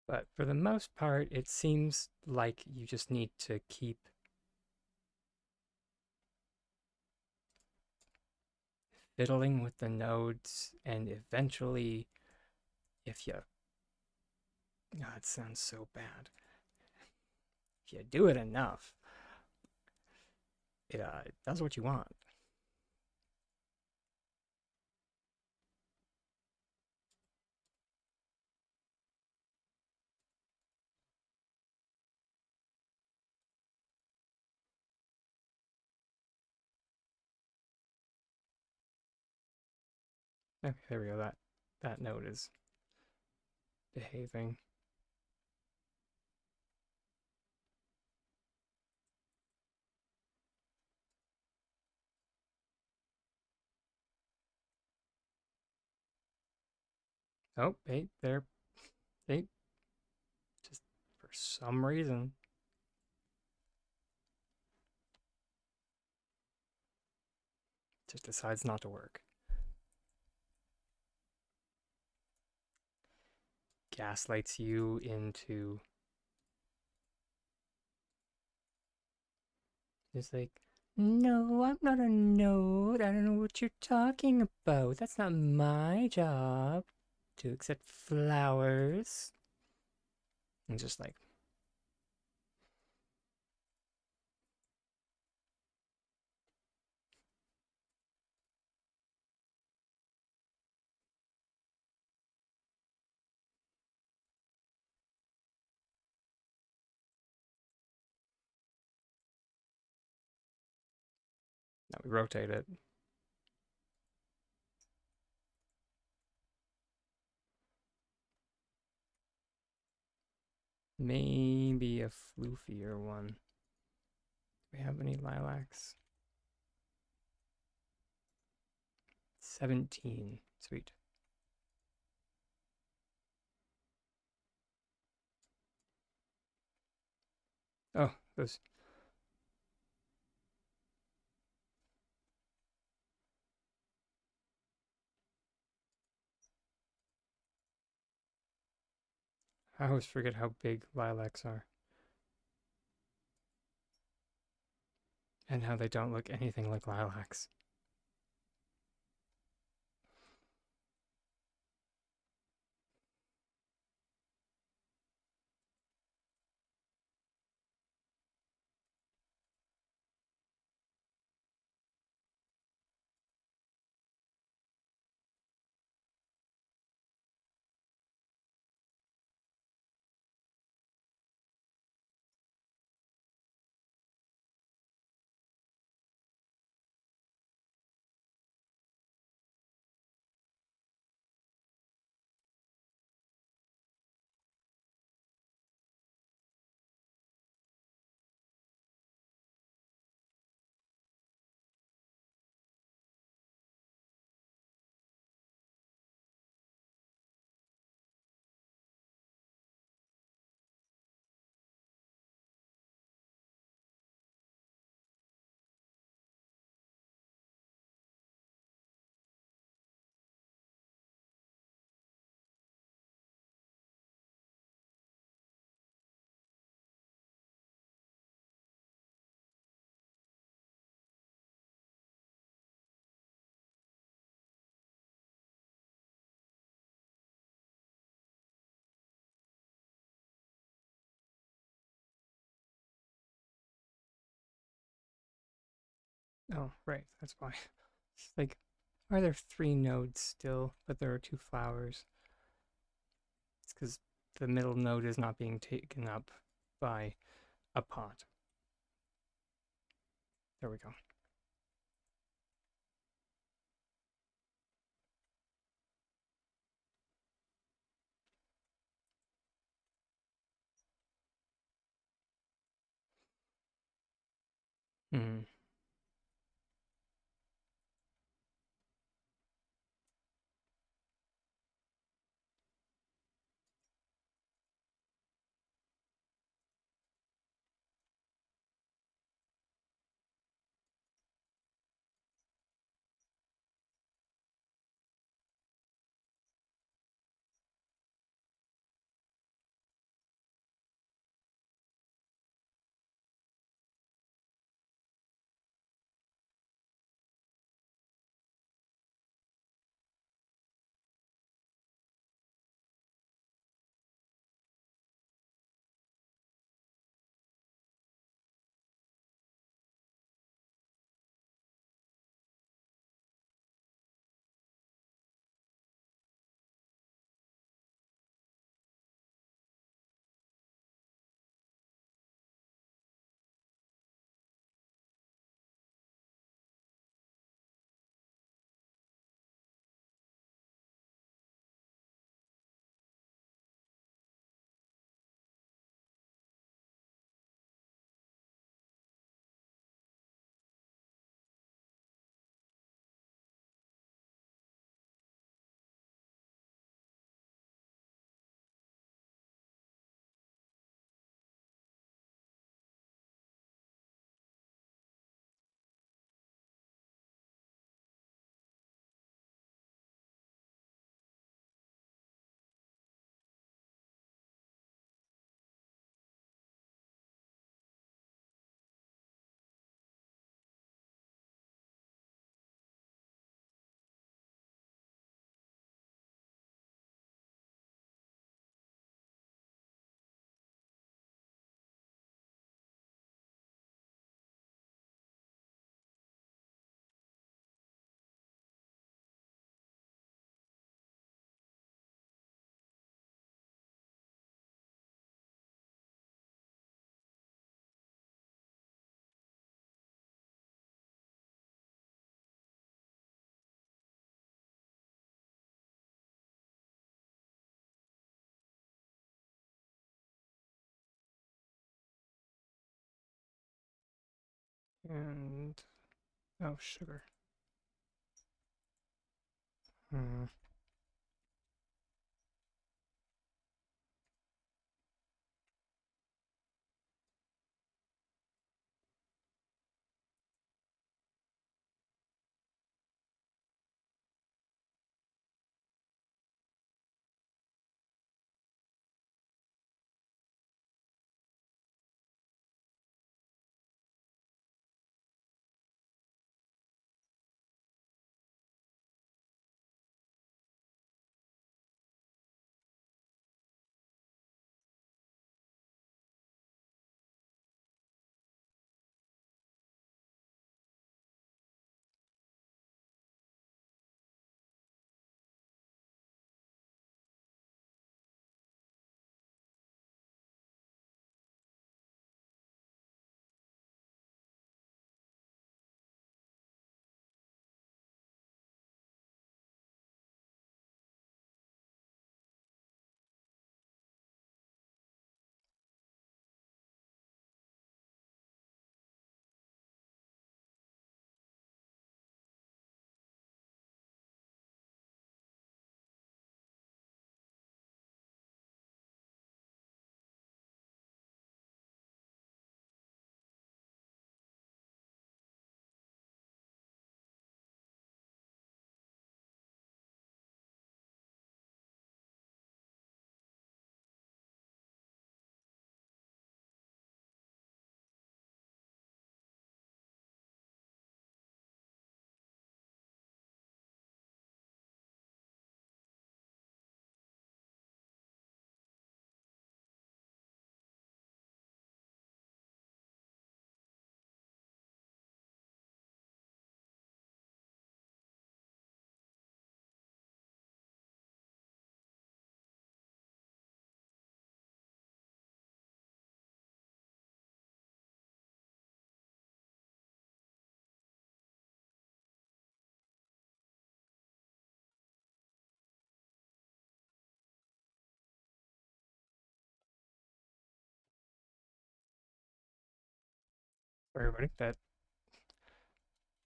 But for the most part, it seems like you just need to keep fiddling with the nodes, and eventually, if you, God, it sounds so bad. If you do it enough, it does what you want. Okay, there we go. That node is behaving. Oh, they just for some reason just decides not to work. Gaslights you into just like, no, I'm not a node. I don't know what you're talking about. That's not my job to accept flowers. And just like, now we rotate it. Maybe a floofier one. Do we have any lilacs? 17. Sweet. Oh, those. I always forget how big lilacs are and how they don't look anything like lilacs. Oh, right, that's why. It's like, are there three nodes still, but there are two flowers? It's because the middle node is not being taken up by a pot. There we go. Hmm. And oh, sugar. Hmm. for everybody. That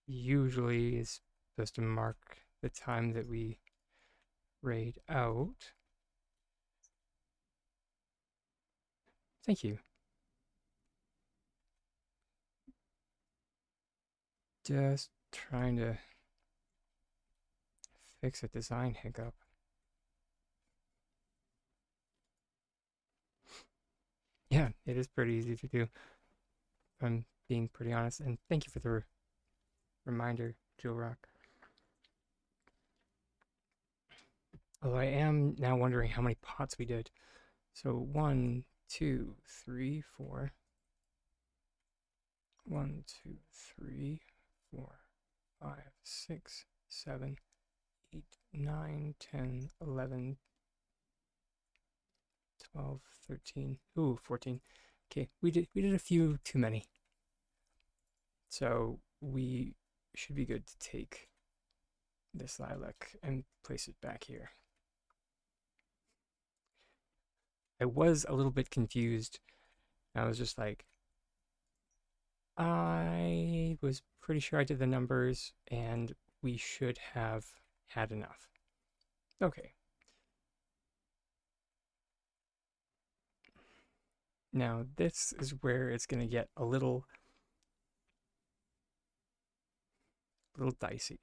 usually is supposed to mark the time that we raid out. Thank you. Just trying to fix a design hiccup. Yeah, it is pretty easy to do, if I'm being pretty honest. And thank you for the reminder, Joe Rock. Although I am now wondering how many pots we did. So 1, 2, 3, 4. 1, 2, 3, 4, 5, 6, 7, 8, 9, 10, 11, 12, 13. Ooh, 14. Okay, we did a few too many. So we should be good to take this lilac and place it back here. I was a little bit confused. I was just like, I was pretty sure I did the numbers and we should have had enough. Okay. Now this is where it's going to get a little dicey.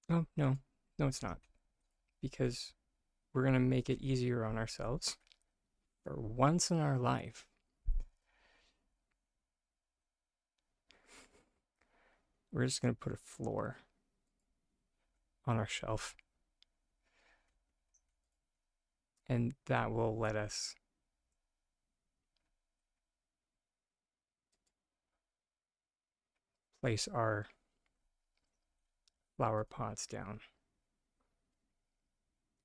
Oh, no. No, it's not. Because we're going to make it easier on ourselves. For once in our life, we're just going to put a floor on our shelf. And that will let us place our flower pots down.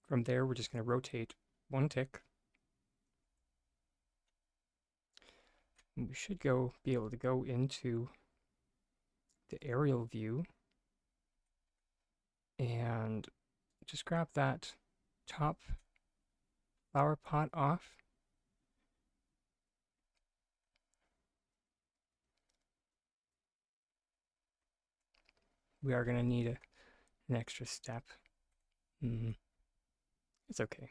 From there, we're just going to rotate one tick. And we should be able to go into the aerial view and just grab that top flower pot off. We are going to need an extra step. It's okay.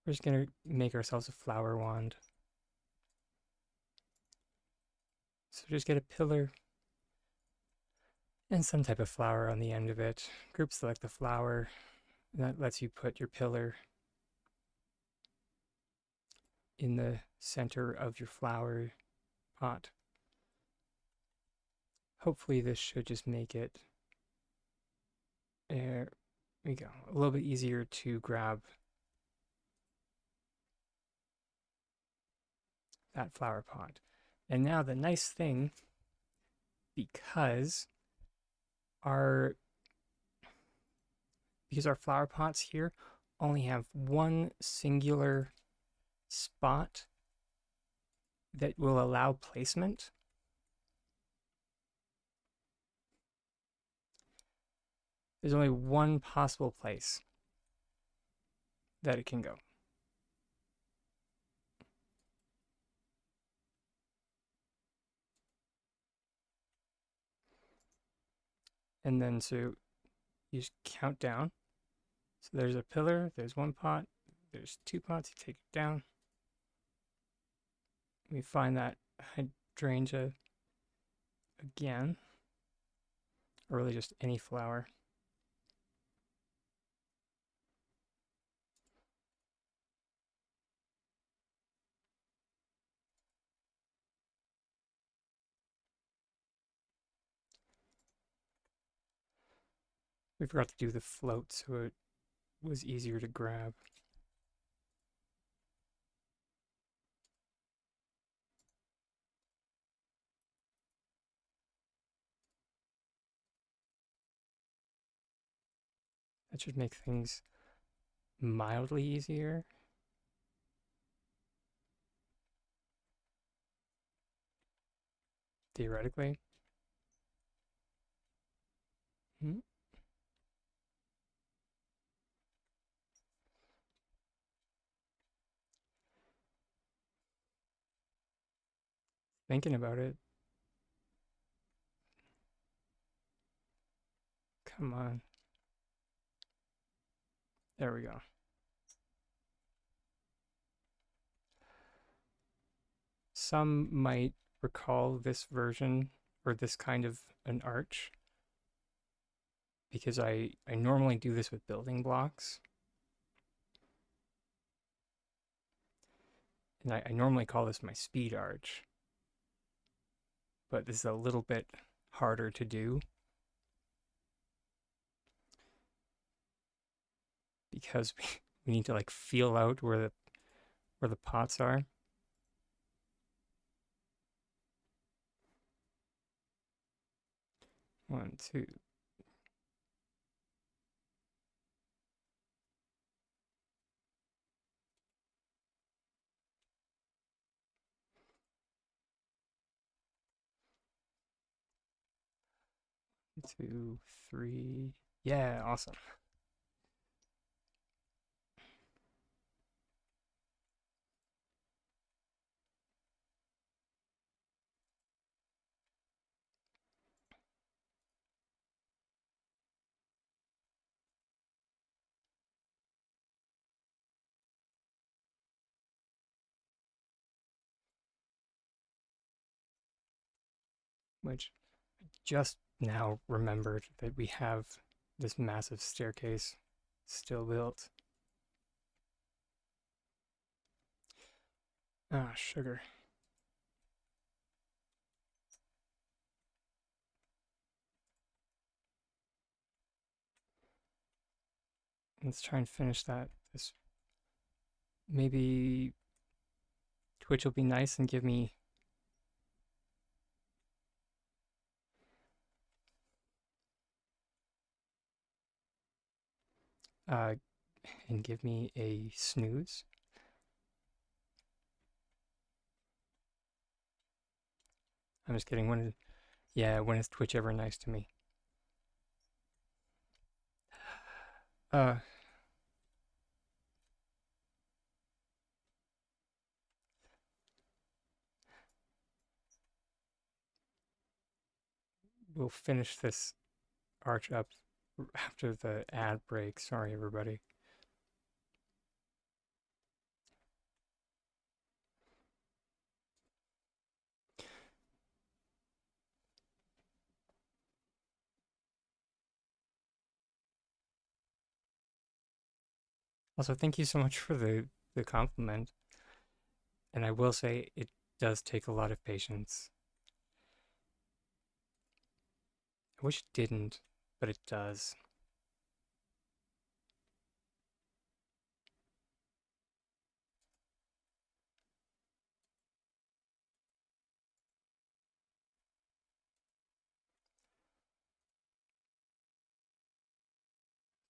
We're just going to make ourselves a flower wand. So just get a pillar and some type of flower on the end of it. Group select the flower. That lets you put your pillar in the center of your flower pot. Hopefully this should just make it, there we go, a little bit easier to grab that flower pot. And now the nice thing, because our flower pots here only have one singular spot that will allow placement, there's only one possible place that it can go. And then so you just count down. So there's a pillar, there's one pot, there's two pots, you take it down. We find that hydrangea again, or really just any flower. We forgot to do the float, so it was easier to grab. That should make things mildly easier. Theoretically. thinking about it. Come on. There we go. Some might recall this version or this kind of an arch because I normally do this with building blocks. And I normally call this my speed arch. But this is a little bit harder to do because we need to like feel out where the pots are. One, two. Two, three. Yeah, awesome. Which just now remembered that we have this massive staircase still built. Ah, sugar. Let's try and finish that. This maybe Twitch will be nice and give me uh and give me a snooze. I'm just kidding. When is Twitch ever nice to me? Uh we'll finish this arch up after the ad break. Sorry everybody. Also, thank you so much for the compliment. And I will say it does take a lot of patience. I wish it didn't, but it does.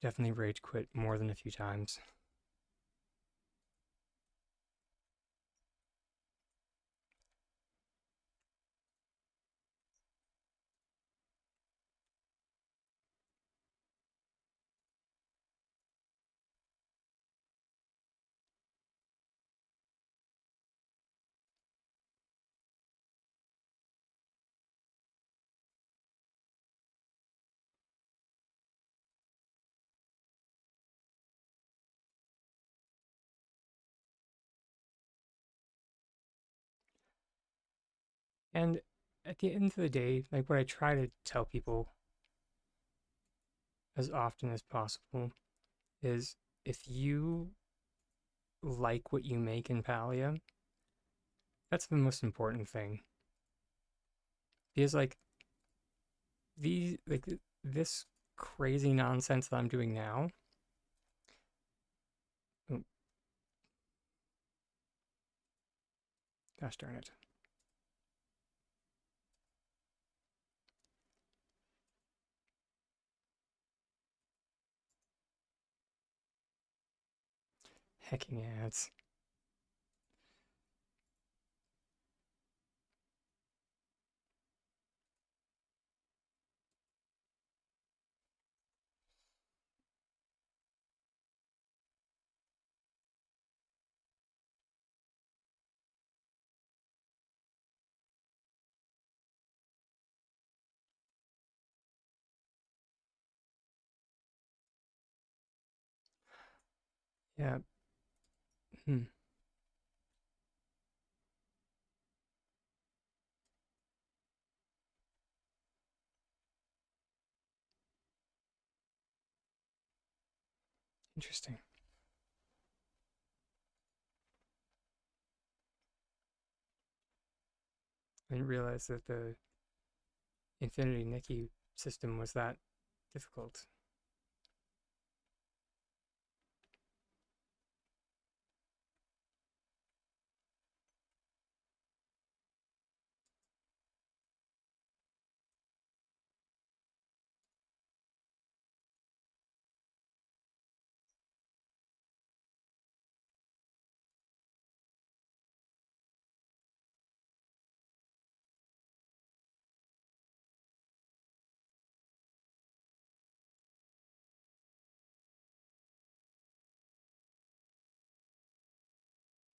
Definitely rage quit more than a few times. And at the end of the day, like what I try to tell people as often as possible is if you like what you make in Palia, that's the most important thing. Because like this crazy nonsense that I'm doing now. Oh, gosh darn it. Hecking ads. Yeah. Hmm. Interesting. I didn't realize that the Infinity Nikki system was that difficult.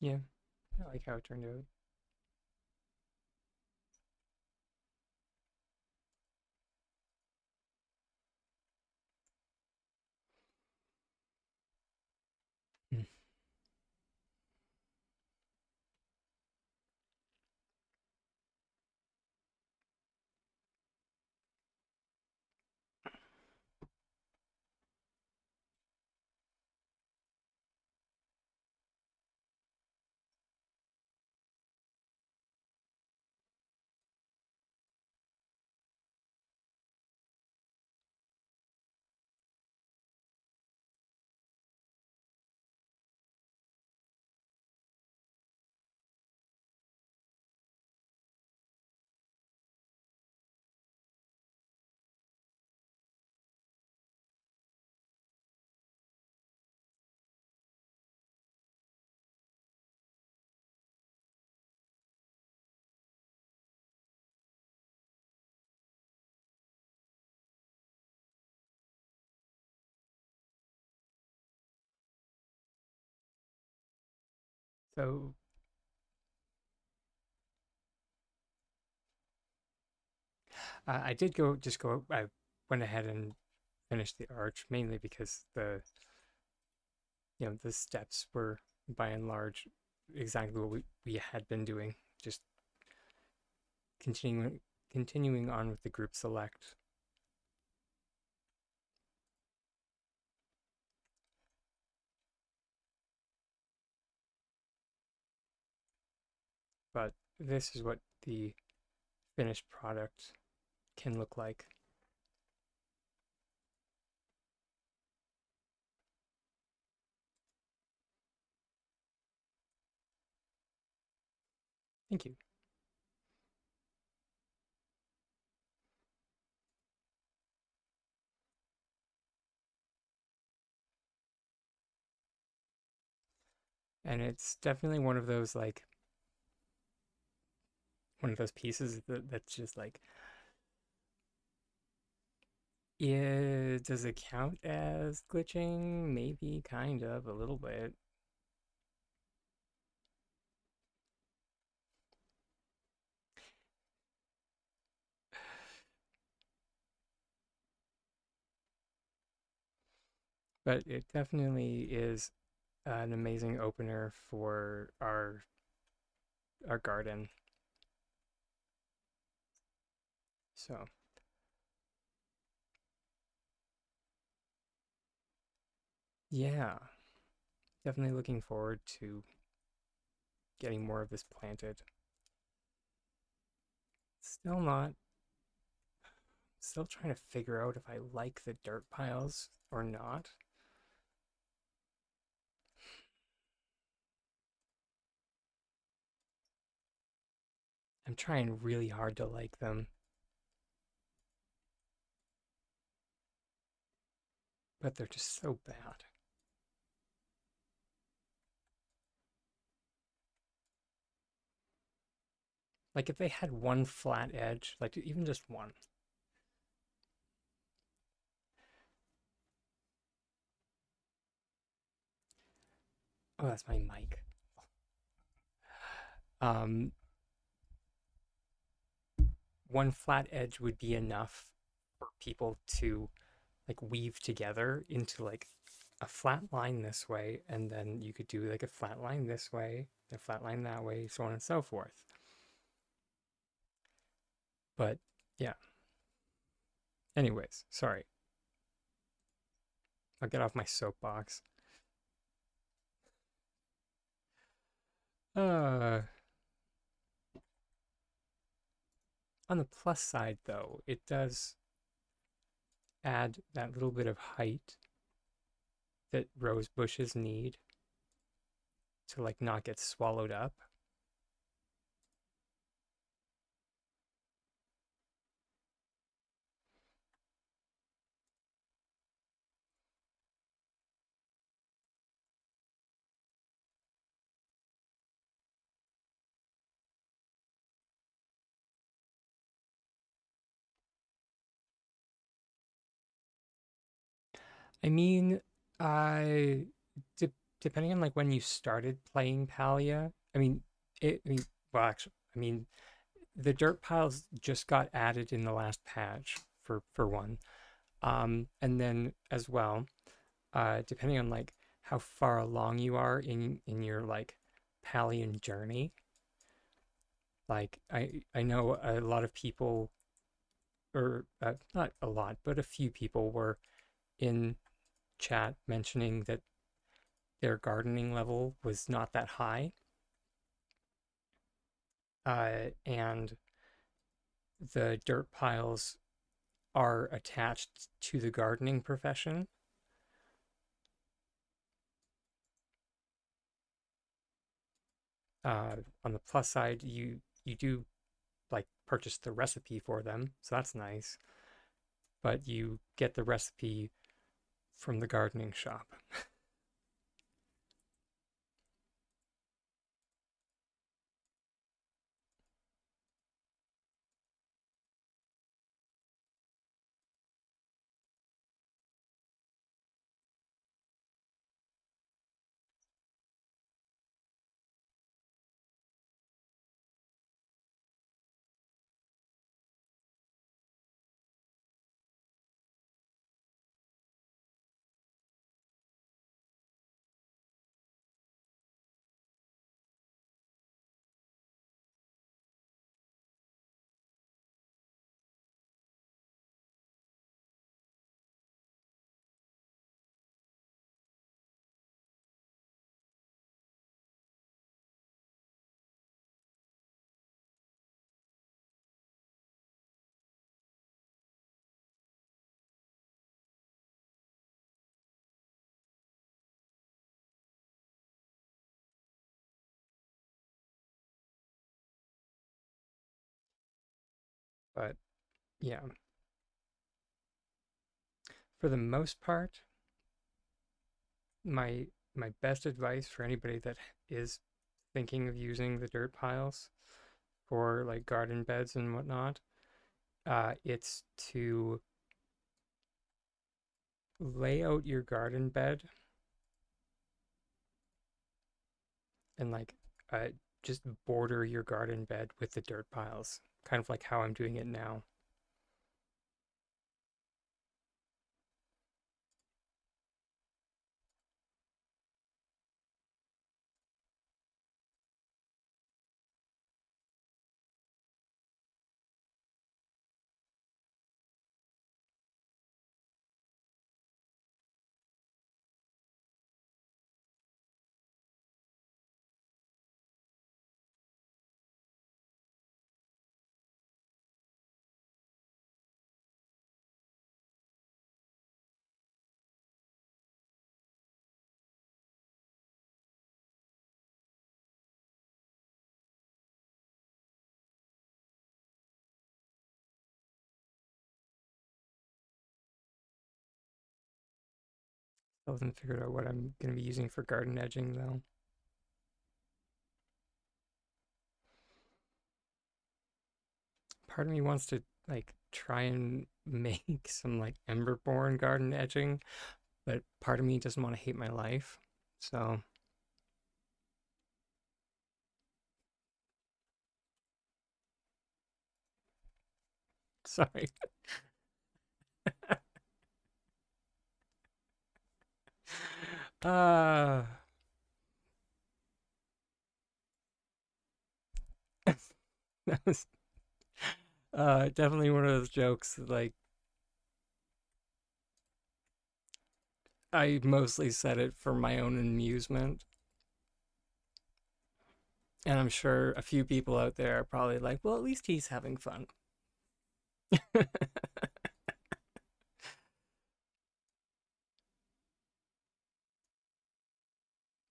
Yeah, I like how it turned out. Hmm. So I did go just go. I went ahead and finished the arch mainly because the steps were by and large exactly what we had been doing. Just continuing on with the group select. But this is what the finished product can look like. Thank you. And it's definitely one of those pieces that's just like, yeah, does it count as glitching? Maybe, kind of, a little bit. But it definitely is an amazing opener for our garden. So yeah, definitely looking forward to getting more of this planted. Still not, still trying to figure out if I like the dirt piles or not. I'm trying really hard to like them, but they're just so bad. Like if they had one flat edge, like even just one. Oh, that's my mic. Um, One flat edge would be enough for people to like weave together into like a flat line this way, and then you could do like a flat line this way, a flat line that way, so on and so forth. But yeah, anyways, sorry. I'll get off my soapbox. Uh, on the plus side, though, it does add that little bit of height that rose bushes need to like not get swallowed up. I mean, I de depending on like when you started playing Palia, I mean, well, actually, I mean, the dirt piles just got added in the last patch for one. And then as well, depending on like how far along you are in your like Palian journey, like I know a lot of people, or not a lot, but a few people were in chat mentioning that their gardening level was not that high, and the dirt piles are attached to the gardening profession. On the plus side, you do like purchase the recipe for them, so that's nice. But you get the recipe from the gardening shop. But yeah, for the most part, my my best advice for anybody that is thinking of using the dirt piles for like garden beds and whatnot, it's to lay out your garden bed and like uh, just border your garden bed with the dirt piles, kind of like how I'm doing it now. I haven't figured out what I'm going to be using for garden edging though. Part of me wants to like try and make some like emberborn garden edging, but part of me doesn't want to hate my life. So, sorry. Uh, that was definitely one of those jokes that, like, I mostly said it for my own amusement. And I'm sure a few people out there are probably like, well, at least he's having fun.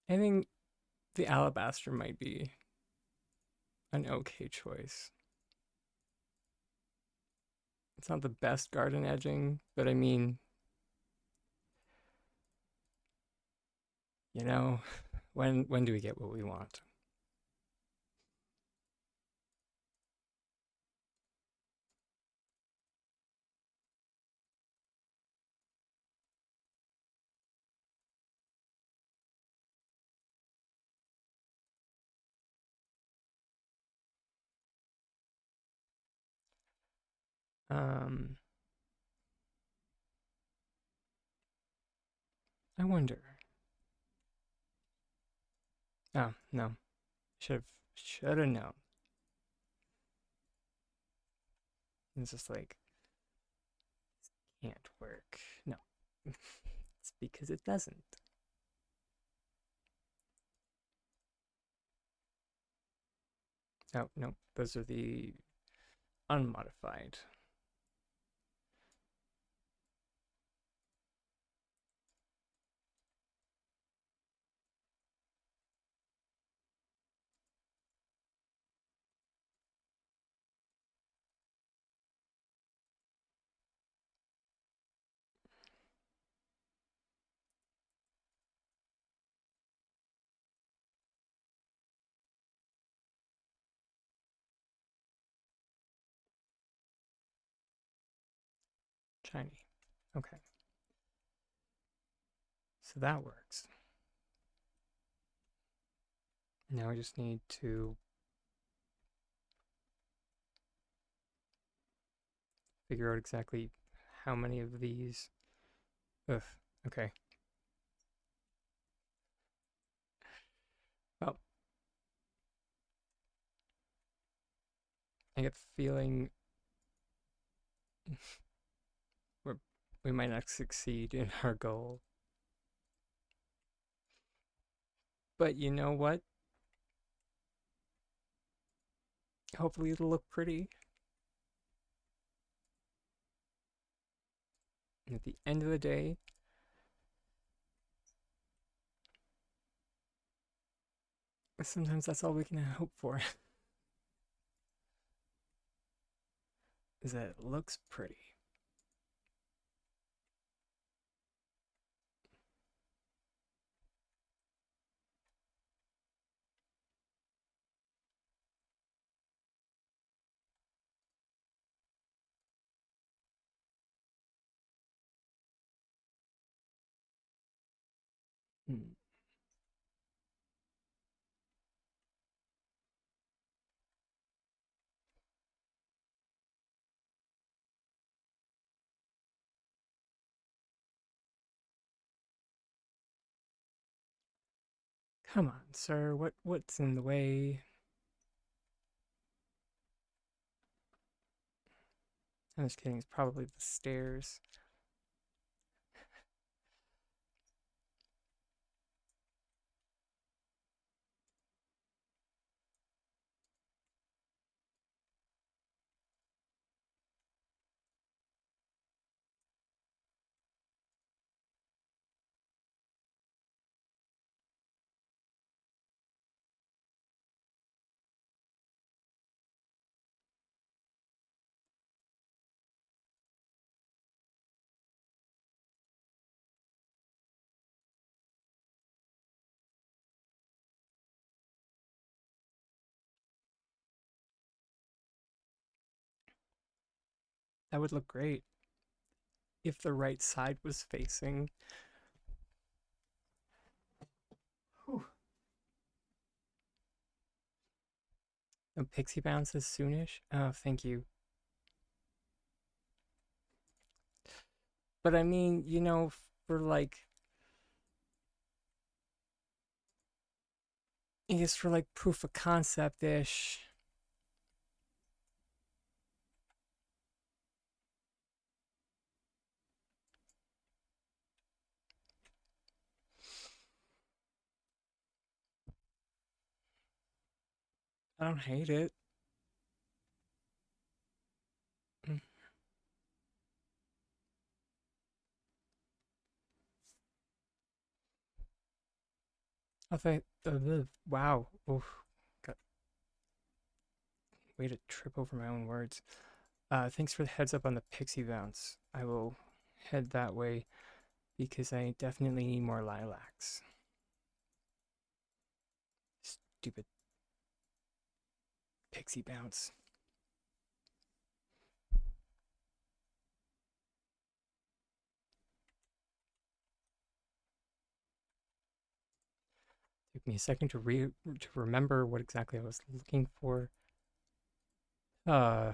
I think the alabaster might be an okay choice. It's not the best garden edging, but I mean, you know, when do we get what we want? Um, I wonder. Oh no, should have known. It's just like can't work. No, it's because it doesn't. Oh no, those are the unmodified. Shiny. Okay, so that works. Now I just need to figure out exactly how many of these. Ugh. Okay. Well, I get the feeling we're, we might not succeed in our goal. But you know what? Hopefully it'll look pretty. And at the end of the day, sometimes that's all we can hope for is that it looks pretty. Hmm. Come on, sir. What's in the way? I'm just kidding. It's probably the stairs. That would look great if the right side was facing. Whew. No pixie bounces soonish. Oh, thank you. But I mean, for like I guess for like proof of concept ish. I don't hate it. Mm. I think, wow. Oof. Got way to trip over my own words. Thanks for the heads up on the pixie bounce. I will head that way because I definitely need more lilacs. Stupid pixie bounce. Took me a second to remember what exactly I was looking for. Uh,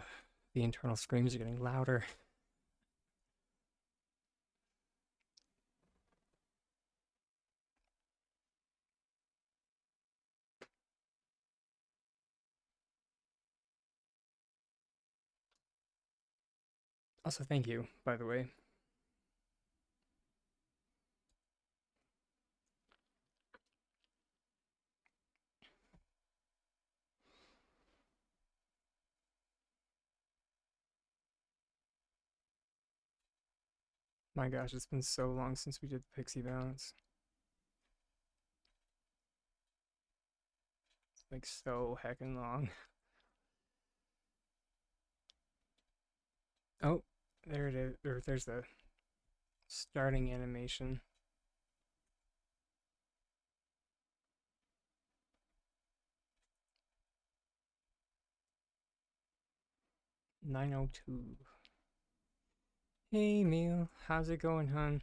the internal screams are getting louder. Also, thank you, by the way. My gosh, it's been so long since we did pixie bounce. Like, so heckin' long. Oh, there it is. Or there's the starting animation. 9:02. Hey, Neil. How's it going, hon?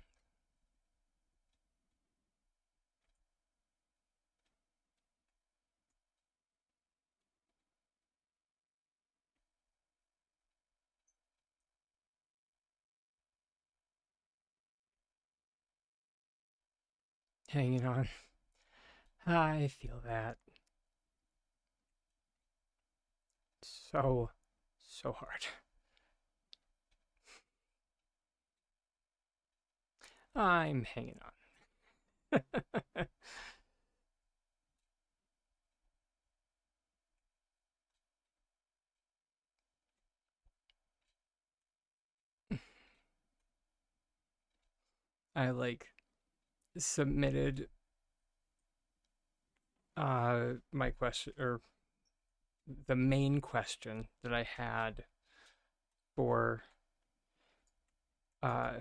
Hanging on. I feel that. So, so hard. I'm hanging on. I like submitted my question or the main question that I had for uh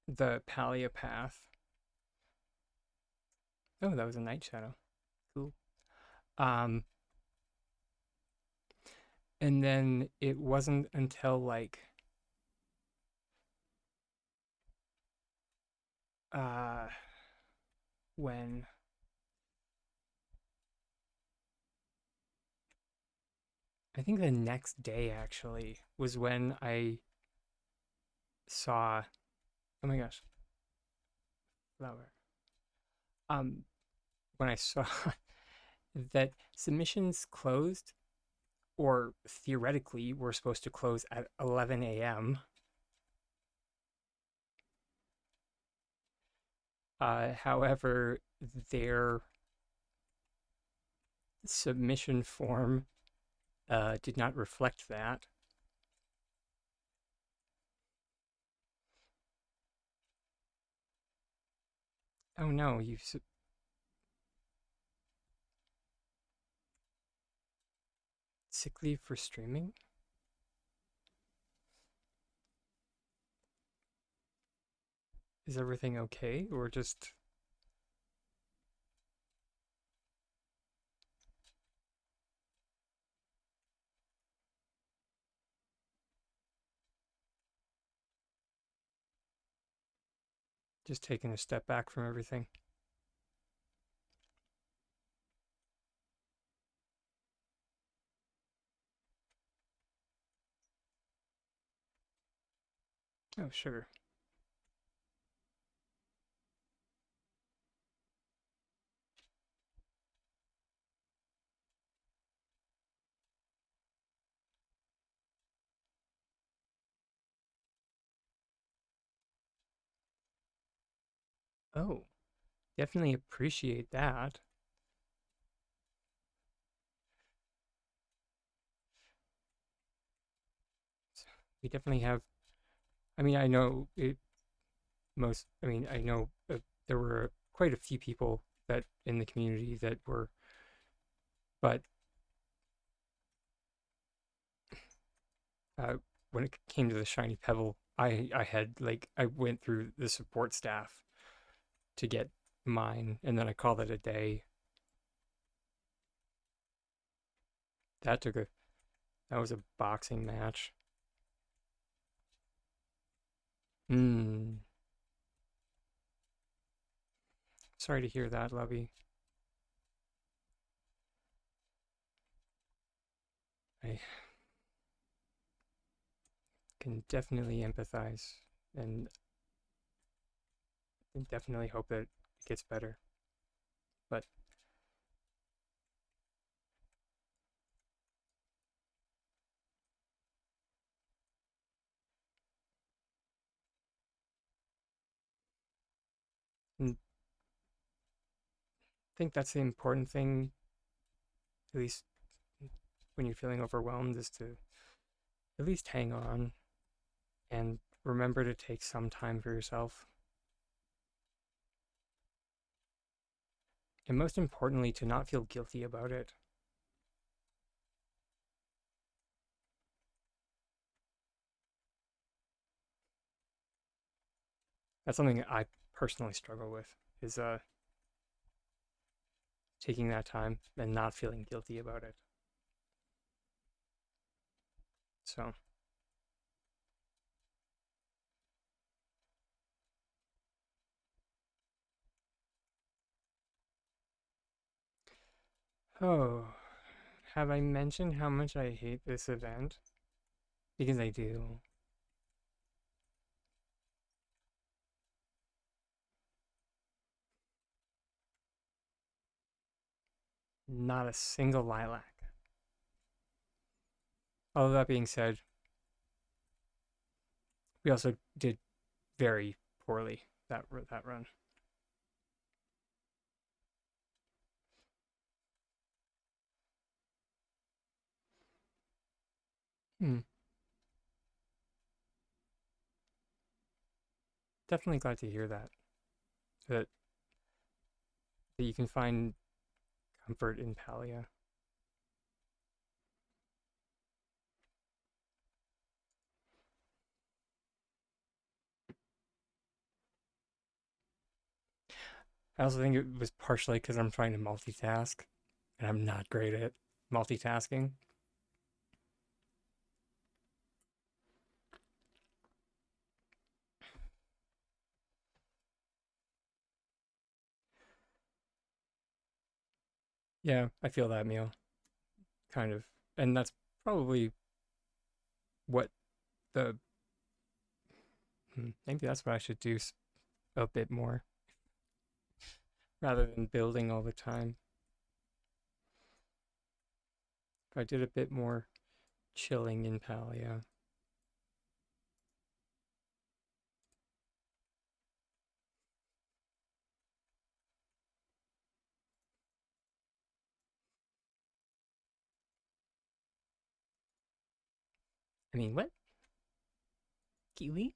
the Paleo-path. Oh, that was a night shadow. Cool. Um and then it wasn't until like uh when I think the next day actually was when I saw, oh my gosh, flower. Um when I saw that submissions closed, or theoretically were supposed to close at 11 a.m. However, their submission form did not reflect that. Oh no, sick leave for streaming? Is everything okay? Or just taking a step back from everything? Oh, sugar. Oh, definitely appreciate that. We definitely have. I mean, I know it most. I mean, I know there were quite a few people that in the community that were, but uh, when it came to the shiny pebble, I had like I went through the support staff to get mine, and then I called it a day. That took a that was a boxing match. Hmm. Sorry to hear that, Lovey. I can definitely empathize and, and definitely hope that it gets better. But I think that's the important thing, at least when you're feeling overwhelmed, is to at least hang on and remember to take some time for yourself. And most importantly, to not feel guilty about it. That's something I personally struggle with is taking that time and not feeling guilty about it. So, oh, have I mentioned how much I hate this event? Because I do. Not a single lilac. All of that being said, we also did very poorly that run. Hmm. Definitely glad to hear that. That that you can find comfort in Palia. I also think it was partially because I'm trying to multitask, and I'm not great at multitasking. Yeah, I feel that, meal kind of, and that's probably what the maybe that's what I should do a bit more rather than building all the time. If I did a bit more chilling in Palia. I mean, what? Kiwi?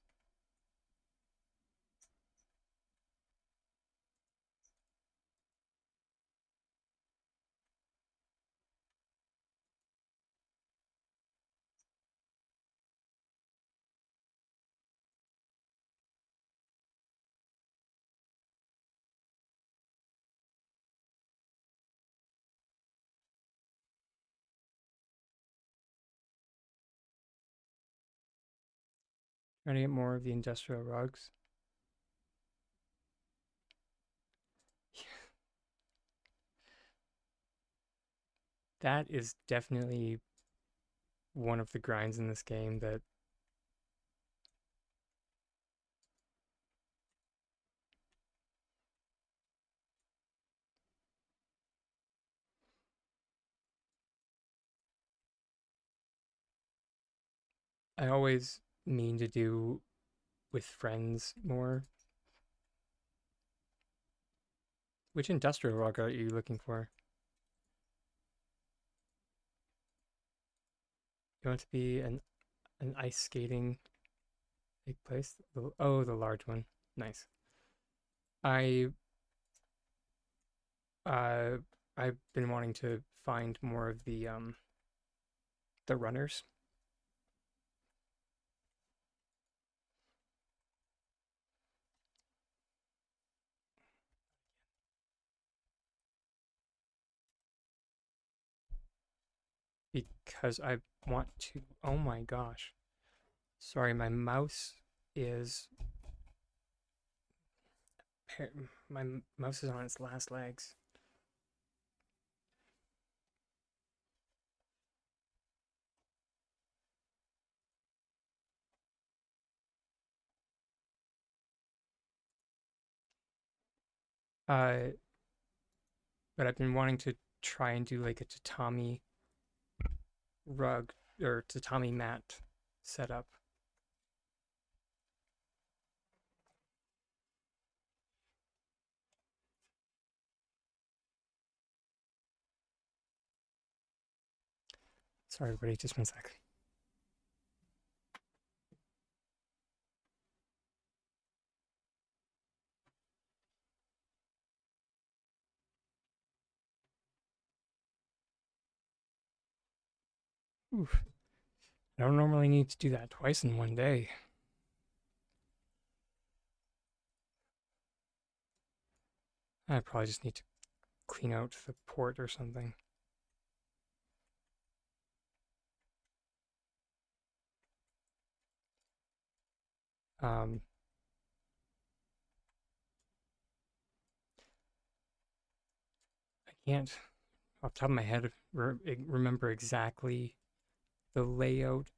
Trying to get more of the industrial rugs. That is definitely one of the grinds in this game that I always mean to do with friends more. Which industrial rug are you looking for? You want it to be an ice skating big place? Oh, the large one. Nice. I uh I've been wanting to find more of the runners because I want to. Oh my gosh. Sorry, my mouse is my mouse is on its last legs. Uh, but I've been wanting to try and do like a tatami rug or tatami mat setup. Sorry, everybody, just one sec. Oof. I don't normally need to do that twice in one day. I probably just need to clean out the port or something. Um, I can't, off the top of my head, remember exactly the layout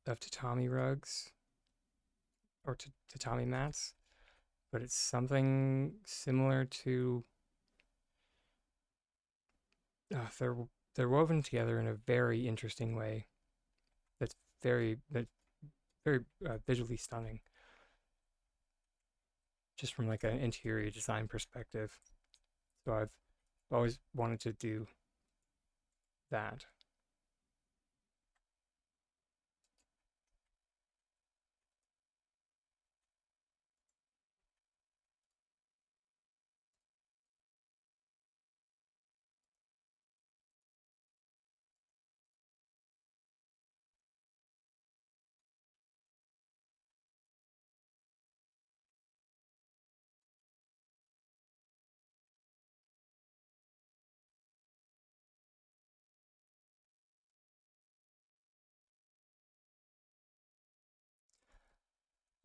of tatami rugs or tatami mats, but it's something similar to. They're woven together in a very interesting way. That's very visually stunning, just from like an interior design perspective. So I've always wanted to do that.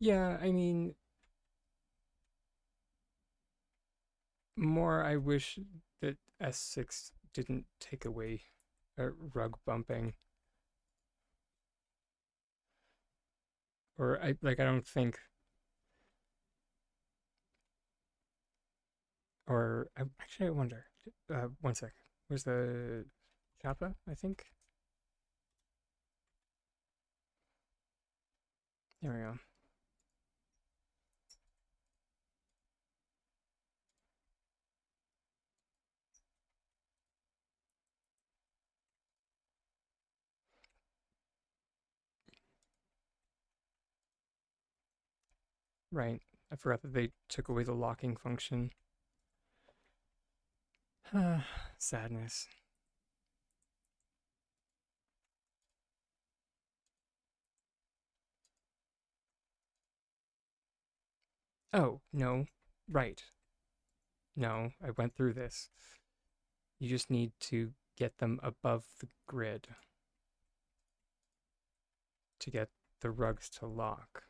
Yeah, I mean, more I wish that S6 didn't take away rug bumping, or I don't think, or actually I wonder. One sec. Where's the Kappa? I think. There we go. Right. I forgot that they took away the locking function. Sadness. Oh, no. Right. No, I went through this. You just need to get them above the grid to get the rugs to lock.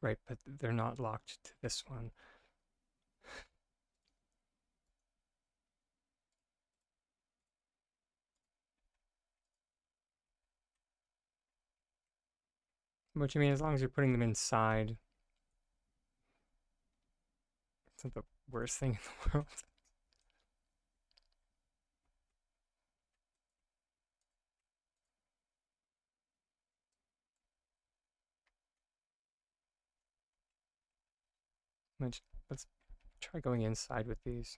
Right, but they're not locked to this one. Which I mean, as long as you're putting them inside, it's not the worst thing in the world. Let's try going inside with these.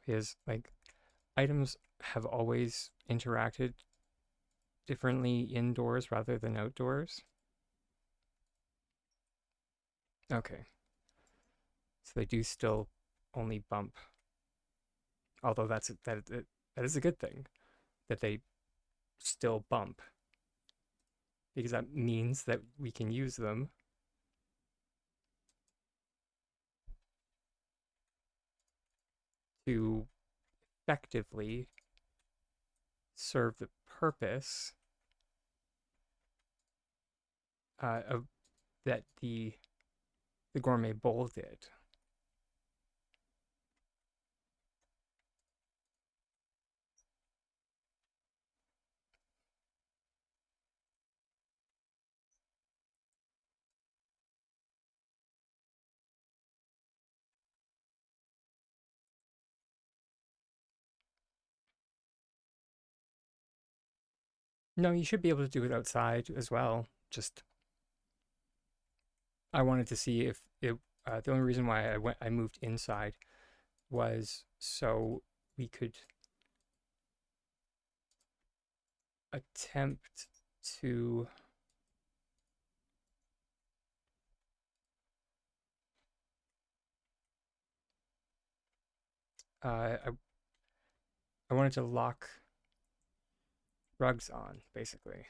Because, like, items have always interacted differently indoors rather than outdoors. Okay. So they do still only bump. Although that is a good thing that they still bump, because that means that we can use them to effectively serve the purpose of that the gourmet bowl did. No, you should be able to do it outside as well. Just I wanted to see if it. The only reason why I moved inside was so we could attempt to I wanted to lock rugs on, basically.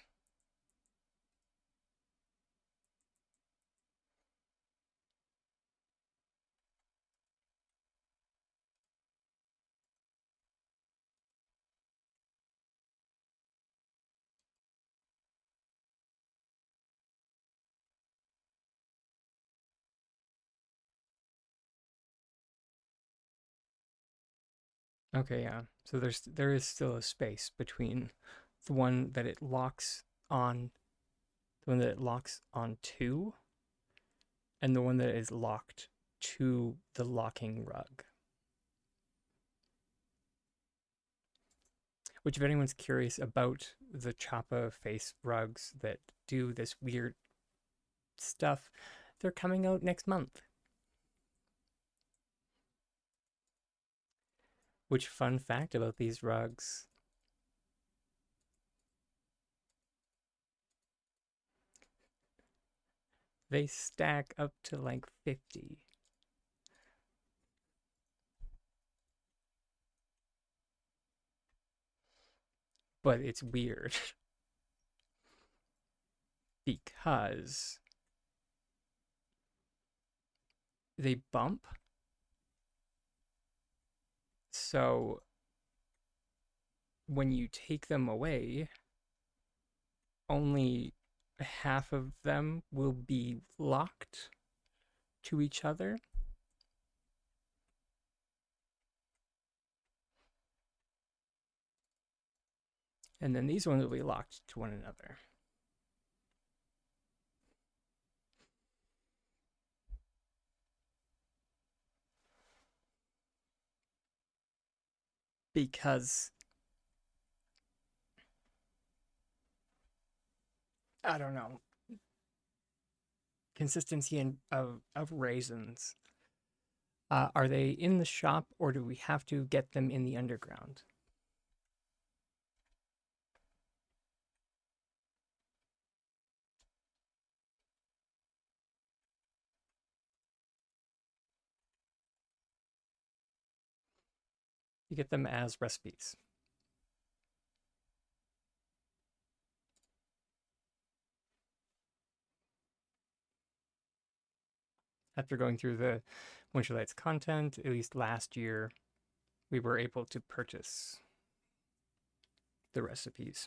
Okay, yeah. So there is still a space between the one that it locks on, the one that it locks onto, and the one that is locked to the locking rug. Which, if anyone's curious about the Choppa face rugs that do this weird stuff, they're coming out next month. Which, fun fact about these rugs, they stack up to like 50. But it's weird because they bump. So when you take them away, only half of them will be locked to each other. And then these ones will be locked to one another. Because I don't know, consistency of raisins. Are they in the shop or do we have to get them in the underground? You get them as recipes. After going through the Winter Lights content, at least last year, we were able to purchase the recipes.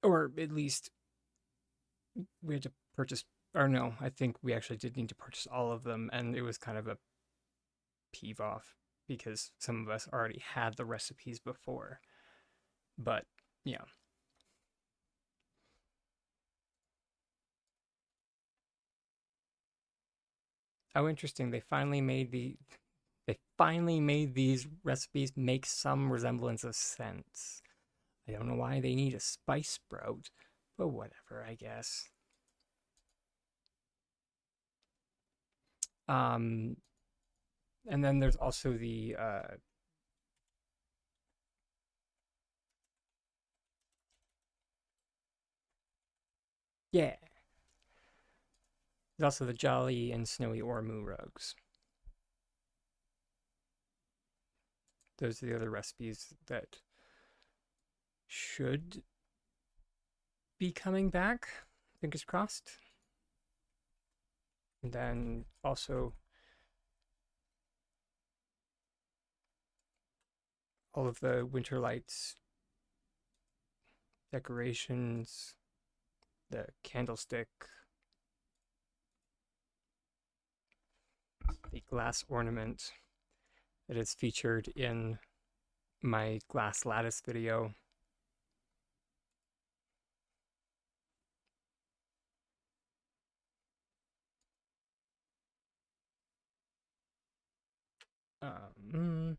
Or at least we had to purchase, or no, I think we actually did need to purchase all of them, and it was kind of a peeve off because some of us already had the recipes before. But yeah. How interesting. They finally made these recipes make some resemblance of sense. I don't know why they need a spice sprout, but whatever, I guess. Um, and then there's also the yeah, there's also the Jolly and Snowy Ormu rugs. Those are the other recipes that should be coming back. Fingers crossed. And then also all of the winter lights decorations, the candlestick, the glass ornament that is featured in my glass lattice video. Um,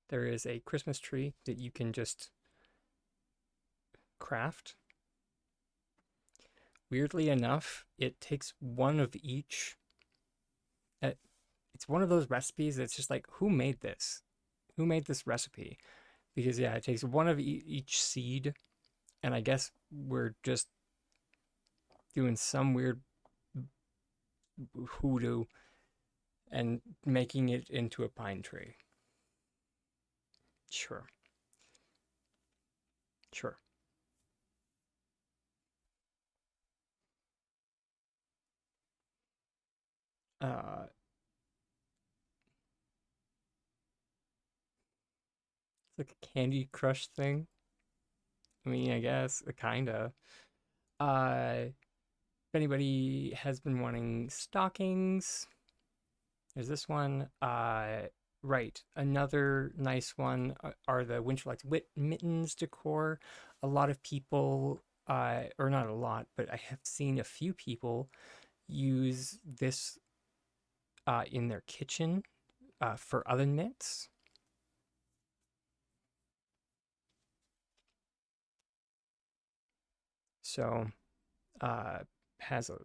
there is a Christmas tree that you can just craft. Weirdly enough, it takes one of each. It's one of those recipes that's just like, who made this? Who made this recipe? Because yeah, it takes one of each seed, and I guess we're just doing some weird hoodoo and making it into a pine tree. Sure. Sure. Uh, it's like a Candy Crush thing. I mean, I guess, kinda. If anybody has been wanting stockings, there's this one. Right. Another nice one are the Winterlights mittens decor. A lot of people, or not a lot, but I have seen a few people use this in their kitchen for oven mitts. So, uh, has a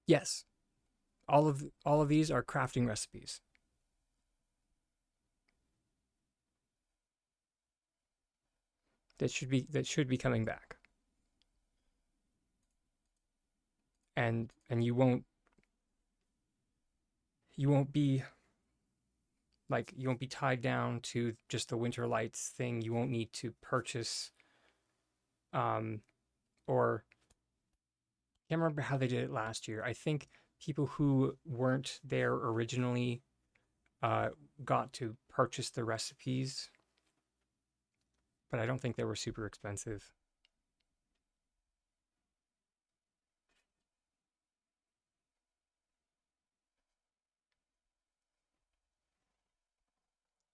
yes. All of these are crafting recipes that should be coming back, and you won't be like you won't be tied down to just the winter lights thing. You won't need to purchase um or I can't remember how they did it last year. I think people who weren't there originally uh got to purchase the recipes, but I don't think they were super expensive.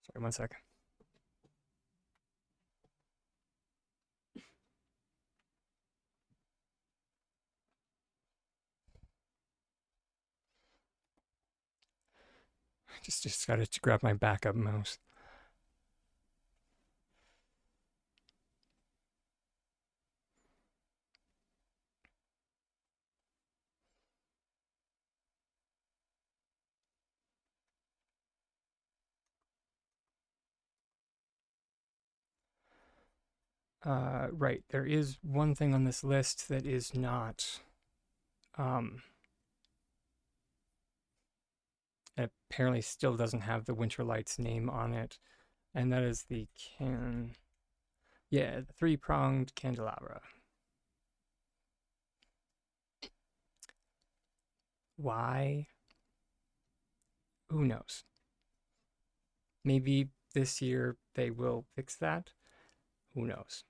Sorry, one second. Just got to grab my backup mouse. Right. There is one thing on this list that is not, um, apparently still doesn't have the Winter Lights name on it, and that is the three-pronged candelabra. Why? Who knows? Maybe this year they will fix that. Who knows?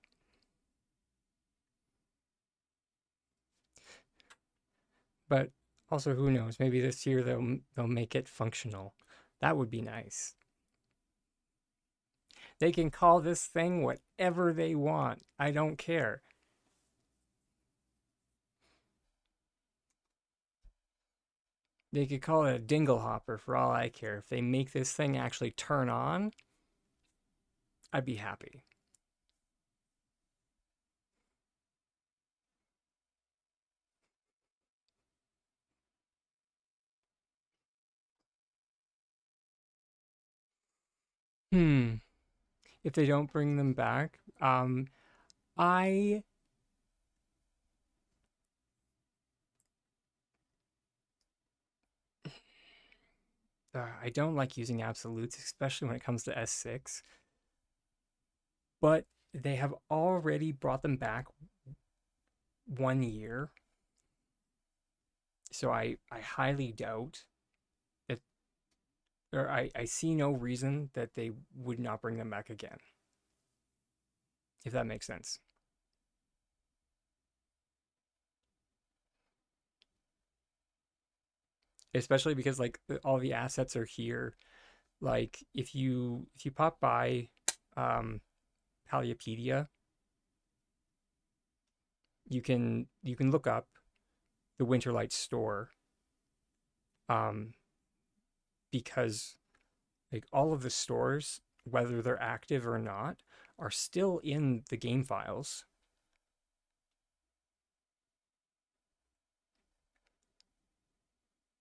But also, who knows? Maybe this year they'll make it functional. That would be nice. They can call this thing whatever they want. I don't care. They could call it a dingle hopper for all I care. If they make this thing actually turn on, I'd be happy. Hmm. If they don't bring them back, I I don't like using absolutes, especially when it comes to S6. But they have already brought them back 1 year, so I highly doubt that, or I see no reason that they would not bring them back again, if that makes sense. Especially because like all the assets are here. Like if you pop by um Paliopedia, you can look up the Winterlight store, um because like all of the stores, whether they're active or not, are still in the game files.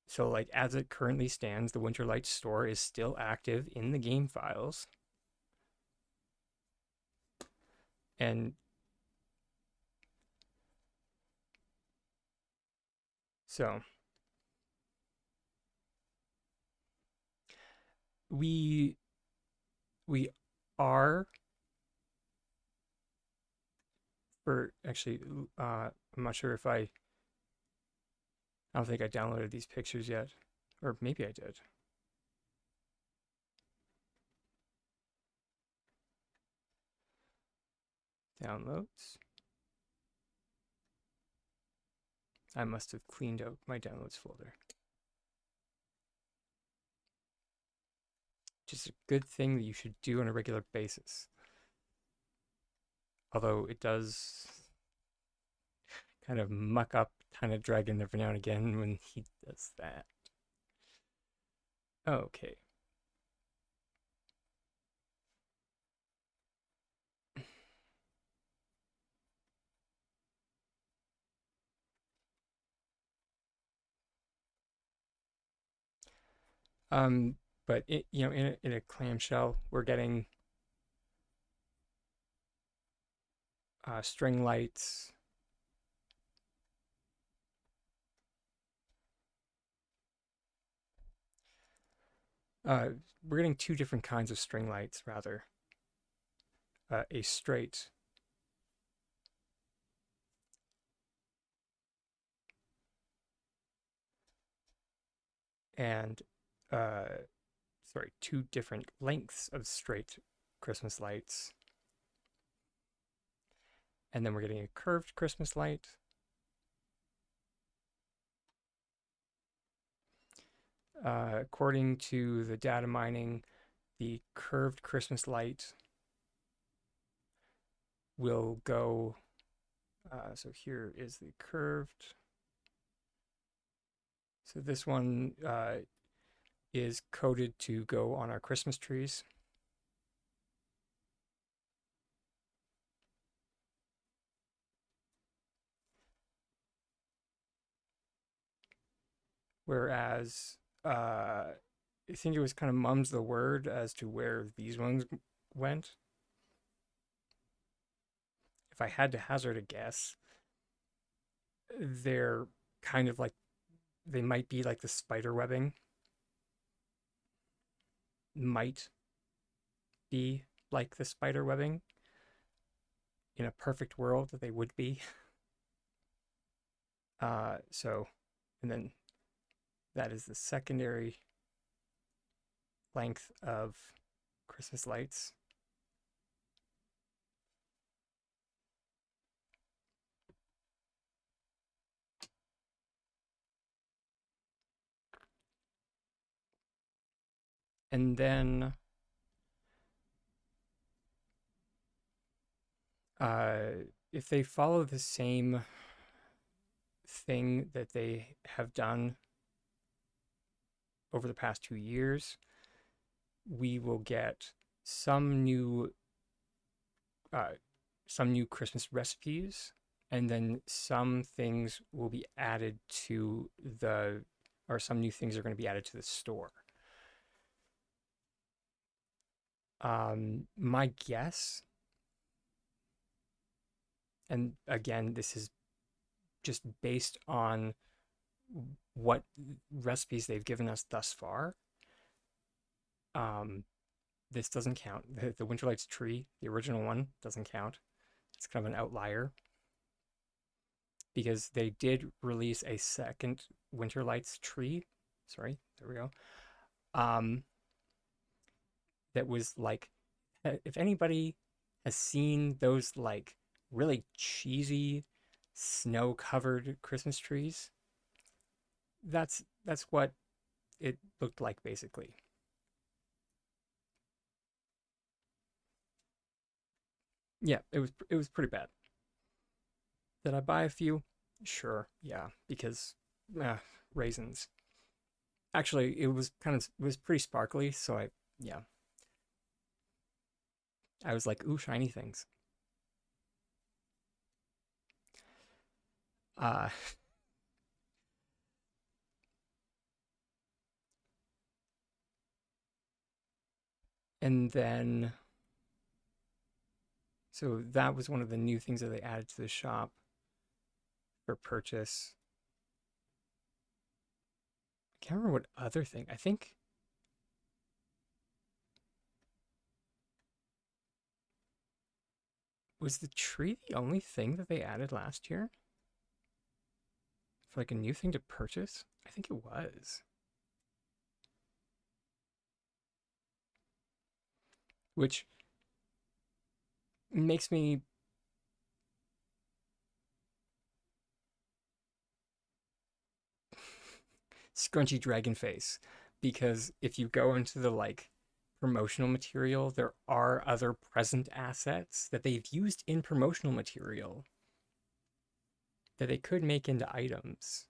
So like as it currently stands, the Winterlight store is still active in the game files. And so we we are for actually I'm not sure if I don't think I downloaded these pictures yet. Or maybe I did. Downloads. I must have cleaned out my downloads folder. Just a good thing that you should do on a regular basis. Although it does kind of muck up Tiny Dragon every now and again when he does that. Okay. Um, but in a clamshell, we're getting string lights. Uh, we're getting two different kinds of string lights, rather. A straight and sorry, two different lengths of straight Christmas lights. And then we're getting a curved Christmas light. According to the data mining, the curved Christmas light will go. So here is the curved. So this one is coded to go on our Christmas trees. Whereas I think it was kind of mum's the word as to where these ones went. If I had to hazard a guess, they're kind of like they might be like the spider webbing might be like the spider webbing in a perfect world that they would be. So, and then that is the secondary length of Christmas lights. And then if they follow the same thing that they have done over the past 2 years, we will get some new uh, some new Christmas recipes, and then some things will be added to the, or some new things are going to be added to the store. My guess, and again, this is just based on what recipes they've given us thus far. Um, this doesn't count. The Winterlights tree, the original one, doesn't count. It's kind of an outlier because they did release a second Winterlights tree. Sorry, there we go. Um, that was like, if anybody has seen those like really cheesy snow-covered Christmas trees, that's what it looked like basically. Yeah, it was pretty bad. Did I buy a few? Sure, yeah, because uh, raisins. Actually, it was pretty sparkly, so yeah, I was like, ooh, shiny things. Uh, and then so that was one of the new things that they added to the shop for purchase. I can't remember what other thing. I think was the tree the only thing that they added last year for like a new thing to purchase? I think it was. Which makes me scrunchy dragon face because if you go into the like promotional material, there are other present assets that they've used in promotional material that they could make into items,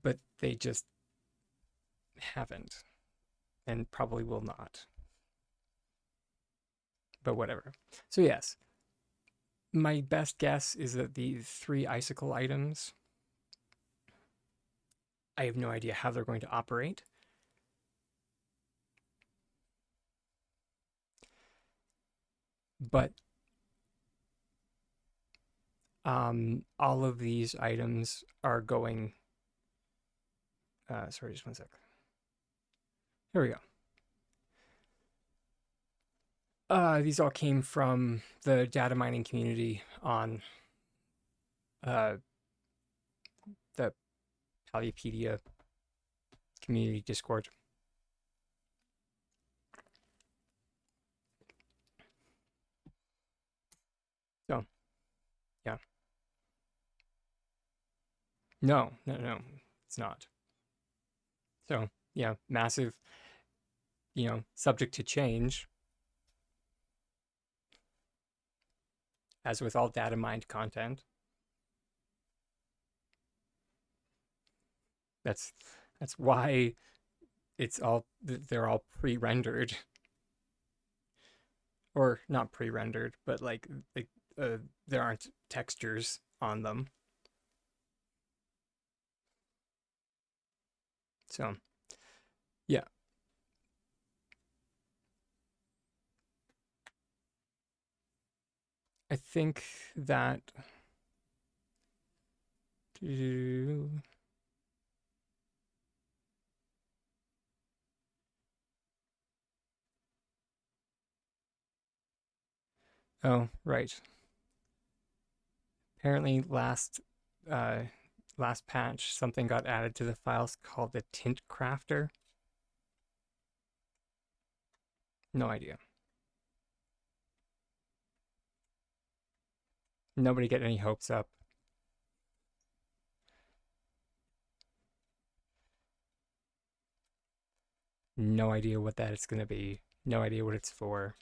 but they just haven't and probably will not. But whatever. So, yes, my best guess is that the three icicle items, I have no idea how they're going to operate. But all of these items are going. Sorry, just one sec. Here we go. These all came from the data mining community on uh, the Paliopedia community Discord. So, yeah. No, no, no, it's not. So, yeah, massive, subject to change, as with all data mined content. That's that's why they're all pre-rendered or not pre-rendered, but like there aren't textures on them. So, yeah, I think that oh, right. Apparently uh last patch something got added to the files called the tint crafter. No idea. Nobody get any hopes up. No idea what that is going to be. No idea what it's for.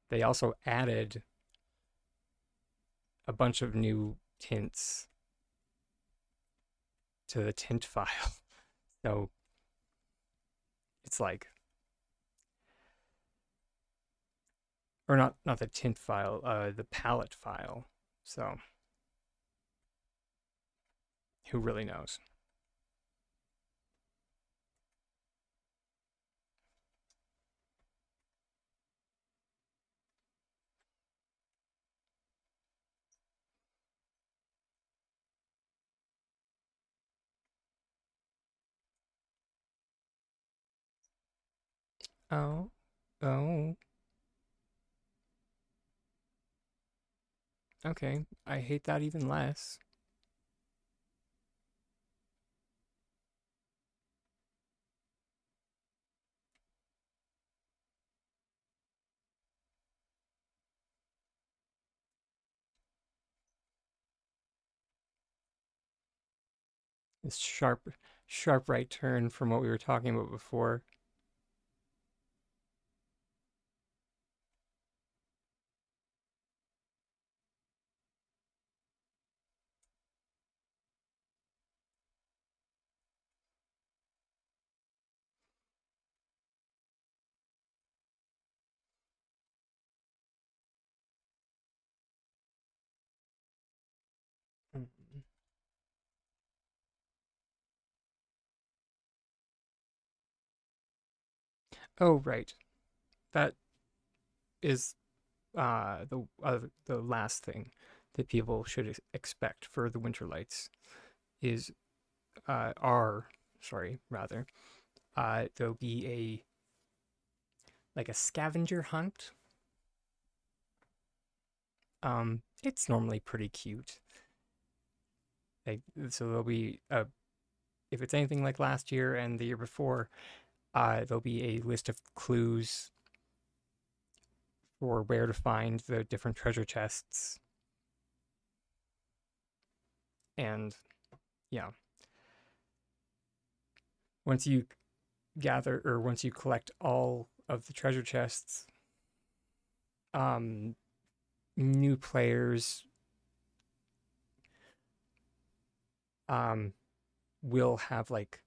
They also added a bunch of new tints to the tint file. So it's like, or not the tint file, the palette file. So who really knows? Oh, oh, okay. I hate that even less. This sharp right turn from what we were talking about before. Mhm. Oh, right. That is the last thing that people should expect for the winter lights is are sorry rather there'll be a like a scavenger hunt. It's normally pretty cute. Like, so there'll be if it's anything like last year and the year before, there'll be a list of clues for where to find the different treasure chests. And yeah, once you once you collect all of the treasure chests, um, new players um, will have like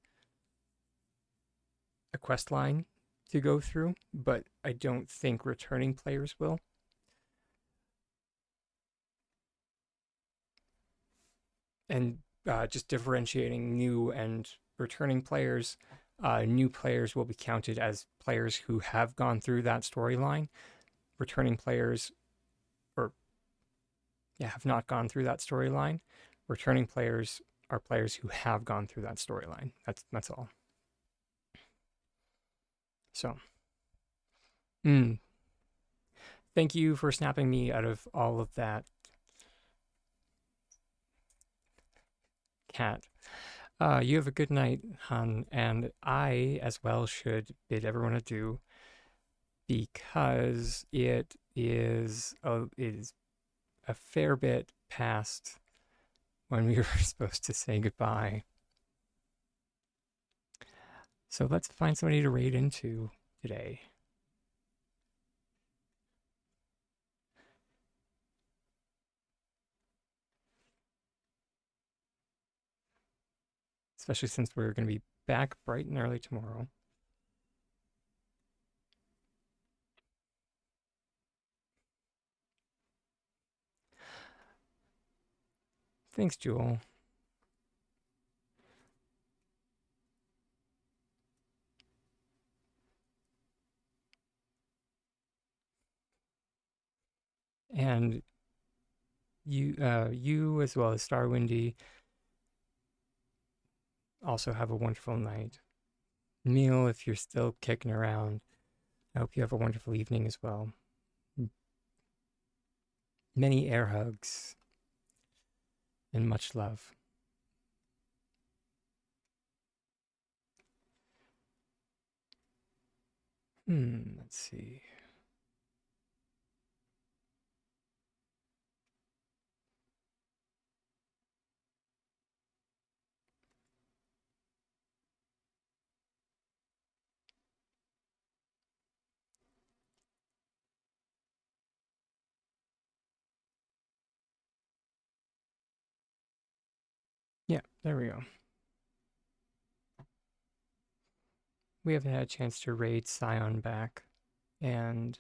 a quest line to go through, but I don't think returning players will. And just differentiating new and returning players, new players will be counted as players who have gone through that storyline. Returning players, or yeah, have not gone through that storyline. Returning players are players who have gone through that storyline. That's all. So, mm, thank you for snapping me out of all of that, Cat. You have a good night, hun, and I as well should bid everyone adieu because it is a fair bit past when we were supposed to say goodbye. So let's find somebody to raid into today. Especially since we're going to be back bright and early tomorrow. Thanks, Jewel. And you as well as Starwindy also have a wonderful night. Neil, if you're still kicking around, I hope you have a wonderful evening as well. Many air hugs and much love. Let's see. Yeah, there we go. we haven't had a chance to raid Scion back, and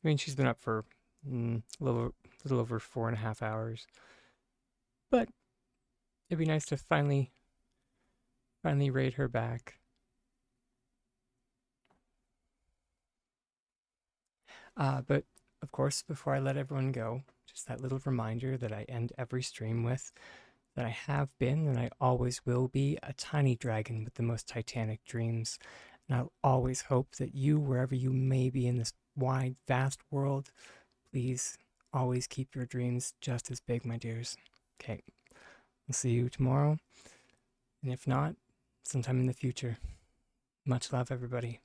I mean, she's been up for little over 4.5 hours. But it'd be nice to finally raid her back. But of course, before I let everyone go, just that little reminder that I end every stream with, that I have been and I always will be a tiny dragon with the most titanic dreams. And I'll always hope that you, wherever you may be in this wide, vast world, please always keep your dreams just as big, my dears. Okay, I'll see you tomorrow. And if not, sometime in the future. Much love, everybody.